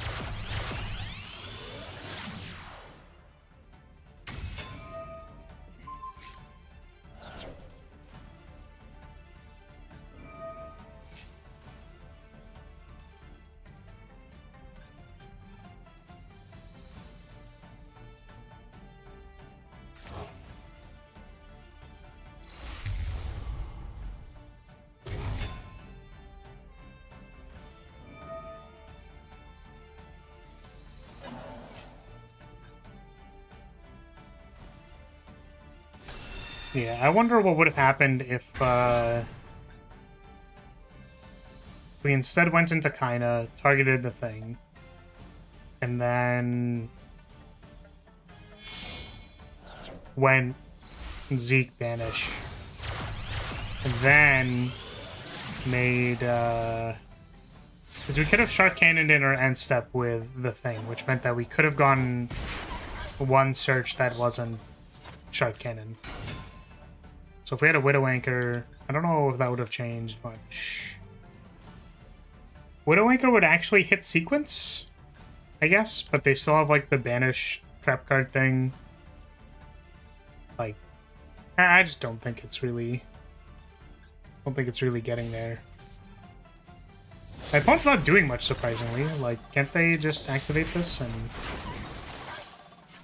Yeah, I wonder what would have happened if we instead went into Kaina, targeted the thing, and then went Zeke banish, and then made because we could have Shark Cannoned in our end step with the thing, which meant that we could have gone one search that wasn't Shark Cannon. So if we had a Widow Anchor, I don't know if that would have changed much. Widow Anchor would actually hit sequence, I guess, but they still have like the banish trap card thing. Like, I just don't think it's really getting there. My opponent's not doing much, surprisingly. Like, can't they just activate this and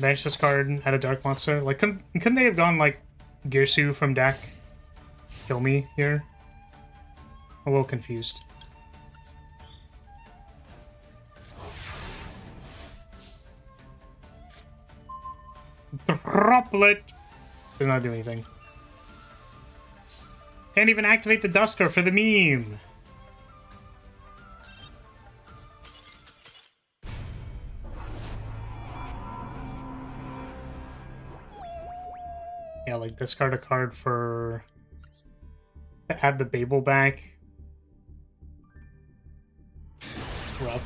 banish this card, add a Dark Monster? Like, couldn't they have gone, like, Girsu from deck? Kill me here? I'm a little confused. Droplet! Does not do anything. Can't even activate the Duster for the meme! Yeah, like discard a card for to add the Babel back. Rough.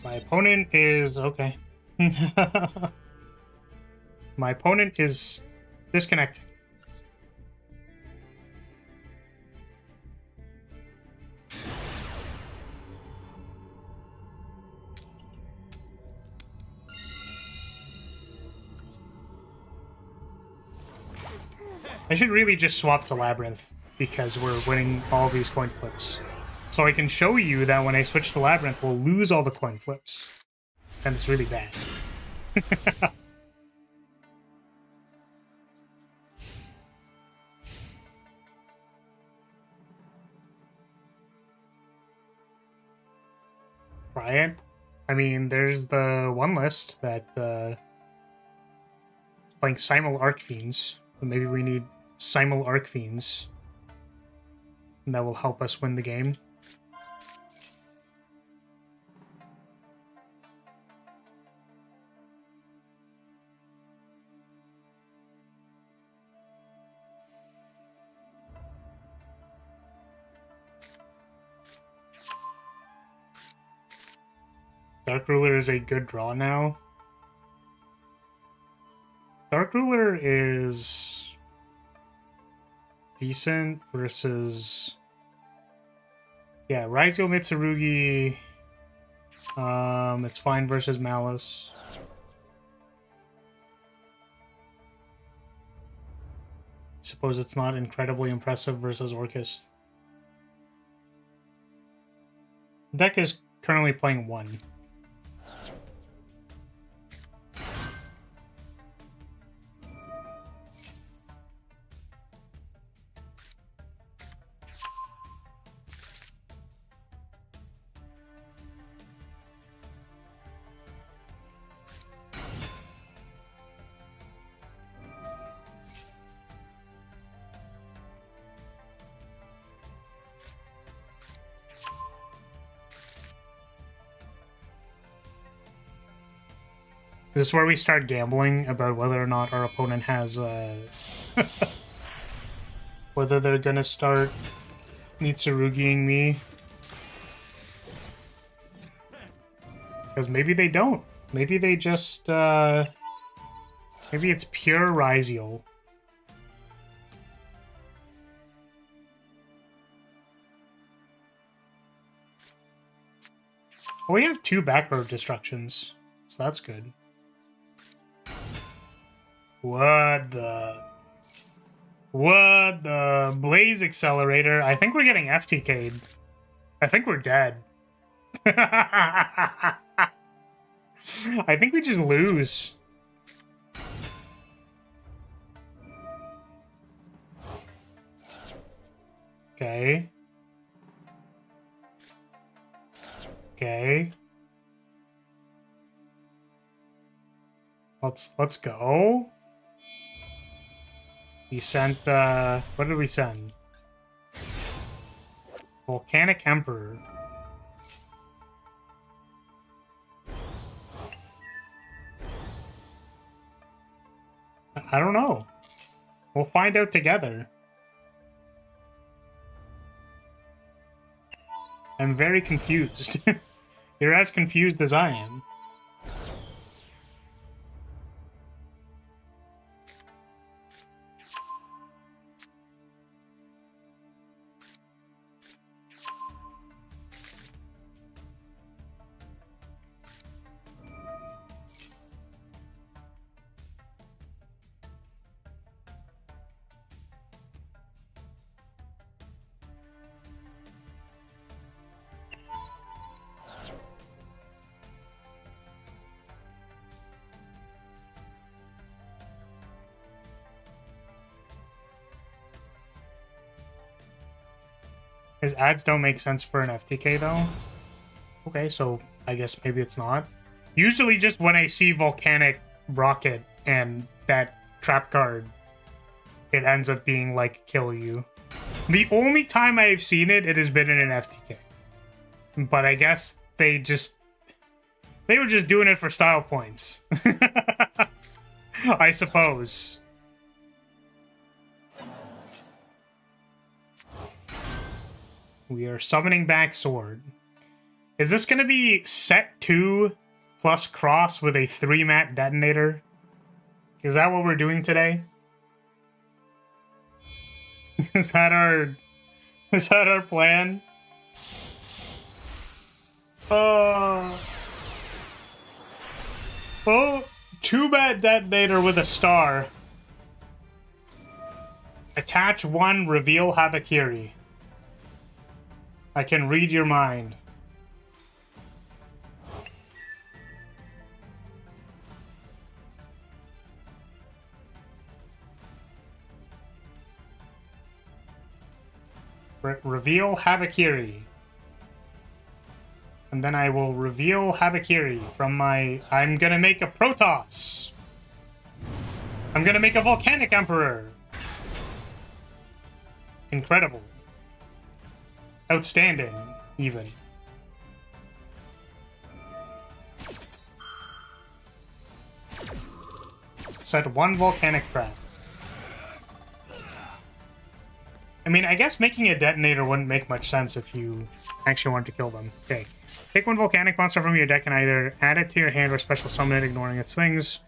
My opponent is okay. My opponent is disconnecting. I should really just swap to Labyrinth because we're winning all these coin flips. So I can show you that when I switch to Labyrinth, we'll lose all the coin flips. And it's really bad. Try it. I mean, there's the one list that playing Simul Arcfiends. So maybe we need Simul Arcfiends. And that will help us win the game. Dark Ruler is a good draw now. Dark Ruler is decent versus Yeah, Raizio Mitsurugi. It's fine versus Malice. Suppose it's not incredibly impressive versus Orcust. The deck is currently playing 1. This is where we start gambling about whether or not our opponent has, whether they're gonna start Mitsurugiing me. Because maybe they don't. Maybe they just, maybe it's pure Raizio. We have 2 back row destructions, so that's good. What the Blaze Accelerator? I think we're getting FTK'd. I think we're dead. I think we just lose. Okay. Okay. Let's go. We sent, what did we send? Volcanic Emperor. I don't know. We'll find out together. I'm very confused. You're as confused as I am. His ads don't make sense for an FTK, though. Okay, so I guess maybe it's not. Usually just when I see Volcanic Rocket and that trap card, it ends up being like, kill you. The only time I've seen it, it has been in an FTK. But I guess they were just doing it for style points. I suppose. We are summoning back Sword. Is this going to be set 2 plus cross with a 3-mat detonator? Is that what we're doing today? Is that our plan? Oh, 2-mat detonator with a star. Attach 1, reveal Habakiri. I can read your mind. Reveal Habakiri. And then I will reveal Habakiri from my... I'm gonna make a Protoss. I'm gonna make a Volcanic Emperor. Incredible. Outstanding, even. Set 1 Volcanic Trap. I mean, I guess making a detonator wouldn't make much sense if you actually wanted to kill them. Okay. Take 1 Volcanic monster from your deck and either add it to your hand or special summon it, ignoring its things.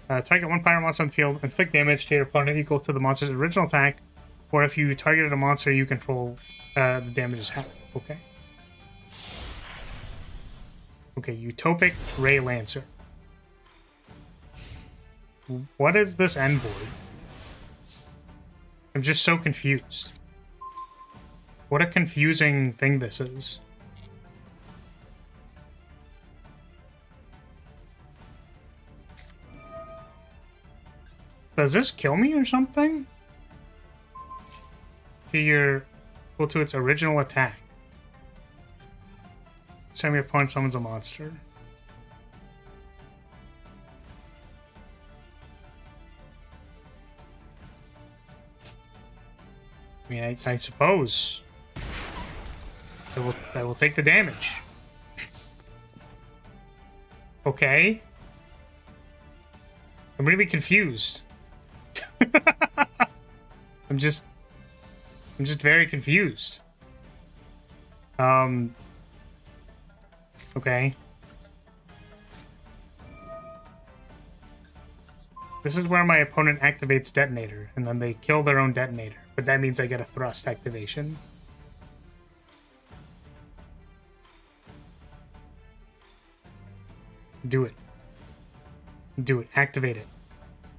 Target 1 Pyro monster on the field, inflict damage to your opponent equal to the monster's original attack, or if you targeted a monster you control, the damage is half. Okay. Okay, Utopic Ray Lancer. What is this end board? I'm just so confused. What a confusing thing this is. Does this kill me or something? Equal to its original attack. Each time your opponent summons a monster. I mean, I suppose I will take the damage. Okay. I'm really confused. I'm just very confused. Okay. This is where my opponent activates detonator, and then they kill their own detonator. But that means I get a thrust activation. Do it. Do it. Activate it.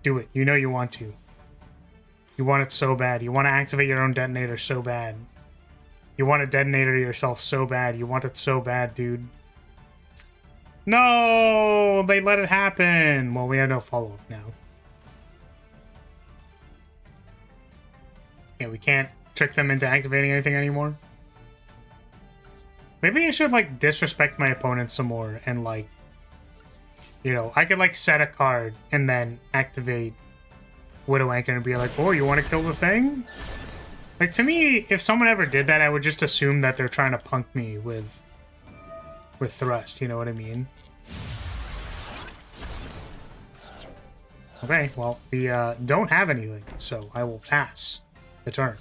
Do it. You know you want to. You want it so bad. You want to activate your own detonator so bad. You want a detonator yourself so bad. You want it so bad, dude. No! They let it happen! Well, we have no follow-up now. Yeah, we can't trick them into activating anything anymore. Maybe I should, like, disrespect my opponent some more and, like, you know, I could, like, set a card and then activate Widow Anchor and be like, oh, you want to kill the thing? Like, to me, if someone ever did that, I would just assume that they're trying to punk me with thrust, you know what I mean? Okay, well, we don't have anything, so I will pass the turn.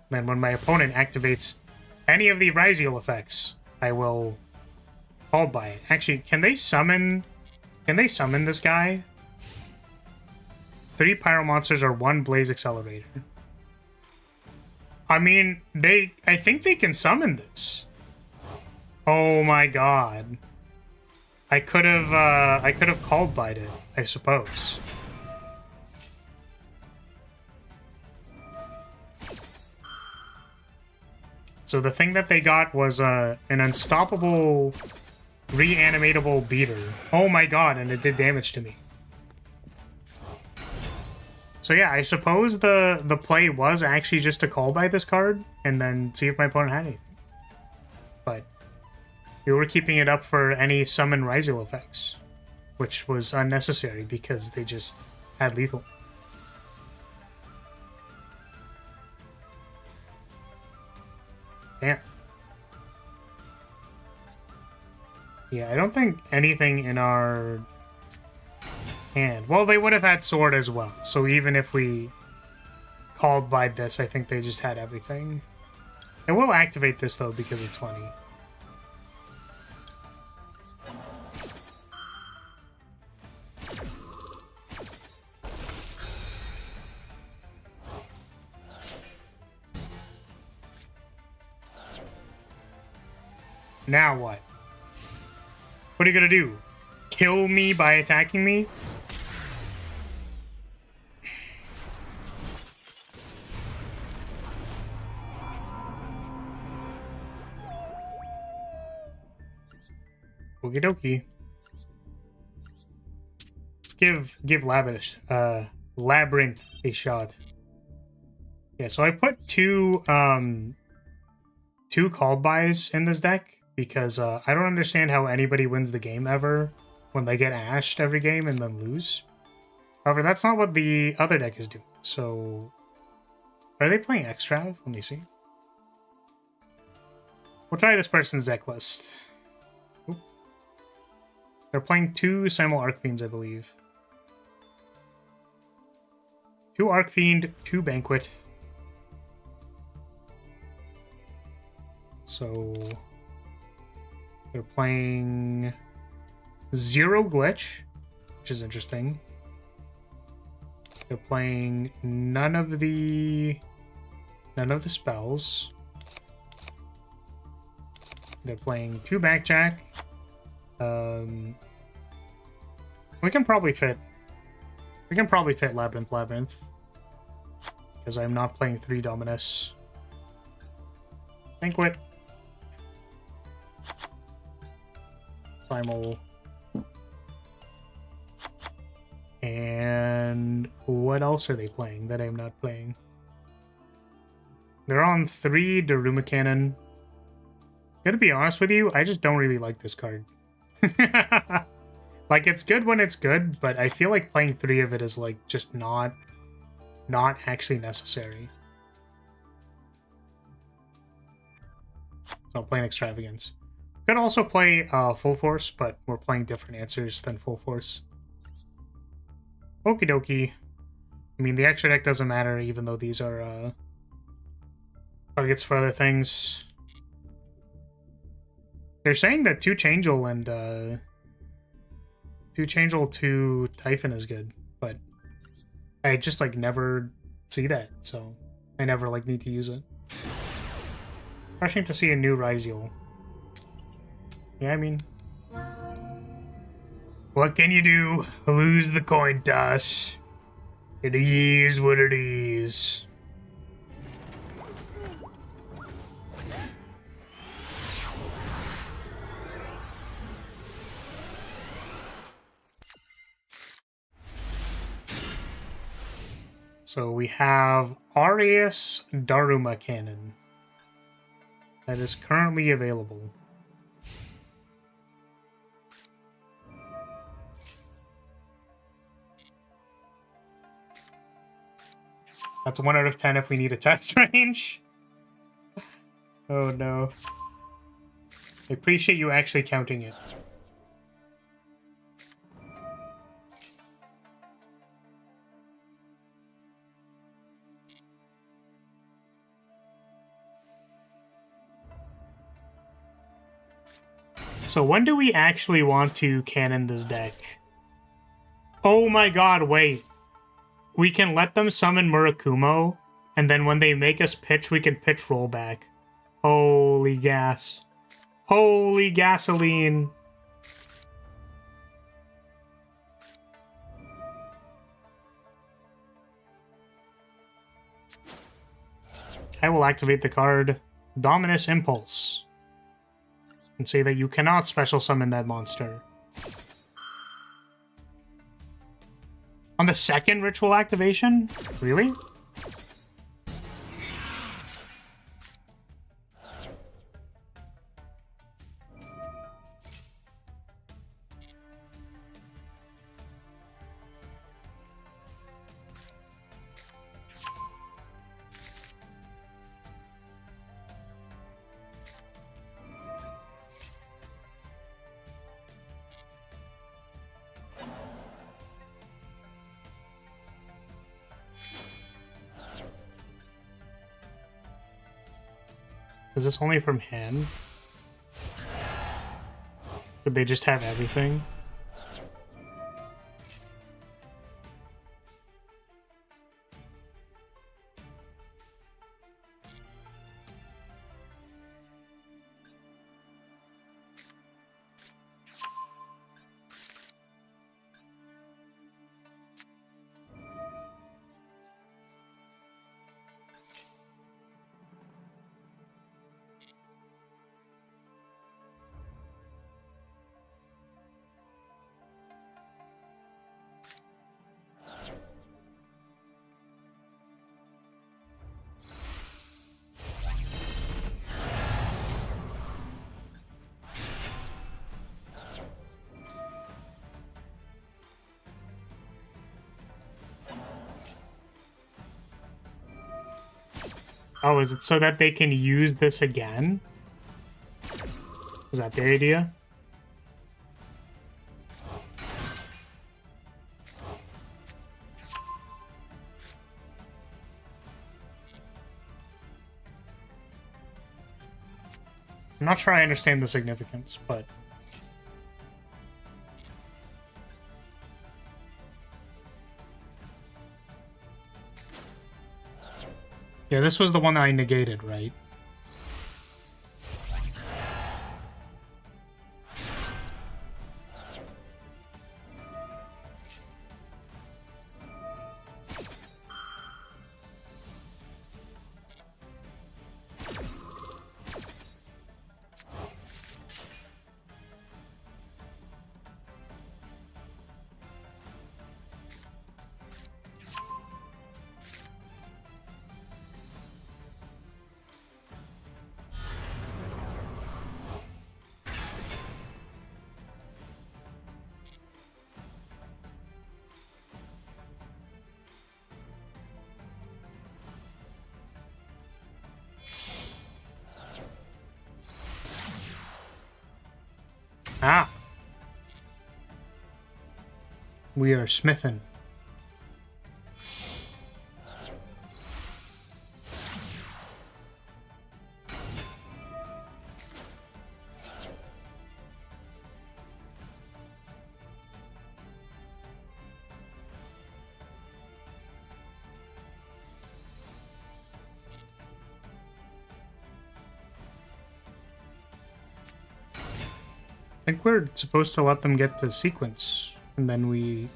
Then when my opponent activates any of the Ryziel effects, I will called by it. Actually, can they summon this guy? 3 Pyro Monsters or 1 Blaze Accelerator. I mean, I think they can summon this. Oh my god. I could have called by it, I suppose. So the thing that they got was an unstoppable, reanimatable beater. Oh my god, and it did damage to me. So yeah, I suppose the play was actually just to call by this card and then see if my opponent had anything. But we were keeping it up for any summon Ryziel effects, which was unnecessary because they just had lethal. Damn. Yeah, I don't think anything in our hand. Well, they would have had sword as well. So even if we called by this, I think they just had everything. I will activate this though because it's funny. Now what? What are you gonna do? Kill me by attacking me? Okie dokie. Let's give Labyrinth a shot. Yeah, so I put two called bys in this deck because I don't understand how anybody wins the game ever when they get ashed every game and then lose. However, that's not what the other deck is doing. So, are they playing Extrav? Let me see. We'll try this person's deck list. Oop. They're playing 2 Simul Arcfiends, I believe. 2 Arcfiend, 2 Banquet. So they're playing 0 Glitch, which is interesting. They're playing none of the spells. They're playing 2 Backjack, We can probably fit Labyrinth, because I'm not playing 3 Dominus. Banquet. Simul. And what else are they playing that I'm not playing? They're on 3 Daruma Cannon. Gotta be honest with you, I just don't really like this card. Like, it's good when it's good, but I feel like playing 3 of it is, like, just not actually necessary. So I'm playing Extravagance. Could also play Full Force, but we're playing different answers than Full Force. Okie dokie. I mean, the extra deck doesn't matter, even though these are targets for other things. They're saying that 2 Changeal and 2 Changeal to Typhon is good, but I just like never see that, so I never like need to use it. Rushing to see a new Ryziel. Yeah, I mean, what can you do? Lose the coin toss. It is what it is. So we have Arius Daruma Cannon that is currently available. That's 1 out of 10 if we need a test range. Oh no. I appreciate you actually counting it. So when do we actually want to cannon this deck? Oh my god, wait. We can let them summon Murakumo, and then when they make us pitch, we can pitch rollback. Holy gas. Holy gasoline. I will activate the card Dominus Impulse and say that you cannot special summon that monster. On the second ritual activation? Really? Is this only from hand? Did they just have everything? Oh, is it so that they can use this again? Is that their idea? I'm not sure I understand the significance, but... Yeah, this was the one that I negated, right? Ah. We are smithing. I think we're supposed to let them get to sequence, and then we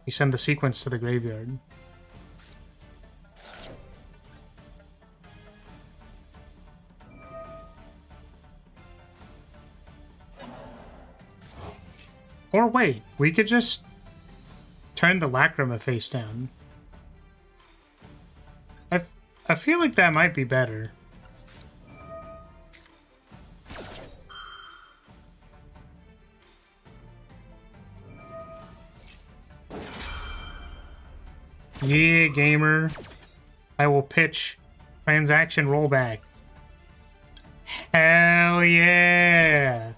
send the sequence to the graveyard. Or wait, we could just turn the Lacrima face down. I feel like that might be better. Yeah, gamer. I will pitch transaction rollback. Hell yeah!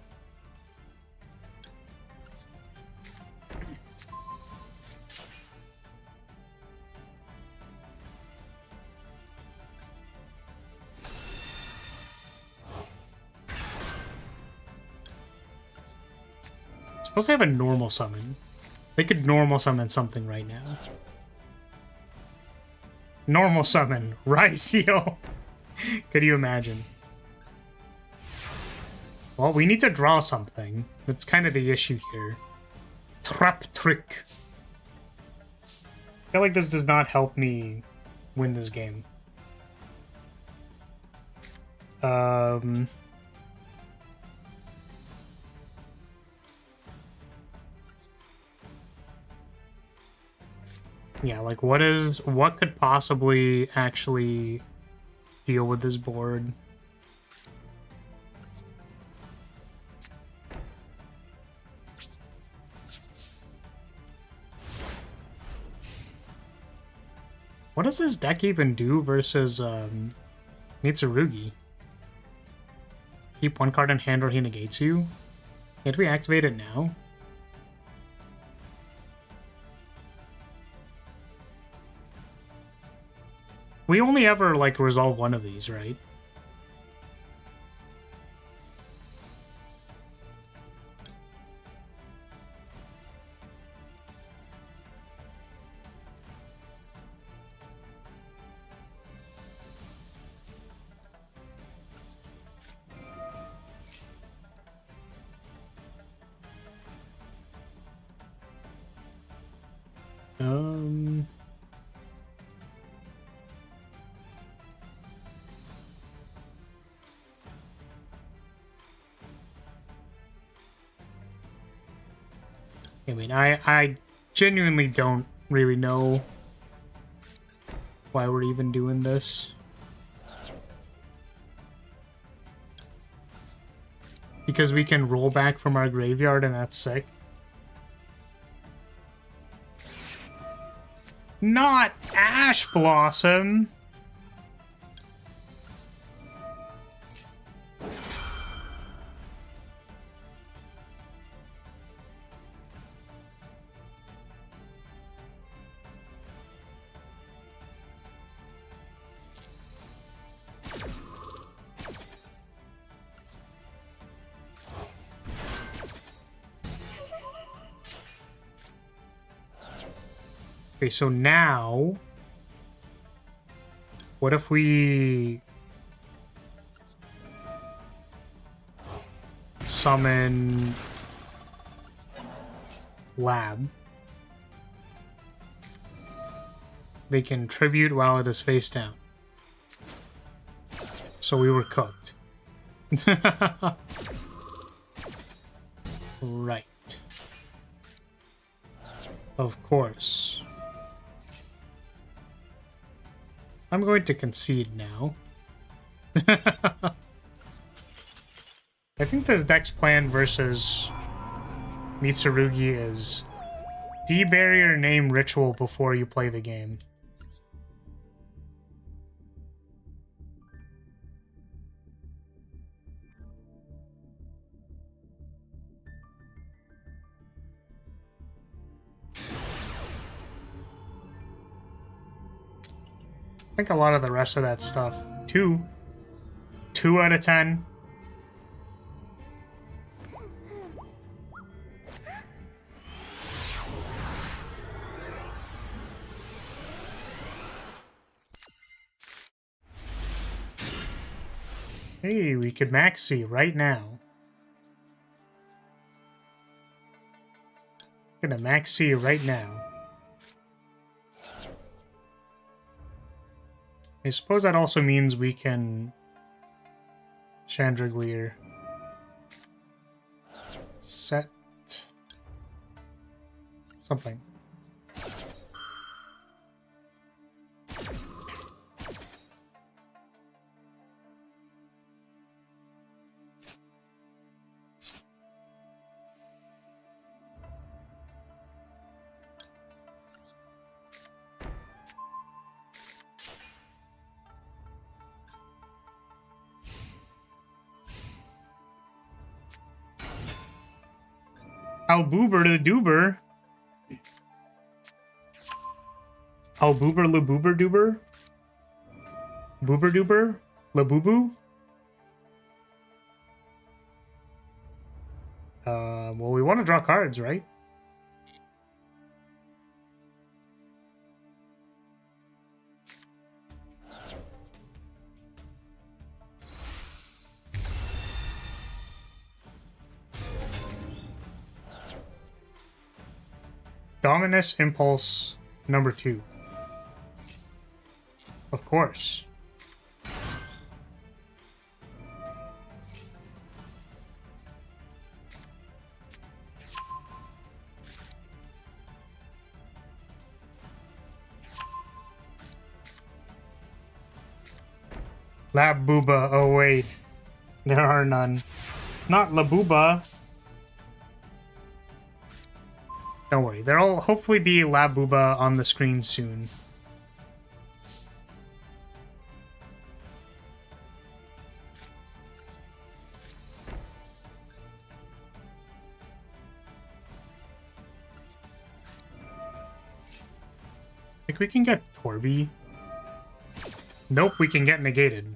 Supposed to have a normal summon. They could normal summon something right now. Normal summon. Rycio. Could you imagine? Well, we need to draw something. That's kind of the issue here. Trap trick. I feel like this does not help me win this game. Yeah, like what could possibly actually deal with this board? What does this deck even do versus Mitsurugi? Keep one card in hand or he negates you? Can't we activate it now? We only ever, like, resolve one of these, right? I mean, I genuinely don't really know why we're even doing this. Because we can roll back from our graveyard and that's sick. Not Ash Blossom! Okay, so now, what if we summon Lab? They can tribute while it is face down. So we were cooked. Right. Of course. I'm going to concede now. I think the deck's plan versus Mitsurugi is debury your name ritual before you play the game. I think a lot of the rest of that stuff. 2. 2 out of 10. Hey, we could maxi right now. Gonna maxi right now. I suppose that also means we can Chandraglier set something. Alboober to Doober. Alboober Laboober Doober. Boober Doober. Laboobu. Well, we want to draw cards, right? Dominus Impulse number 2. Of course. Labooba. Oh, wait. There are none. Not Labooba. Don't worry. There'll hopefully be Labooba on the screen soon. I think we can get Torby. Nope, we can get negated.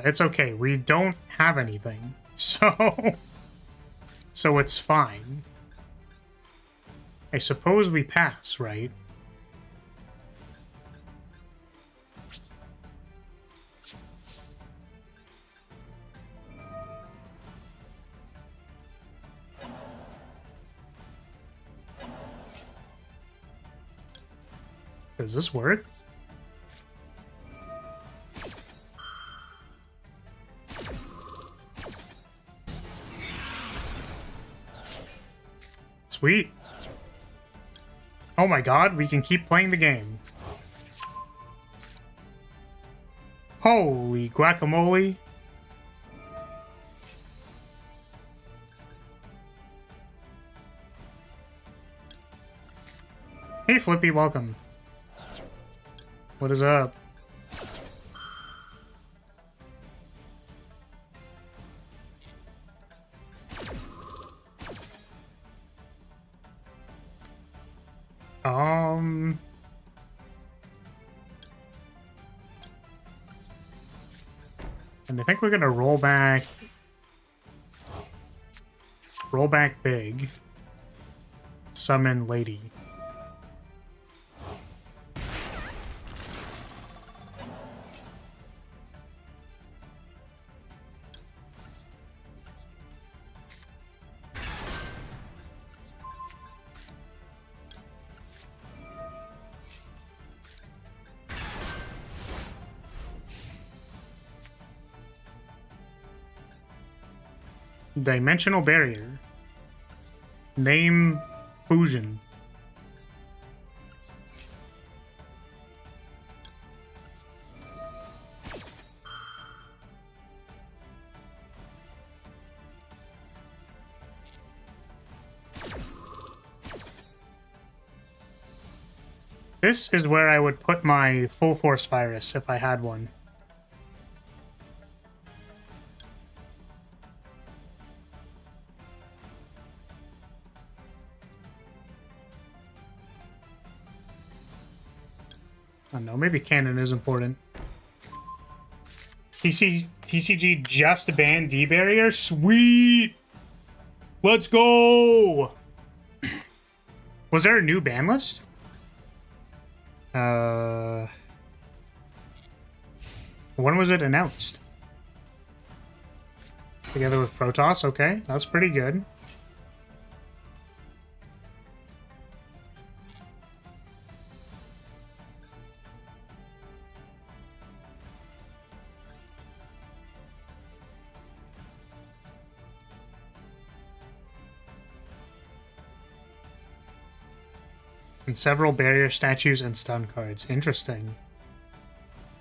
It's okay. We don't have anything, so it's fine. I suppose we pass, right? Does this work? Sweet. Oh my god, we can keep playing the game. Holy guacamole. Hey Flippy, welcome. What is up? And I think we're gonna roll back big, summon Lady. Dimensional Barrier. Name Fusion. This is where I would put my Full Force Virus if I had one. I don't know, maybe canon is important. TCG just banned D-Barrier? Sweet! Let's go! Was there a new ban list? When was it announced? Together with Protoss, okay. That's pretty good. And several barrier statues and stun cards. Interesting.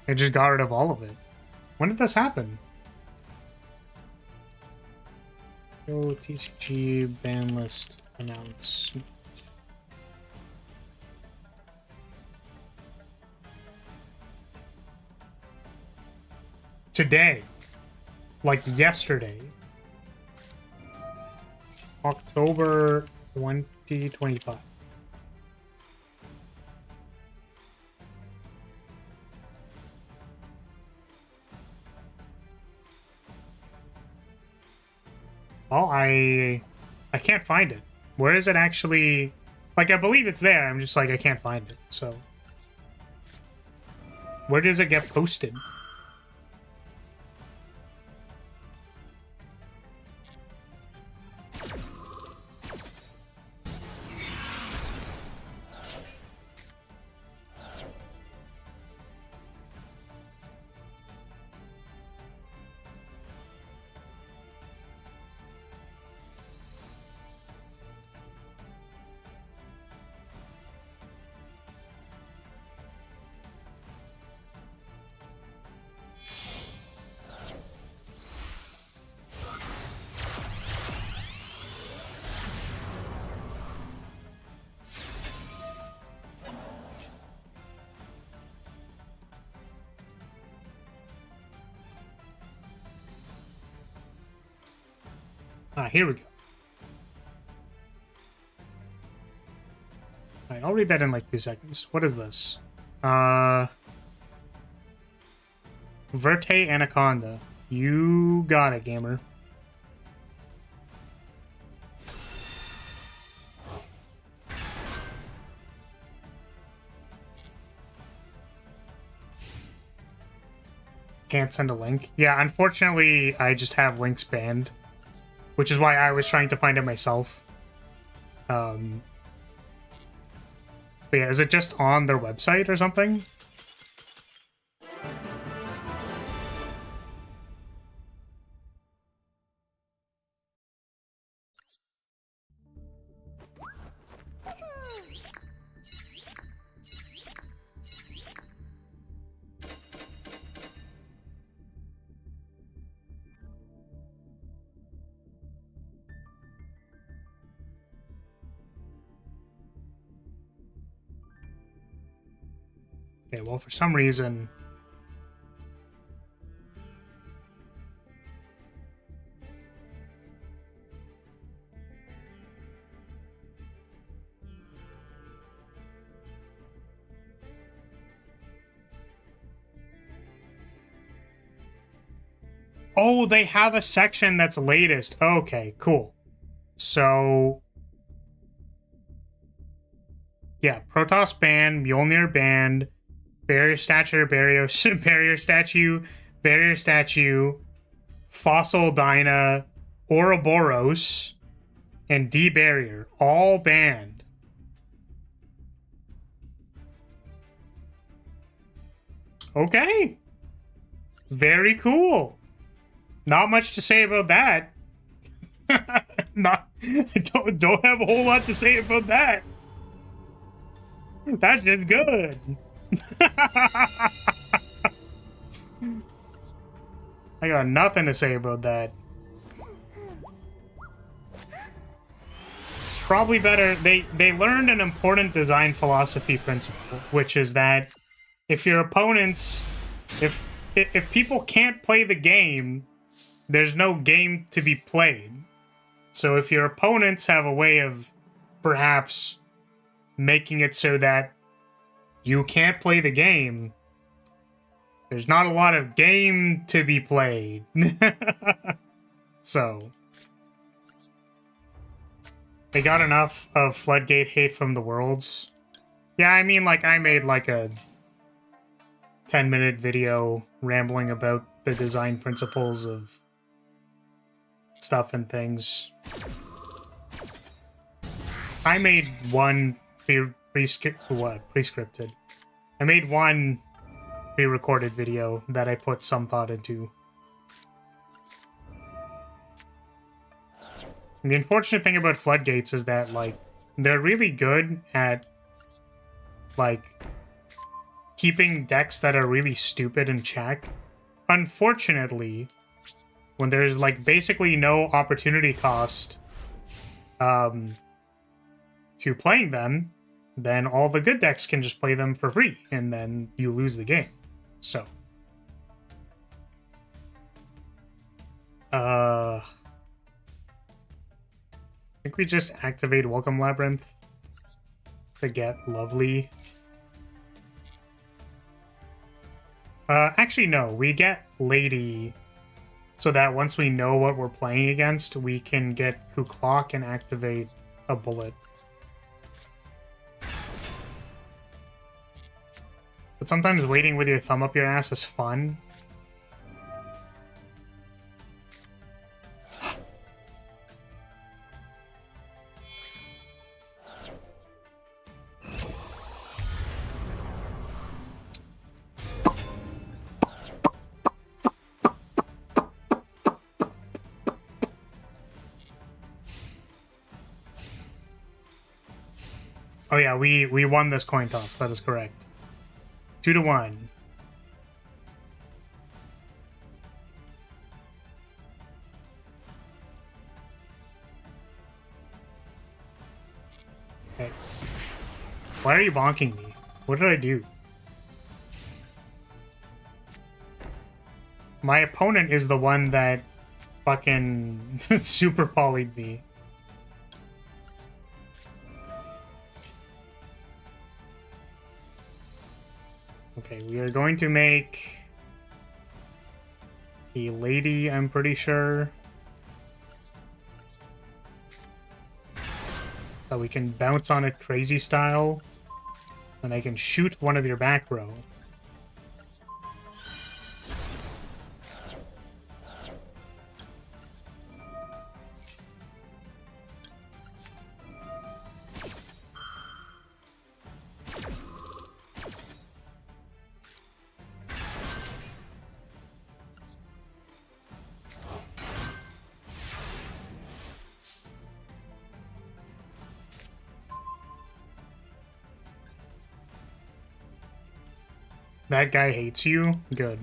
They just got rid of all of it. When did this happen? Yo, TCG ban list announcement. Today. Like yesterday. October 2025. Well, I can't find it. Where is it actually? Like, I believe it's there. I'm just like, I can't find it. So, where does it get posted? Ah, here we go. Alright, I'll read that in like 2 seconds. What is this? Verte Anaconda. You got it, gamer. Can't send a link. Yeah, unfortunately, I just have links banned. Which is why I was trying to find it myself. But yeah, is it just on their website or something? Okay, well, for some reason... Oh, they have a section that's latest. Okay, cool. So... yeah, Protoss banned, Mjolnir banned, Barrier Statue, Barrier Statue, Barrier Statue, Fossil Dyna, Ouroboros, and D-Barrier, all banned. Okay. Very cool. Not much to say about that. Don't have a whole lot to say about that. That's just good. I got nothing to say about that. Probably better. They learned an important design philosophy principle, which is that if your opponents, if people can't play the game, there's no game to be played. So if your opponents have a way of perhaps making it so that you can't play the game, there's not a lot of game to be played. So, they got enough of Floodgate hate from the worlds. Yeah, I mean, like, I made, like, a 10-minute video rambling about the design principles of stuff and things. I made one prescripted. I made one pre-recorded video that I put some thought into. And the unfortunate thing about Floodgates is that, like, they're really good at, like, keeping decks that are really stupid in check. Unfortunately, when there's, like, basically no opportunity cost to playing them, then all the good decks can just play them for free, and then you lose the game. So. I think we just activate Welcome Labyrinth to get Lovely. Actually, no. We get Lady so that once we know what we're playing against, we can get Kuklok and activate a Bullet. But sometimes waiting with your thumb up your ass is fun. Oh yeah, we won this coin toss. That is correct. 2-1. Okay. Why are you bonking me? What did I do? My opponent is the one that fucking super polyed me. Okay, we are going to make a Lady, I'm pretty sure. So we can bounce on it crazy style. And I can shoot one of your back row. That guy hates you? Good.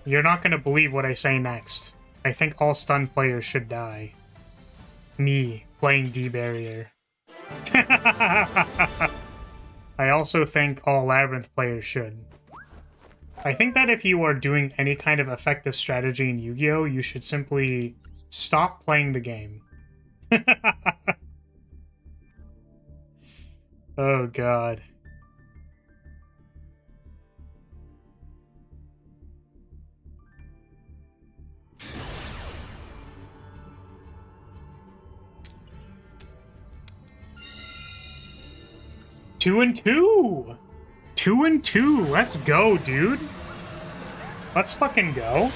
You're not gonna believe what I say next. I think all stun players should die. Me, playing D-Barrier. I also think all Labyrinth players should. I think that if you are doing any kind of effective strategy in Yu-Gi-Oh!, you should simply stop playing the game. Oh, God. Two and two! 2-2! Let's go, dude! Let's fucking go.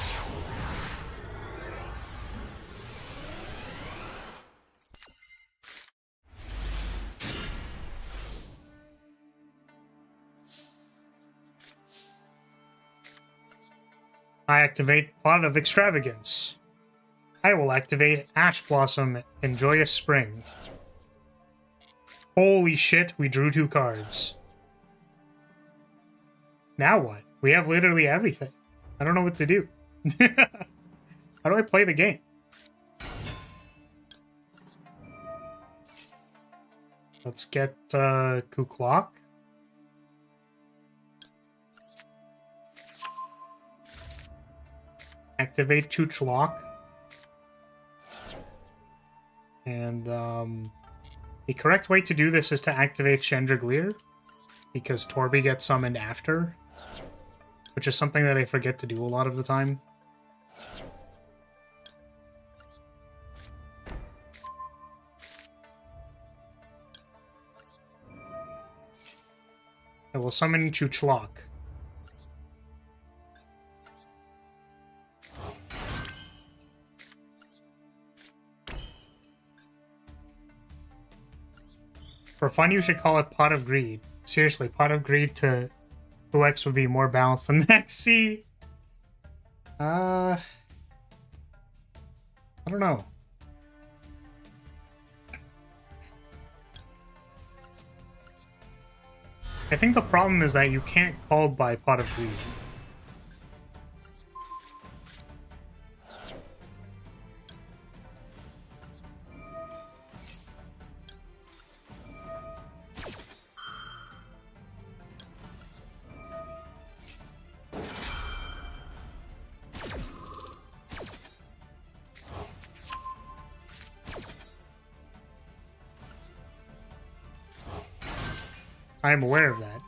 I activate Pot of Extravagance. I will activate Ash Blossom and Joyous Spring. Holy shit, we drew 2 cards. Now what? We have literally everything. I don't know what to do. How do I play the game? Let's get Kuklok. Activate Chuchlok. And The correct way to do this is to activate Chandragleer, because Torby gets summoned after, which is something that I forget to do a lot of the time. I will summon Chuchlok. For fun, you should call it Pot of Greed. Seriously, Pot of Greed to 2x would be more balanced than Maxi. I don't know. I think the problem is that you can't call by Pot of Greed. I'm aware of that.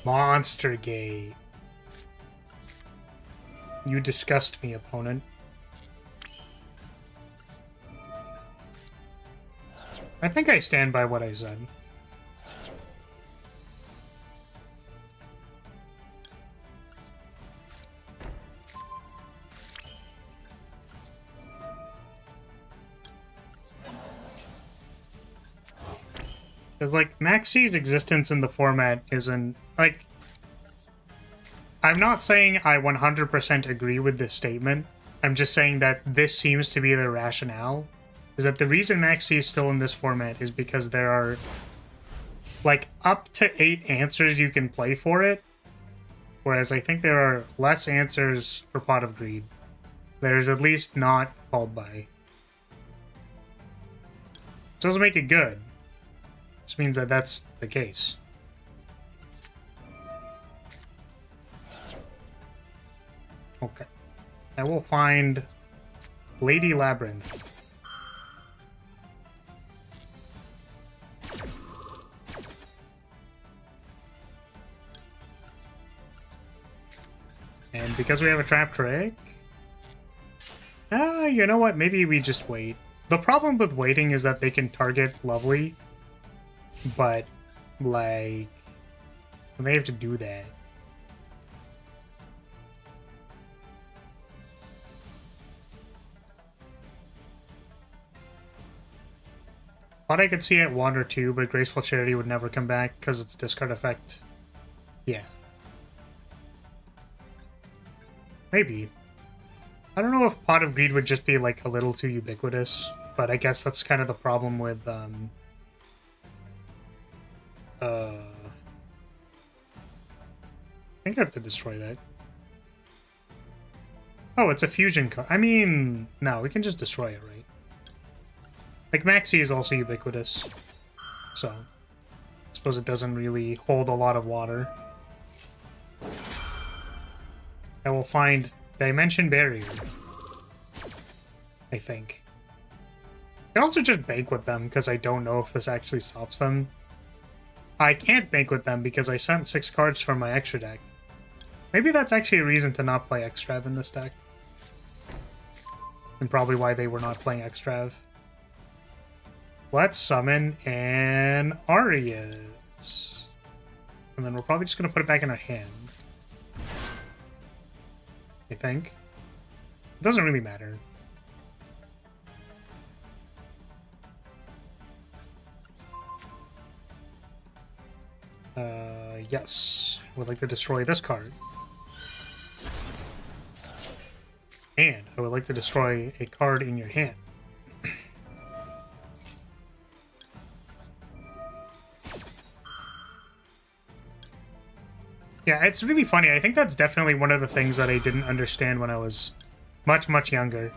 Monster Gate. You disgust me, opponent. I think I stand by what I said. Because, like, Maxi's existence in the format isn't, like... I'm not saying I 100% agree with this statement. I'm just saying that this seems to be the rationale. Is that the reason Maxi is still in this format is because there are, like, up to 8 answers you can play for it. Whereas I think there are less answers for Pot of Greed. There's at least not called by. It doesn't make it good. Which means that that's the case. Okay. I will find Lady Labyrinth. And because we have a trap trick... you know what? Maybe we just wait. The problem with waiting is that they can target Lovely. But, like, they have to do that. Thought I could see it 1 or 2, but Graceful Charity would never come back because it's discard effect. Yeah. Maybe. I don't know if Pot of Greed would just be, like, a little too ubiquitous, but I guess that's kind of the problem with, I think I have to destroy that. Oh, it's a fusion card. I mean, no, we can just destroy it, right? Like, Maxi is also ubiquitous. So, I suppose it doesn't really hold a lot of water. I will find Dimension Barrier. I think. I can also just bank with them, because I don't know if this actually stops them. I can't bank with them because I sent 6 cards from my extra deck. Maybe that's actually a reason to not play Extrav in this deck. And probably why they were not playing Extrav. Let's summon an Arias. And then we're probably just going to put it back in our hand. I think. It doesn't really matter. Yes. I would like to destroy this card. And I would like to destroy a card in your hand. Yeah, it's really funny. I think that's definitely one of the things that I didn't understand when I was much, much younger.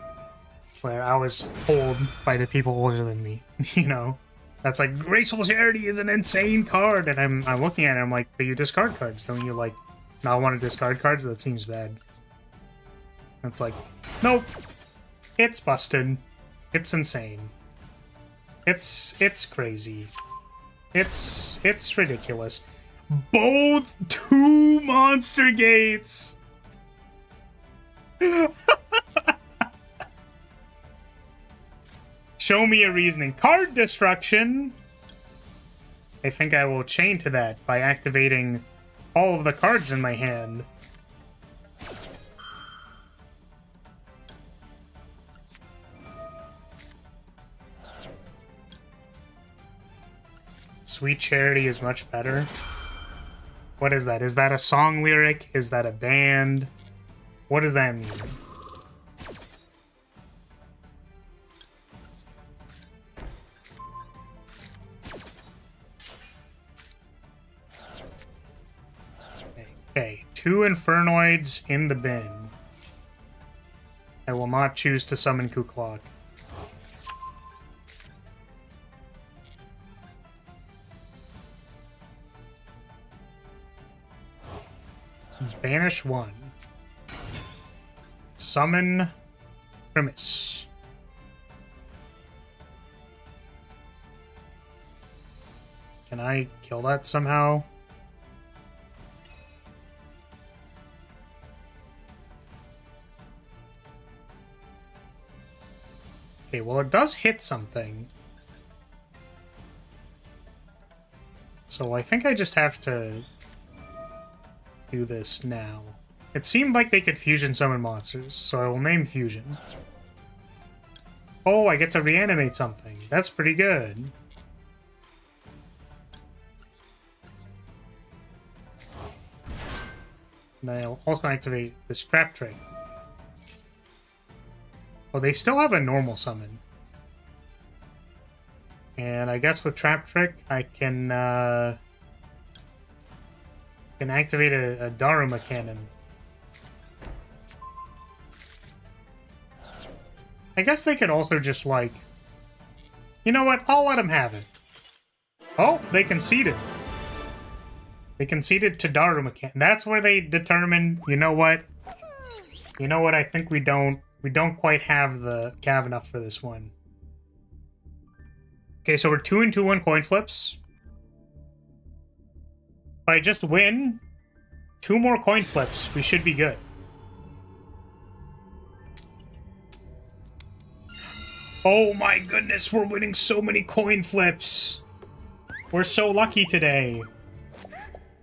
Where I was told by the people older than me, you know? That's like, Graceful Charity is an insane card! And I'm looking at it, I'm like, but you discard cards. Don't you, like, not want to discard cards? That seems bad. It's like, nope. It's busted. It's insane. It's crazy. It's ridiculous. Both 2 monster gates. Show me a reasoning. Card destruction. I think I will chain to that by activating all of the cards in my hand. Sweet Charity is much better. What is that? Is that a song lyric? Is that a band? What does that mean? Okay, 2 Infernoids in the bin. I will not choose to summon Kuklok. Banish 1. Summon Primus. Can I kill that somehow? Okay, well it does hit something. So I think I just have to do this now. It seemed like they could fusion summon monsters, so I will name Fusion. Oh, I get to reanimate something. That's pretty good. And I'll also activate the Scrap Trick. Oh, they still have a normal summon. And I guess with Trap Trick, I can activate a Daruma Cannon. I guess they could also just, like... You know what? I'll let them have it. Oh, they conceded. They conceded to Daruma Cannon. That's where they determined, you know what? You know what? I think we don't quite have the cav enough for this one. Okay, so we're 2 and 2 on coin flips. If I just win 2 more coin flips, we should be good. Oh my goodness, we're winning so many coin flips. We're so lucky today.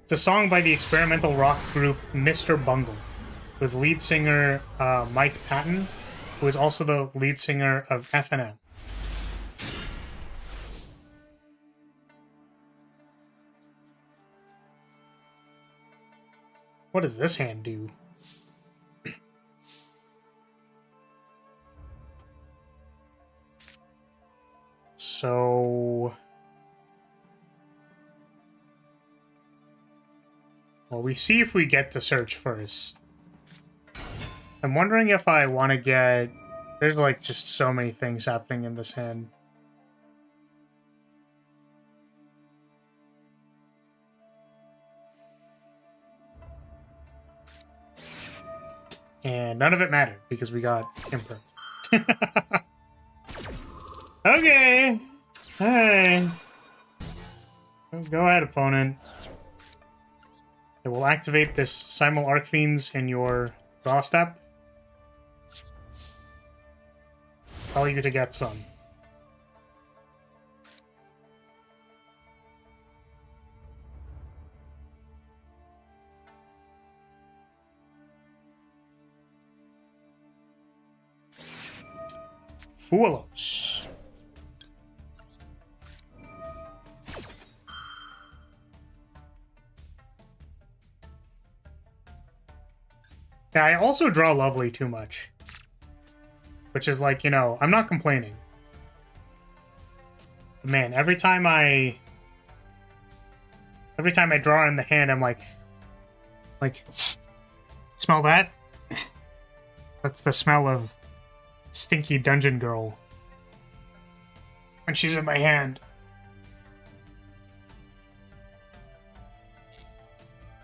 It's a song by the experimental rock group Mr. Bungle, with lead singer Mike Patton, who is also the lead singer of FNM. What does this hand do? So... Well, we see if we get to search first. I'm wondering if I want to get... There's, like, just so many things happening in this hand. And none of it mattered, because we got Emperor. Okay! Hey! Go ahead, opponent. It will activate this Simul Arcfiends in your draw step. Tell you to get some. Foolos. Yeah, I also draw Lovely too much. Which is like, you know, I'm not complaining. But man, every time I draw in the hand, I'm like, smell that? That's the smell of stinky dungeon girl when she's in my hand.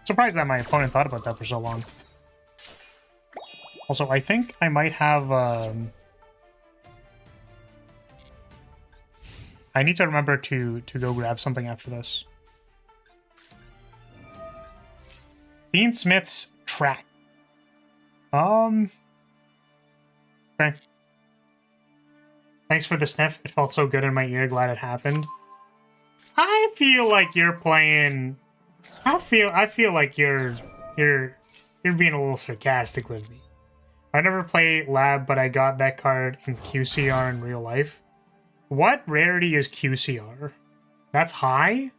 Surprised that my opponent thought about that for so long. Also, I think I might have I need to remember to go grab something after this. Dean Smith's track. Okay. Thanks for the sniff. It felt so good in my ear. Glad it happened. I feel like you're playing. I feel like you're being a little sarcastic with me. I never play Lab, but I got that card in QCR in real life. What rarity is QCR? That's high?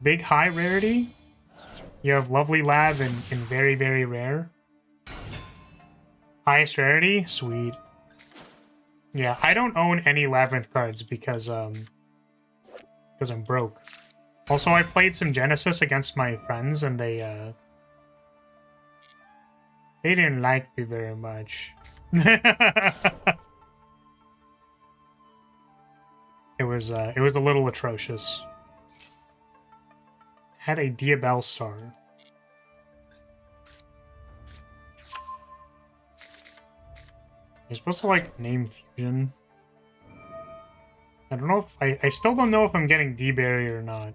Big high rarity? You have Lovely Lab and very, very rare. Highest rarity? Sweet. Yeah, I don't own any Labyrinth cards because I'm broke. Also, I played some Genesis against my friends, and they didn't like me very much. It was a little atrocious. Had a Diabell Star. You're supposed to like name fusion. I don't know if I still don't know if I'm getting D-Berry or not.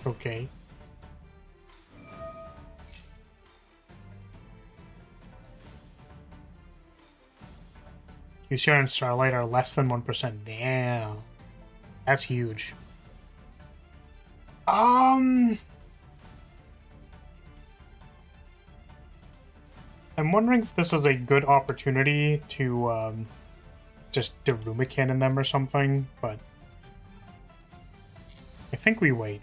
Okay. QCR and Starlight are less than 1%. Damn. That's huge. I'm wondering if this is a good opportunity to just Daruma in them or something, but I think we wait.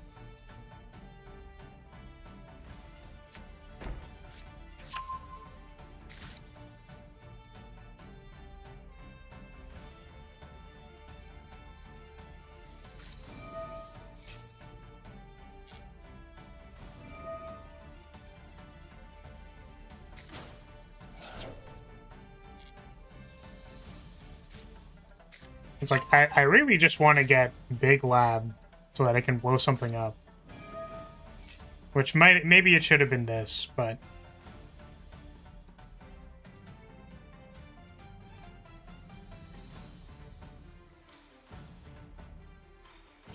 It's like, I really just want to get Big Lab so that I can blow something up. Which maybe it should have been this, but...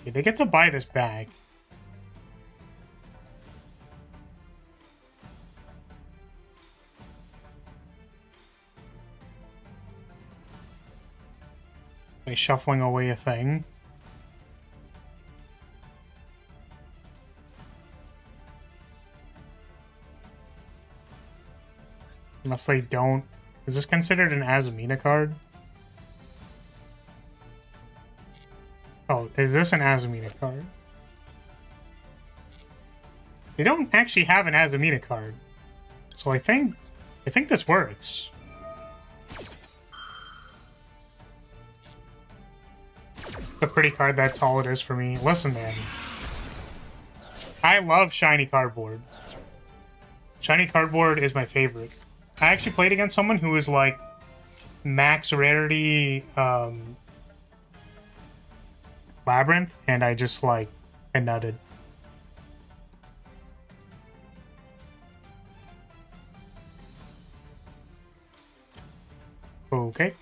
Okay, they get to buy this bag. By shuffling away a thing. Unless they don't... Is this considered an Azumina card? Oh, is this an Azumina card? They don't actually have an Azumina card. So I think this works. A pretty card, that's all it is for me. Listen, man. I love shiny cardboard. Shiny cardboard is my favorite. I actually played against someone who was like max rarity Labyrinth, and I just like I nutted. Okay.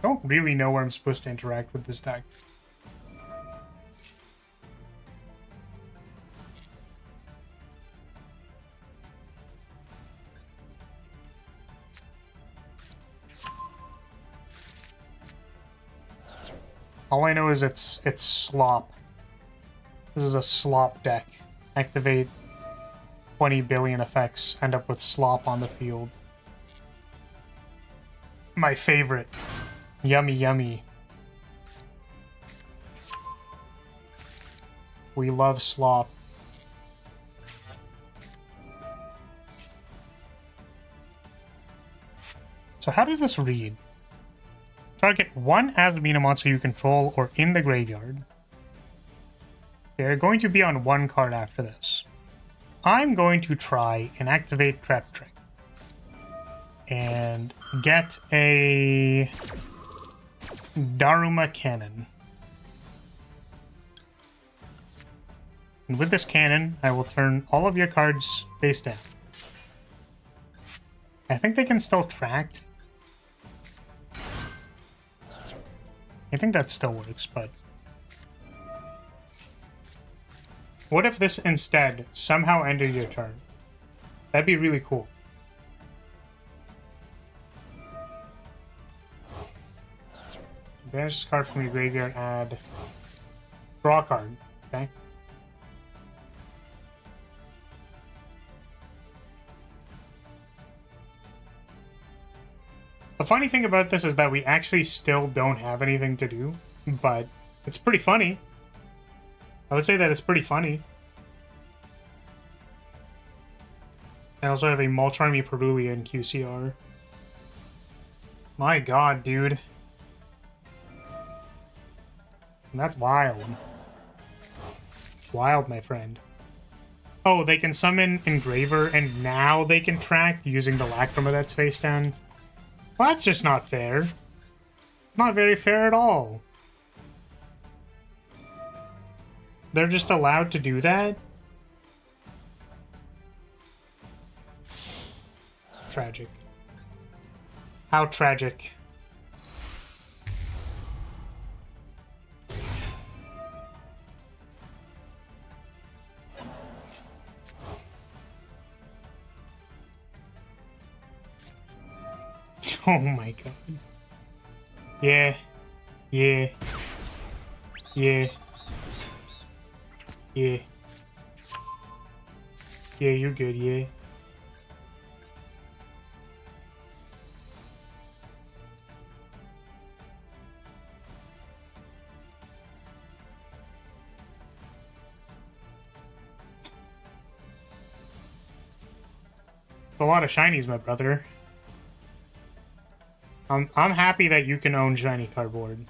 Don't really know where I'm supposed to interact with this deck. All I know is it's slop. This is a slop deck. Activate 20 billion effects, end up with slop on the field. My favorite. Yummy, yummy. We love slop. So how does this read? Target one Azumina monster you control or in the graveyard. They're going to be on one card after this. I'm going to try and activate Trap Trick. And get a Daruma Cannon. And with this cannon, I will turn all of your cards face down. I think they can still track. I think that still works, but... What if this instead somehow ended your turn? That'd be really cool. Banish this card from your graveyard, add... Draw a card, okay? The funny thing about this is that we actually still don't have anything to do, but it's pretty funny. I would say that it's pretty funny. I also have a Molcharmy Perulia in QCR. My god, dude. That's wild. Wild, my friend. Oh, they can summon Engraver, and now they can track using the Lacrima that's face down. Well, that's just not fair. It's not very fair at all. They're just allowed to do that? Tragic. How tragic. Oh my god. Yeah. Yeah. Yeah. Yeah. Yeah, you're good, yeah. A lot of shinies, my brother. I'm happy that you can own shiny cardboard.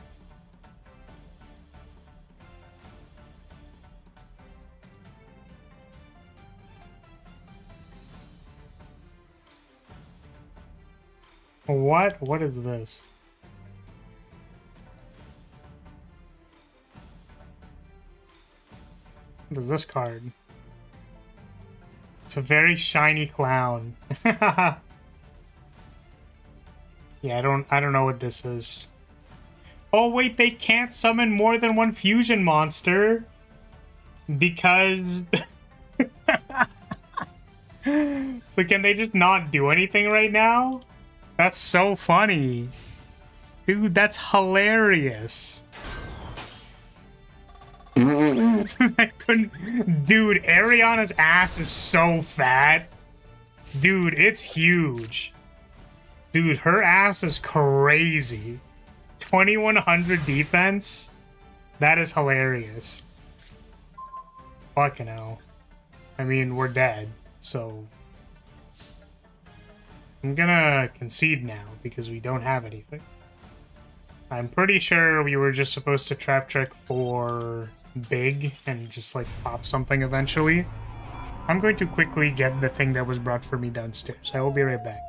What? What is this? What is this card? It's a very shiny clown. Yeah, I don't know what this is. Oh wait, they can't summon more than one fusion monster because so can they just not do anything right now? That's so funny. Dude, that's hilarious. I couldn't... Dude, Ariana's ass is so fat. Dude, it's huge. Dude, her ass is crazy. 2100 defense? That is hilarious. Fucking hell. I mean, we're dead, so... I'm gonna concede now, because we don't have anything. I'm pretty sure we were just supposed to trap trick for big and just, like, pop something eventually. I'm going to quickly get the thing that was brought for me downstairs. I will be right back.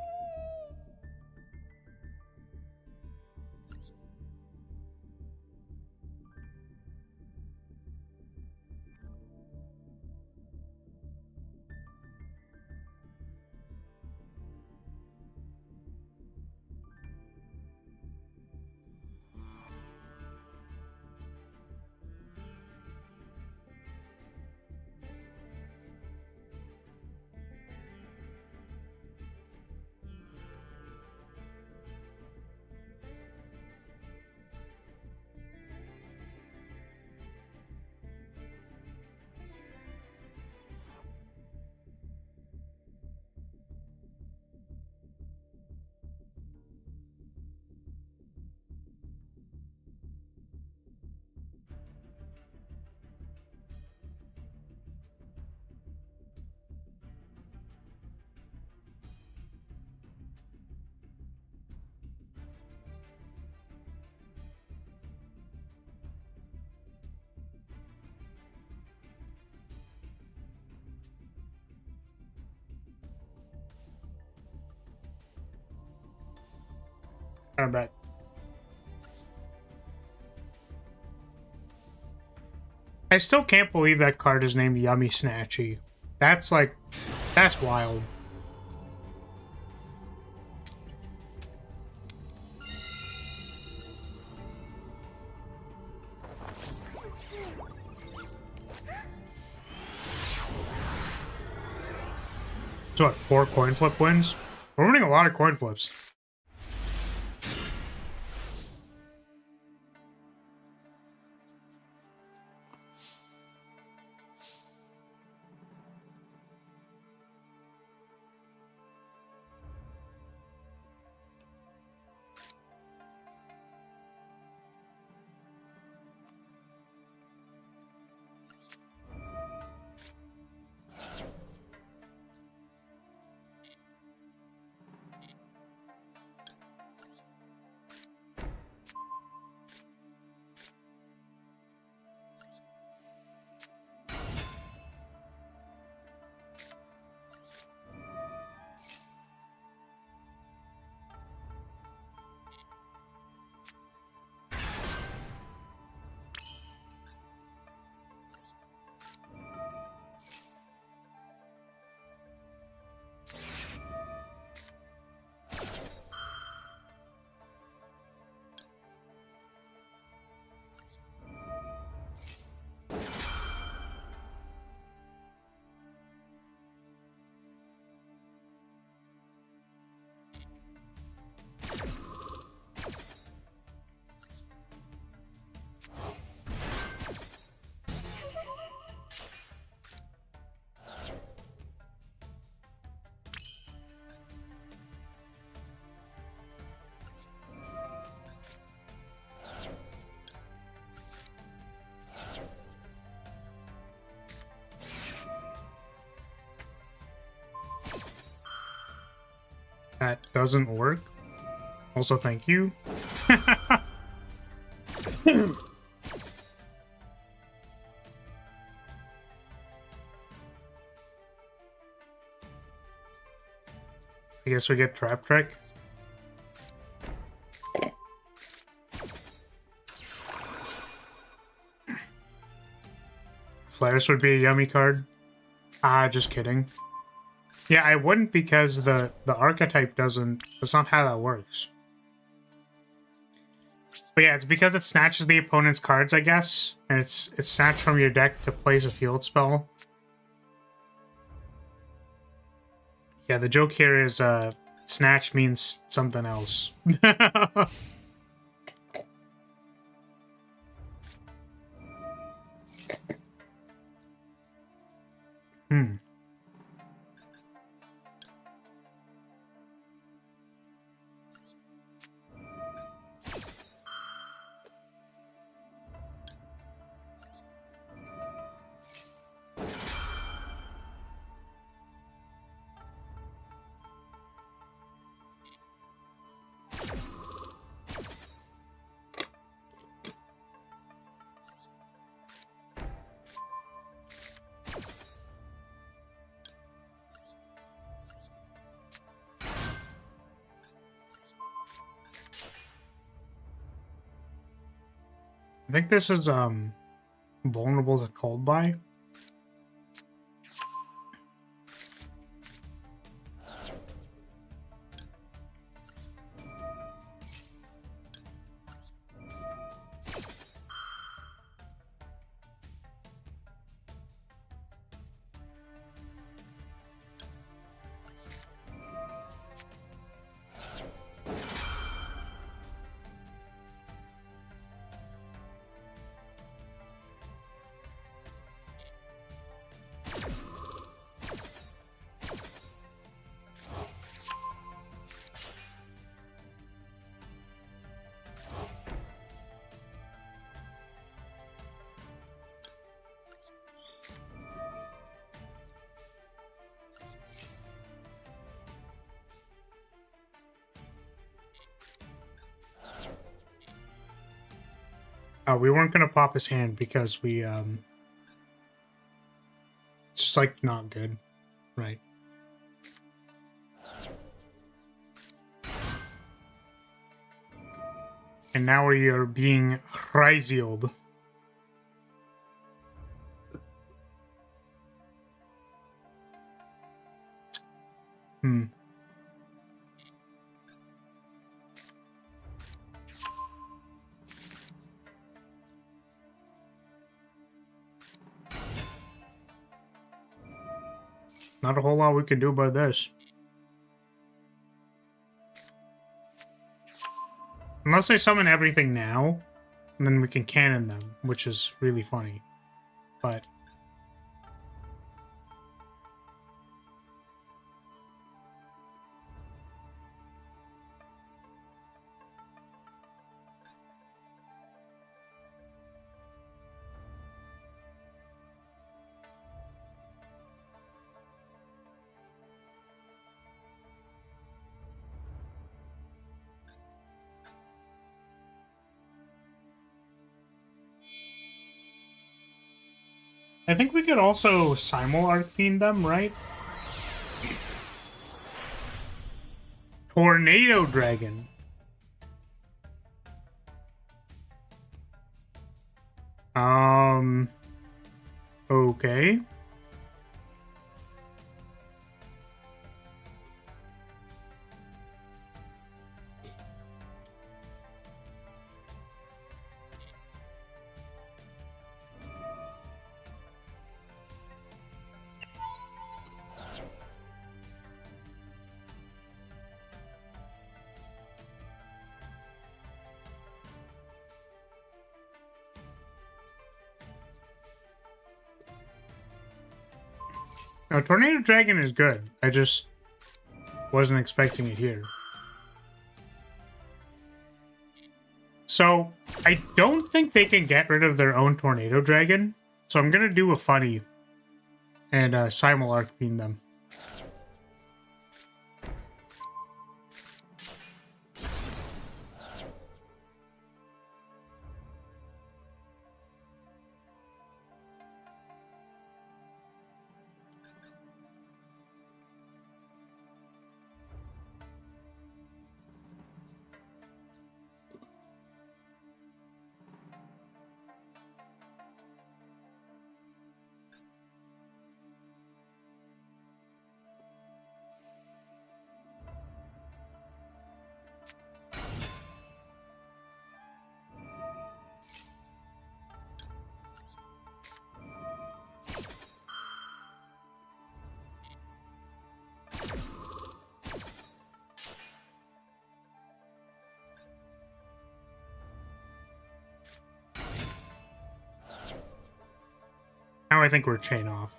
I'm back. I still can't believe that card is named Yummy Snatchy. That's like, that's wild. So what, 4 coin flip wins? We're winning a lot of coin flips. That doesn't work. Also, thank you. I guess we get Trap Trick. Flares would be a yummy card. Ah, just kidding. Yeah, I wouldn't because the archetype doesn't... That's not how that works. But yeah, it's because it snatches the opponent's cards, I guess. And it's snatched from your deck to place a field spell. Yeah, the joke here is snatch means something else. Hmm. I think this is vulnerable to cold buy. We weren't gonna pop his hand because we it's just like not good, right? And now we are being Hryzieled. Hmm. Not a whole lot we can do about this. Unless I summon everything now, and then we can cannon them, which is really funny. But... I think we could also simul-arcane them, right? Tornado Dragon. Okay. No, Tornado Dragon is good. I just wasn't expecting it here. So, I don't think they can get rid of their own Tornado Dragon. So I'm gonna do a funny and simul-arcane them. Now I think we're chain off.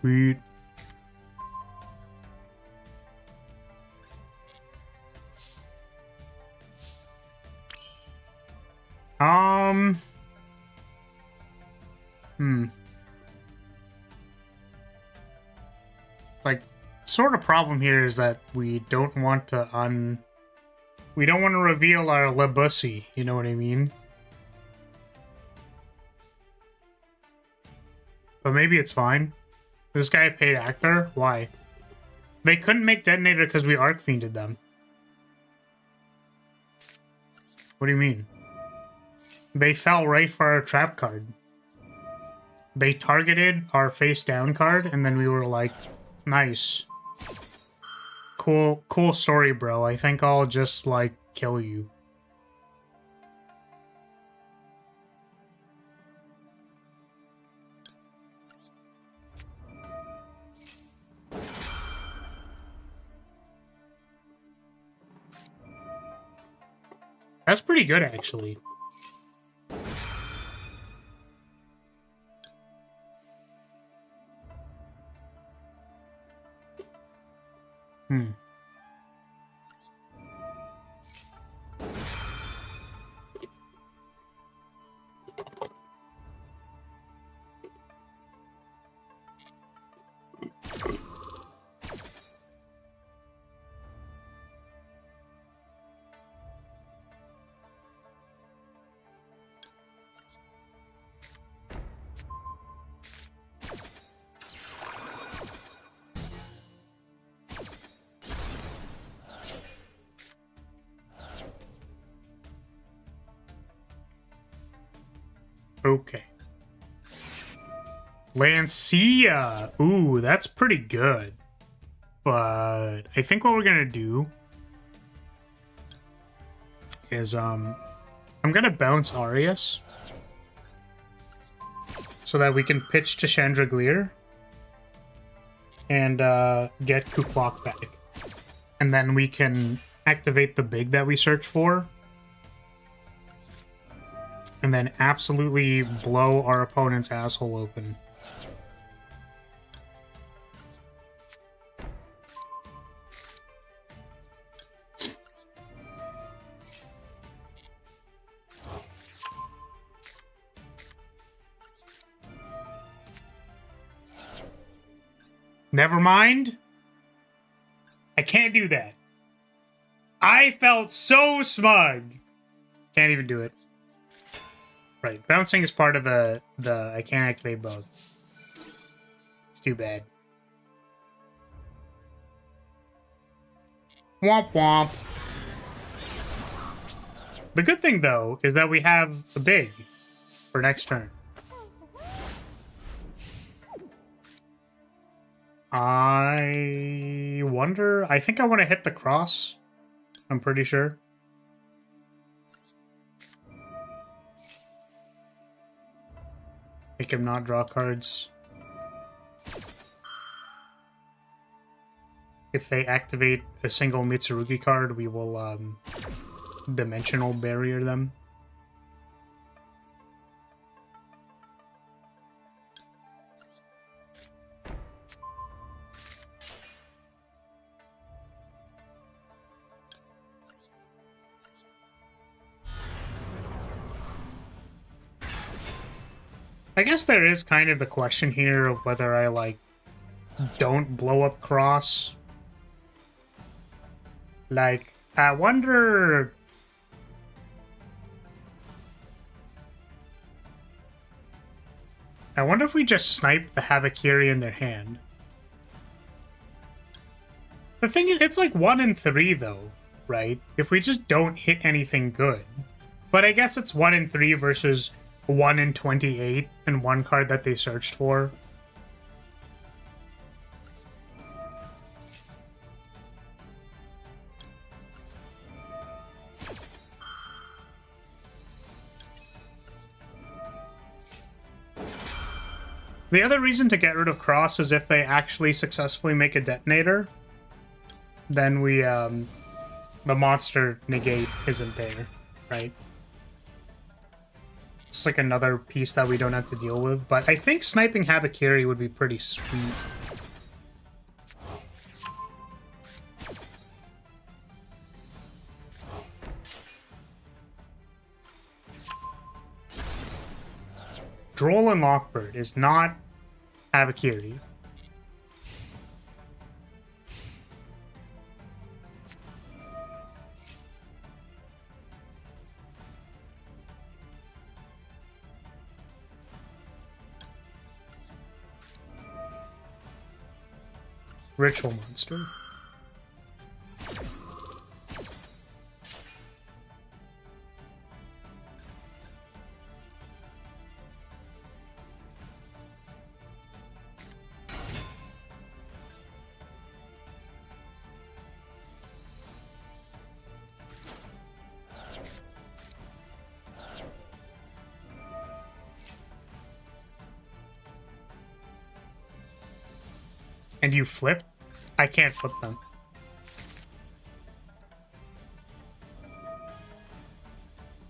Sweet. Like, sort of problem here is that we don't want to we don't want to reveal our Lebussy, you know what I mean? But maybe it's fine. This guy a paid actor? Why? They couldn't make Detonator because we Arc Fiended them. What do you mean? They fell right for our trap card. They targeted our face down card, and then we were like, nice. Cool story, bro. I think I'll just, like, kill you. That's pretty good, actually. Okay. Lancia. Ooh, that's pretty good. But I think what we're gonna do is I'm gonna bounce Arius so that we can pitch to Chandragleer and get Kuklok back. And then we can activate the big that we search for. And then absolutely blow our opponent's asshole open. Never mind. I can't do that. I felt so smug. Can't even do it. Right, bouncing is part of the I can't activate both. It's too bad. Womp womp. The good thing though is that we have a big for next turn. I wonder. I think I want to hit the cross. I'm pretty sure. Make him not draw cards. If they activate a single Mitsurugi card, we will dimensional barrier them. I guess there is kind of the question here of whether I, like, don't blow up cross. Like, I wonder... if we just snipe the Havakiri in their hand. The thing is, it's like 1 in 3, though, right? If we just don't hit anything good. But I guess it's 1 in 3 versus 1 in 28 and one card that they searched for. The other reason to get rid of cross is if they actually successfully make a detonator, then we, the monster negate isn't there, right? It's like another piece that we don't have to deal with, but I think sniping Habakiri would be pretty sweet. Droll and Lockbird is not Habakiri. Ritual monster. And you flip? I can't flip them.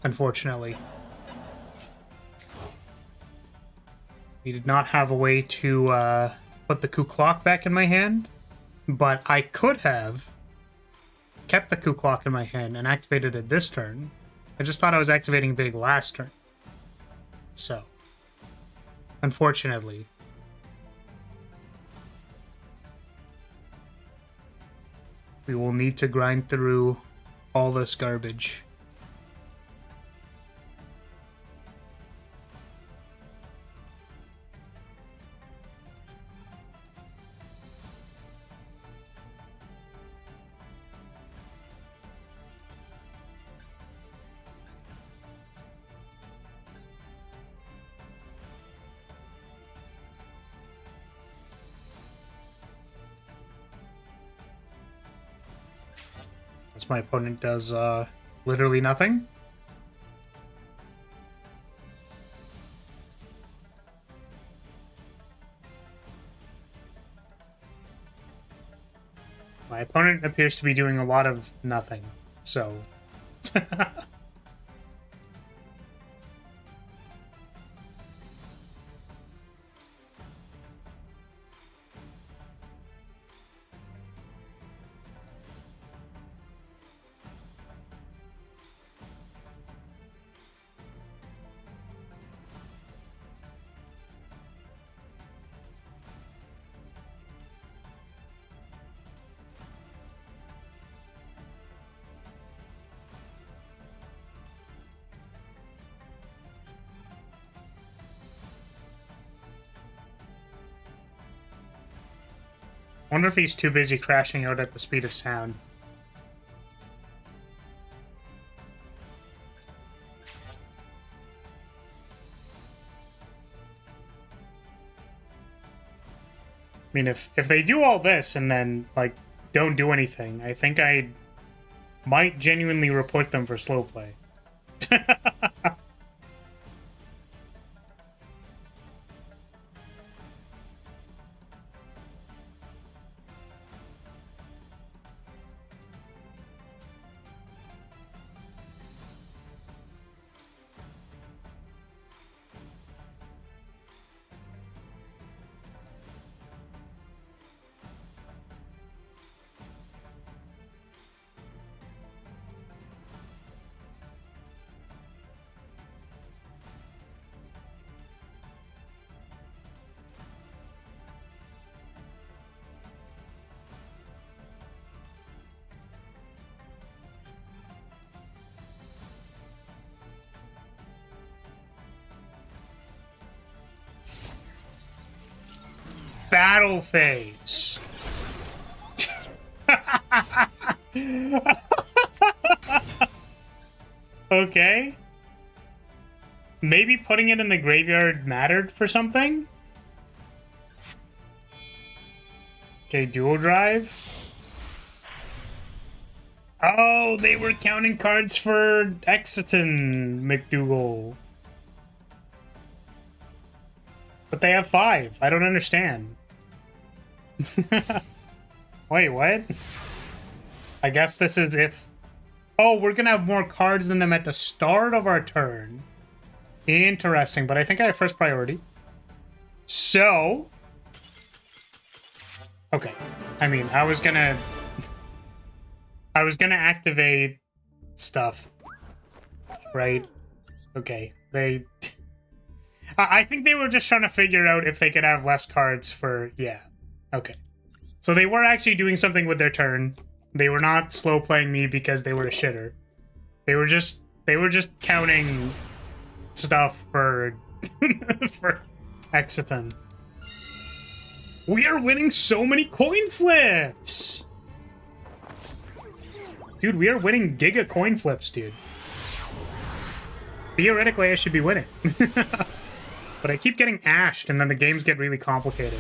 Unfortunately. We did not have a way to put the Kuklok back in my hand, but I could have kept the Kuklok in my hand and activated it this turn. I just thought I was activating Big last turn. So, unfortunately. We will need to grind through all this garbage. As my opponent does literally nothing. My opponent appears to be doing a lot of nothing, so... I wonder if he's too busy crashing out at the speed of sound. I mean, if they do all this and then, like, don't do anything, I think I might genuinely report them for slow play. Battle phase. Okay. Maybe putting it in the graveyard mattered for something? Okay, dual drive. Oh, they were counting cards for Exiton McDougal. But they have 5. I don't understand. Wait, what? I guess this is if... Oh, we're gonna have more cards than them at the start of our turn. Interesting, but I think I have first priority. So... Okay. I mean, I was gonna activate stuff. Right? Okay. I think they were just trying to figure out if they could have less cards for... Yeah. Okay. So they were actually doing something with their turn. They were not slow playing me because they were a shitter. They were just counting stuff for for Exiton. We are winning so many coin flips! Dude, we are winning giga coin flips, dude. Theoretically, I should be winning. But I keep getting ashed, and then the games get really complicated.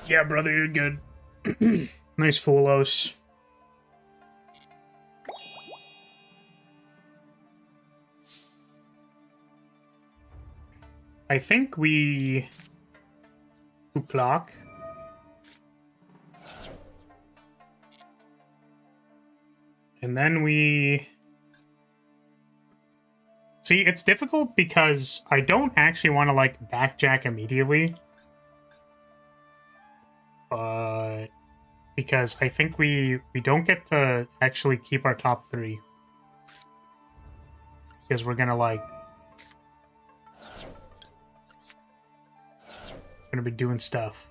Yeah, brother, you're good. Nice Fulos. I think we... clock. And then we... See, it's difficult because I don't actually want to, like, backjack immediately. But... Because I think we don't get to actually keep our top 3. Because we're gonna, like... Gonna be doing stuff.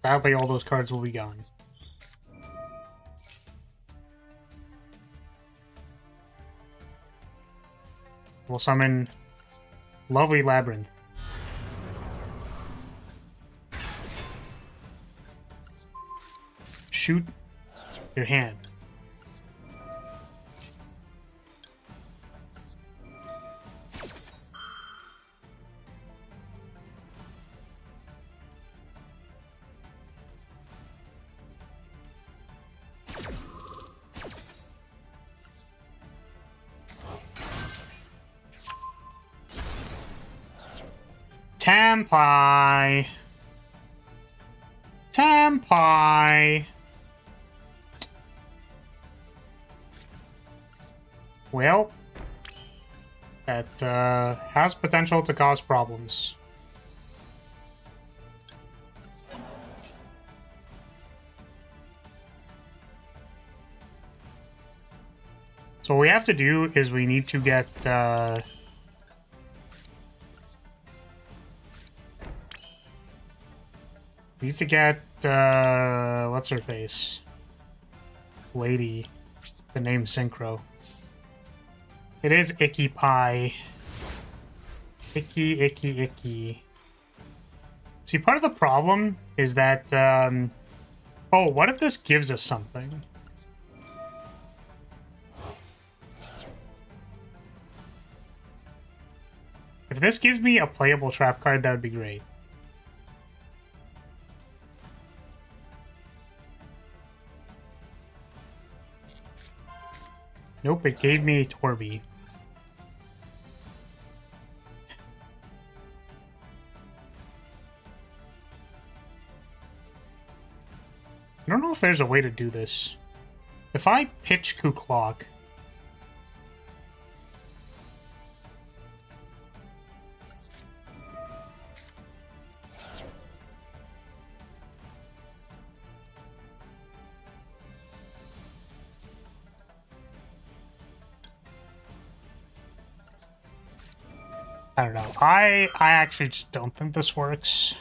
Sadly, all those cards will be gone. We'll summon Lovely Labyrinth. Shoot your hand. Tampai. Tampai. Well, that has potential to cause problems. So what we have to do is we need to get we need to get what's her face? Lady. The name Synchro. It is Icky Pie. Icky, icky, icky. See, part of the problem is that oh, what if this gives us something? If this gives me a playable trap card, that would be great. Nope, it gave me Torby. I don't know if there's a way to do this. If I pitch Kuklok... I don't know. I actually just don't think this works.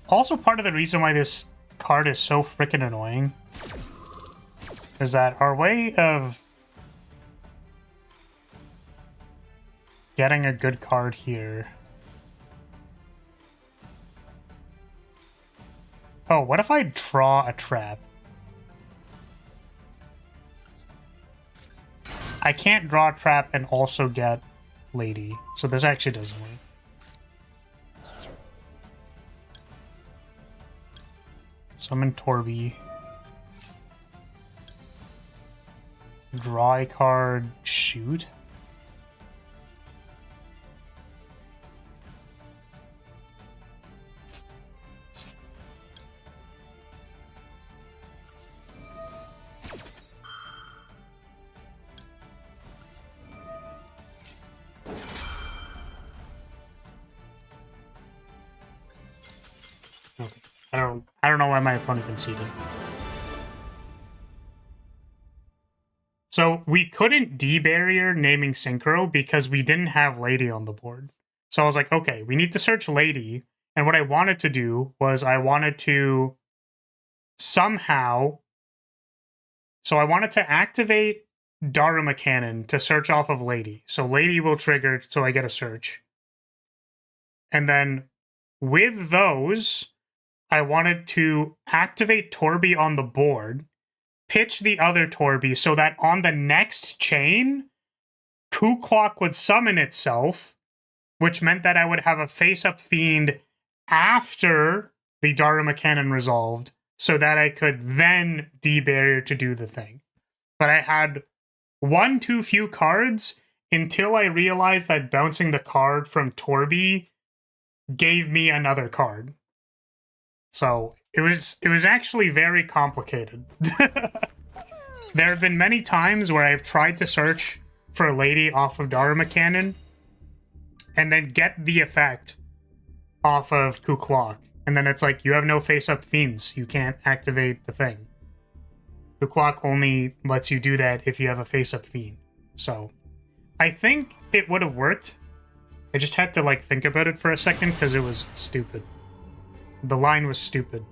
Also, part of the reason why this card is so freaking annoying is that our way of getting a good card here... Oh, what if I draw a trap? I can't draw a trap and also get Lady, so this actually doesn't work. Summon Torby. Draw a card, shoot. I don't know why my opponent conceded. So we couldn't debarrier naming Synchro because we didn't have Lady on the board. So I was like, okay, we need to search Lady. And what I wanted to do was I wanted to somehow... So I wanted to activate Daruma Cannon to search off of Lady. So Lady will trigger, so I get a search. And then with those... I wanted to activate Torby on the board, pitch the other Torby so that on the next chain, Kuklok would summon itself, which meant that I would have a face-up fiend after the Daruma Cannon resolved, so that I could then debarrier to do the thing. But I had one too few cards until I realized that bouncing the card from Torby gave me another card. So it was actually very complicated. There have been many times where I've tried to search for a Lady off of Daruma Cannon and then get the effect off of Kuklok. And then it's like, you have no face-up fiends. You can't activate the thing. Kuklok only lets you do that if you have a face-up fiend. So I think it would have worked. I just had to like think about it for a second because it was stupid. The line was stupid.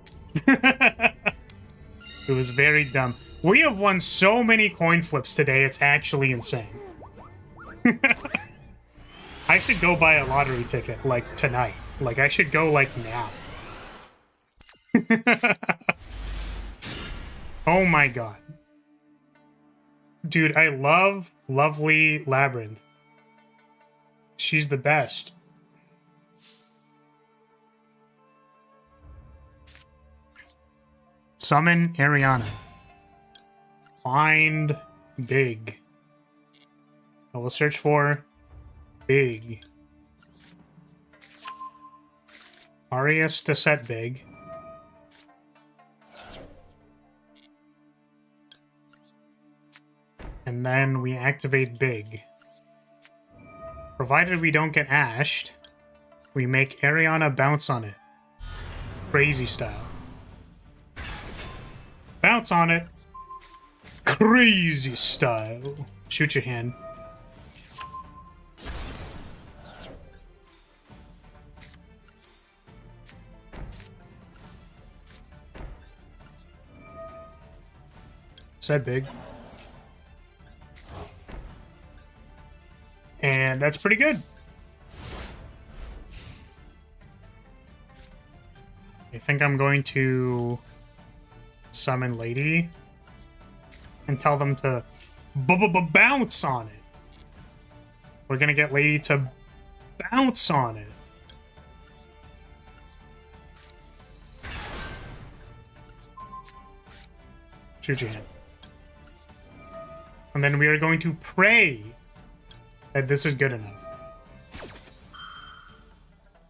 It was very dumb. We have won so many coin flips today, it's actually insane. I should go buy a lottery ticket, like, tonight. Like, I should go, like, now. Oh my god. Dude, I love Lovely Labyrinth. She's the best. Summon Ariana. Find Big. I will search for Big. Arias to set Big. And then we activate Big. Provided we don't get ashed, we make Ariana bounce on it. Crazy style. Bounce on it. Crazy style. Shoot your hand. Set Big. And that's pretty good. I think I'm going to summon Lady and tell them to bounce on it. We're gonna get Lady to bounce on it. Shoot your hand. And then we are going to pray that this is good enough.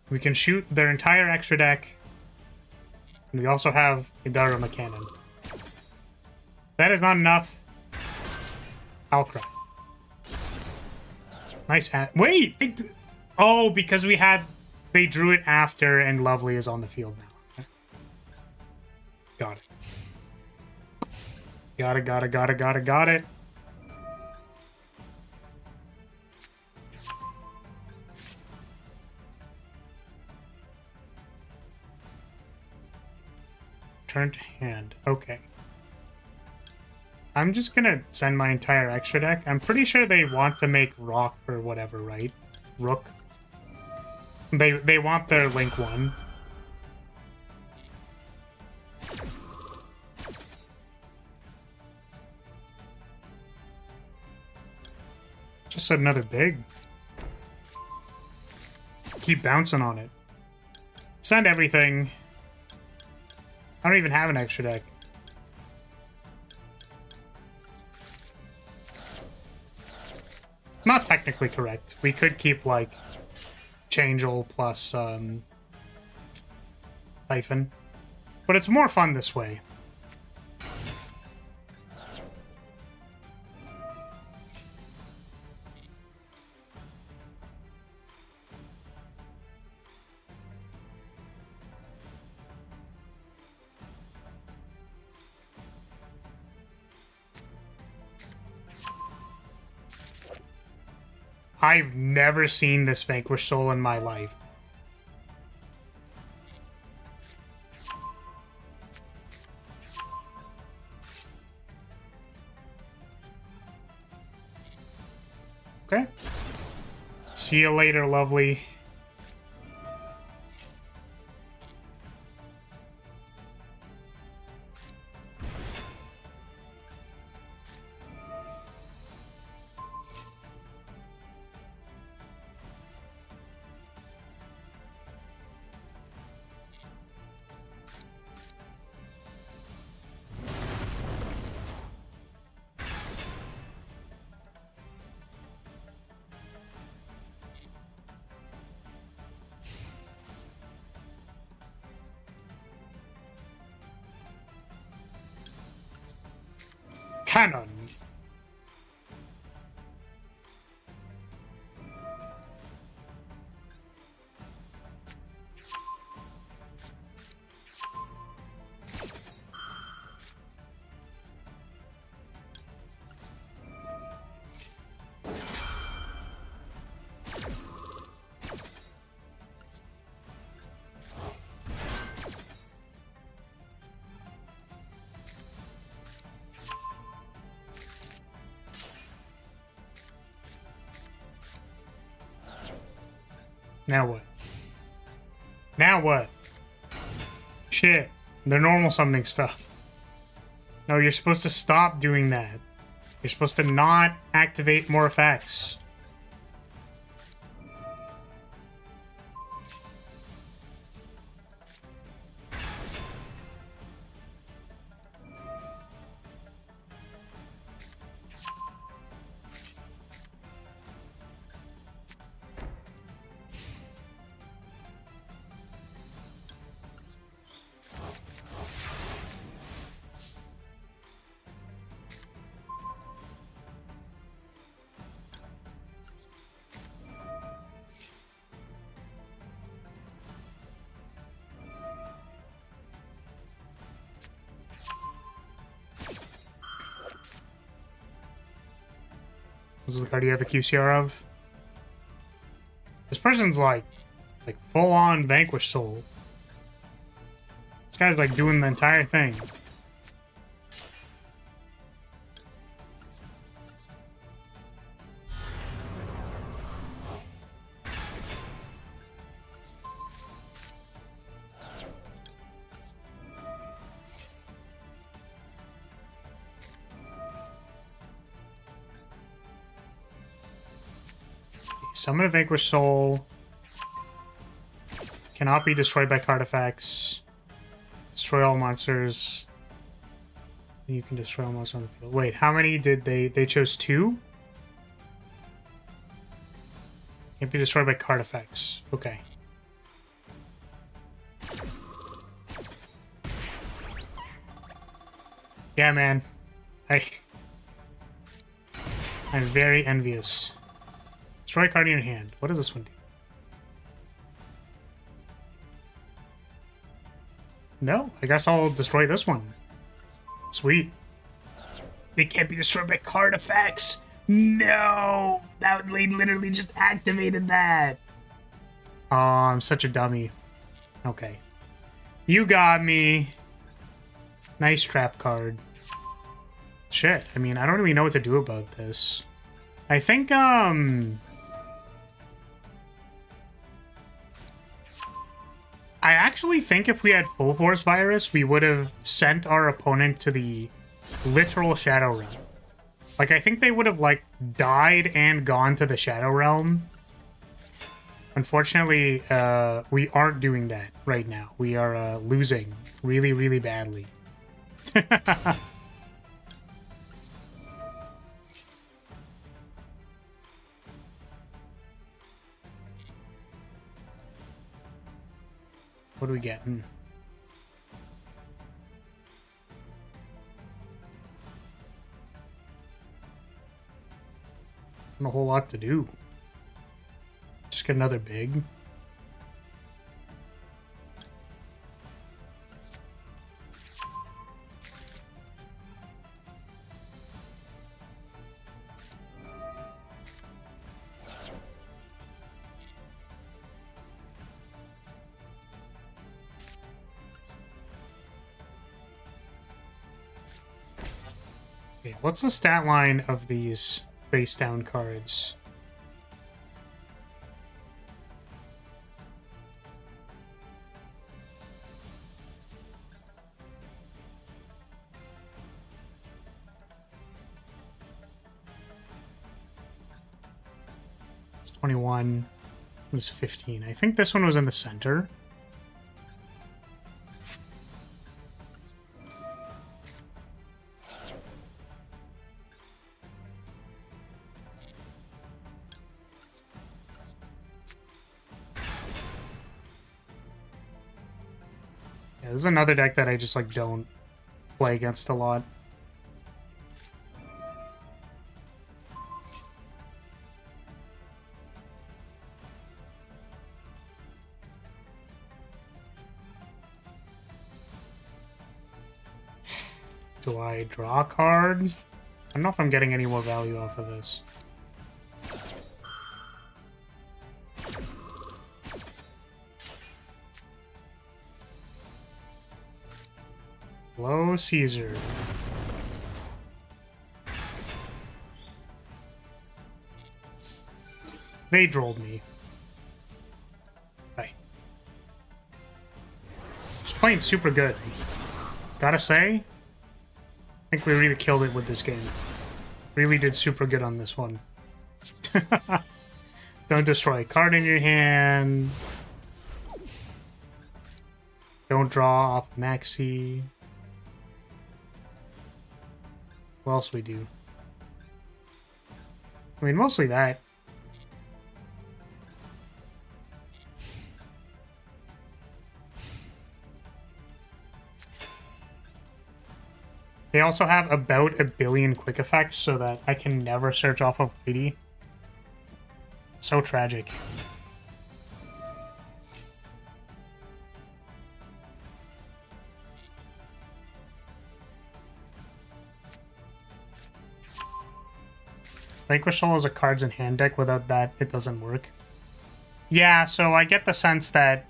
We can shoot their entire extra deck. And we also have a Daruma cannon. That is not enough. I'll cry. Nice. Wait! Oh, because we had... They drew it after and Lovely is on the field now. Got it. Got it. Turned hand. Okay. I'm just gonna send my entire extra deck. I'm pretty sure they want to make Rock or whatever, right? Rook. They want their Link one. Just another Big. Keep bouncing on it. Send everything. I don't even have an extra deck. Not technically correct. We could keep, like, Changeal plus, Typhon. But it's more fun this way. I've never seen this Vanquish Soul in my life. Okay. See you later, Lovely. Cannon. Now what? Now what? Shit. They're normal summoning stuff. No, you're supposed to stop doing that. You're supposed to not activate more effects. This is the card you have a QCR of. This person's like full-on Vanquish Soul. This guy's like doing the entire thing. Summon a Vanquish Soul. Cannot be destroyed by card effects. Destroy all monsters. You can destroy all monsters on the field. Wait, how many did they chose 2? Can't be destroyed by card effects. Okay. Yeah, man. I'm very envious. Destroy a card in your hand. What does this one do? No, I guess I'll destroy this one. Sweet. They can't be destroyed by card effects. No! That literally just activated that. Oh, I'm such a dummy. Okay. You got me. Nice trap card. Shit, I mean, I don't really know what to do about this. I think, I actually think if we had Full Force Virus, we would have sent our opponent to the literal Shadow Realm. Like, I think they would have, like, died and gone to the Shadow Realm. Unfortunately, we aren't doing that right now. We are losing really, really badly. What do we get? Not a whole lot to do. Just get another big. Okay, what's the stat line of these face down cards? It's 21. It was 15. I think this one was in the center. This is another deck that I just, like, don't play against a lot. Do I draw a card? I don't know if I'm getting any more value off of this. Hello, Caesar. They drolled me. Playing super good. Gotta say, I think we really killed it with this game. Really did super good on this one. Don't destroy a card in your hand. Don't draw off maxi. What else we do? I mean, mostly that. They also have about 1 billion quick effects so that I can never search off of Lady. So tragic. Vanquish Soul is a cards in hand deck. Without that, it doesn't work. Yeah, so I get the sense that,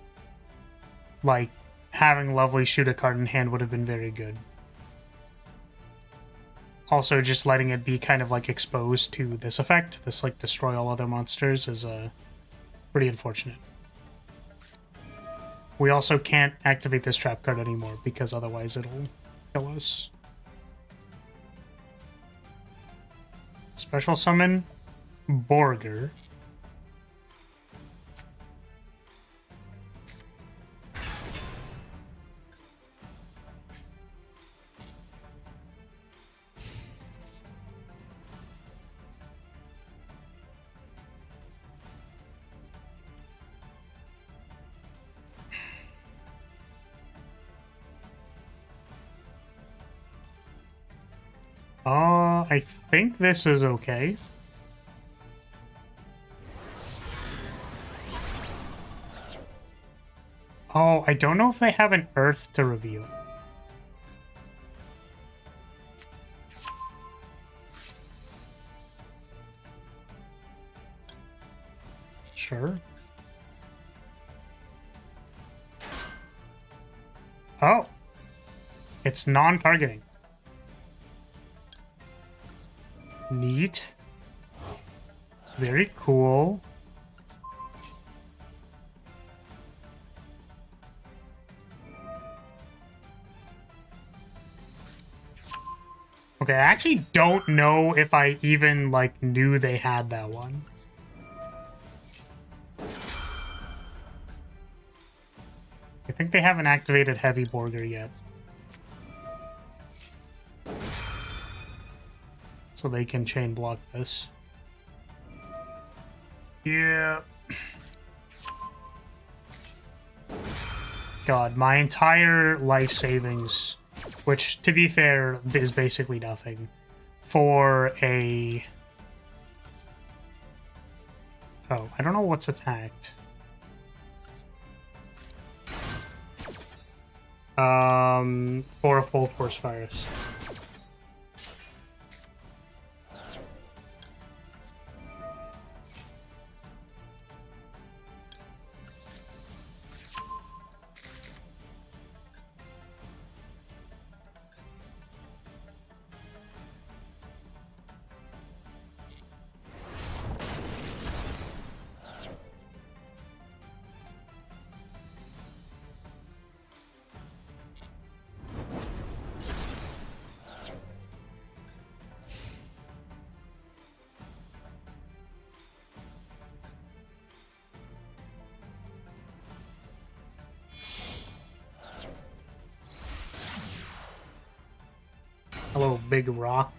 like, having Lovely shoot a card in hand would have been very good. Also, just letting it be kind of, like, exposed to this effect, this, like, destroy all other monsters, is pretty unfortunate. We also can't activate this trap card anymore, because otherwise it'll kill us. Special summon Borger. I think this is okay. Oh, I don't know if they have an Earth to reveal. Sure. Oh. It's non-targeting. Neat. Very cool. Okay, I actually don't know if I even, like, knew they had that one. I think they haven't activated Heavy Borger yet. So they can chain block this. Yeah. God, my entire life savings, which, to be fair, is basically nothing, for a... Oh, I don't know what's attacked. For a full force virus. Hello, big rock.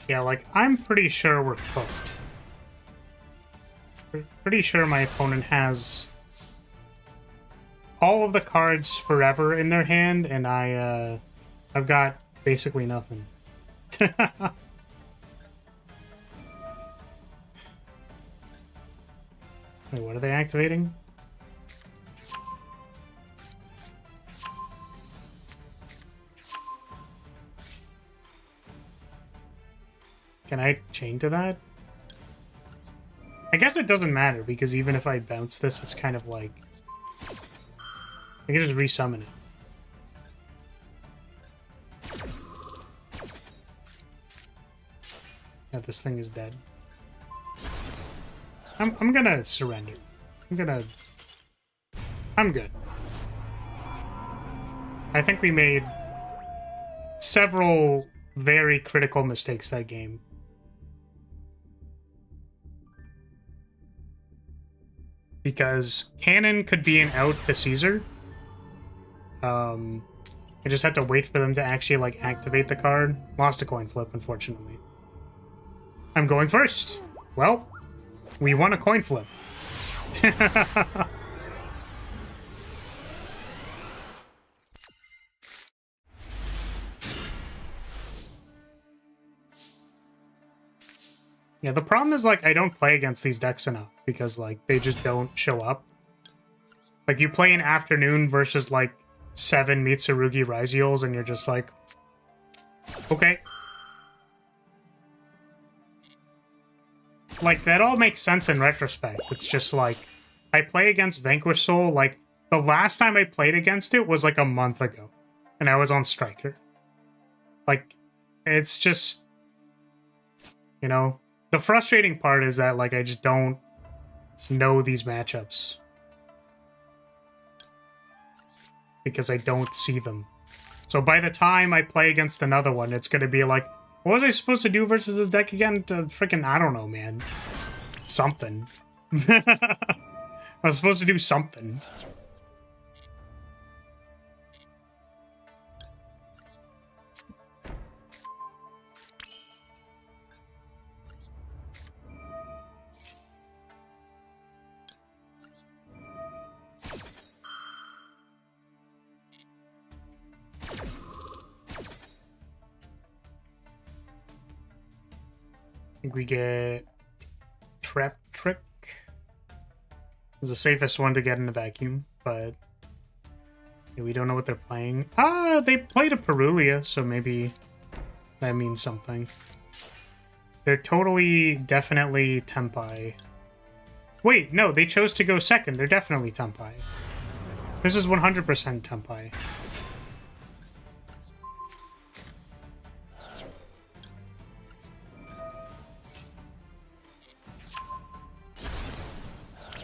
Yeah, like, I'm pretty sure we're cooked. Pretty sure my opponent has all of the cards forever in their hand, and I've got basically nothing. Wait, what are they activating? Can I chain to that? I guess it doesn't matter, because even if I bounce this, it's kind of like... I can just resummon it. Yeah, this thing is dead. I'm gonna surrender. I'm good. I think we made several very critical mistakes that game. Because cannon could be an out to Caesar. I just had to wait for them to actually, like, activate the card. Lost a coin flip, unfortunately. I'm going first. Well, we won a coin flip. Yeah, the problem is, like, I don't play against these decks enough because, like, they just don't show up. Like, you play an afternoon versus, like, 7 Mitsurugi Ryzeals, and you're just like, okay. Like, that all makes sense in retrospect. It's just, like, I play against Vanquish Soul, like, the last time I played against it was, like, a month ago, and I was on Striker. Like, it's just, you know... The frustrating part is that, like, I just don't know these matchups. Because I don't see them. So by the time I play against another one, it's going to be like, what was I supposed to do versus this deck again? Freaking, I don't know, man. Something. I was supposed to do something. I think we get Trap Trick. It's the safest one to get in a vacuum, but we don't know what they're playing. Ah, they played a Perulia, so maybe that means something. They're totally, definitely Tempai. Wait, no, they chose to go second. They're definitely Tempai. This is 100% Tempai.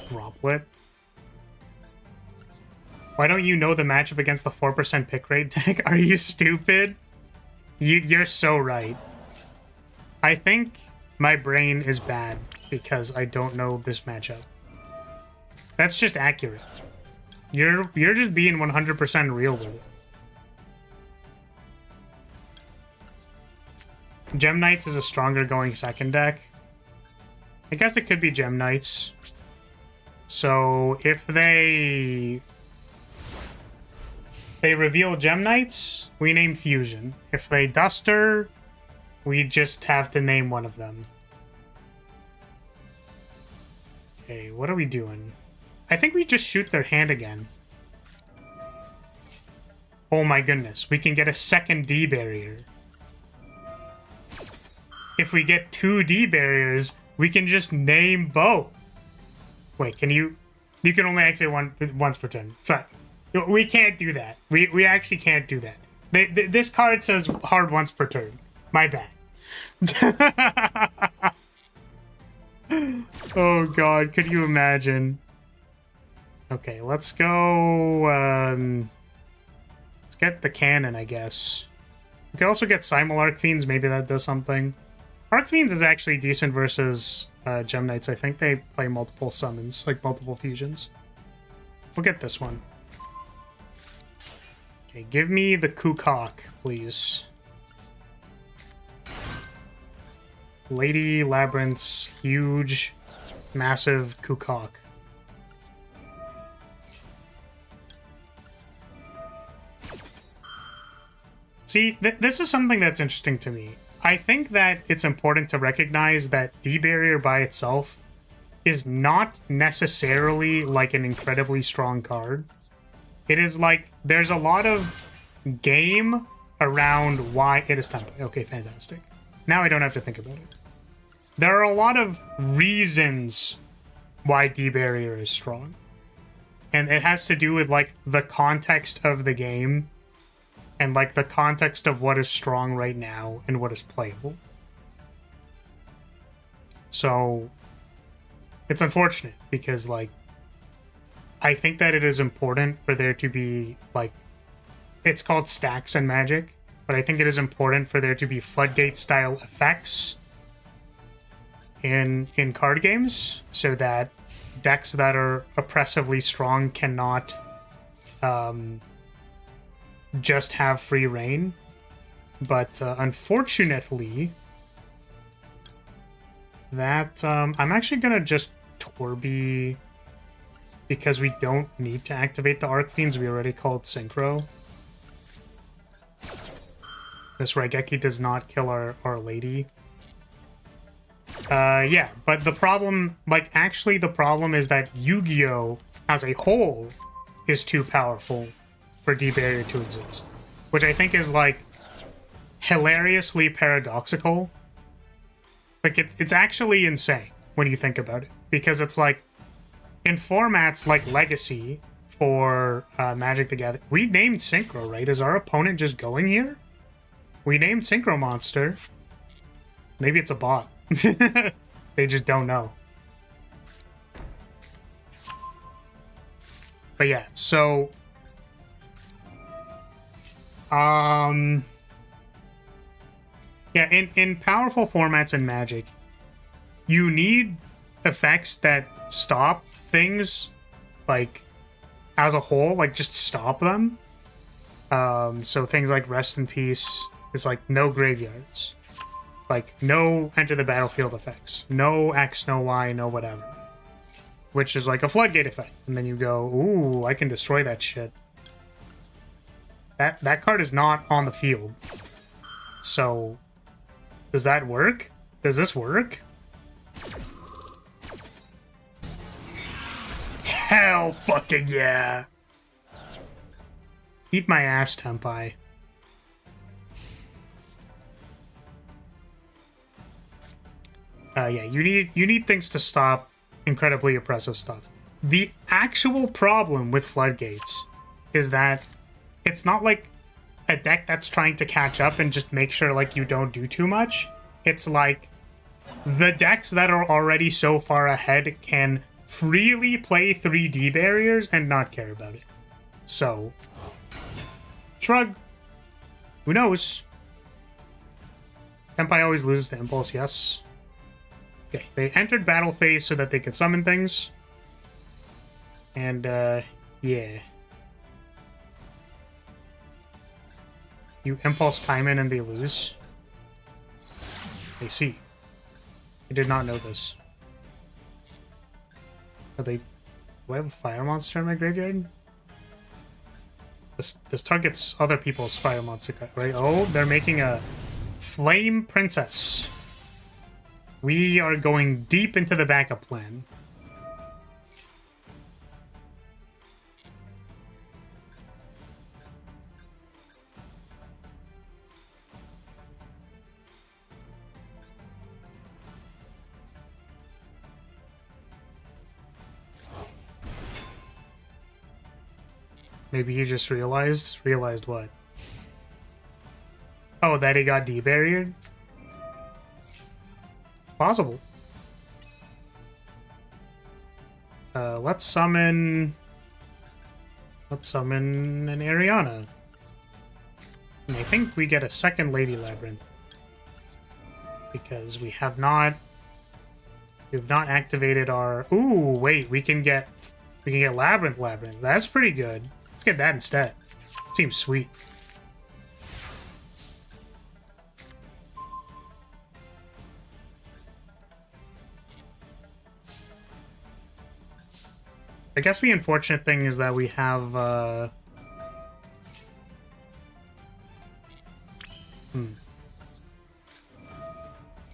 Droplet. Why don't you know the matchup against the 4% pick rate deck? Are you stupid? You're so right. I think my brain is bad because I don't know this matchup. That's just accurate. You're just being 100% real with it. Gem Knights is a stronger going second deck. I guess it could be Gem Knights. So if they reveal Gem Knights, we name Fusion. If they Duster, we just have to name one of them. Okay, what are we doing? I think we just shoot their hand again. Oh my goodness, we can get a second D barrier. If we get 2 D barriers, we can just name both. Wait, can you... You can only activate once per turn. Sorry. We can't do that. We actually can't do that. This card says hard once per turn. My bad. Oh god, could you imagine? Okay, let's go... let's get the cannon, I guess. We could also get Simul Arc Fiends. Maybe that does something. Arc Fiends is actually decent versus Gem Knights. I think they play multiple summons, like multiple fusions. We'll get this one. Okay, give me the Kukok, please. Lady Labyrinth's huge, massive Kukok. See, this is something that's interesting to me. I think that it's important to recognize that D-Barrier by itself is not necessarily like an incredibly strong card. It is like, there's a lot of game around why it is Tempai. Okay, fantastic. Now I don't have to think about it. There are a lot of reasons why D-Barrier is strong. And it has to do with, like, the context of the game and, like, the context of what is strong right now and what is playable. So, it's unfortunate because, like, I think that it is important for there to be, like, it's called stacks in Magic, but I think it is important for there to be floodgate-style effects in card games so that decks that are oppressively strong cannot just have free reign. But unfortunately, that I'm actually gonna just Torby because we don't need to activate the Arcfiends. We already called Synchro. This Raigeki does not kill our lady. Yeah, but the problem, like, actually the problem is that Yu-Gi-Oh! As a whole is too powerful for D-Barrier to exist. Which I think is, like, hilariously paradoxical. Like, it's actually insane when you think about it. Because it's like, in formats like Legacy for Magic the Gathering, we named Synchro, right? Is our opponent just going here? We named Synchro Monster. Maybe it's a bot. They just don't know. But yeah, so yeah, in powerful formats in Magic, you need effects that stop things, like, as a whole, like, just stop them. So things like Rest in Peace is like no graveyards. Like, no enter the battlefield effects. No X, no Y, no whatever. Which is like a floodgate effect. And then you go, ooh, I can destroy that shit. That card is not on the field. So, does that work? Does this work? Hell fucking yeah! Eat my ass, Tempai. Yeah, you need things to stop incredibly oppressive stuff. The actual problem with Floodgates is that it's not like a deck that's trying to catch up and just make sure, like, you don't do too much. It's like the decks that are already so far ahead can freely play 3D barriers and not care about it. So, shrug. Who knows? Tempai always loses to Impulse, yes. Okay, they entered battle phase so that they could summon things. And, yeah. You Impulse Kaiman and they lose. I see. I did not know this. Are they... Do I have a fire monster in my graveyard? This targets other people's fire monster, right? Oh, they're making a Flame Princess. We are going deep into the backup plan. Maybe he just realized? Realized what? Oh, that he got debarriered? Possible. Let's summon an Ariana. And I think we get a second Lady Labyrinth. Because we have not activated our... Ooh, wait, we can get Labyrinth. That's pretty good. Let's get that instead. Seems sweet. I guess the unfortunate thing is that we have,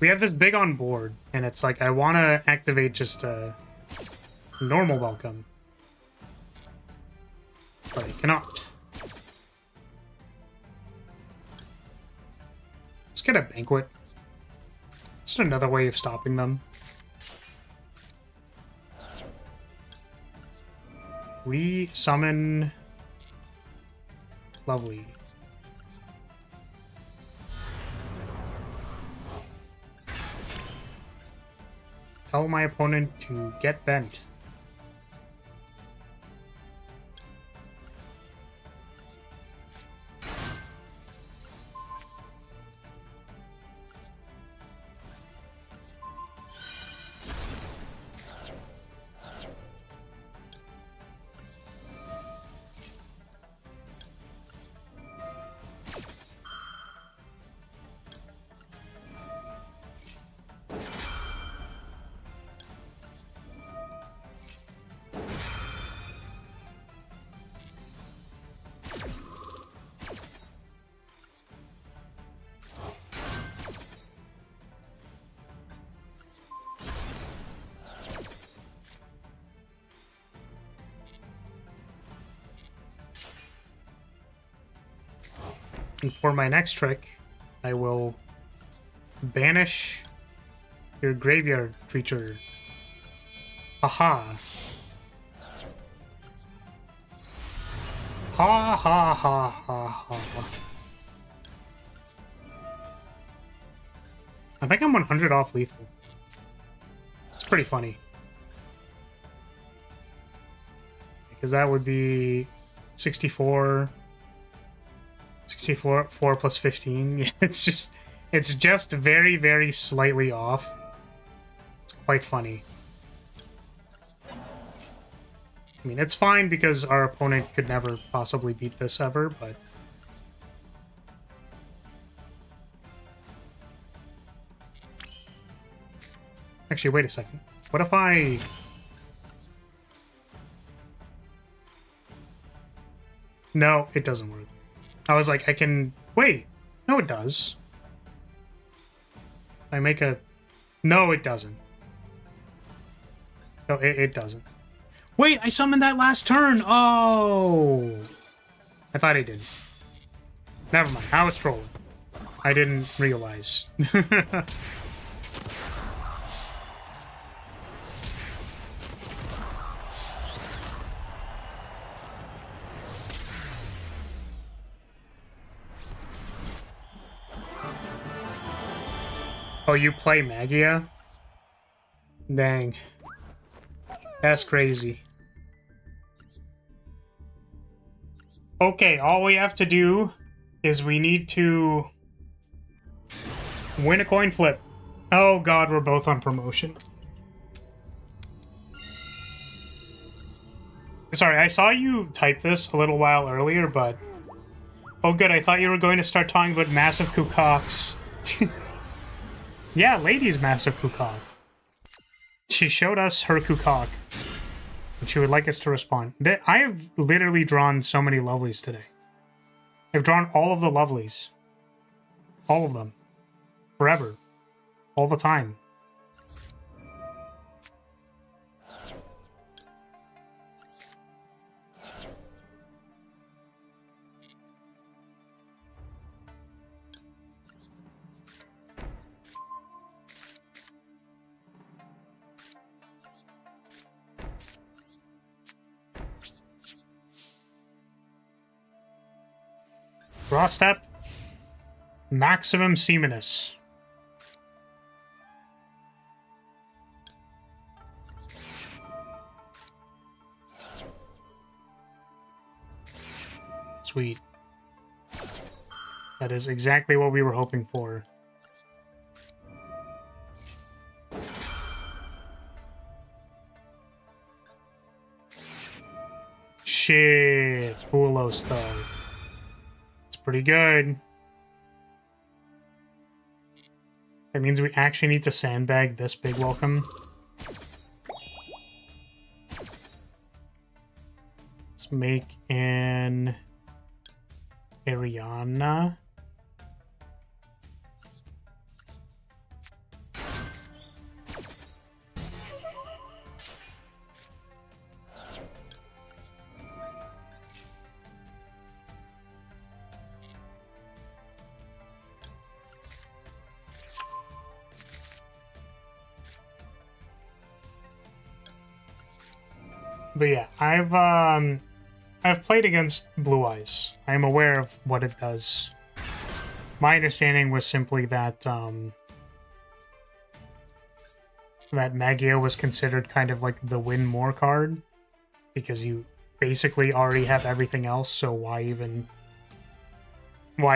we have this big on board, and it's like, I want to activate just a normal welcome. But I cannot. Let's get a Banquet. Just another way of stopping them. We summon Lovely. Tell my opponent to get bent. And for my next trick, I will banish your graveyard creature. Haha. Ha ha ha ha ha. I think I'm 100 off lethal. It's pretty funny. Because that would be 64... 64 4 plus 15. It's just very, very slightly off. It's quite funny. I mean, it's fine because our opponent could never possibly beat this ever, but... Actually, wait a second. What if I... No, it doesn't work. I was like, I can... Wait. No, it does. I make a... No, it doesn't. No, it doesn't. Wait, I summoned that last turn! Oh! I thought I did. Never mind. I was trolling. I didn't realize. Oh, you play Magia? Dang. That's crazy. Okay, all we have to do is we need to win a coin flip. Oh god, we're both on promotion. Sorry, I saw you type this a little while earlier, but... Oh good, I thought you were going to start talking about massive kukaks. Yeah, Lady's massive kukak. She showed us her kukak. And she would like us to respond. I have literally drawn so many lovelies today. I've drawn all of the lovelies. All of them. Forever. All the time. Draw step. Maximum Seaminus. Sweet. That is exactly what we were hoping for. Shit. Poolos, though. Pretty good. That means we actually need to sandbag this big welcome. Let's make an Ariana. But yeah, I've played against Blue Eyes. I am aware of what it does. My understanding was simply that that Magia was considered kind of like the win more card because you basically already have everything else, so why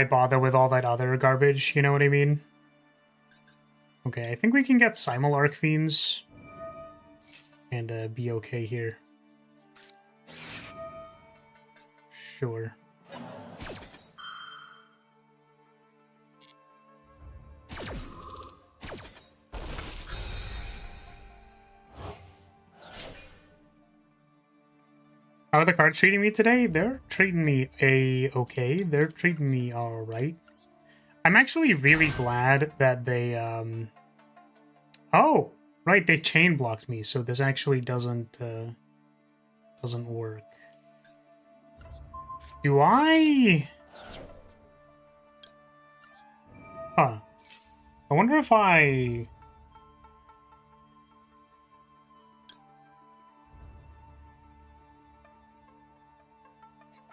bother with all that other garbage, you know what I mean? Okay, I think we can get Simul Arcfiends and be okay here. Sure. How are the cards treating me today? They're treating me a-okay. They're treating me alright. I'm actually really glad that they, Oh! Right, they chain blocked me, so this actually doesn't work. Do I... Huh. I wonder if I...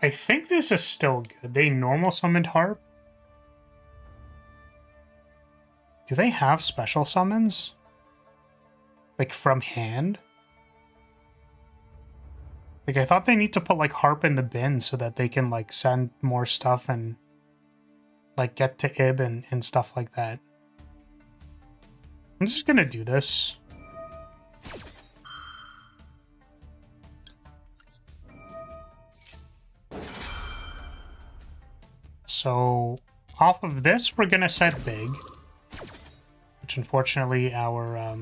I think this is still good. They normal summoned Harp? Do they have special summons? Like, from hand? Like, I thought they need to put, like, Harp in the bin so that they can, like, send more stuff and, like, get to Ib and stuff like that. I'm just gonna do this. So, off of this, we're gonna set big. Which, unfortunately, our,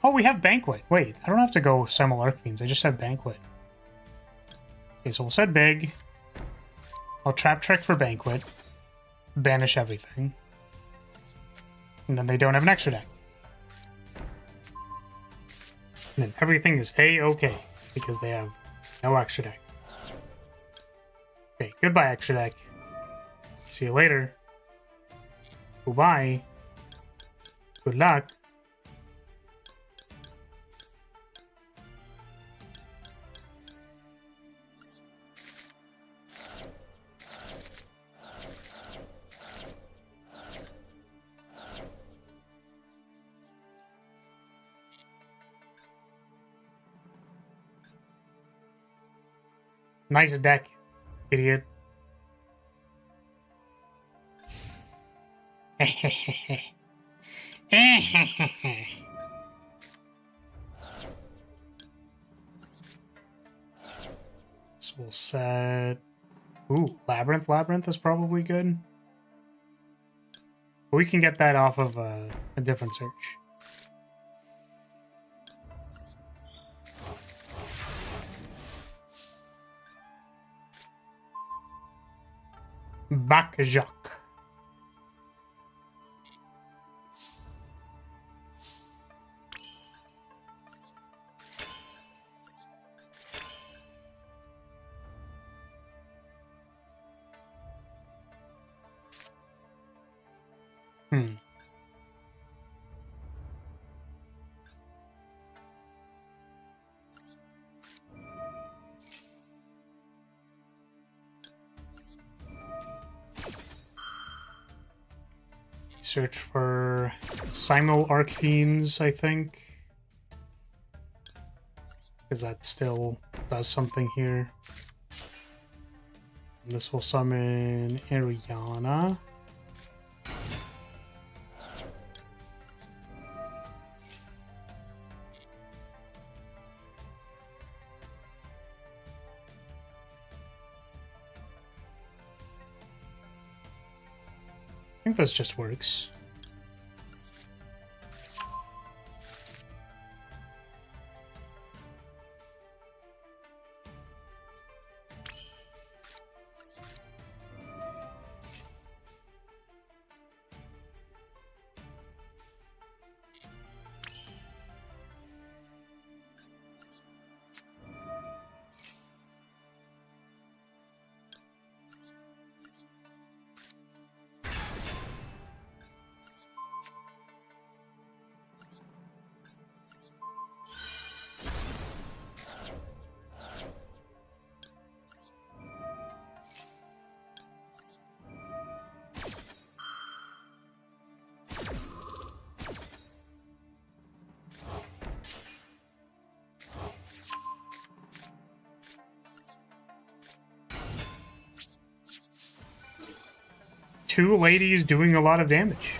Oh, we have Banquet. Wait, I don't have to go Simul Arcfiends. I just have Banquet. Okay, so we'll set big. I'll Trap Trick for Banquet. Banish everything. And then they don't have an extra deck. And then everything is A-okay, because they have no extra deck. Okay, goodbye, extra deck. See you later. Goodbye. Good luck. Nice deck, idiot. So we'll set... Ooh, Labyrinth. Labyrinth is probably good. But we can get that off of a different search. Backseating. Search for Simul Arcfiends, I think. Because that still does something here. And this will summon Ariana. I think this just works. two ladies doing a lot of damage.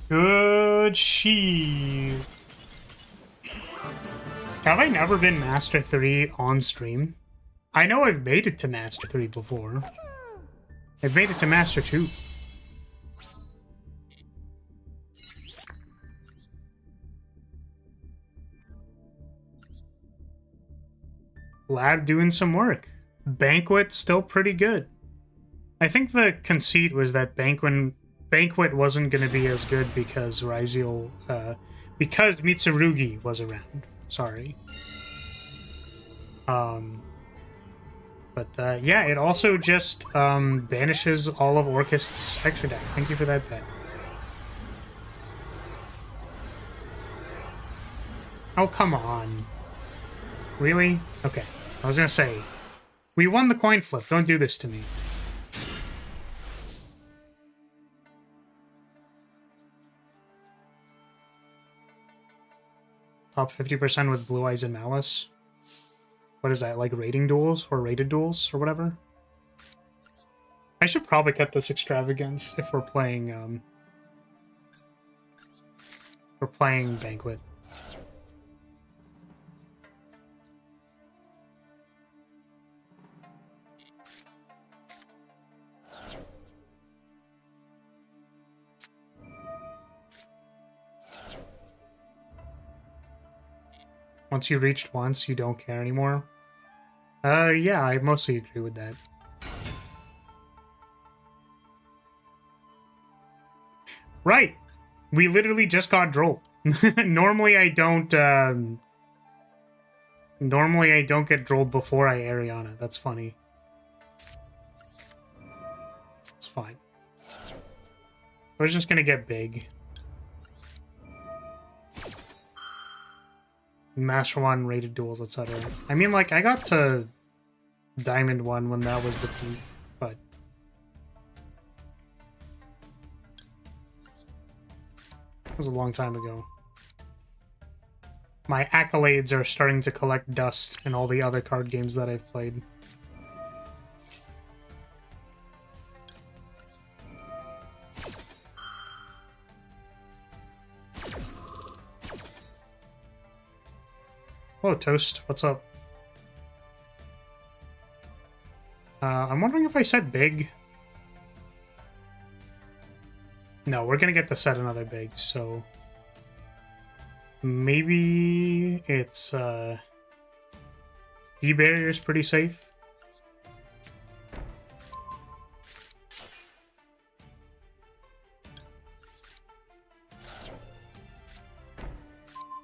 Good shield. Have I never been Master 3 on stream? I know I've made it to Master 3 before. I've made it to Master 2. Lab doing some work. Banquet still pretty good. I think the conceit was that Banquet wasn't going to be as good because because Mitsurugi was around. Sorry. Yeah, it also just banishes all of Orchest's extra deck. Thank you for that bet. Oh, come on. Really? Okay. I was gonna say, we won the coin flip. Don't do this to me. Top 50% with Blue Eyes and Malice. What is that, like rating duels or rated duels or whatever? I should probably cut this extravagance if we're playing Banquet. Once you reached once, you don't care anymore. Yeah, I mostly agree with that. Right! We literally just got Droll. Normally I don't get Drolled before I Ariana. That's funny. It's fine. I was just gonna get big. Master 1, rated duels, etc. I mean, like, I got to Diamond 1 when that was the peak, but... it was a long time ago. My accolades are starting to collect dust in all the other card games that I've played. Hello, Toast. What's up? I'm wondering if I said big. No, we're gonna get to set another big, so... maybe it's, D-barrier's pretty safe.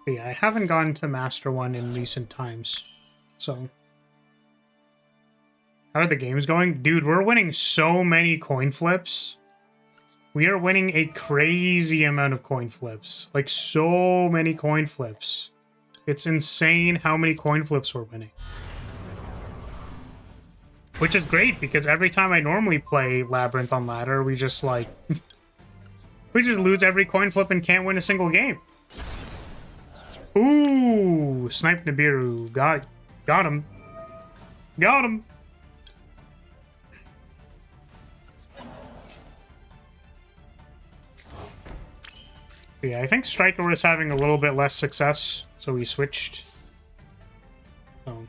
But yeah, I haven't gone to Master 1 in recent times, so... how are the games going? Dude, we're winning so many coin flips. We are winning a crazy amount of coin flips. Like, so many coin flips. It's insane how many coin flips we're winning. Which is great, because every time I normally play Labyrinth on ladder, we just, like... we just lose every coin flip and can't win a single game. Ooh! Snipe Nibiru. Got him. Got him! Yeah, I think Striker was having a little bit less success, so we switched. So.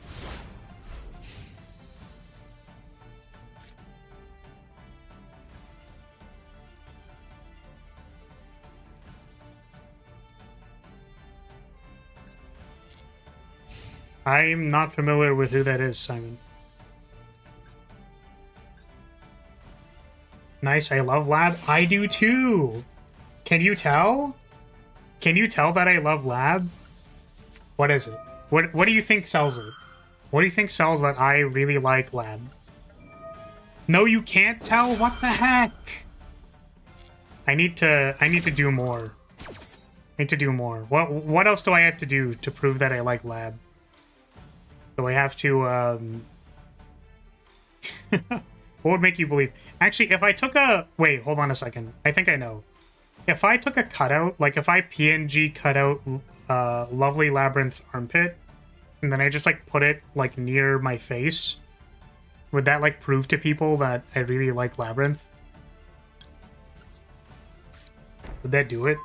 I'm not familiar with who that is, Simon. Nice, I love Lab. I do too! Can you tell? Can you tell that I love Lab? What is it? What do you think sells it? What do you think sells that I really like Lab? No, you can't tell? What the heck? I need to do more. I need to do more. What else do I have to do to prove that I like Lab? Do I have to What would make you believe? Actually, if I took a... Wait, hold on a second. I think I know. If I took a cutout, like if I PNG cut out Lovely Labyrinth's armpit, and then I just like put it like near my face, would that like prove to people that I really like Labyrinth? Would that do it?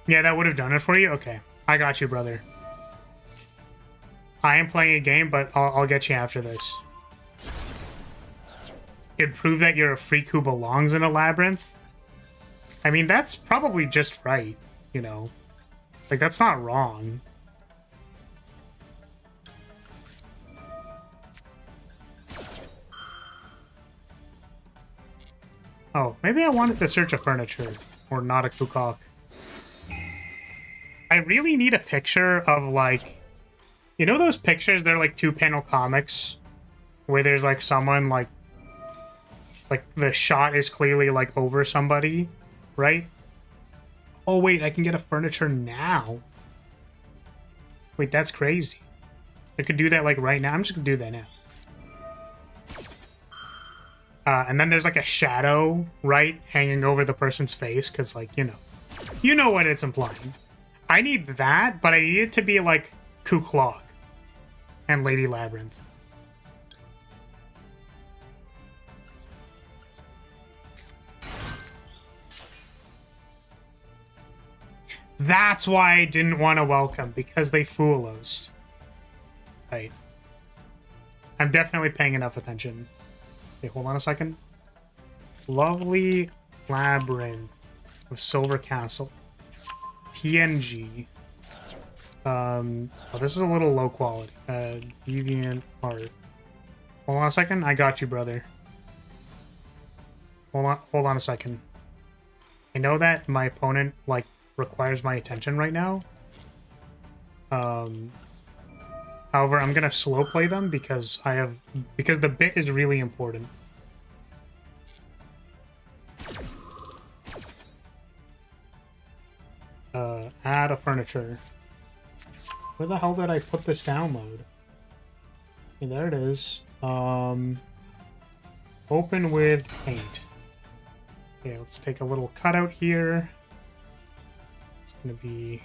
Yeah, that would have done it for you? Okay. I got you, brother. I am playing a game, but I'll get you after this. It'd prove that you're a freak who belongs in a labyrinth. I mean, that's probably just right, you know? Like, that's not wrong. Oh, maybe I wanted to search a furniture, or not a kukok. I really need a picture of, like... You know those pictures, they're like 2-panel comics? Where there's, like, someone, like, the shot is clearly, like, over somebody, right? Oh, wait, I can get a furniture now. Wait, that's crazy. I could do that, like, right now. I'm just gonna do that now. And then there's, like, a shadow, right, hanging over the person's face, because, like, you know. You know what it's implying. I need that, but I need it to be, like, Kuklok and Lady Labyrinth. That's why I didn't want to welcome, because they fool us. Right. I'm definitely paying enough attention. Okay, hold on a second. Lovely Labyrinth of Silver Castle. PNG. Oh, this is a little low quality. Deviant art. Hold on a second. I got you, brother. Hold on a second. I know that my opponent, like, requires my attention right now. However, I'm gonna slow play them because because the bit is really important. Add a furniture. Where the hell did I put this download? Okay, there it is. Open with paint. Okay, let's take a little cutout here. It's gonna be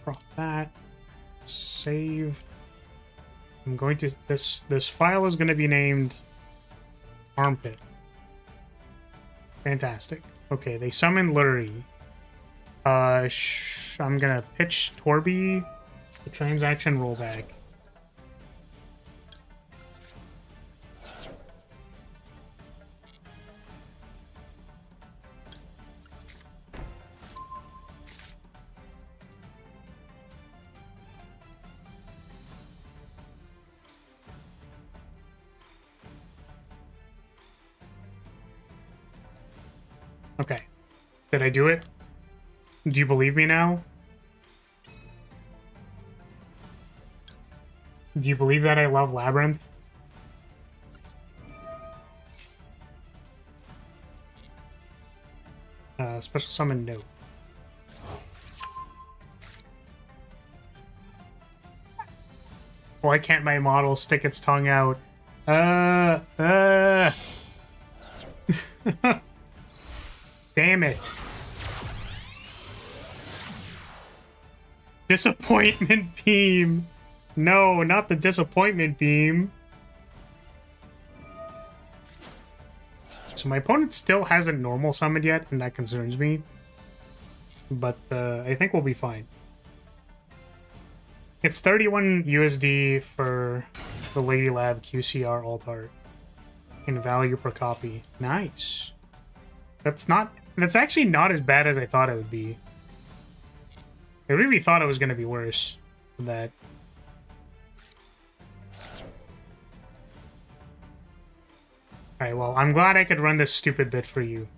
crop that. Save. I'm going to this file is gonna be named armpit. Fantastic. Okay, they summon Lyrilyte. I'm gonna pitch Torby the transaction rollback. Okay. Did I do it? Do you believe me now? Do you believe that I love Labyrinth? Special summon, no. Why can't my model stick its tongue out? Damn it. Disappointment beam. No, not the disappointment beam. So my opponent still hasn't normal summoned yet, and that concerns me. But I think we'll be fine. It's 31 USD for the Lady Lab QCR alt art in value per copy. Nice. That's actually not as bad as I thought it would be. I really thought it was going to be worse than that. Alright, well, I'm glad I could run this stupid bit for you.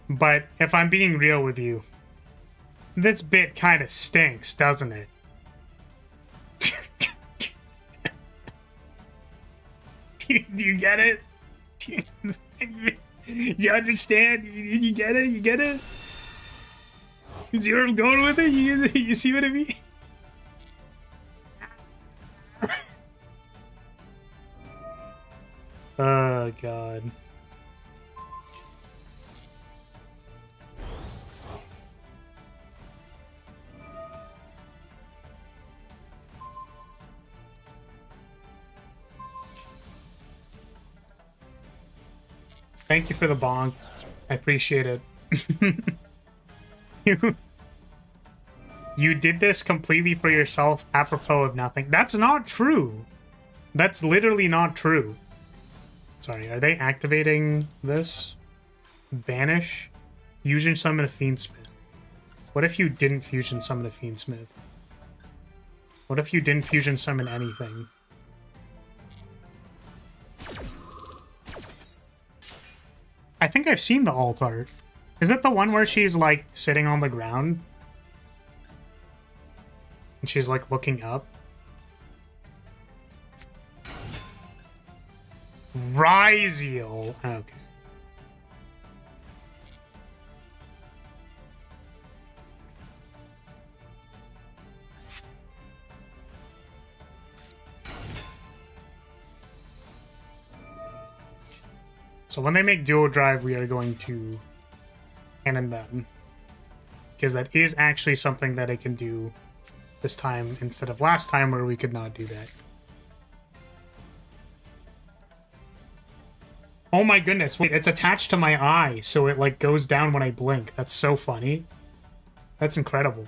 But if I'm being real with you, this bit kind of stinks, doesn't it? Do you get it? You understand? You get it? You get it? You see where I'm going with it? You see what I mean? Oh, God. Thank you for the bonk. I appreciate it. You did this completely for yourself, apropos of nothing. That's not true. That's literally not true. Sorry, are they activating this? Banish? Fusion summon a Fiendsmith. What if you didn't fusion summon a Fiendsmith? What if you didn't fusion summon anything? I think I've seen the alt art. Is it the one where she's, like, sitting on the ground? And she's, like, looking up? Ryziel. Okay. So when they make dual drive, we are going to cannon them. Because that is actually something that I can do this time instead of last time where we could not do that. Oh my goodness, wait, it's attached to my eye, so it like goes down when I blink. That's so funny. That's incredible.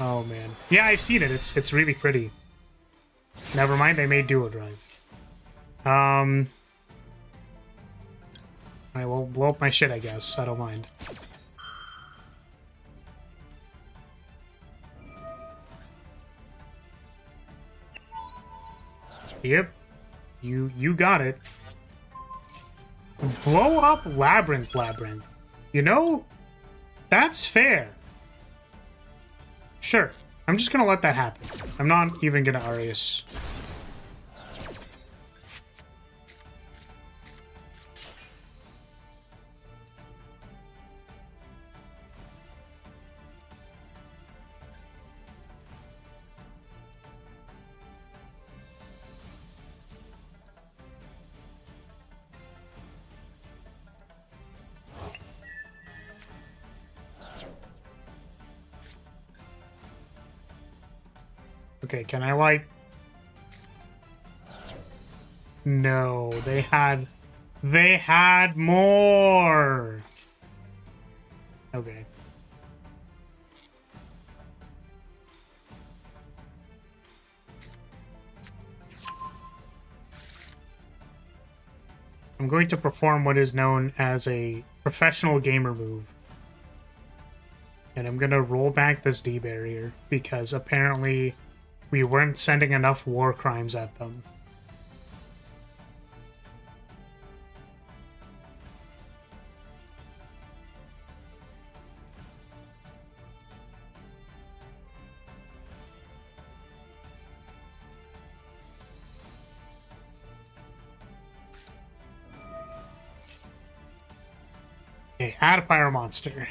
Oh man. Yeah, I've seen it. It's really pretty. Never mind, they made dual drive. I will blow up my shit, I guess. I don't mind. Yep. You got it. Blow up Labyrinth. You know, that's fair. Sure. I'm just gonna let that happen. I'm not even gonna Arius. Okay, can I, like... No, they had more! Okay. I'm going to perform what is known as a professional gamer move. And I'm gonna roll back this D barrier, because apparently we weren't sending enough war crimes at them. Okay, add a pyro monster.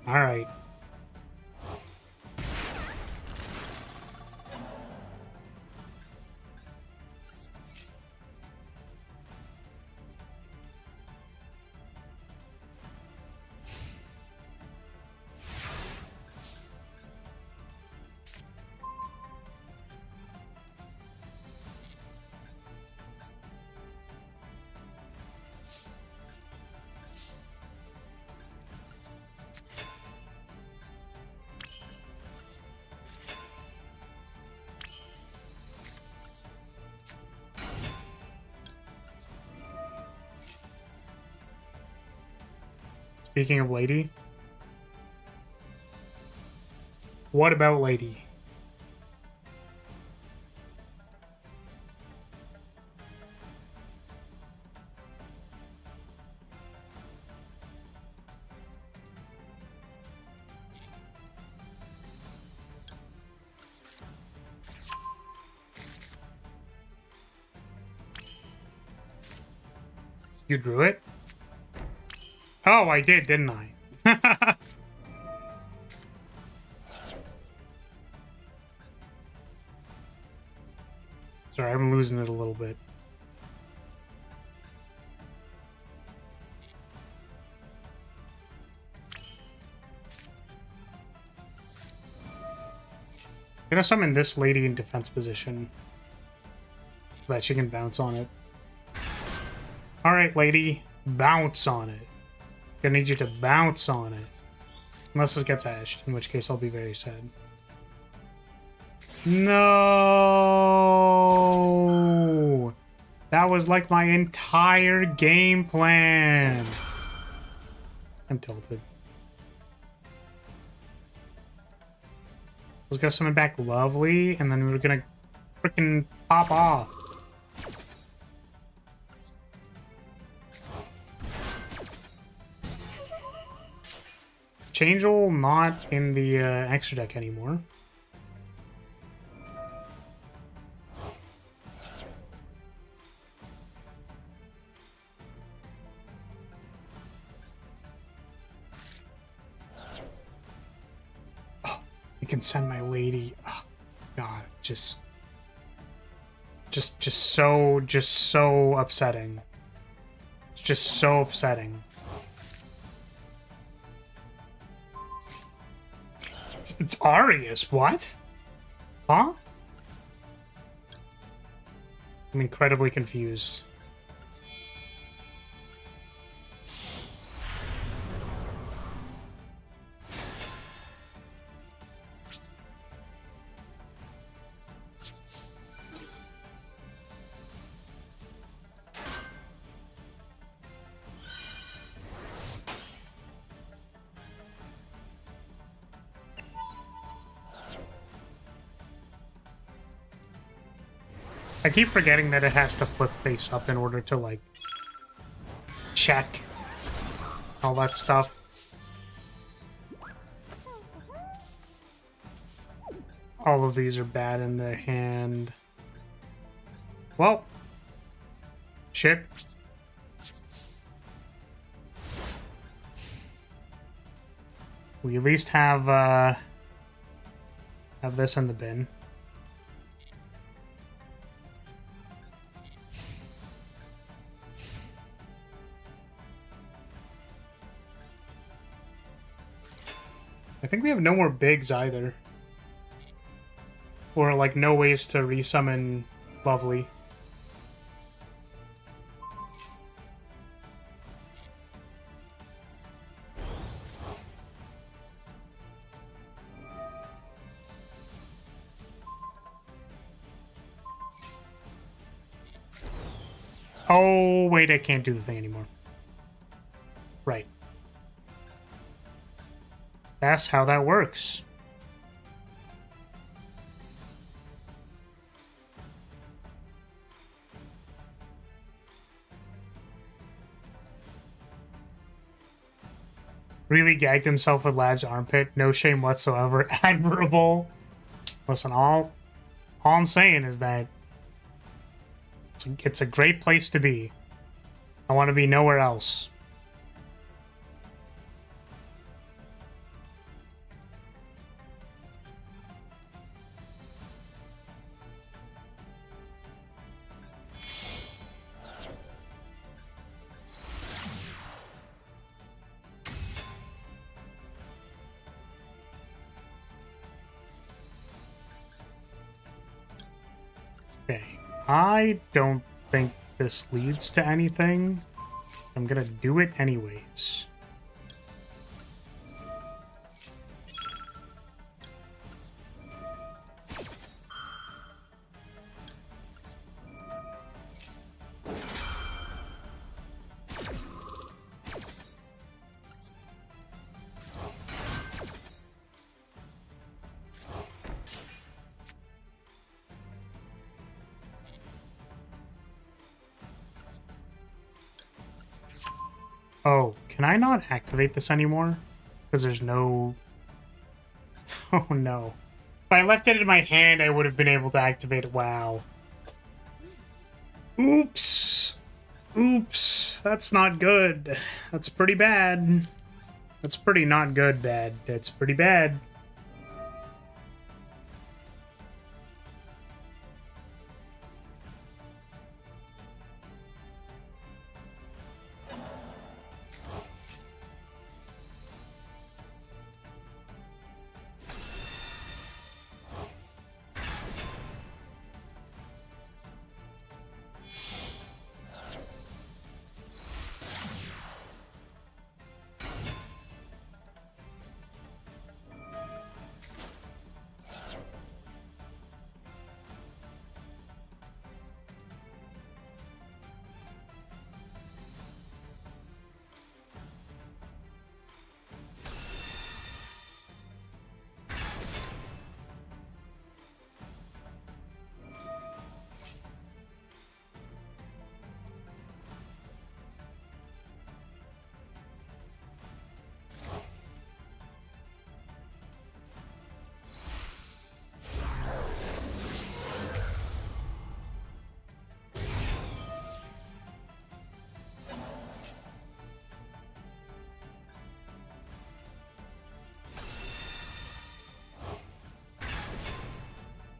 All right. Speaking of lady. What about lady? You drew it? Oh, I did, didn't I? Sorry, I'm losing it a little bit. I'm gonna summon this lady in defense position so that she can bounce on it. Alright, lady. Bounce on it. Gonna need you to bounce on it. Unless this gets ashed, in which case I'll be very sad. No! That was like my entire game plan. I'm tilted. I was gonna summon back Lovely, and then we were gonna freaking pop off. Changeable not in the extra deck anymore. Oh, you can send my lady. Oh, God, just so upsetting. It's just so upsetting. It's Arius, what? Huh? I'm incredibly confused. I keep forgetting that it has to flip face up in order to, like, check all that stuff. All of these are bad in their hand. Well, shit. We at least have this in the bin. I think we have no more bigs either. Or, like, no ways to resummon Lovely. Oh, wait, I can't do the thing anymore. Right. That's how that works. Really gagged himself with Lab's armpit. No shame whatsoever. Admirable. Listen, all I'm saying is that it's a great place to be. I want to be nowhere else. Okay, I don't think this leads to anything. I'm gonna do it anyways. Oh, can I not activate this anymore? Because there's no... Oh no. If I left it in my hand, I would have been able to activate it. Wow. Oops. Oops. That's not good. That's pretty bad. That's pretty not good bad. That's pretty bad.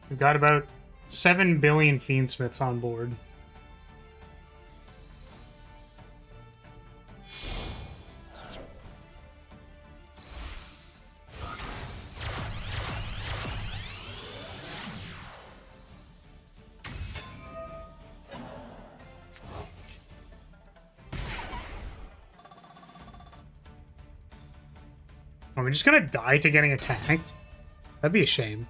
We've got about 7 billion Fiendsmiths on board. Are we just gonna die to getting attacked? That'd be a shame.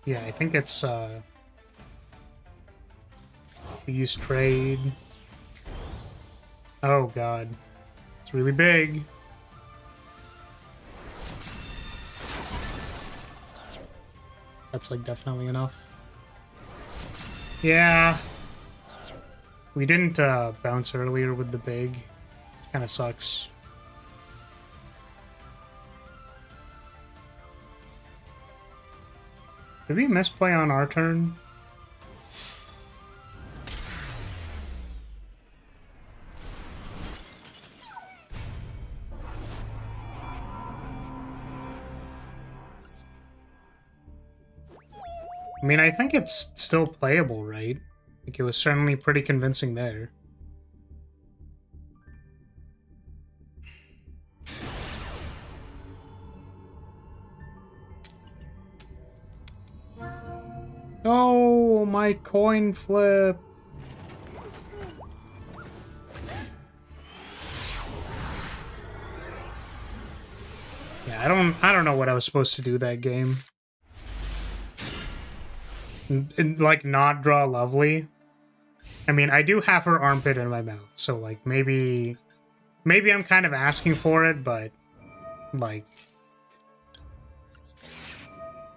Yeah, I think it's, we use trade. Oh, God. It's really big. That's, like, definitely enough. Yeah. We didn't, bounce earlier with the big. Kind of sucks. Did we misplay on our turn? I mean, I think it's still playable, right? Like, it was certainly pretty convincing there. Oh, my coin flip! Yeah, I don't know what I was supposed to do that game. Like, not draw Lovely. I mean, I do have her armpit in my mouth, so, like, maybe I'm kind of asking for it, but, like,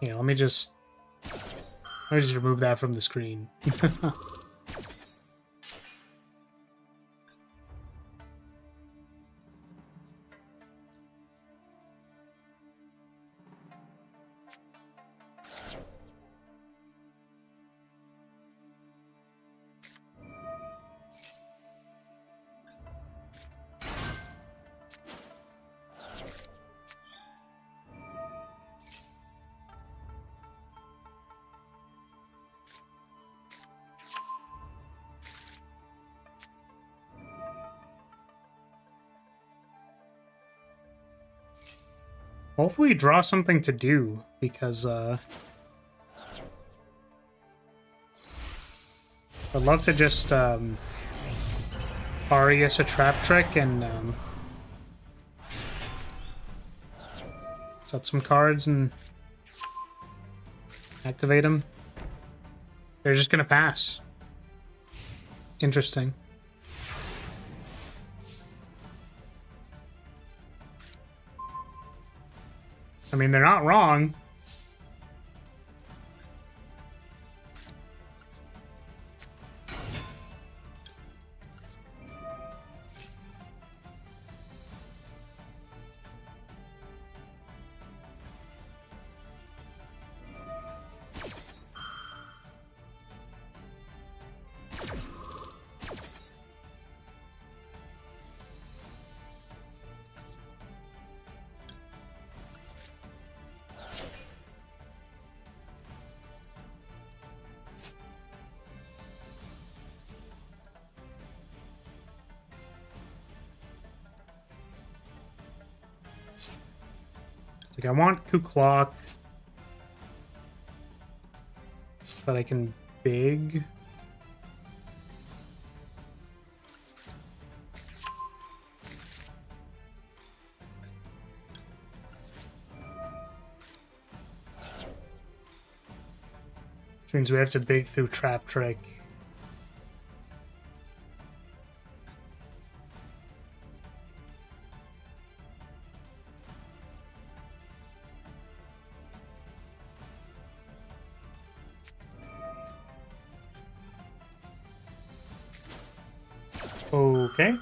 yeah, let me just remove that from the screen. Hopefully draw something to do, because I'd love to just Arius a trap trick and set some cards and activate them. They're just gonna pass. Interesting. I mean, they're not wrong. Like, I want Kuklok so that I can big. Which means we have to big through Trap Trick. Okay.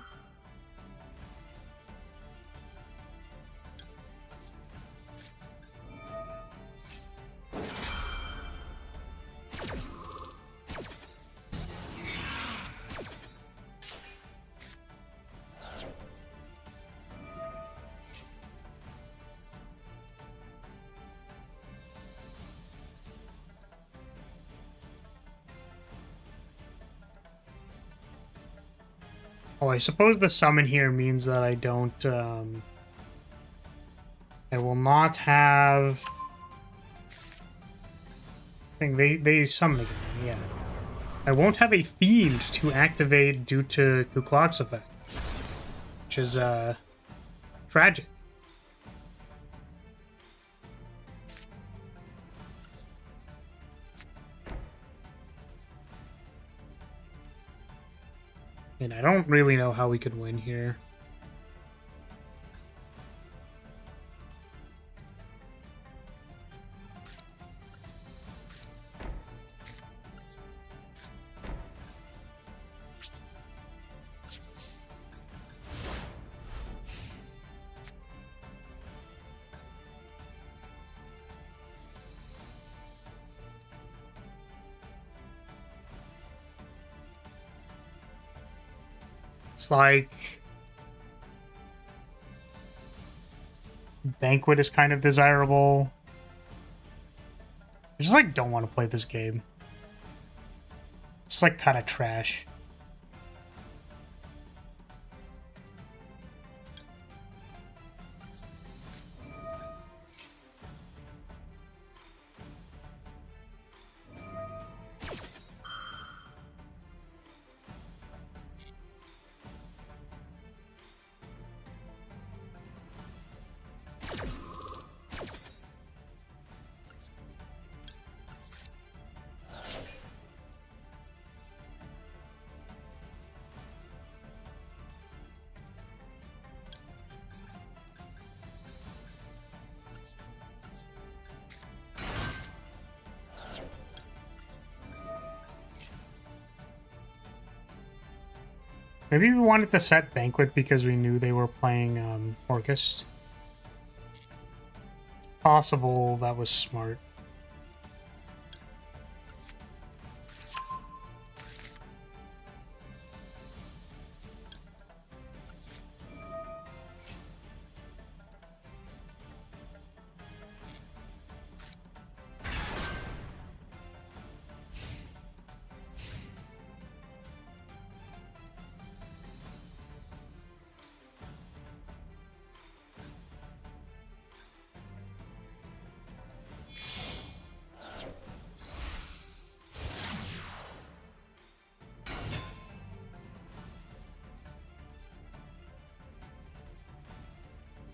Oh, I suppose the summon here means that I don't, I will not have... I think they summon again, yeah. I won't have a Fiend to activate due to Kuklok's effect. Which is, tragic. And I don't really know how we could win here. It's like Banquet is kind of desirable. I just like don't want to play this game. It's like kind of trash. Maybe we wanted to set Banquet because we knew they were playing Orcust. Possible that was smart.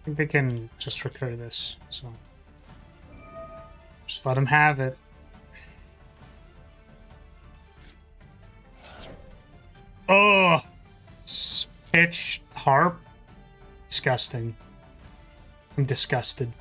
think they can just recur this, so just let them have it. Oh, pitch harp, disgusting. I'm disgusted.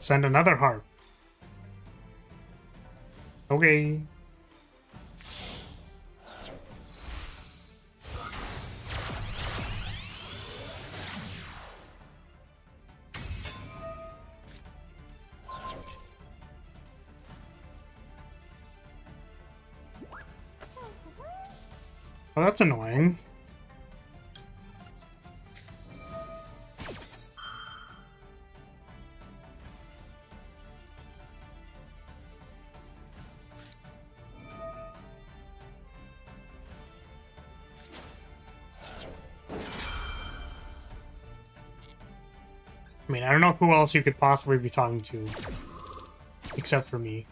Send another harp. Okay. Oh, that's annoying. I mean, I don't know who else you could possibly be talking to, except for me.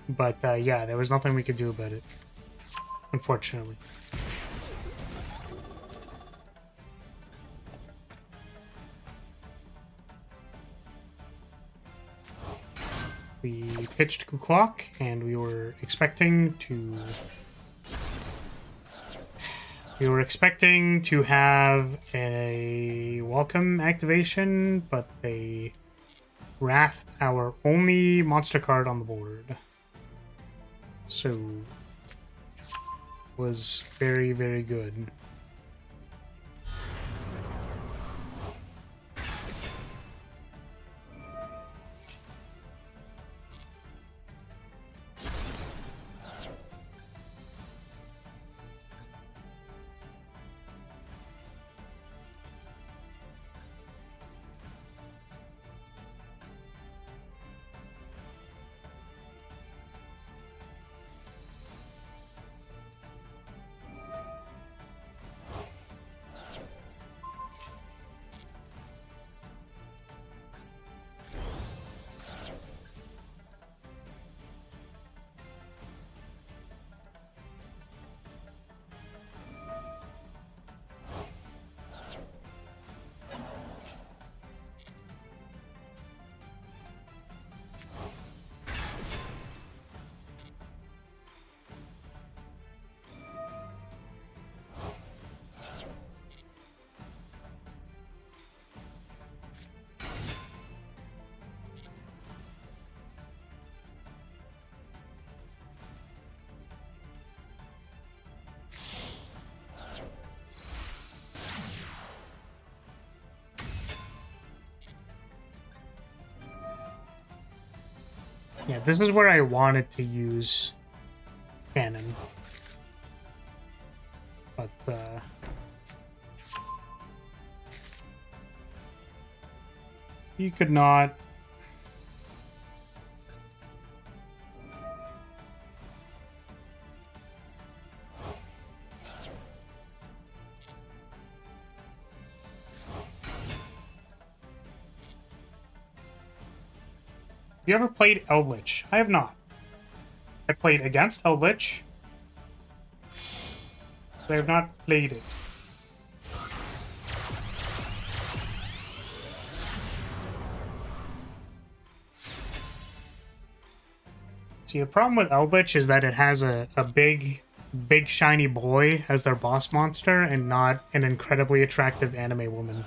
But, yeah, there was nothing we could do about it, unfortunately. We pitched Clock, and we were expecting to... We were expecting to have a welcome activation, but they wrathed our only monster card on the board. So, was very, very good. Yeah, this is where I wanted to use Cannon. But, he could not. Have you ever played Eldritch? I have not. I played against Eldritch, but I have not played it. See, the problem with Eldritch is that it has a big shiny boy as their boss monster and not an incredibly attractive anime woman.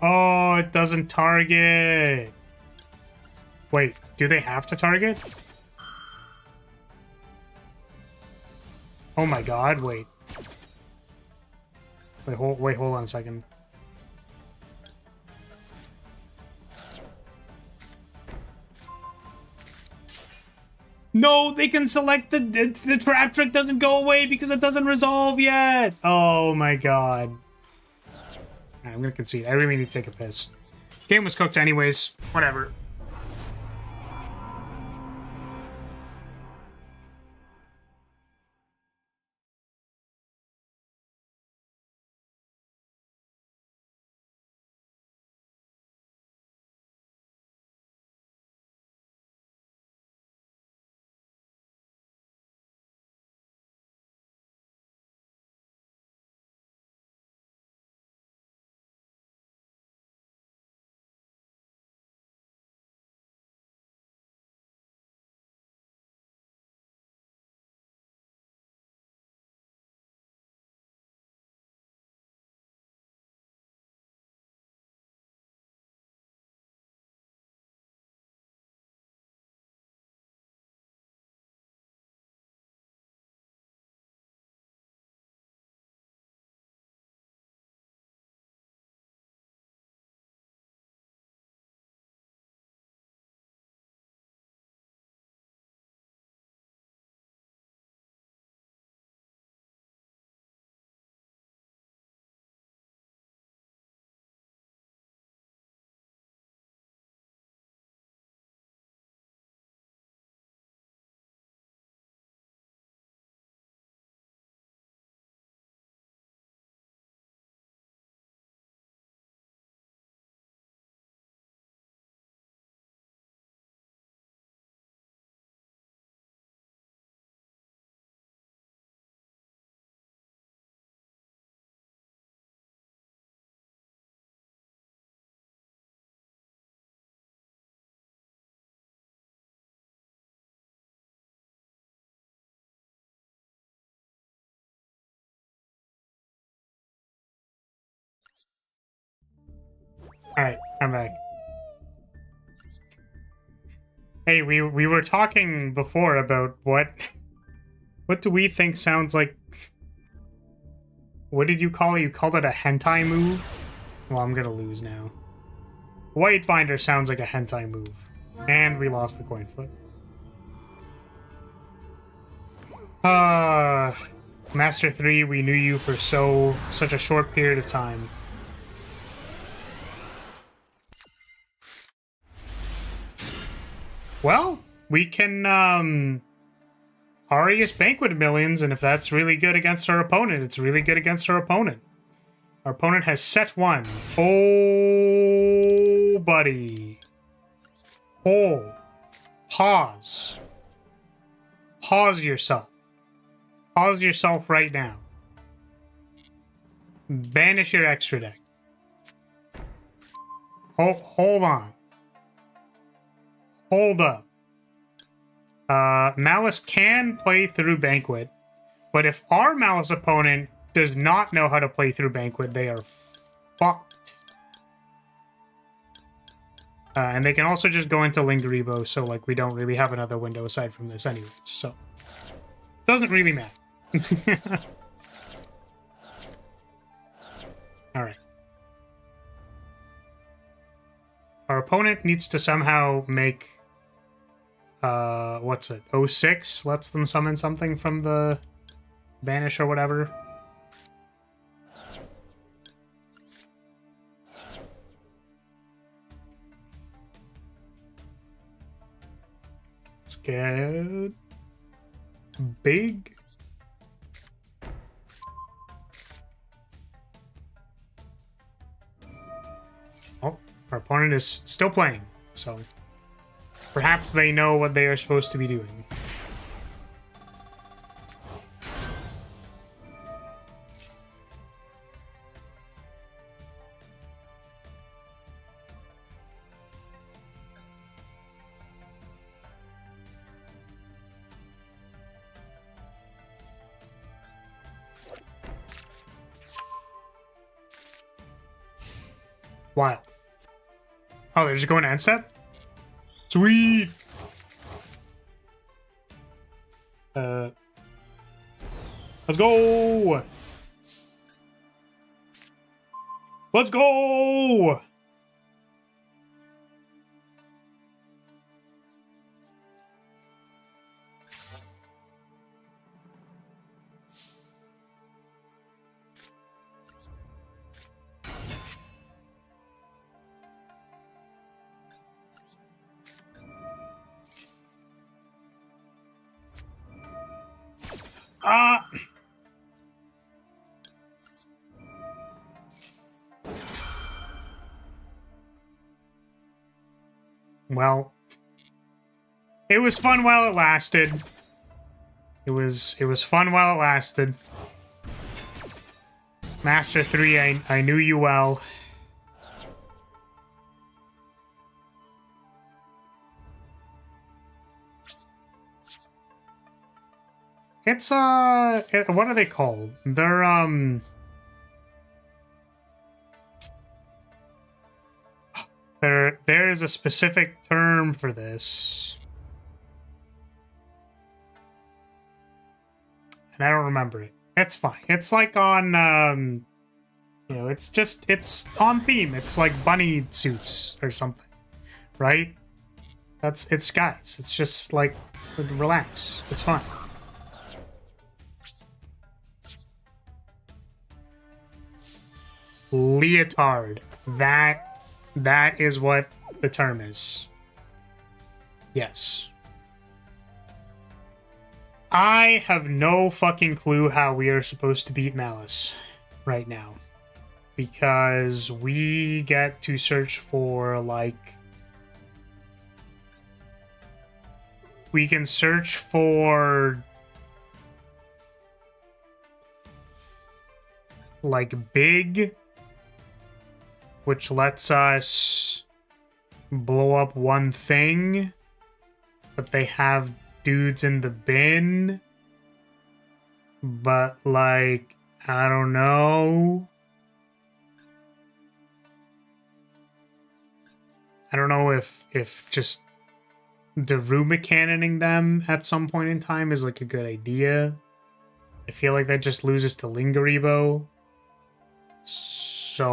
Oh, it doesn't target. Wait, do they have to target? Oh my god, wait. Wait, hold on a second. No, they can select the trap trick doesn't go away because it doesn't resolve yet. Oh my god. Right, I'm gonna concede. I really need to take a piss. Game was cooked anyways. Whatever. Alright, I'm back. Hey, we were talking before about what do we think sounds like. What did you call it? You called it a hentai move? Well, I'm gonna lose now. White binder sounds like a hentai move. And we lost the coin flip. Master 3, we knew you for such a short period of time. Well, we can, Arius Banquet Millions, and if that's really good against our opponent, it's really good against our opponent. Our opponent has set 1. Oh, buddy. Oh. Pause. Pause yourself. Pause yourself right now. Banish your extra deck. Hold on. Hold up. Malice can play through Banquet, but if our Malice opponent does not know how to play through Banquet, they are fucked. And they can also just go into Lingeribo, so like we don't really have another window aside from this anyways, so doesn't really matter. Alright. Our opponent needs to somehow make what's it? 06 lets them summon something from the banish or whatever. Let's get big. Oh, our opponent is still playing, so perhaps they know what they are supposed to be doing. Wild. Oh, they're just going to end step? Sweet! Let's go! Let's go! Well, it was fun while it lasted. It was fun while it lasted. Master 3, I knew you well. It's, what are they called? They're, there is a specific term for this. And I don't remember it. It's fine. It's like on, you know, it's on theme. It's like bunny suits or something, right? It's guys. It's just like, relax. It's fine. Leotard. That is what the term is. Yes. I have no fucking clue how we are supposed to beat Malice right now. Because we get to search for, like... We can search for... like, big... which lets us blow up one thing, but they have dudes in the bin. But, like, I don't know. I don't know if just Daruma cannoning them at some point in time is, like, a good idea. I feel like that just loses to Lingaribo. So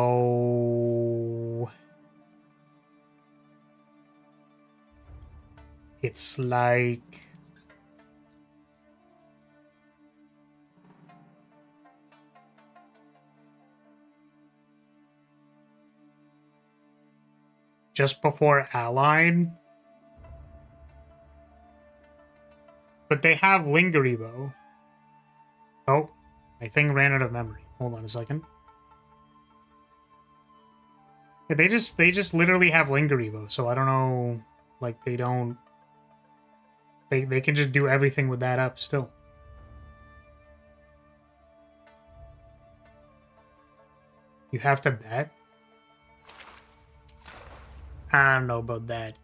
it's like just before Allied, but they have Lingaribo. Oh, my thing ran out of memory. Hold on a second. Yeah, they just literally have Lingaribo, so I don't know, like, they don't... They can just do everything with that up still. You have to bet? I don't know about that.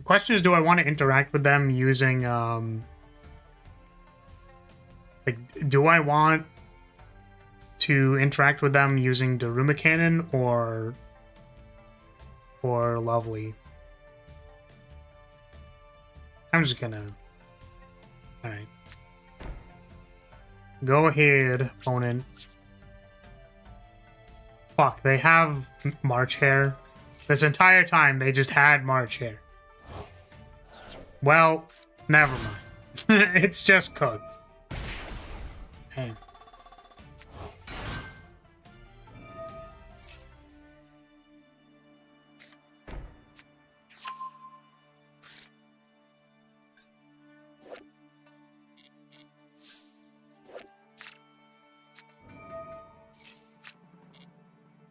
Question is, do I want to interact with them using, like, do I want to interact with them using Daruma Cannon or Lovely? I'm just gonna... Alright. Go ahead, opponent. Fuck, they have March Hare. This entire time, they just had March Hare. Well, never mind. It's just cooked. Hey.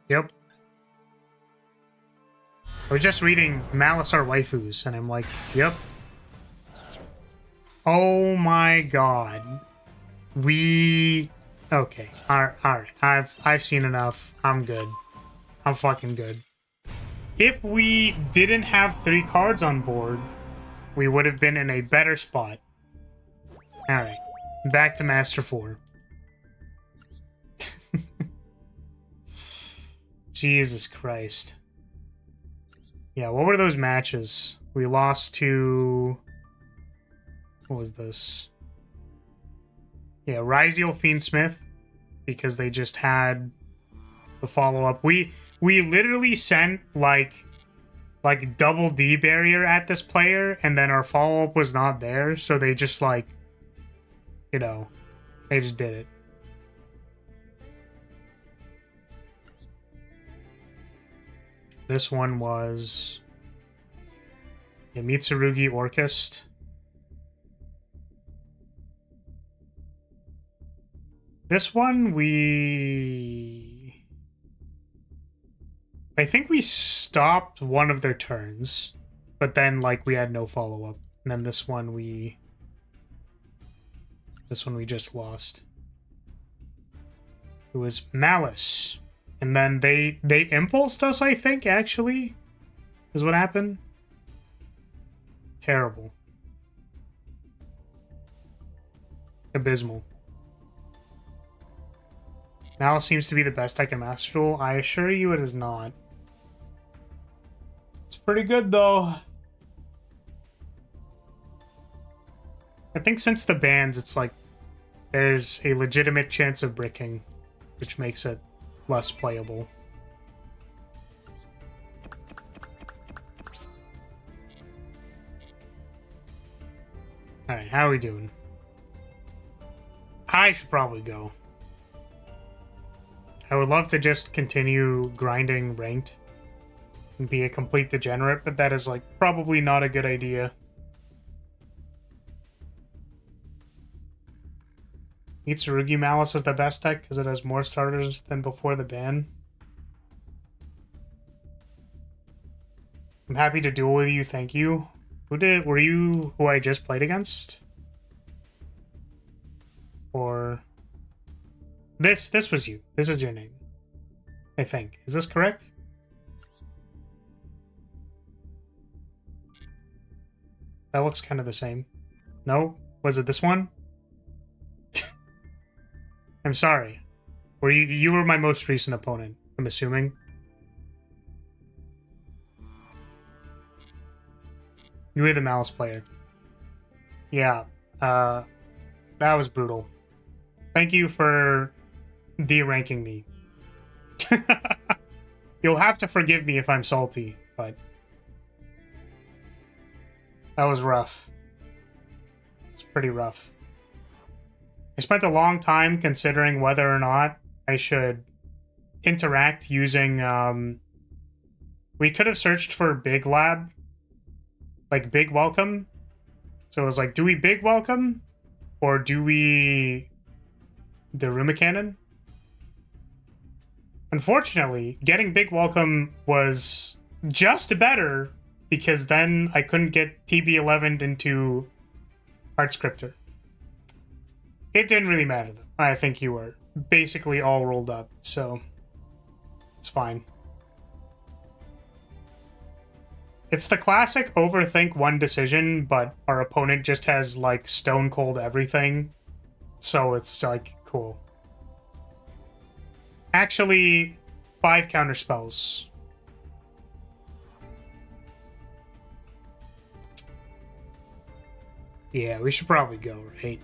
Yep. I was just reading Malice are waifus, and I'm like, yep. Oh my god. We Okay. Alright. I've seen enough. I'm good. I'm fucking good. If we didn't have 3 cards on board, we would have been in a better spot. Alright. Back to Master 4. Jesus Christ. Yeah, what were those matches? We lost to... What was this? Yeah, Ryziel Fiendsmith, because they just had the follow-up. We literally sent, like double D barrier at this player, and then our follow-up was not there, so they just, like, you know, they just did it. This one was... Yeah, Mitsurugi Orchest. This one, I think we stopped one of their turns, but then, like, we had no follow-up. And then this one we just lost. It was Malice. And then they impulsed us, I think, actually, is what happened. Terrible. Abysmal. Malice seems to be the best deck in Master Duel. I assure you it is not. It's pretty good, though. I think since the bans, it's like there's a legitimate chance of bricking, which makes it less playable. Alright, how are we doing? I should probably go. I would love to just continue grinding ranked and be a complete degenerate, but that is, like, probably not a good idea. Mitsurugi Malice is the best deck because it has more starters than before the ban. I'm happy to duel with you, thank you. Were you who I just played against? Or... This was you. This is your name. I think. Is this correct? That looks kind of the same. No? Was it this one? I'm sorry. You were my most recent opponent, I'm assuming. You were the Malice player. Yeah. That was brutal. Thank you for de-ranking me. You'll have to forgive me if I'm salty, but that was rough. It's pretty rough. I spent a long time considering whether or not I should interact using, we could have searched for Big Lab, like Big Welcome. So it was like, do we Big Welcome? Or do we Daruma Cannon? Unfortunately, getting Big Welcome was just better because then I couldn't get TB11 into Art Scripter. It didn't really matter, though. I think you were basically all rolled up, so it's fine. It's the classic overthink one decision, but our opponent just has, like, stone cold everything, so it's, like, cool. Actually, 5 counter spells. Yeah, we should probably go, right?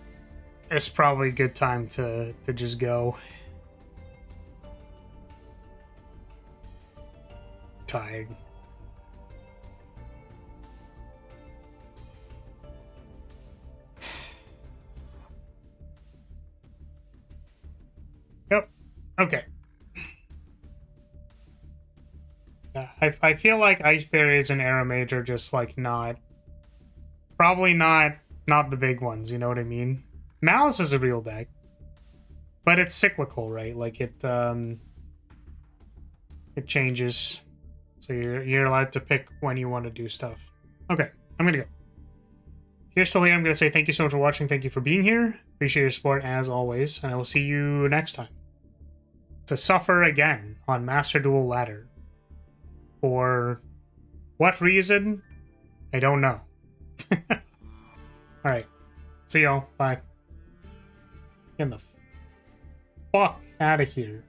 It's probably a good time to just go. Tired. Yep. Okay. Yeah, I feel like Ice Berries and Arrow Mage are just, like, probably not the big ones, you know what I mean? Malice is a real deck, but it's cyclical, right? Like, it changes, so you're allowed to pick when you want to do stuff. Okay, I'm gonna go. here's to Lyria. I'm going to say thank you so much for watching. Thank you for being here. Appreciate your support as always. And I will see you next time. To suffer again on Master Duel Ladder. For what reason? I don't know. Alright. See y'all. Bye. Get the fuck out of here.